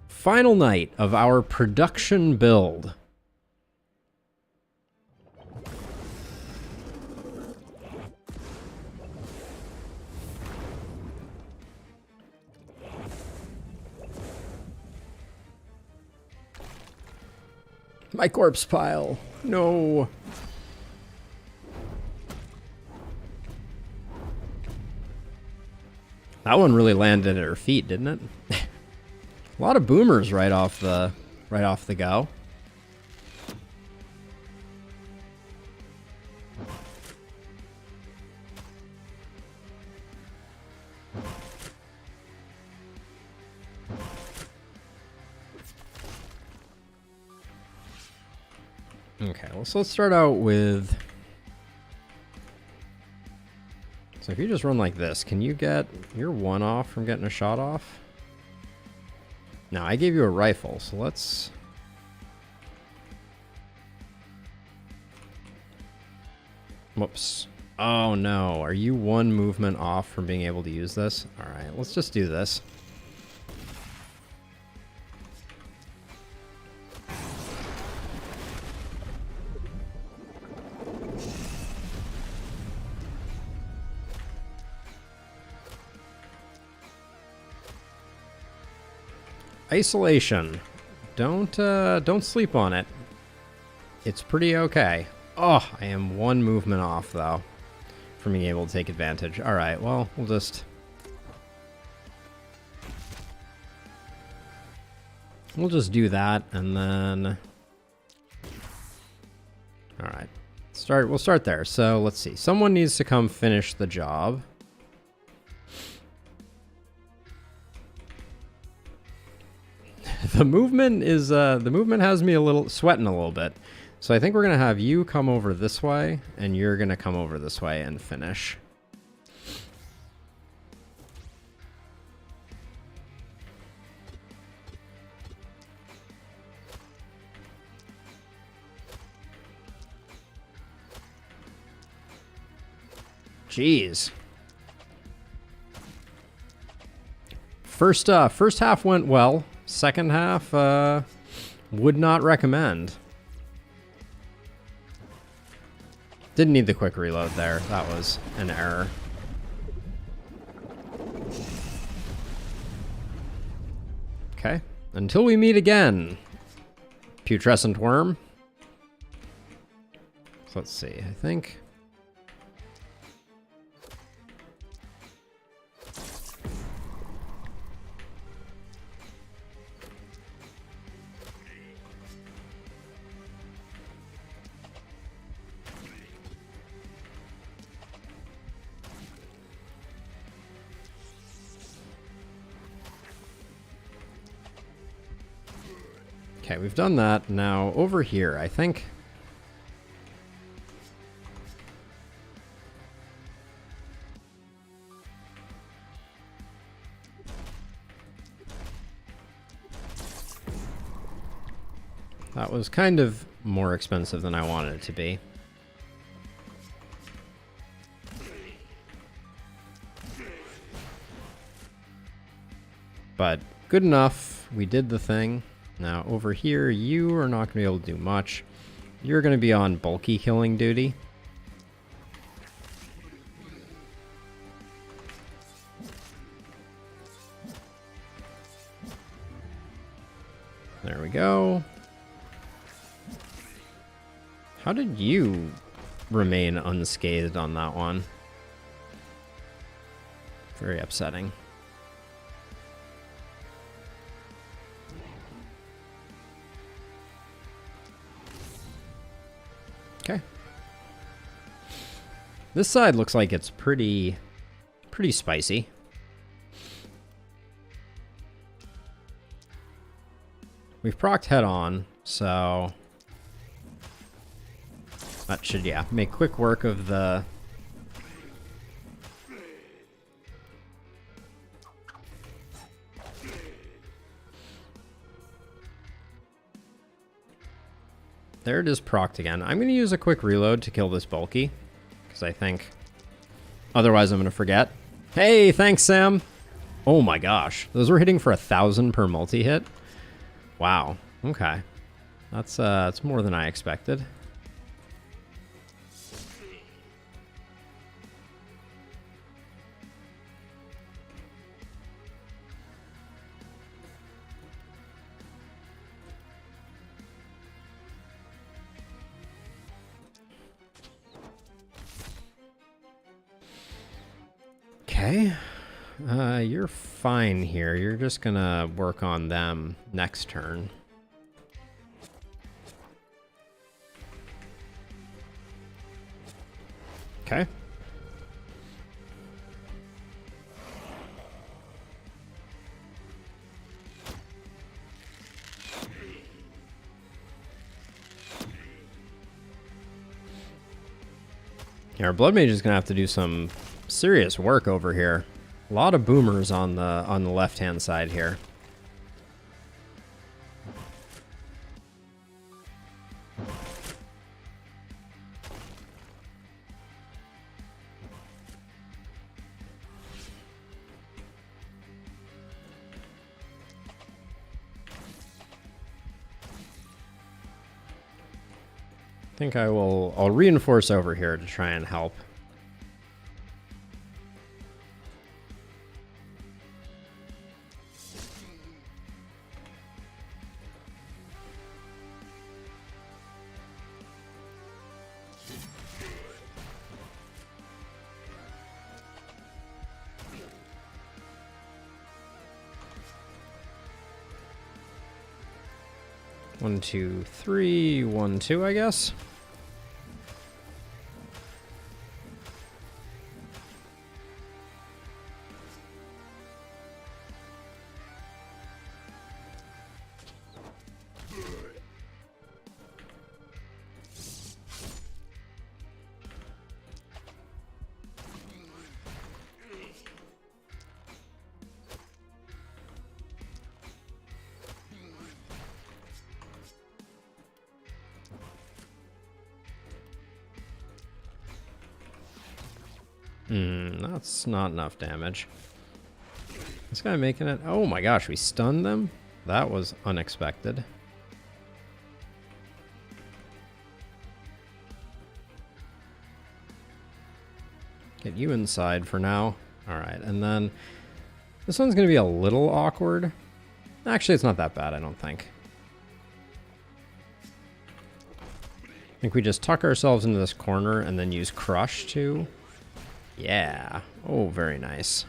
Final night of our production build. My corpse pile. No. That one really landed at her feet, didn't it? A lot of boomers right off the go. Okay, so let's start out with... So if you just run like this, can you get... You're 1 off from getting a shot off? Now, I gave you a rifle, so let's... Whoops. Oh no, are you 1 movement off from being able to use this? Alright, let's just do this. Isolation. Don't sleep on it. It's pretty okay. Oh, I am 1 movement off, though, from being able to take advantage. Alright, well, we'll just... We'll just do that, and then... Alright. We'll start there. So, let's see. Someone needs to come finish the job. The movement has me sweating a little bit. So I think we're going to have you come over this way, and you're going to come over this way and finish. Jeez. First half went well. Second half, would not recommend. Didn't need the quick reload there. That was an error. Okay. Until we meet again. Putrescent worm. So let's see. I think... Okay, we've done that. Now, over here, I think... That was kind of more expensive than I wanted it to be. But good enough. We did the thing. Now, over here, you are not going to be able to do much. You're going to be on bulky killing duty. There we go. How did you remain unscathed on that one? Very upsetting. Okay. This side looks like it's pretty spicy. We've procced head on, so that should, yeah, make quick work of the... There it is, procced again. I'm going to use a quick reload to kill this bulky, because I think otherwise I'm going to forget. Hey, thanks, Sam. Oh my gosh, those were hitting for 1,000 per multi-hit. Wow, okay. That's more than I expected. Okay, you're fine here. You're just gonna work on them next turn. Okay. Yeah, our Blood Mage is gonna have to do some serious work over here. A lot of boomers on the left-hand side here. I think I'll reinforce over here to try and help. One, two, three, 1, 2, I guess. That's not enough damage. This guy making it... Oh my gosh, we stunned them? That was unexpected. Get you inside for now. Alright, and then... This one's going to be a little awkward. Actually, it's not that bad, I don't think. I think we just tuck ourselves into this corner and then use Crush to... Yeah. Oh, very nice.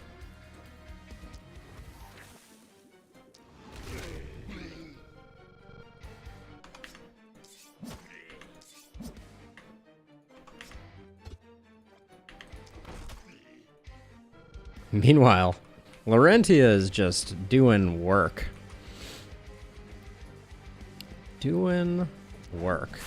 Meanwhile, Laurentia is just doing work. Doing work.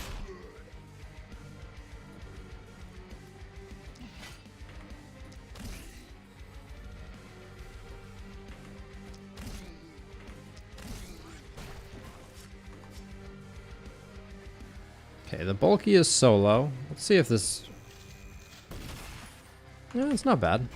Okay, the bulky is solo. Let's see if this... Yeah, it's not bad.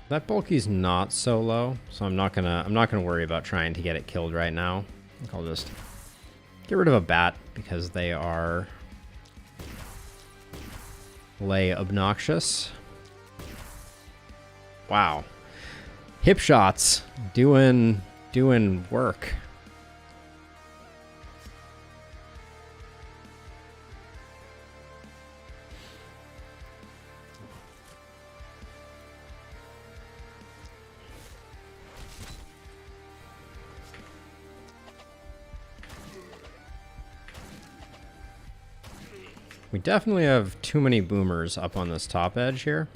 That bulky's not solo, so I'm not gonna worry about trying to get it killed right now. I think I'll just get rid of a bat because they are lay obnoxious. Wow. Hip shots doing work. We definitely have too many boomers up on this top edge here.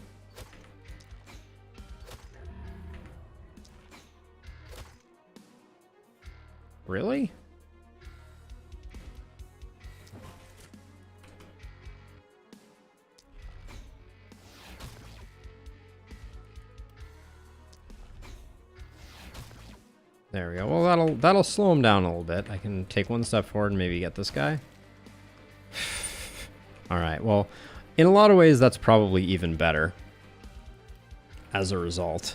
Really? There we go. Well, that'll slow him down a little bit. I can take one step forward and maybe get this guy. All right, well, in a lot of ways, that's probably even better as a result.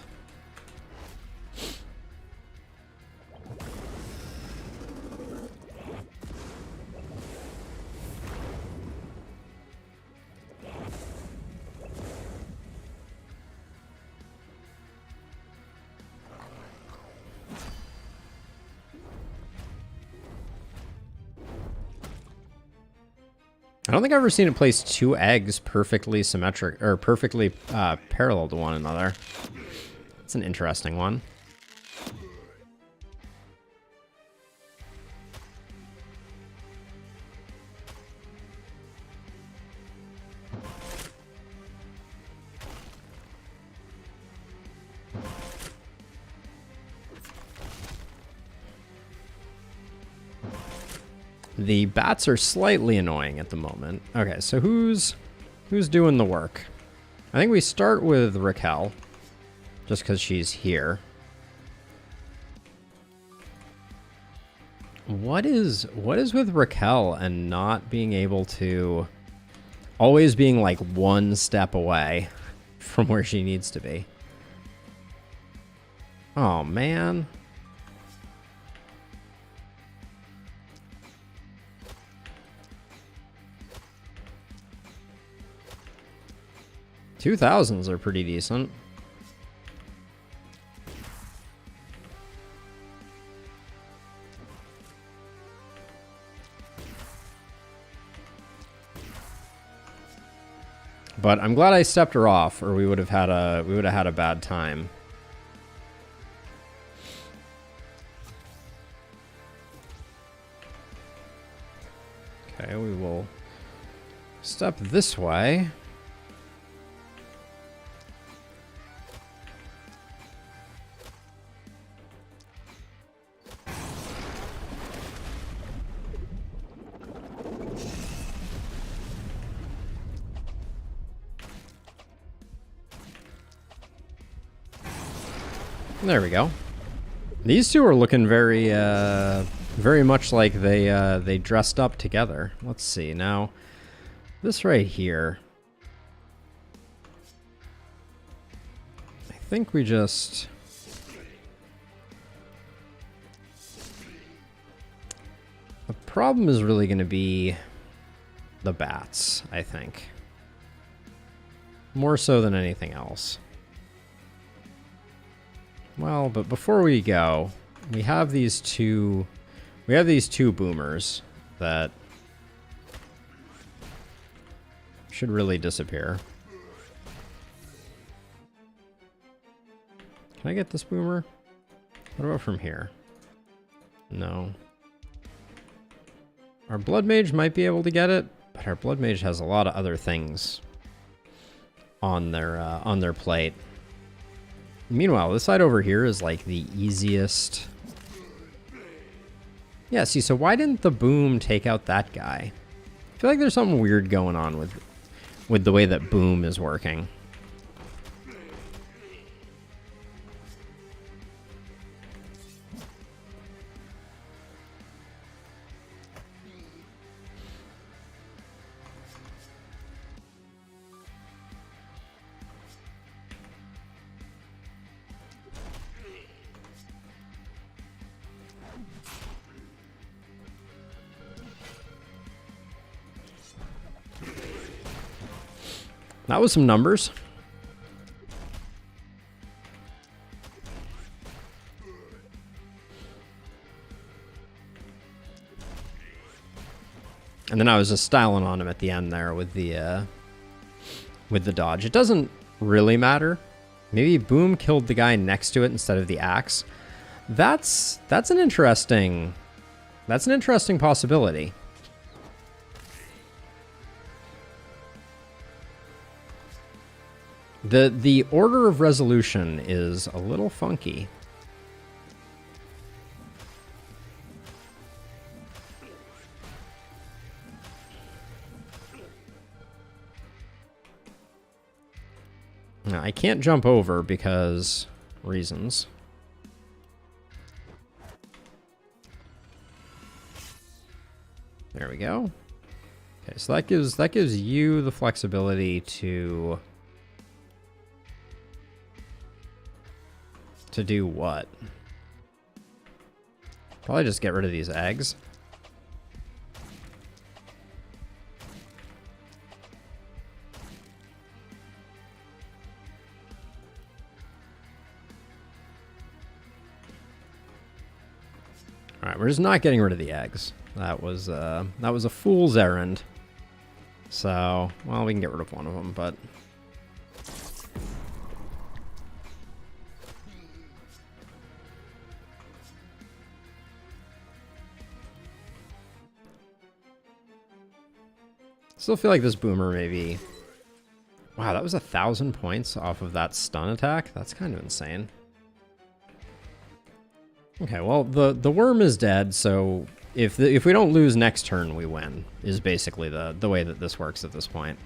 I don't think I've ever seen it place two eggs perfectly symmetric or perfectly parallel to one another. It's an interesting one. The bats are slightly annoying at the moment. Okay, so who's doing the work? I think we start with Raquel, just because she's here. What is with Raquel and not being able to... Always being like one step away from where she needs to be? Oh, man. $2,000s are pretty decent. But I'm glad I stepped her off, or we would have had a bad time. Okay, we will step this way. There we go. These two are looking very, very much like they dressed up together. Let's see now. This right here. I think we just. The problem is really going to be the bats, I think. More so than anything else. Well, but before we go, we have these two boomers that should really disappear. Can I get this boomer? What about from here? No. Our blood mage might be able to get it, but our blood mage has a lot of other things on their plate. Meanwhile, this side over here is like the easiest. Yeah, see, so why didn't the boom take out that guy? I feel like there's something weird going on with the way that boom is working. That was some numbers. And then I was just styling on him at the end there with the dodge. It doesn't really matter. Maybe boom killed the guy next to it instead of the axe. That's an interesting possibility. The order of resolution is a little funky. Now, I can't jump over because reasons. There we go. Okay, so that gives you the flexibility to do what? Probably just get rid of these eggs. All right, we're just not getting rid of the eggs. That was a fool's errand. So, well, we can get rid of one of them, but still feel like this boomer maybe. Wow, that was 1,000 points off of that stun attack. That's kind of insane. Okay, well, the worm is dead, so if we don't lose next turn, we win, is basically the way that this works at this point.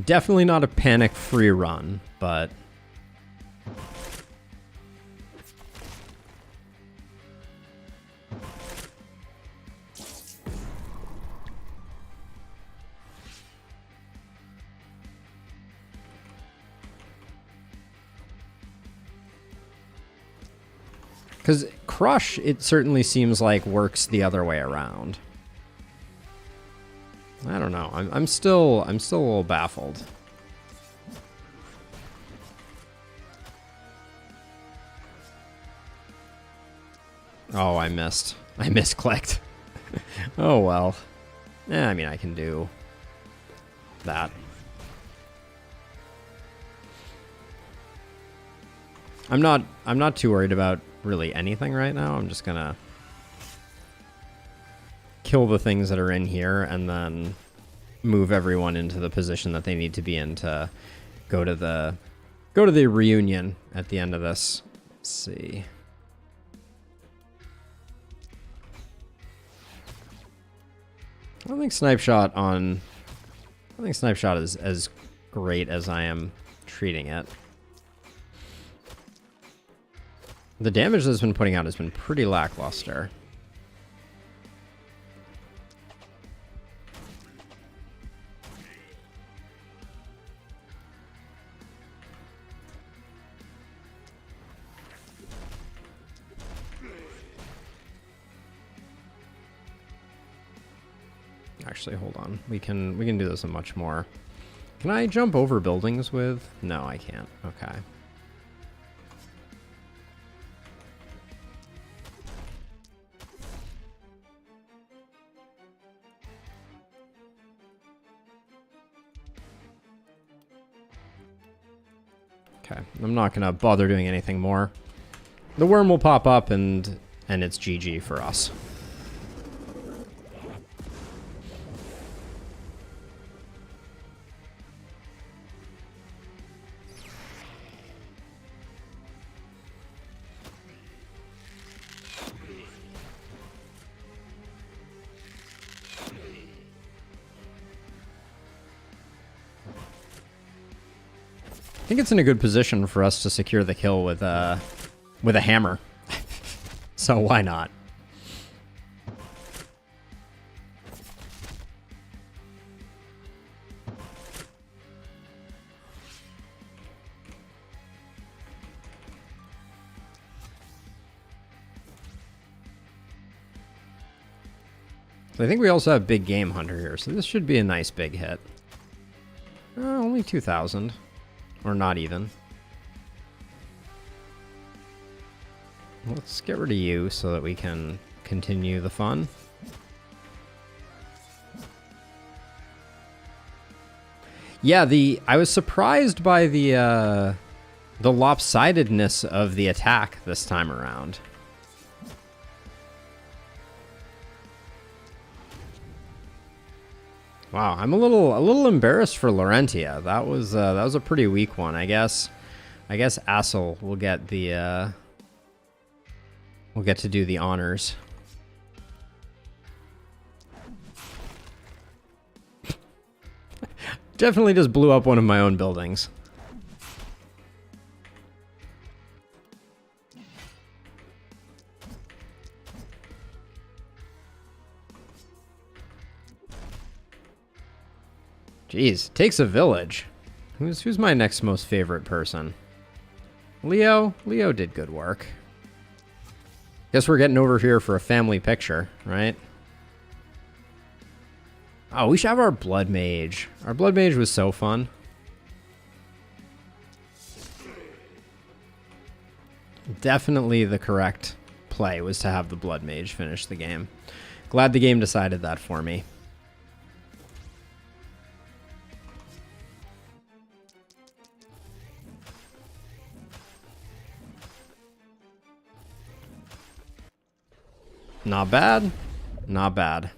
Definitely not a panic-free run, but because Crush, it certainly seems like works the other way around. I don't know. I'm still a little baffled. Oh, I missed. I misclicked. Oh well. I mean, I can do that. I'm not too worried about really anything right now. I'm just gonna kill the things that are in here and then move everyone into the position that they need to be in to go to the reunion at the end of this. Let's see. I don't think Snipe Shot is as great as I am treating it. The damage that it's been putting out has been pretty lackluster. Actually, hold on. We can do this a much more. Can I jump over buildings with? No, I can't. Okay. Okay, I'm not gonna bother doing anything more. The worm will pop up and it's GG for us. I think it's in a good position for us to secure the kill with a hammer. So why not? So I think we also have Big Game Hunter here, so this should be a nice big hit. Only 2,000. Or not even. Let's get rid of you so that we can continue the fun. Yeah, I was surprised by the lopsidedness of the attack this time around. Wow, I'm a little embarrassed for Laurentia. That was a pretty weak one. I guess Assel will get the we'll get to do the honors. Definitely just blew up one of my own buildings. Jeez, takes a village. Who's my next most favorite person? Leo? Leo did good work. Guess we're getting over here for a family picture, right? Oh, we should have our Blood Mage. Our Blood Mage was so fun. Definitely the correct play was to have the Blood Mage finish the game. Glad the game decided that for me. Not bad. Not bad.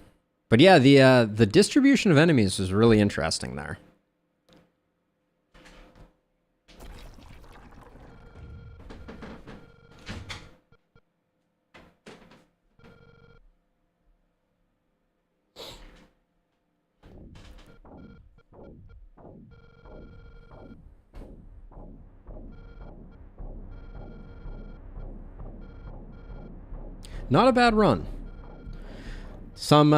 But yeah, the distribution of enemies was really interesting there. Not a bad run. Some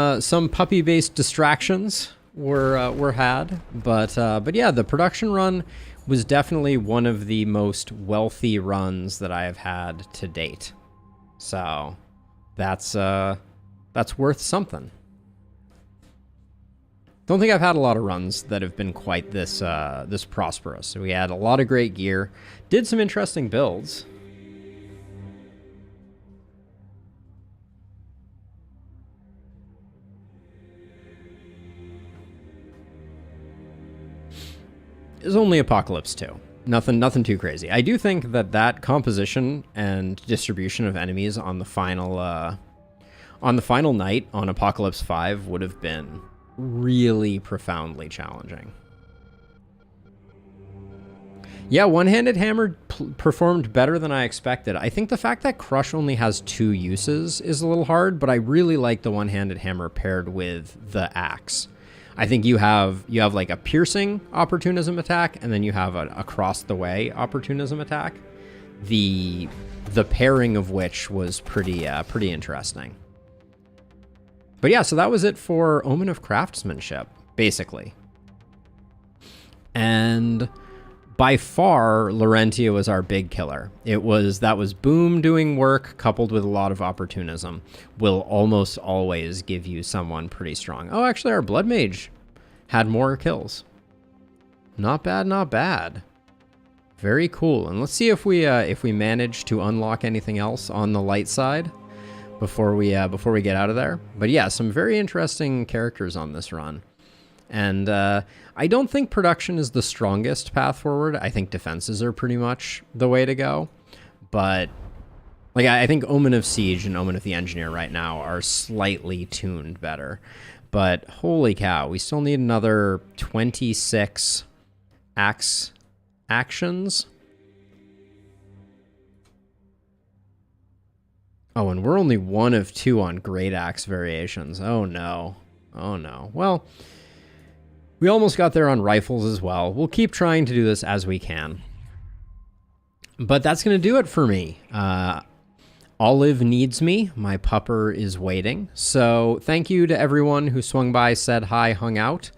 puppy-based distractions were had, but yeah, the production run was definitely one of the most wealthy runs that I have had to date. So that's worth something. Don't think I've had a lot of runs that have been quite this this prosperous. We had a lot of great gear, did some interesting builds. Is only Apocalypse 2. Nothing too crazy. I do think that composition and distribution of enemies on the final on the final night on Apocalypse 5 would have been really profoundly challenging. Yeah, One-Handed Hammer performed better than I expected. I think the fact that Crush only has 2 uses is a little hard, but I really like the One-Handed Hammer paired with the Axe. I think you have like a piercing opportunism attack, and then you have an across the way opportunism attack. The pairing of which was pretty interesting. But yeah, so that was it for Omen of Craftsmanship, basically. And by far, Larentia was our big killer. That was Boom doing work coupled with a lot of opportunism. Will almost always give you someone pretty strong. Oh, actually, our Blood Mage had more kills. Not bad, not bad. Very cool. And let's see if we manage to unlock anything else on the light side before we get out of there. But yeah, some very interesting characters on this run. And I don't think production is the strongest path forward. I think defenses are pretty much the way to go. But like I think Omen of Siege and Omen of the Engineer right now are slightly tuned better. But holy cow, we still need another 26 axe actions. Oh, and we're only 1 of 2 on Great Axe variations. Oh no. Oh no. Well, we almost got there on rifles as well. We'll keep trying to do this as we can. But that's going to do it for me. Olive needs me. My pupper is waiting. So thank you to everyone who swung by, said hi, hung out.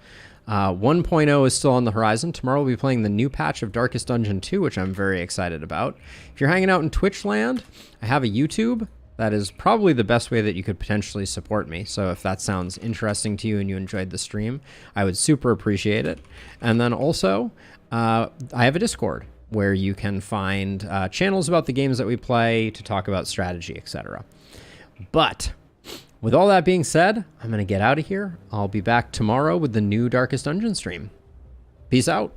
1.0 is still on the horizon. Tomorrow we'll be playing the new patch of Darkest Dungeon 2, which I'm very excited about. If you're hanging out in Twitch land, I have a YouTube. That is probably the best way that you could potentially support me. So if that sounds interesting to you and you enjoyed the stream, I would super appreciate it. And then also, I have a Discord where you can find channels about the games that we play, to talk about strategy, etc. But with all that being said, I'm going to get out of here. I'll be back tomorrow with the new Darkest Dungeon stream. Peace out.